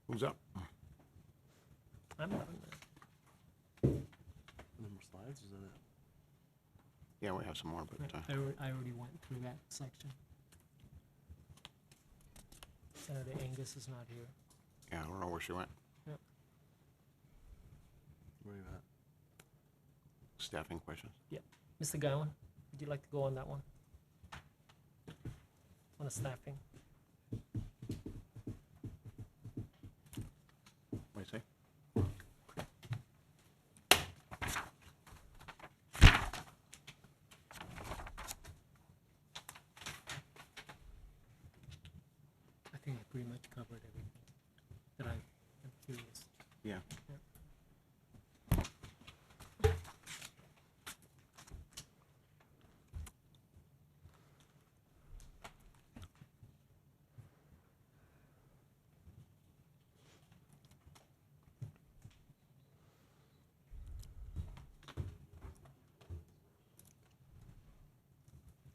Who's up? I'm done. Number slides, is that it? Yeah, we have some more, but I already went through that section. Senator Angus is not here. yeah, I don't know where she went. Where are you at? staffing questions? Yeah. Mr. Gowan, would you like to go on that one? On the staffing? What do you say? I think I pretty much covered everything that I'm curious. Yeah.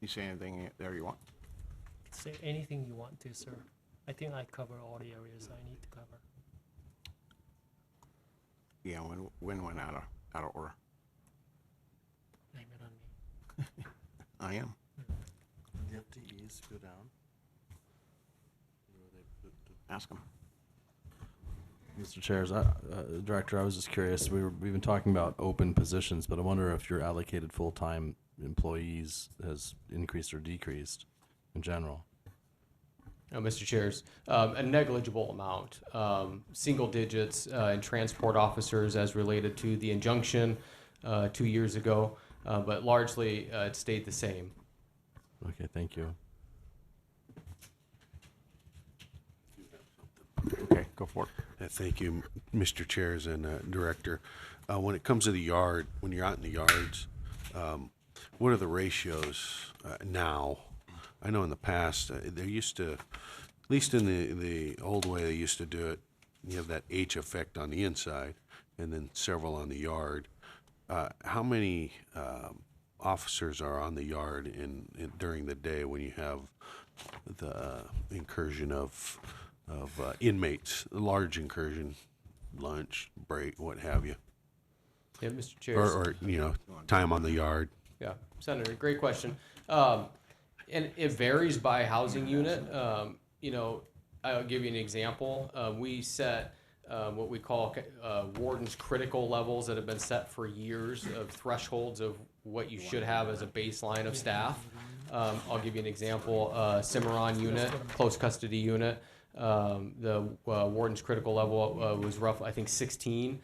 You say anything there you want? Say anything you want to, sir. I think I cover all the areas I need to cover. Yeah, when went out of order. Blame it on me. I am. The FTEs go down? Ask them. Mr. Chairs, Director, I was just curious. We've been talking about open positions, but I wonder if your allocated full-time employees has increased or decreased in general. Mr. Chairs, a negligible amount, single digits in transport officers as related to the injunction 2 years ago, but largely it stayed the same. Okay, thank you. Okay, go for it. Thank you, Mr. Chairs and Director. When it comes to the yard, when you're out in the yards, what are the ratios now? I know in the past, there used to, at least in the old way they used to do it, you have that H effect on the inside and then several on the yard. How many officers are on the yard during the day when you have the incursion of inmates, large incursion, lunch, break, what have you? Yeah, Mr. Chairs. Or time on the yard. Yeah, Senator, great question. And it varies by housing unit. I'll give you an example. We set what we call warden's critical levels that have been set for years of thresholds of what you should have as a baseline of staff. I'll give you an example. Cimarron unit, close custody unit. The warden's critical level was roughly, I think, 16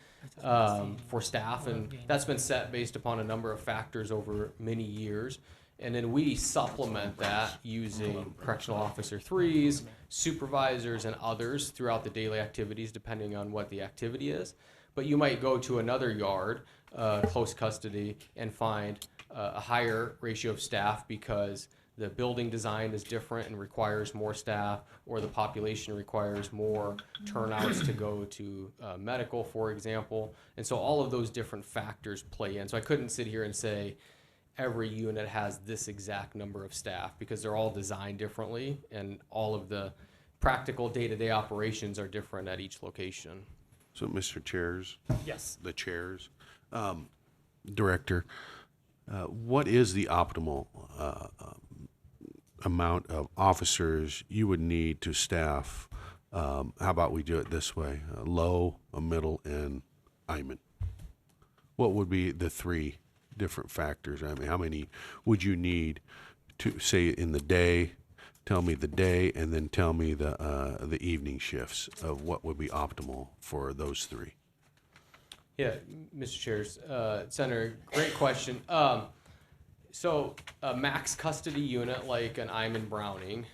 for staff, and that's been set based upon a number of factors over many years. And then we supplement that using correctional officer 3s, supervisors, and others throughout the daily activities, depending on what the activity is. But you might go to another yard, close custody, and find a higher ratio of staff because the building design is different and requires more staff, or the population requires more turnouts to go to medical, for example. And so all of those different factors play in. So I couldn't sit here and say every unit has this exact number of staff because they're all designed differently and all of the practical day-to-day operations are different at each location. So, Mr. Chairs? Yes. The chairs. Director, what is the optimal amount of officers you would need to staff? How about we do it this way? A low, a middle, and IMAN. What would be the three different factors? I mean, how many would you need to say in the day? Tell me the day, and then tell me the evening shifts of what would be optimal for those three. Yeah, Mr. Chairs, Senator, great question. So a max custody unit like an Iman Browning,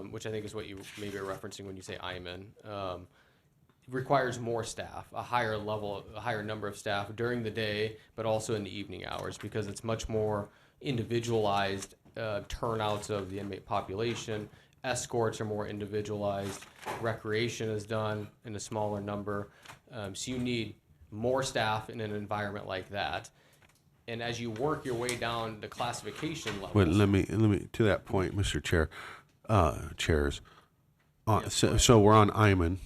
which I think is what you maybe are referencing when you say Iman, requires more staff, a higher number of staff during the day, but also in the evening hours because it's much more individualized turnouts of the inmate population. Escorts are more individualized. Recreation is done in a smaller number. So you need more staff in an environment like that. And as you work your way down the classification levels. Wait, let me to that point, Mr. Chair, chairs. So we're on Iman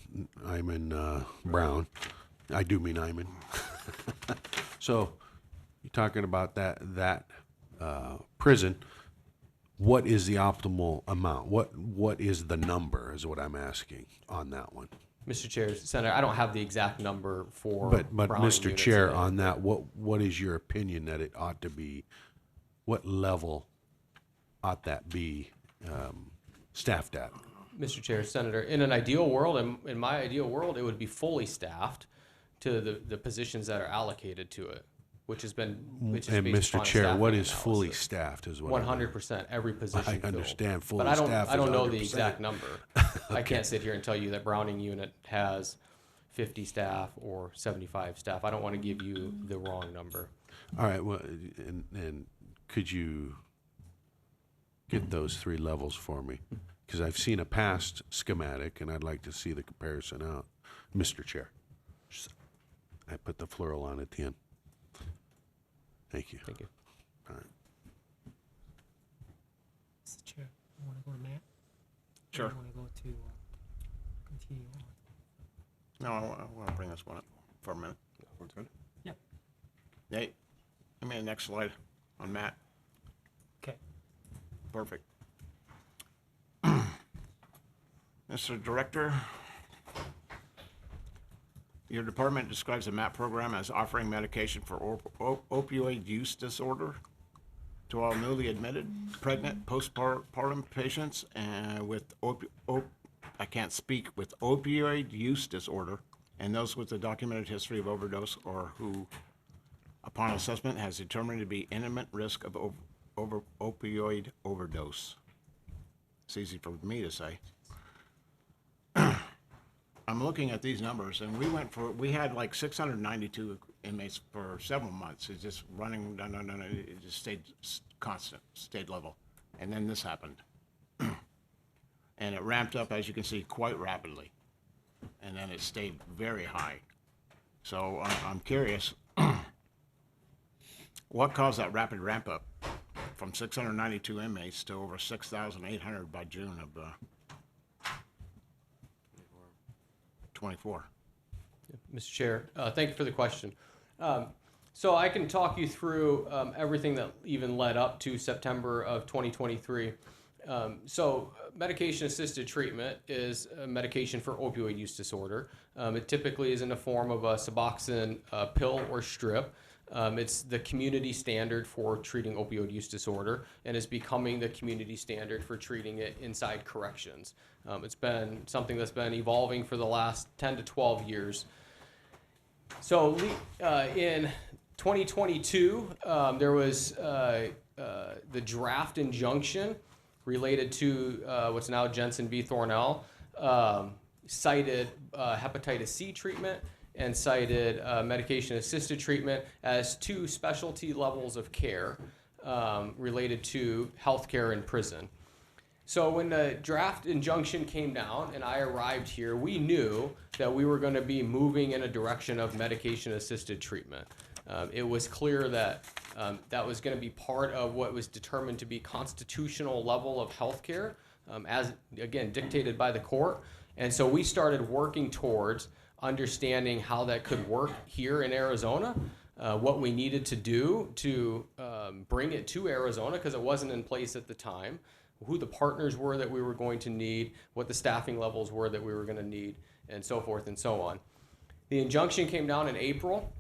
Brown. I do mean Iman. So you're talking about that prison. What is the optimal amount? What is the number is what I'm asking on that one. Mr. Chair, Senator, I don't have the exact number for But Browning Mr. units Chair, today. on that, what is your opinion that it ought to be? What level ought that be staffed at? Mr. Chair, Senator, in an ideal world, in my ideal world, it would be fully staffed to the positions that are allocated to it, which has been, which is And based Mr. upon a Chair, what staffing is fully analysis. staffed is what I mean. 100%, every position I filled. understand fully But I don't, staffed I don't is know the 100%. exact number. I can't sit here and tell you that Browning unit has 50 staff or 75 staff. I don't want to give you the wrong number. All right, well, and could you get those three levels for me? Because I've seen a past schematic, and I'd like to see the comparison out. Mr. Chair. I put the plural on at the end. Thank you. Thank you. All right. Mr. Chair, you want to go to Matt? Sure. Or you want to go to continue on? No, I want to bring this one up for a minute. Yep. Nate, give me the next slide on Matt. Okay. Perfect. Mr. Director, your department describes the MAP program as offering medication for opioid use disorder to all newly admitted, pregnant, postpartum patients with I can't speak, with opioid use disorder, and those with a documented history of overdose or who, upon assessment, has determined to be imminent risk of opioid overdose. It's easy for me to say. I'm looking at these numbers, and we had like 692 inmates for several months. It's just running, no, it just stayed constant, stayed level. And then this happened. And it ramped up, as you can see, quite rapidly. And then it stayed very high. So I'm curious, what caused that rapid ramp up from 692 inmates to over 6,800 by June of 24? Mr. Chair, thank you for the question. So I can talk you through everything that even led up to September of 2023. So medication-assisted treatment is a medication for opioid use disorder. It typically is in the form of a Suboxone pill or strip. It's the community standard for treating opioid use disorder and is becoming the community standard for treating it inside corrections. It's been something that's been evolving for the last 10 to 12 years. So in 2022, there was the draft injunction related to what's now Jensen v. Thornell, cited hepatitis C treatment and cited medication-assisted treatment as two specialty levels of care related to healthcare in prison. So when the draft injunction came down and I arrived here, we knew that we were going to be moving in a direction of medication-assisted treatment. It was clear that that was going to be part of what was determined to be constitutional level of healthcare, as again dictated by the court. And so we started working towards understanding how that could work here in Arizona, what we needed to do to bring it to Arizona because it wasn't in place at the time, who the partners were that we were going to need, what the staffing levels were that we were going to need, and so forth and so on. The injunction came down in April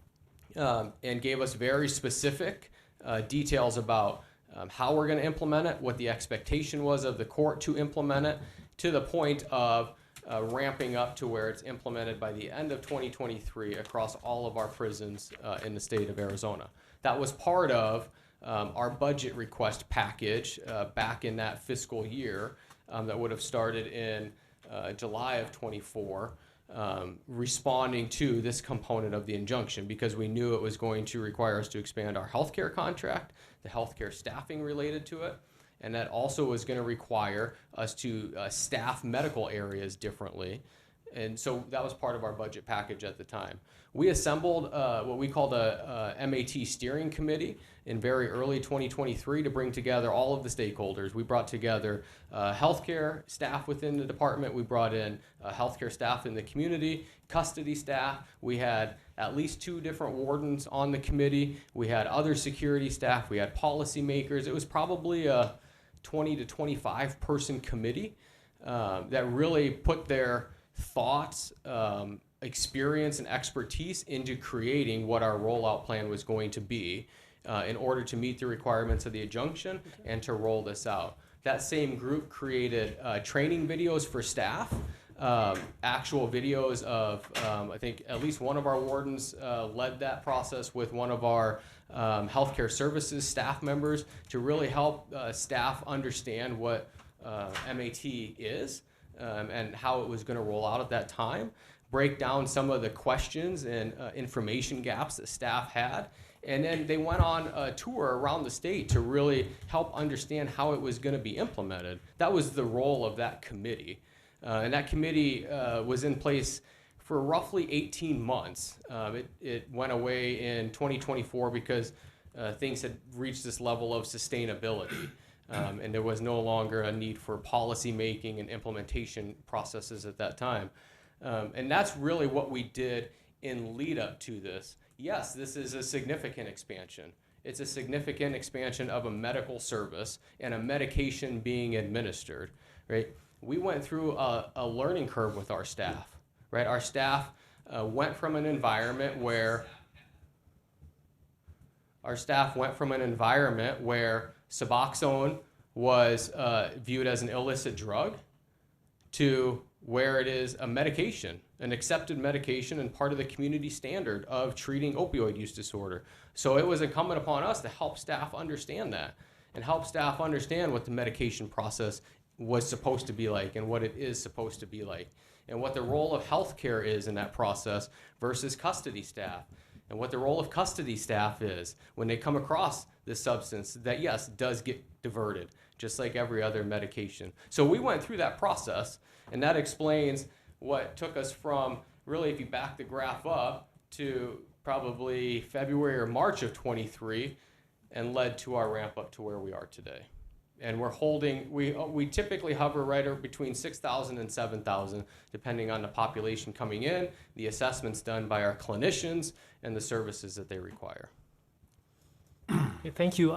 and gave us very specific details about how we're going to implement it, what the expectation was of the court to implement it, to the point of ramping up to where it's implemented by the end of 2023 across all of our prisons in the state of Arizona. That was part of our budget request package back in that fiscal year that would have started in July of 24, responding to this component of the injunction because we knew it was going to require us to expand our healthcare contract, the healthcare staffing related to it, and that also was going to require us to staff medical areas differently. And so that was part of our budget package at the time. We assembled what we called a MAT steering committee in very early 2023 to bring together all of the stakeholders. We brought together healthcare staff within the department. We brought in healthcare staff in the community, custody staff. We had at least 2 different wardens on the committee. We had other security staff. We had policymakers. It was probably a 20 to 25 person committee that really put their thoughts, experience, and expertise into creating what our rollout plan was going to be in order to meet the requirements of the injunction and to roll this out. That same group created training videos for staff, actual videos of, I think at least one of our wardens led that process with one of our healthcare services staff members to really help staff understand what MAT is and how it was going to roll out at that time, break down some of the questions and information gaps that staff had. And then they went on a tour around the state to really help understand how it was going to be implemented. That was the role of that committee. And that committee was in place for roughly 18 months. It went away in 2024 because things had reached this level of sustainability. And there was no longer a need for policy making and implementation processes at that time. And that's really what we did in lead up to this. Yes, this is a significant expansion. It's a significant expansion of a medical service and a medication being administered, right? We went through a learning curve with our staff, right? Our staff went from an environment where Suboxone was viewed as an illicit drug to where it is a medication, an accepted medication and part of the community standard of treating opioid use disorder. So it was incumbent upon us to help staff understand that and help staff understand what the medication process was supposed to be like and what it is supposed to be like and what the role of healthcare is in that process versus custody staff and what the role of custody staff is when they come across this substance that, yes, does get diverted, just like every other medication. So we went through that process, and that explains what took us from, really, if you back the graph up, to probably February or March of 23 and led to our ramp up to where we are today. And we're holding, we typically hover right between 6,000 and 7,000, depending on the population coming in, the assessments done by our clinicians, and the services that they require. Okay, thank you.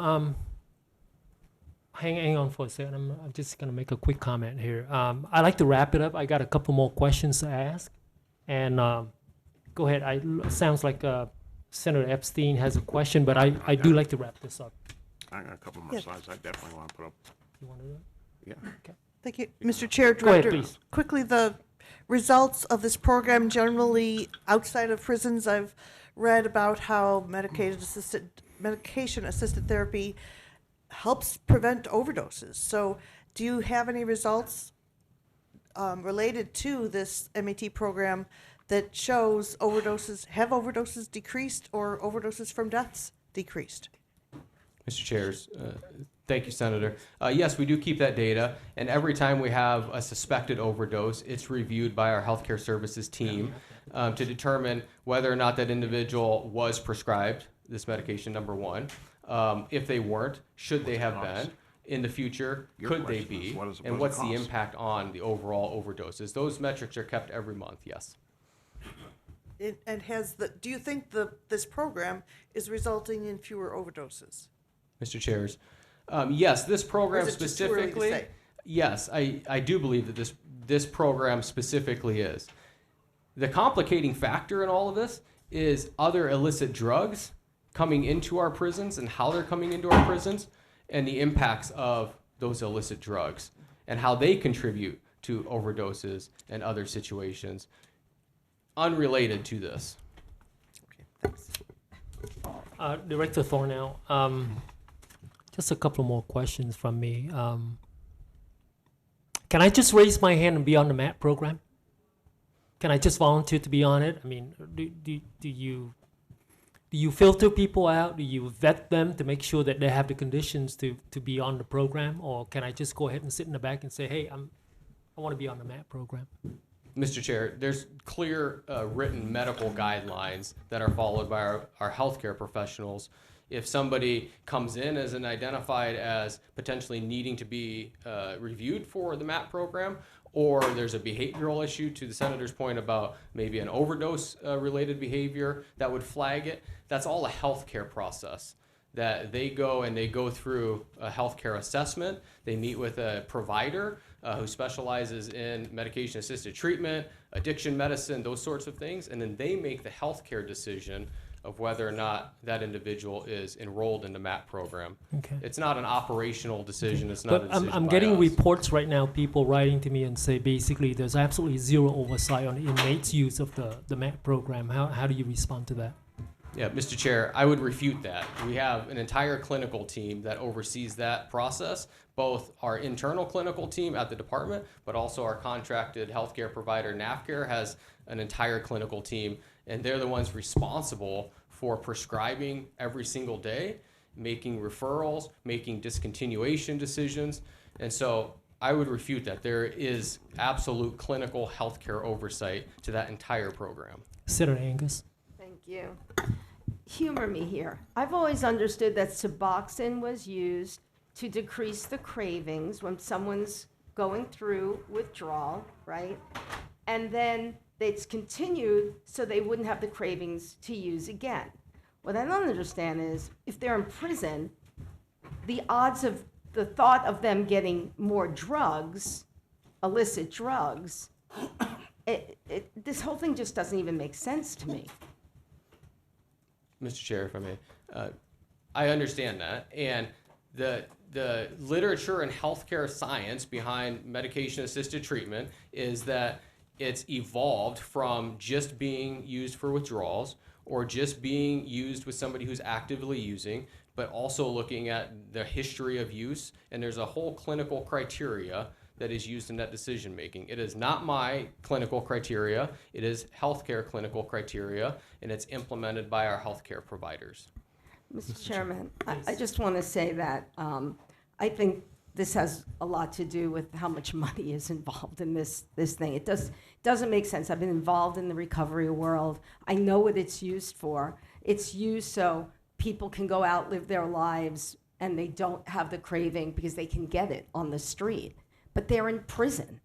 Hang on for a second. I'm just going to make a quick comment here. I'd like to wrap it up. I got a couple more questions to ask. And go ahead. Sounds like Senator Epstein has a question, but I do like to wrap this up. I got a couple more slides I definitely want to put up. You want to do it? Yeah. Okay. Thank you. Mr. Chair, Go ahead, Director, please. quickly, the results of this program generally outside of prisons, I've read about how medication-assisted therapy helps prevent overdoses. So do you have any results related to this MAT program that shows have overdoses decreased or overdoses from deaths decreased? Mr. Chairs, thank you, Senator. Yes, we do keep that data, and every time we have a suspected overdose, it's reviewed by our healthcare services team to determine whether or not that individual was prescribed this medication, number one. If they weren't, should they have been? In the future, could they be? And what's the impact on the overall overdoses? Those metrics are kept every month, yes. And do you think this program is resulting in fewer overdoses? Mr. Chairs, yes, this program Or is it just too early to specifically, say? yes, I do believe that this program specifically is. The complicating factor in all of this is other illicit drugs coming into our prisons and how they're coming into our prisons and the impacts of those illicit drugs and how they contribute to overdoses and other situations unrelated to this. Director Thornell, just a couple more questions from me. Can I just raise my hand and be on the MAT program? Can I just volunteer to be on it? I mean, do you filter people out? Do you vet them to make sure that they have the conditions to be on the program? Or can I just go ahead and sit in the back and say, hey, I want to be on the MAT program? Mr. Chair, there's clear written medical guidelines that are followed by our healthcare professionals. If somebody comes in as identified as potentially needing to be reviewed for the MAT program, or there's a behavioral issue, to the Senator's point about maybe an overdose related behavior that would flag it, that's all a healthcare process. That they go through a healthcare assessment. They meet with a provider who specializes in medication-assisted treatment, addiction medicine, those sorts of things, and then they make the healthcare decision of whether or not that individual is enrolled in the MAT program. Okay. It's not an operational decision. It's not a But decision I'm by getting us. reports right now, people writing to me and say basically there's absolutely zero oversight on inmates' use of the MAT program. How do you respond to that? Yeah, Mr. Chair, I would refute that. We have an entire clinical team that oversees that process, both our internal clinical team at the department, but also our contracted healthcare provider, NAFCare, has an entire clinical team, and they're the ones responsible for prescribing every single day, making referrals, making discontinuation decisions. And so I would refute that. There is absolute clinical healthcare oversight to that entire program. Senator Angus. Thank you. Humor me here. I've always understood that Suboxone was used to decrease the cravings when someone's going through withdrawal, right? And then it's continued so they wouldn't have the cravings to use again. What I don't understand is if they're in prison, the odds of the thought of them getting more drugs, illicit drugs, this whole thing just doesn't even make sense to me. Mr. Chair, if I may, I understand that, and the literature and healthcare science behind medication-assisted treatment is that it's evolved from just being used for withdrawals or just being used with somebody who's actively using, but also looking at the history of use, and there's a whole clinical criteria that is used in that decision making. It is not my clinical criteria, it is healthcare clinical criteria, and it's implemented by our healthcare providers. Mr. Chairman, I just want to say that I think this has a lot to do with how much money is involved in this thing. It doesn't make sense. I've been involved in the recovery world. I know what it's used for. It's used so people can go out, live their lives, and they don't have the craving because they can get it on the street. But they're in prison.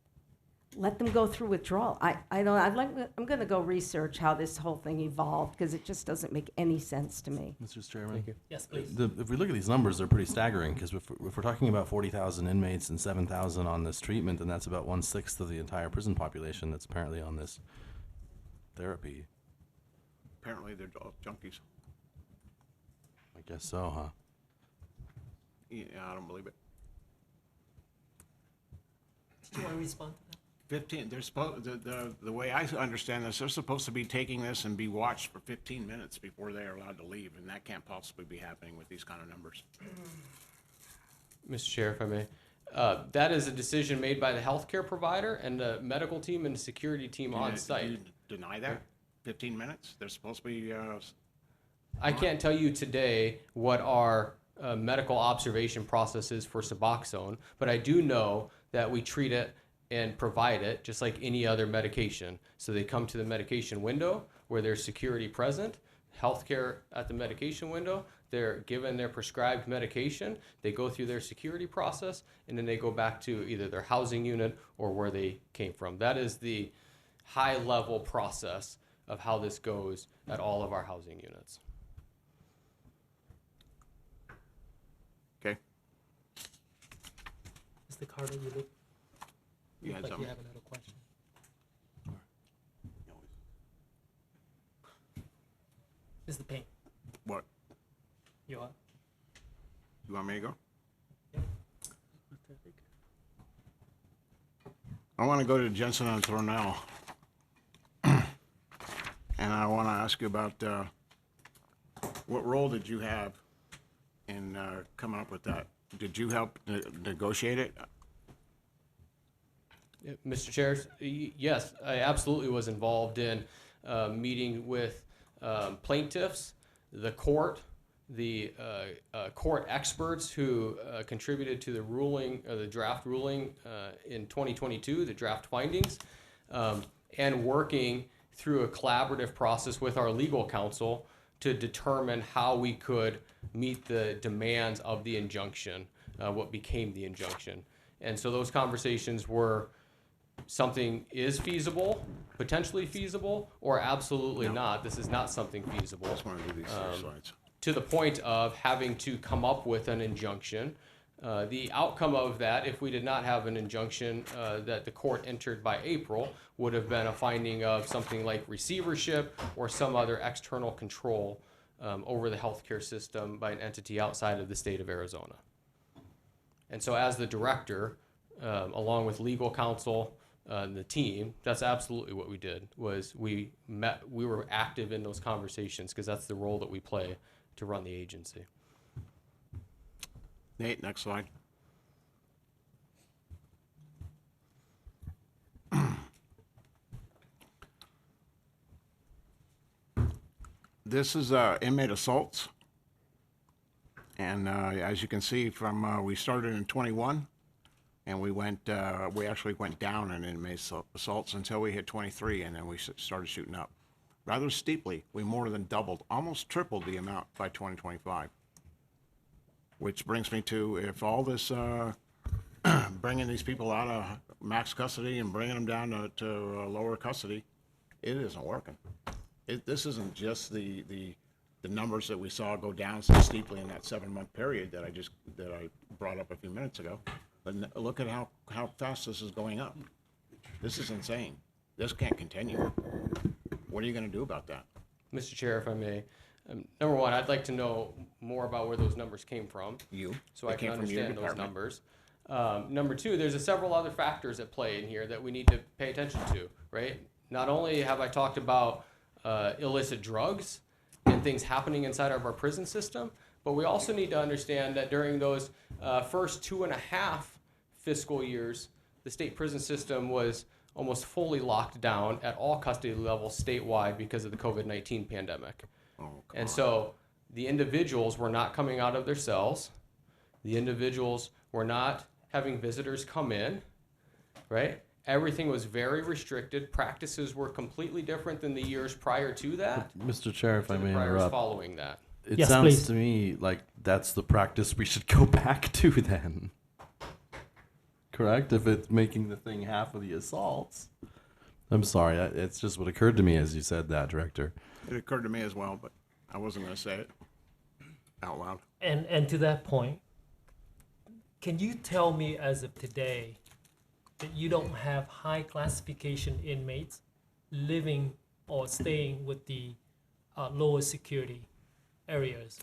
Let them go through withdrawal. I'm going to go research how this whole thing evolved because it just doesn't make any sense to me. Mr. Chairman? Thank you. Yes, please. If we look at these numbers, they're pretty staggering because if we're talking about 40,000 inmates and 7,000 on this treatment, then that's about 1/6 of the entire prison population that's apparently on this therapy. Apparently they're all junkies. I guess so, huh? Yeah, I don't believe it. Do you want to respond to that? 15, they're supposed, the way I understand this, they're supposed to be taking this and be watched for 15 minutes before they are allowed to leave, and that can't possibly be happening with these kind of numbers. Mr. Chair, if I may, that is a decision made by the healthcare provider and the medical team and the security team on site. Do you deny that? 15 minutes? They're supposed to be... I can't tell you today what our medical observation process is for Suboxone, but I do know that we treat it and provide it just like any other medication. So they come to the medication window where there's security present, healthcare at the medication window, they're given their prescribed medication, they go through their security process, and then they go back to either their housing unit or where they came from. That is the high-level process of how this goes at all of our housing units. Okay. Mr. Carter, you look You had like something? you have another question. Mr. Payne, What? you are? You want me to go? Yep. I want to go to Jensen and Thornell. And I want to ask you about what role did you have in coming up with that? Did you help negotiate it? Mr. Chair, yes, I absolutely was involved in meeting with plaintiffs, the court, the court experts who contributed to the ruling, or the draft ruling in 2022, the draft findings, and working through a collaborative process with our legal counsel to determine how we could meet the demands of the injunction, what became the injunction. And so those conversations were something is feasible, potentially feasible, or absolutely not. This is not something feasible. I just want to do these slides. To the point of having to come up with an injunction The outcome of that, if we did not have an injunction that the court entered by April, would have been a finding of something like receivership or some other external control over the healthcare system by an entity outside of the state of Arizona. And so as the director, along with legal counsel, the team, that's absolutely what we did, was we were active in those conversations because that's the role that we play to run the agency. Nate, next slide. This is inmate assaults. And as you can see from, we started in 21 and we actually went down in inmate assaults until we hit 23 and then we started shooting up. Rather steeply, we more than doubled, almost tripled the amount by 2025. Which brings me to, if all this, bringing these people out of max custody and bringing them down to lower custody, it isn't working. This isn't just the numbers that we saw go down so steeply in that 7-month period that I brought up a few minutes ago. But look at how fast this is going up. This is insane. This can't continue. What are you going to do about that? Mr. Chair, if I may, number one, I'd like to know more about where those numbers came from. So I can understand those numbers. Number two, there's several other factors at play in here that we need to pay attention to, right? Not only have I talked about illicit drugs and things happening inside of our prison system, but we also need to understand that during those first 2.5 fiscal years, the state prison system was almost fully locked down at all custody levels statewide because of the COVID-19 pandemic. And so the individuals were not coming out of their cells. The individuals were not having visitors come in, right? Everything was very restricted. Practices were completely different than the years prior to that. Mr. Chair, if I may priors interrupt. Following that. It Yes, sounds please. to me like that's the practice we should go back to then. Correct? If it's making the thing half of the assaults. I'm sorry, it's just what occurred to me as you said that, Director. It occurred to me as well, but I wasn't going to say it out loud. And to that point, can you tell me as of today that you don't have high classification inmates living or staying with the lower security areas?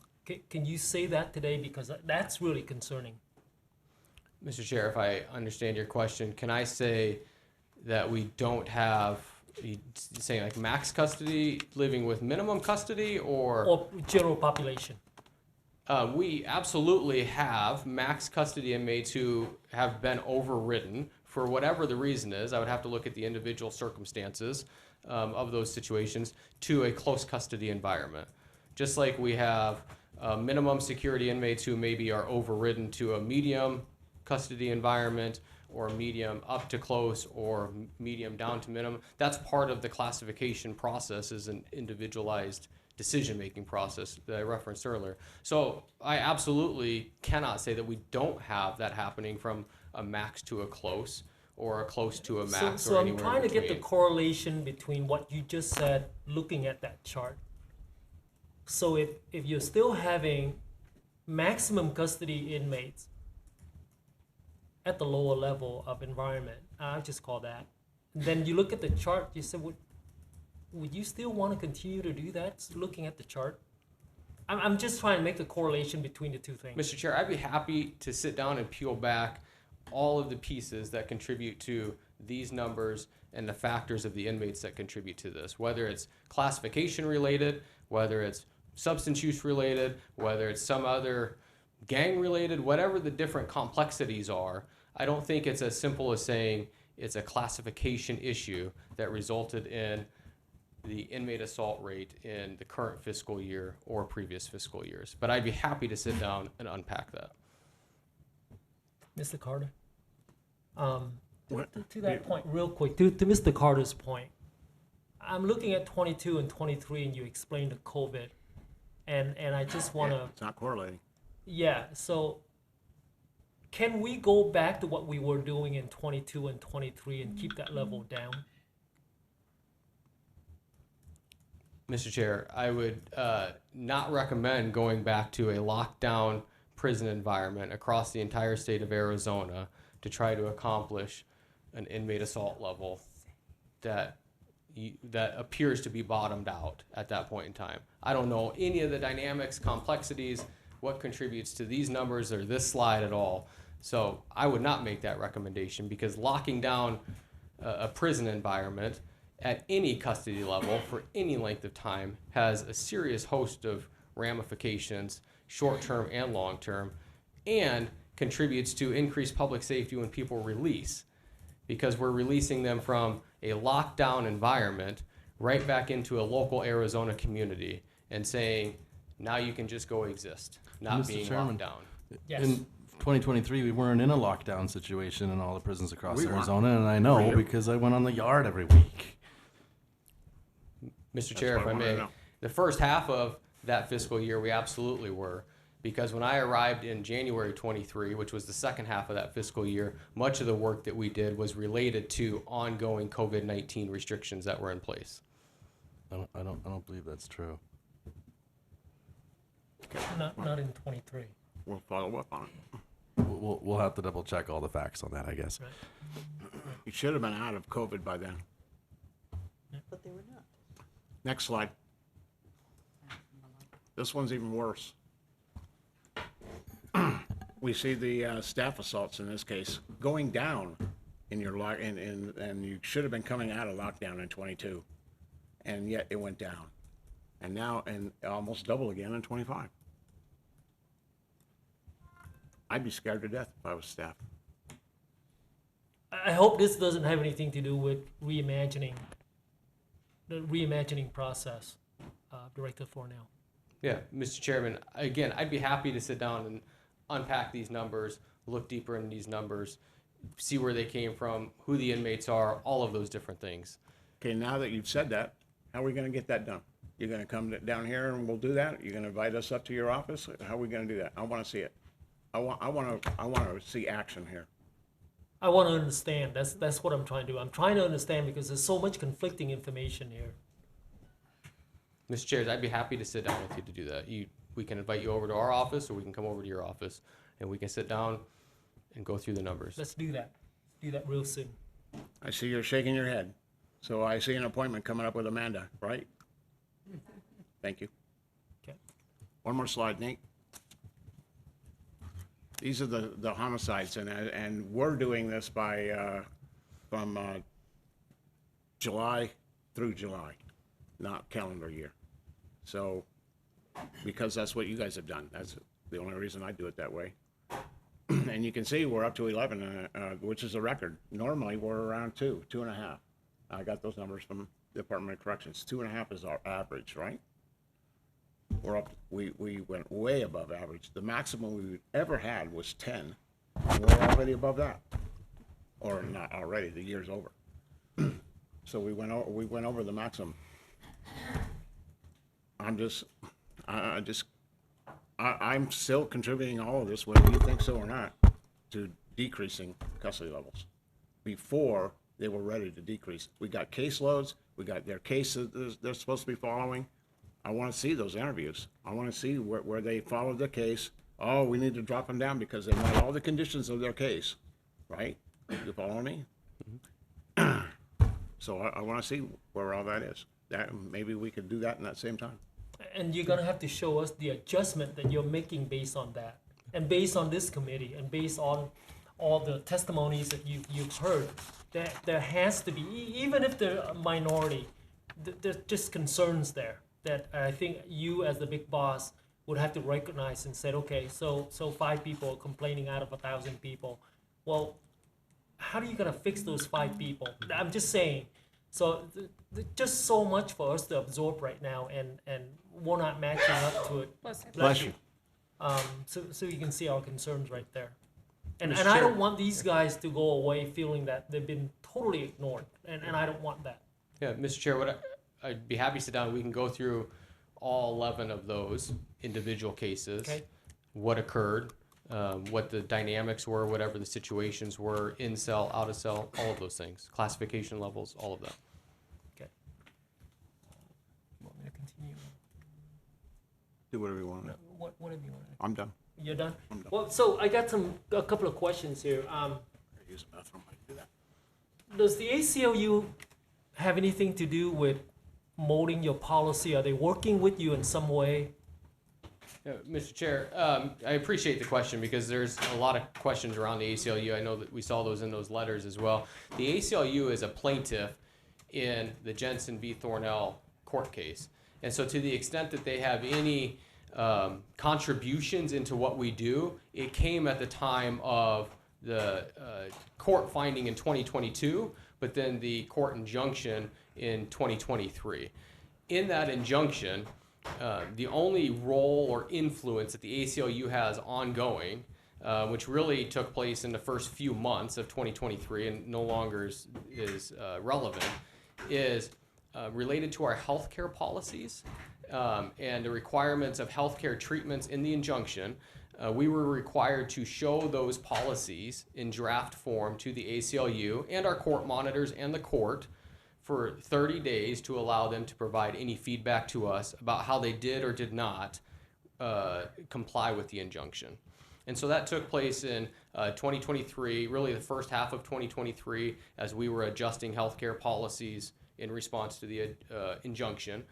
Can you say that today? Because that's really concerning. Mr. Chair, if I understand your question, can I say that we don't have, you saying like max custody, living with minimum custody, Or general population? We absolutely have max custody inmates who have been overridden for whatever the reason is. I would have to look at the individual circumstances of those situations to a close custody environment. Just like we have minimum security inmates who maybe are overridden to a medium custody environment or medium up to close or medium down to minimum. That's part of the classification process, is an individualized decision-making process that I referenced earlier. So I absolutely cannot say that we don't have that happening from a max to a close or a close to a max So or I'm anywhere trying in to get the between. correlation between what you just said looking at that chart. So if you're still having maximum custody inmates at the lower level of environment, I'll just call that, and then you look at the chart, you say, would you still want to continue to do that, looking at the chart? I'm just trying to make the correlation between the two things. Mr. Chair, I'd be happy to sit down and peel back all of the pieces that contribute to these numbers and the factors of the inmates that contribute to this, whether it's classification related, whether it's substance use related, whether it's some other gang related, whatever the different complexities are. I don't think it's as simple as saying it's a classification issue that resulted in the inmate assault rate in the current fiscal year or previous fiscal years. But I'd be happy to sit down and unpack that. Mr. Carter, to that point, real quick, to Mr. Carter's point, I'm looking at 22 and 23, and you explained the COVID, and I just want to. It's not correlating. Yeah. So, can we go back to what we were doing in 22 and 23 and keep that level down? Mr. Chair, I would not recommend going back to a lockdown prison environment across the entire state of Arizona to try to accomplish an inmate assault level that appears to be bottomed out at that point in time. I don't know any of the dynamics, complexities, what contributes to these numbers or this slide at all. So I would not make that recommendation, because locking down a prison environment at any custody level for any length of time has a serious host of ramifications, short-term and long-term, and contributes to increased public safety when people release, because we're releasing them from a lockdown environment right back into a local Arizona community and saying, now you can just go exist, not Mr. being Chairman, locked down. Yes. In 2023, we weren't in a lockdown situation in all the prisons across We weren't. Arizona, and I know Were you? because I went on the yard every week. Mr. Chair, if what I I wanna may, know. the first half of that fiscal year, we absolutely were. Because when I arrived in January 23, which was the second half of that fiscal year, much of the work that we did was related to ongoing COVID-19 restrictions that were in place. I don't believe that's true. Not in 23. We'll follow up on it. We'll have to double check all the facts on that, I guess. Right. You should have been out of COVID by then. But they were not. Next slide. This one's even worse. We see the staff assaults in this case going down in your and you should have been coming out of lockdown in 22, and yet it went down, and now and almost double again in 25. I'd be scared to death if I was staff. I hope this doesn't have anything to do with the reimagining process, Director Thornell. Yeah, Mr. Chairman, again, I'd be happy to sit down and unpack these numbers, look deeper into these numbers, see where they came from, who the inmates are, all of those different things. Okay, now that you've said that, how are we going to get that done? You're going to come down here and we'll do that? You're going to invite us up to your office? How are we going to do that? I want to see it. I want to see action here. I want to understand. That's what I'm trying to do. I'm trying to understand because there's so much conflicting information here. Mr. Chair, I'd be happy to sit down with you to do that. We can invite you over to our office, or we can come over to your office, and we can sit down and go through the numbers. Let's do that. Do that real soon. I see you're shaking your head. So I see an appointment coming up with Amanda, right? Thank you. Okay. One more slide, Nate. These are the homicides, and we're doing this by from July through July, not calendar year. So, because that's what you guys have done. That's the only reason I do it that way. And you can see we're up to 11, which is a record. Normally, we're around 2.5. I got those numbers from the Department of Corrections. 2.5 is our average, right? We're up. We went way above average. The maximum we ever had was 10. We're already above that, or not already. The year's over. So we went over the maximum. I'm still contributing all of this, whether you think so or not, to decreasing custody levels. Before they were ready to decrease, we got caseloads, we got their cases they're supposed to be following. I want to see those interviews. I want to see where they followed the case. Oh, we need to drop them down because they met all the conditions of their case, right? You follow me? So I want to see where all that is. That maybe we could do that in that same time. And you're gonna have to show us the adjustment that you're making based on that, and based on this committee, and based on all the testimonies that you've heard. There has to be, even if they're a minority, there's just concerns there that I think you as the big boss would have to recognize and say, okay, so 5 people are complaining out of 1,000 people. Well, how are you gonna fix those 5 people? I'm just saying. So just so much for us to absorb right now, and we're not matching up to it. Bless you. So you can see our concerns right there. And Mr. I Chair. don't want these guys to go away feeling that they've been totally ignored, and I don't want that. Yeah, Mr. Chair, I'd be happy to sit down. We can go through all 11 of those individual cases, Okay. what occurred, what the dynamics were, whatever the situations were, in cell, out of cell, all of those things, classification levels, all of that. Okay. Want me to continue? Do whatever you want. Whatever you want. I'm done. You're done? Well, so I got a couple of questions here. Use the bathroom. I can do that. Does the ACLU have anything to do with molding your policy? Are they working with you in some way? Mr. Chair, I appreciate the question because there's a lot of questions around the ACLU. I know that we saw those in those letters as well. The ACLU is a plaintiff in the Jensen v. Thornell court case. And so to the extent that they have any contributions into what we do, it came at the time of the court finding in 2022, but then the court injunction in 2023. In that injunction, the only role or influence that the ACLU has ongoing, which really took place in the first few months of 2023 and no longer is relevant, is related to our healthcare policies and the requirements of healthcare treatments in the injunction. We were required to show those policies in draft form to the ACLU and our court monitors and the court for 30 days to allow them to provide any feedback to us about how they did or did not comply with the injunction. And so that took place in 2023, really the first half of 2023, as we were adjusting healthcare policies in response to the injunction.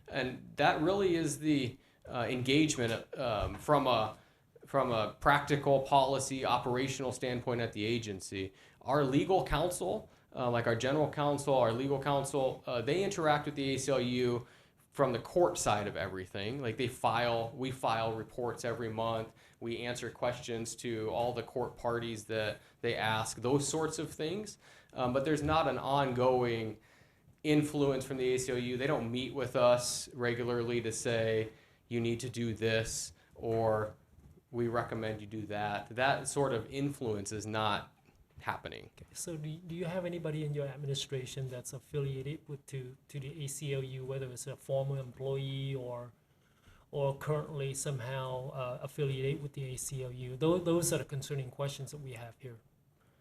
And that really is the engagement from a practical policy operational standpoint at the agency. Our legal counsel, like our general counsel, our legal counsel, they interact with the ACLU from the court side of everything. Like we file reports every month. We answer questions to all the court parties that they ask, those sorts of things. But there's not an ongoing influence from the ACLU. They don't meet with us regularly to say, you need to do this, or we recommend you do that. That sort of influence is not happening. So do you have anybody in your administration that's affiliated to the ACLU, whether it's a former employee or currently somehow affiliated with the ACLU? Those are the concerning questions that we have here.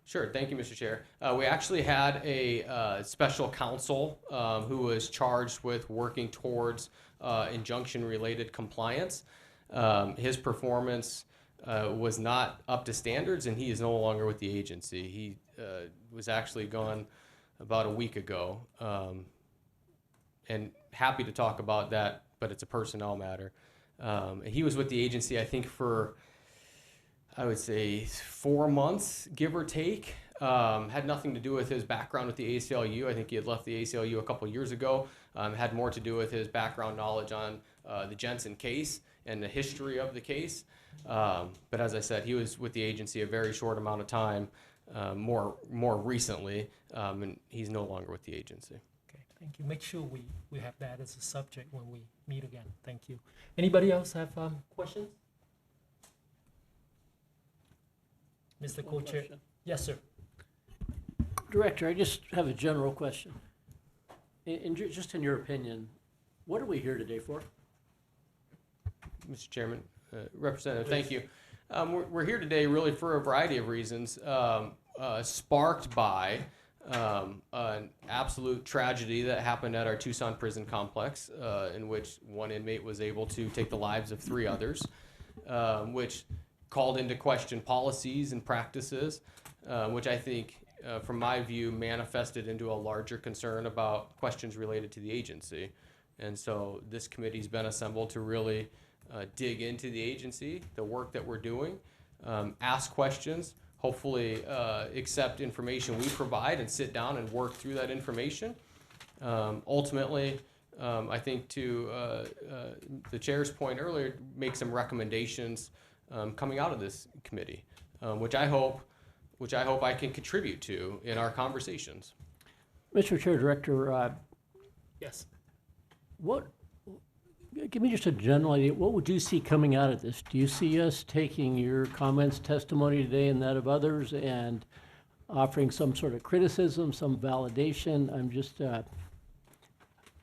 Sure, thank you, Mr. Chair. We actually had a special counsel who was charged with working towards injunction-related compliance. His performance was not up to standards, and he is no longer with the agency. He was actually gone about a week ago, and happy to talk about that, but it's a personnel matter. He was with the agency, I think, for, I would say, 4 months, give or take. Had nothing to do with his background with the ACLU. I think he had left the ACLU a couple years ago. Had more to do with his background knowledge on the Jensen case and the history of the case. But as I said, he was with the agency a very short amount of time, more recently, and he's no longer with the agency. Okay, thank you. Make sure we have that as a subject when we meet again. Thank you. Anybody else have questions? Mr. Co-Chair. Yes, sir. Director, I just have a general question. Just in your opinion, what are we here today for? Mr. Chairman, Representative, thank you. We're here today really for a variety of reasons, sparked by an absolute tragedy that happened at our Tucson prison complex, in which one inmate was able to take the lives of 3 others, which called into question policies and practices, which I think, from my view, manifested into a larger concern about questions related to the agency. And so this committee's been assembled to really dig into the agency, the work that we're doing, ask questions, hopefully accept information we provide and sit down and work through that information. Ultimately, I think to the chair's point earlier, make some recommendations coming out of this committee, which I hope I can contribute to in our conversations. Mr. Chair, Director, yes. Give me just a general idea. What would you see coming out of this? Do you see us taking your comments, testimony today and that of others and offering some sort of criticism, some validation? I'm just,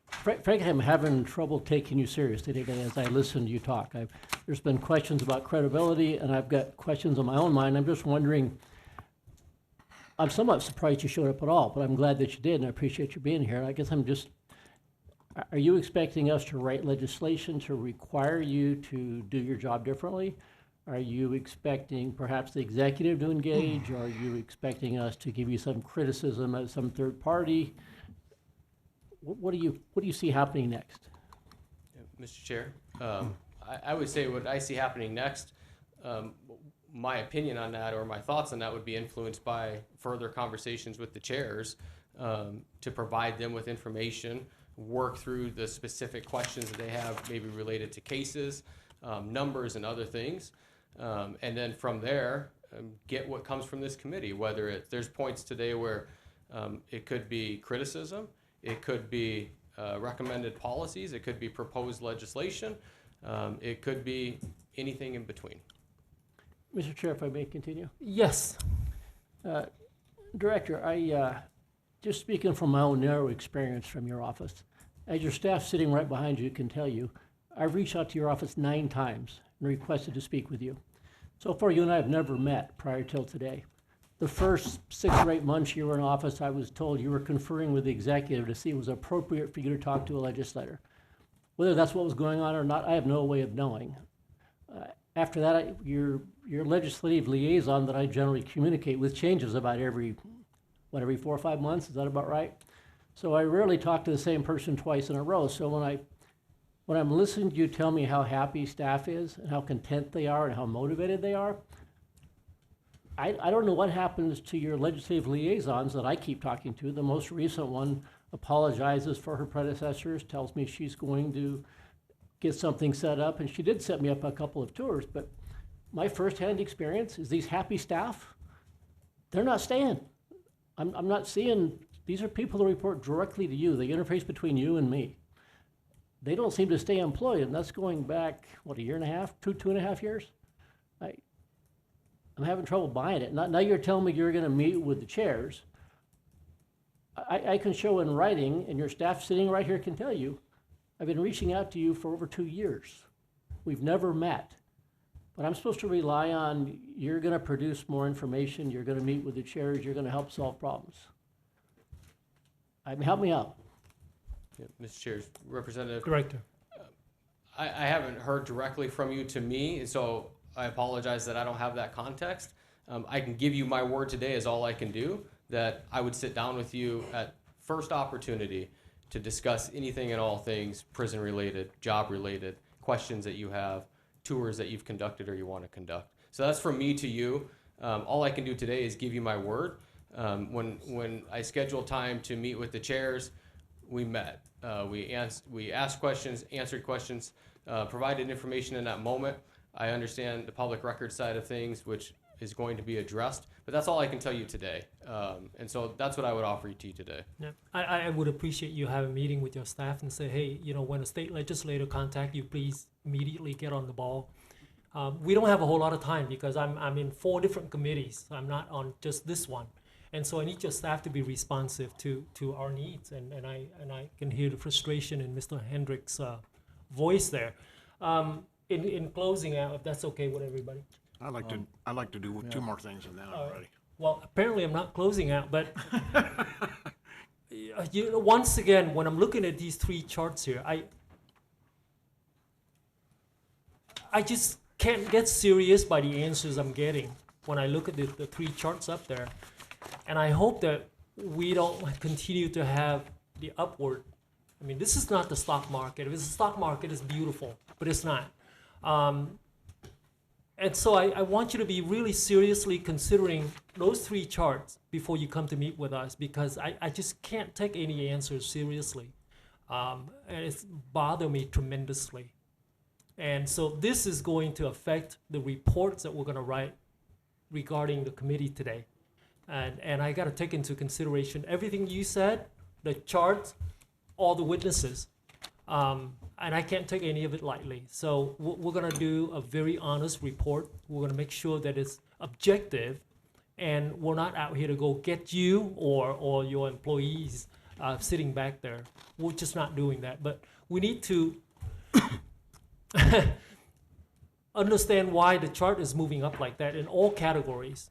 frankly, I'm having trouble taking you seriously today as I listen to you talk. There's been questions about credibility, and I've got questions on my own mind. I'm just wondering, I'm somewhat surprised you showed up at all, but I'm glad that you did, and I appreciate you being here. I guess I'm just, are you expecting us to write legislation to require you to do your job differently? Are you expecting perhaps the executive to engage? Are you expecting us to give you some criticism as some third party? What do you see happening next? Mr. Chair, I would say what I see happening next, my opinion on that or my thoughts on that would be influenced by further conversations with the chairs to provide them with information, work through the specific questions that they have maybe related to cases, numbers and other things. And then from there, get what comes from this committee, whether there's points today where it could be criticism, it could be recommended policies, it could be proposed legislation, it could be anything in between. Mr. Chair, if I may continue? Yes. Director, just speaking from my own narrow experience from your office, as your staff sitting right behind you can tell you, I've reached out to your office 9 times and requested to speak with you. So far, you and I have never met prior till today. The first 6 or 8 months you were in office, I was told you were conferring with the executive to see if it was appropriate for you to talk to a legislator. Whether that's what was going on or not, I have no way of knowing. After that, your legislative liaison that I generally communicate with changes about every 4 or 5 months. Is that about right? So I rarely talk to the same person twice in a row. So when I'm listening to you tell me how happy staff is and how content they are and how motivated they are, I don't know what happens to your legislative liaisons that I keep talking to. The most recent one apologizes for her predecessors, tells me she's going to get something set up, and she did set me up a couple of tours, but my firsthand experience is these happy staff, they're not staying. I'm not seeing, these are people who report directly to you, the interface between you and me. They don't seem to stay employed, and that's going back, what, 1.5 years, 2.5 years? I'm having trouble buying it. Now you're telling me you're gonna meet with the chairs. I can show in writing, and your staff sitting right here can tell you, I've been reaching out to you for over 2 years. We've never met. But I'm supposed to rely on you're gonna produce more information, you're gonna meet with the chairs, you're gonna help solve problems. Help me out. Yeah, Mr. Chair, Representative. Director. I haven't heard directly from you to me, and so I apologize that I don't have that context. I can give you my word today is all I can do, that I would sit down with you at first opportunity to discuss anything and all things prison related, job related, questions that you have, tours that you've conducted or you want to conduct. So that's from me to you. All I can do today is give you my word. When I scheduled time to meet with the chairs, we met. We asked questions, answered questions, provided information in that moment. I understand the public record side of things, which is going to be addressed, but that's all I can tell you today. And so that's what I would offer to you today. Yeah. I would appreciate you having a meeting with your staff and say, hey, when a state legislator contact you, please immediately get on the ball. We don't have a whole lot of time because I'm in 4 different committees. I'm not on just this one. And so I need your staff to be responsive to our needs. And I can hear the frustration in Mr. Hendrick's voice there. In closing out, if that's okay with everybody. I'd like to do 2 more things and then I'm ready. Well, apparently I'm not closing out, but once again, when I'm looking at these 3 charts here, I just can't get serious by the answers I'm getting when I look at the 3 charts up there. And I hope that we don't continue to have the upward. I mean, this is not the stock market. If it's the stock market, it's beautiful, but it's not. And so I want you to be really seriously considering those 3 charts before you come to meet with us, because I just can't take any answers seriously. And it's bothered me tremendously. And so this is going to affect the reports that we're going to write regarding the committee today. And I got to take into consideration everything you said, the charts, all the witnesses. And I can't take any of it lightly. So we're going to do a very honest report. We're going to make sure that it's objective, and we're not out here to go get you or your employees sitting back there. We're just not doing that. But we need to understand why the chart is moving up like that in all categories.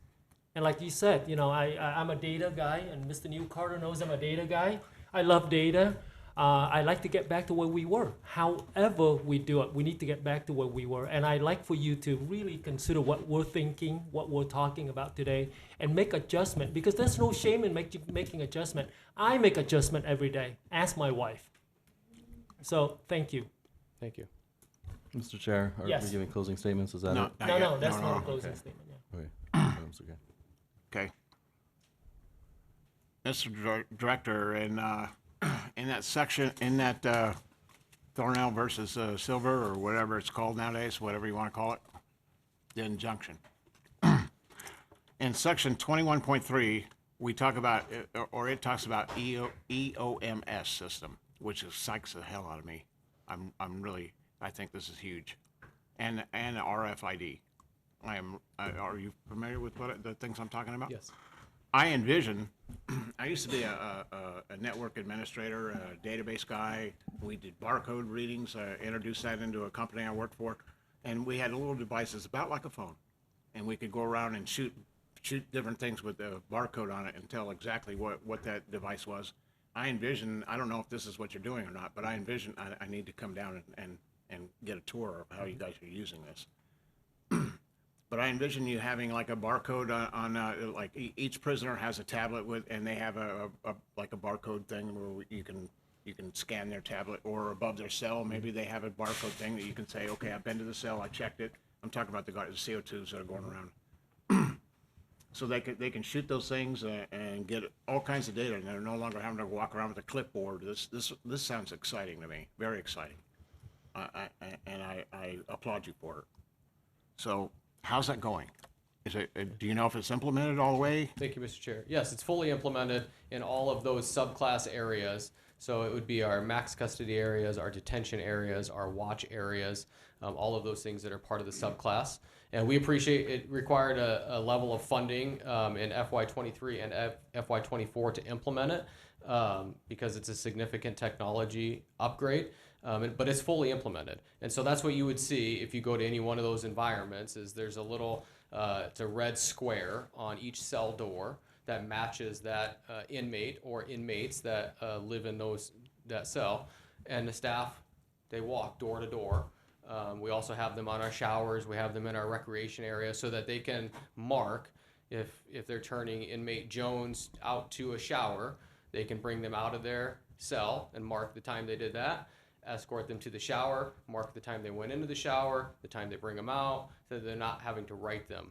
And like you said, I'm a data guy, and Mr. New Carter knows I'm a data guy. I love data. I like to get back to where we were. However we do it, we need to get back to where we were. And I'd like for you to really consider what we're thinking, what we're talking about today, and make adjustment, because there's no shame in making adjustment. I make adjustment every day. Ask my wife. So thank you. Thank you. Mr. Chair, are Yes. we giving closing statements? Is that No, it? not No, yet. no, that's No, not no. a closing Okay. statement. Yeah. Okay. That's okay. Okay. Mr. Director, in that section, in that Thornell versus Silver, or whatever it's called nowadays, whatever you want to call it, the injunction. In section 21.3, we talk about, or it talks about EOMS system, which psychs the hell out of me. I think this is huge. And RFID. Are you familiar with the things I'm talking about? Yes. I envision, I used to be a network administrator, a database guy. We did barcode readings, introduced that into a company I worked for. And we had little devices about like a phone. And we could go around and shoot different things with the barcode on it and tell exactly what that device was. I envision, I don't know if this is what you're doing or not, but I envision I need to come down and get a tour of how you guys are using this. But I envision you having like a barcode on like each prisoner has a tablet with, and they have like a barcode thing where you can scan their tablet, or above their cell, maybe they have a barcode thing that you can say, okay, I've been to the cell, I checked it. I'm talking about the CO2s that are going around. So they can shoot those things and get all kinds of data, and they're no longer having to walk around with a clipboard. This sounds exciting to me, very exciting. And I applaud you for it. So how's that going? Do you know if it's implemented all the way? Thank you, Mr. Chair. Yes, it's fully implemented in all of those subclass areas. So it would be our max custody areas, our detention areas, our watch areas, all of those things that are part of the subclass. And we appreciate it required a level of funding in FY23 and FY24 to implement it because it's a significant technology upgrade. But it's fully implemented. And so that's what you would see if you go to any one of those environments is there's a little, it's a red square on each cell door that matches that inmate or inmates that live in that cell. And the staff, they walk door to door. We also have them on our showers. We have them in our recreation area so that they can mark if they're turning inmate Jones out to a shower, they can bring them out of their cell and mark the time they did that. Escort them to the shower, mark the time they went into the shower, the time they bring them out, so they're not having to write them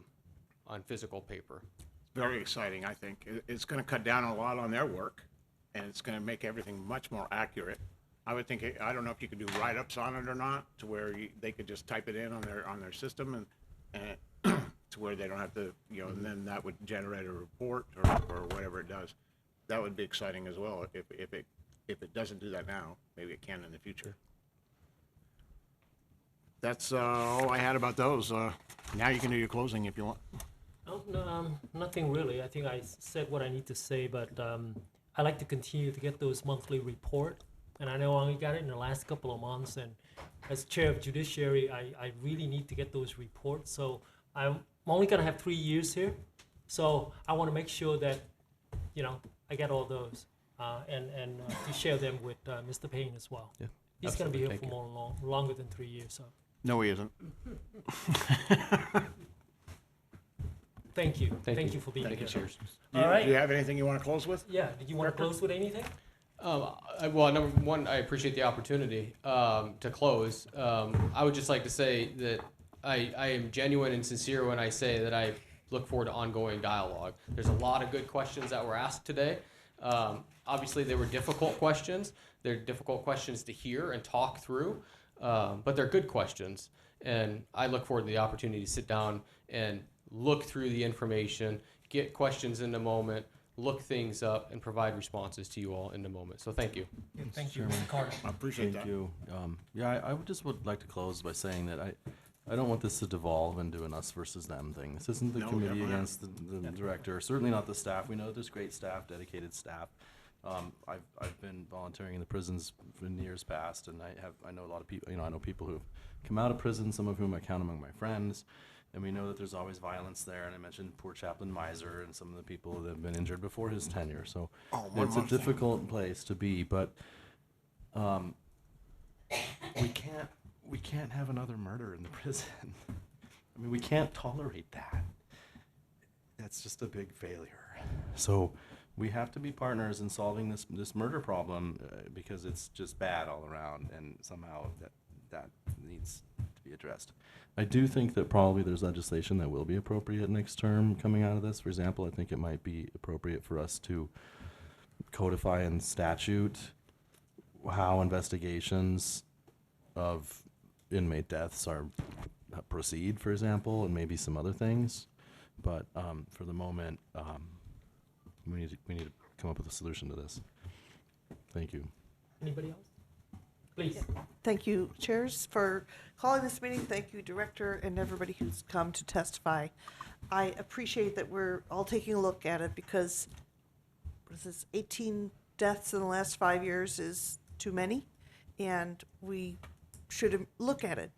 on physical paper. Very exciting, I think. It's going to cut down a lot on their work, and it's going to make everything much more accurate. I would think, I don't know if you could do write-ups on it or not, to where they could just type it in on their system, and to where they don't have to, and then that would generate a report or whatever it does. That would be exciting as well. If it doesn't do that now, maybe it can in the future. That's all I had about those. Now you can do your closing if you want. Oh, no, nothing really. I think I said what I need to say, but I like to continue to get those monthly report. And I know I only got it in the last couple of months. And as chair of judiciary, I really need to get those reports. So I'm only going to have 3 years here. So I want to make sure that, I get all those. And to share them with Mr. Payne as well. Yeah, he's going to be here absolutely. for longer than 3 years. So No, he isn't. thank you. Thank you for being here. Cheers. All right. Do you have anything you want to close with? Yeah. Did you want to close with anything? Well, number one, I appreciate the opportunity to close. I would just like to say that I am genuine and sincere when I say that I look forward to ongoing dialogue. There's a lot of good questions that were asked today. Obviously, they were difficult questions. They're difficult questions to hear and talk through, but they're good questions. And I look forward to the opportunity to sit down and look through the information, get questions in the moment, look things up, and provide responses to you all in the moment. So thank you. Thank you, Mr. Carter. I appreciate that. Thank you. I would like to close by saying that I don't want this to devolve into an us versus them thing. This isn't the committee definitely not. against the director, certainly not the staff. We know there's great staff, dedicated staff. I've been volunteering in the prisons in years past, and I know a lot of people. I know people who've come out of prison, some of whom I count among my friends, and we know that there's always violence there. And I mentioned poor Chaplain Miser and some of the people that have been injured before his tenure. So it's a difficult place to be, but we can't have another murder in the prison. I mean, we can't tolerate that. That's just a big failure. So we have to be partners in solving this murder problem because it's just bad all around, and somehow that needs to be addressed. I do think that probably there's legislation that will be appropriate next term coming out of this. For example, I think it might be appropriate for us to codify in statute how investigations of inmate deaths are proceed, for example, and maybe some other things. But for the moment, we need to come up with a solution to this. Thank you. Anybody else? Please. Thank you, chairs, for calling this meeting. Thank you, director, and everybody who's come to testify. I appreciate that we're all taking a look at it because, what is this, 18 deaths in the last 5 years is too many, and we should look at it.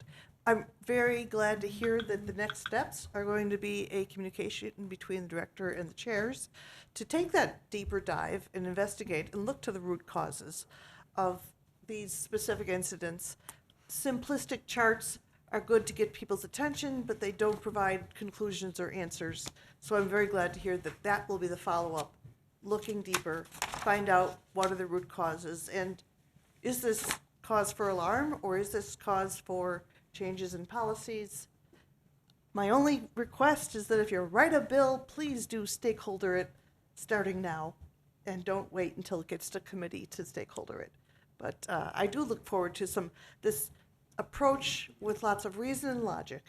I'm very glad to hear that the next steps are going to be a communication between the director and the chairs to take that deeper dive and investigate and look to the root causes of these specific incidents. Simplistic charts are good to get people's attention, but they don't provide conclusions or answers. So I'm very glad to hear that that will be the follow-up, looking deeper, find out what are the root causes, and is this cause for alarm or is this cause for changes in policies? My only request is that if you write a bill, please do stakeholder it starting now and don't wait until it gets to committee to stakeholder it. But I do look forward to this approach with lots of reason and logic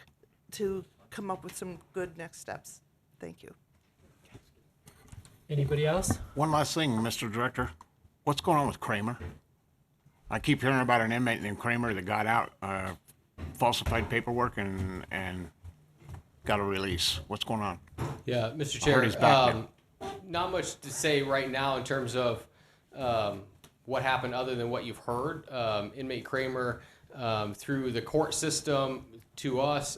to come up with some good next steps. Thank you. Anybody else? One last thing, Mr. Director. What's going on with Kramer? I keep hearing about an inmate named Kramer that got out, falsified paperwork, and got a release. What's going on? Yeah, Mr. I heard he's back Chair, not much to say right now in terms of what happened other than what you've heard. Inmate Kramer, through the court system to us,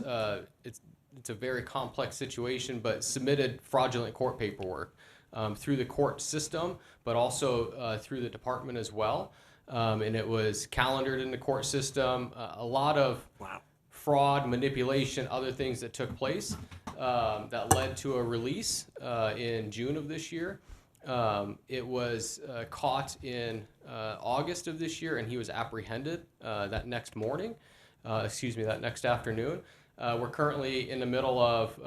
it's a very complex situation, but submitted fraudulent court paperwork through the court system, but also through the department as well. And it was calendared in the court system. A lot of fraud, manipulation, other things that took place that led to a release in June of this year. It was caught in August of this year, and he was apprehended that next afternoon. We're currently in the middle of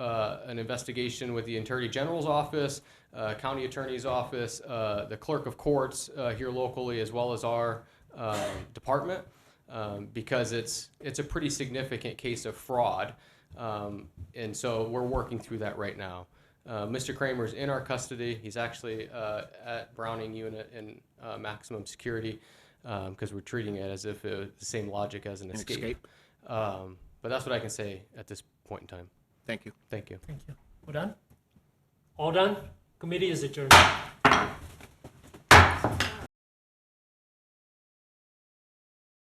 an investigation with the Attorney General's office, County Attorney's office, the Clerk of Courts here locally, as well as our department, because it's a pretty significant case of fraud. And so we're working through that right now. Mr. Kramer's in our custody. He's actually at Browning Unit in maximum security because we're treating it as if it was the same logic as an escape. But that's what I can say at this point in time. Thank you. Thank you. Thank you. We're done? All done? Committee is adjourned.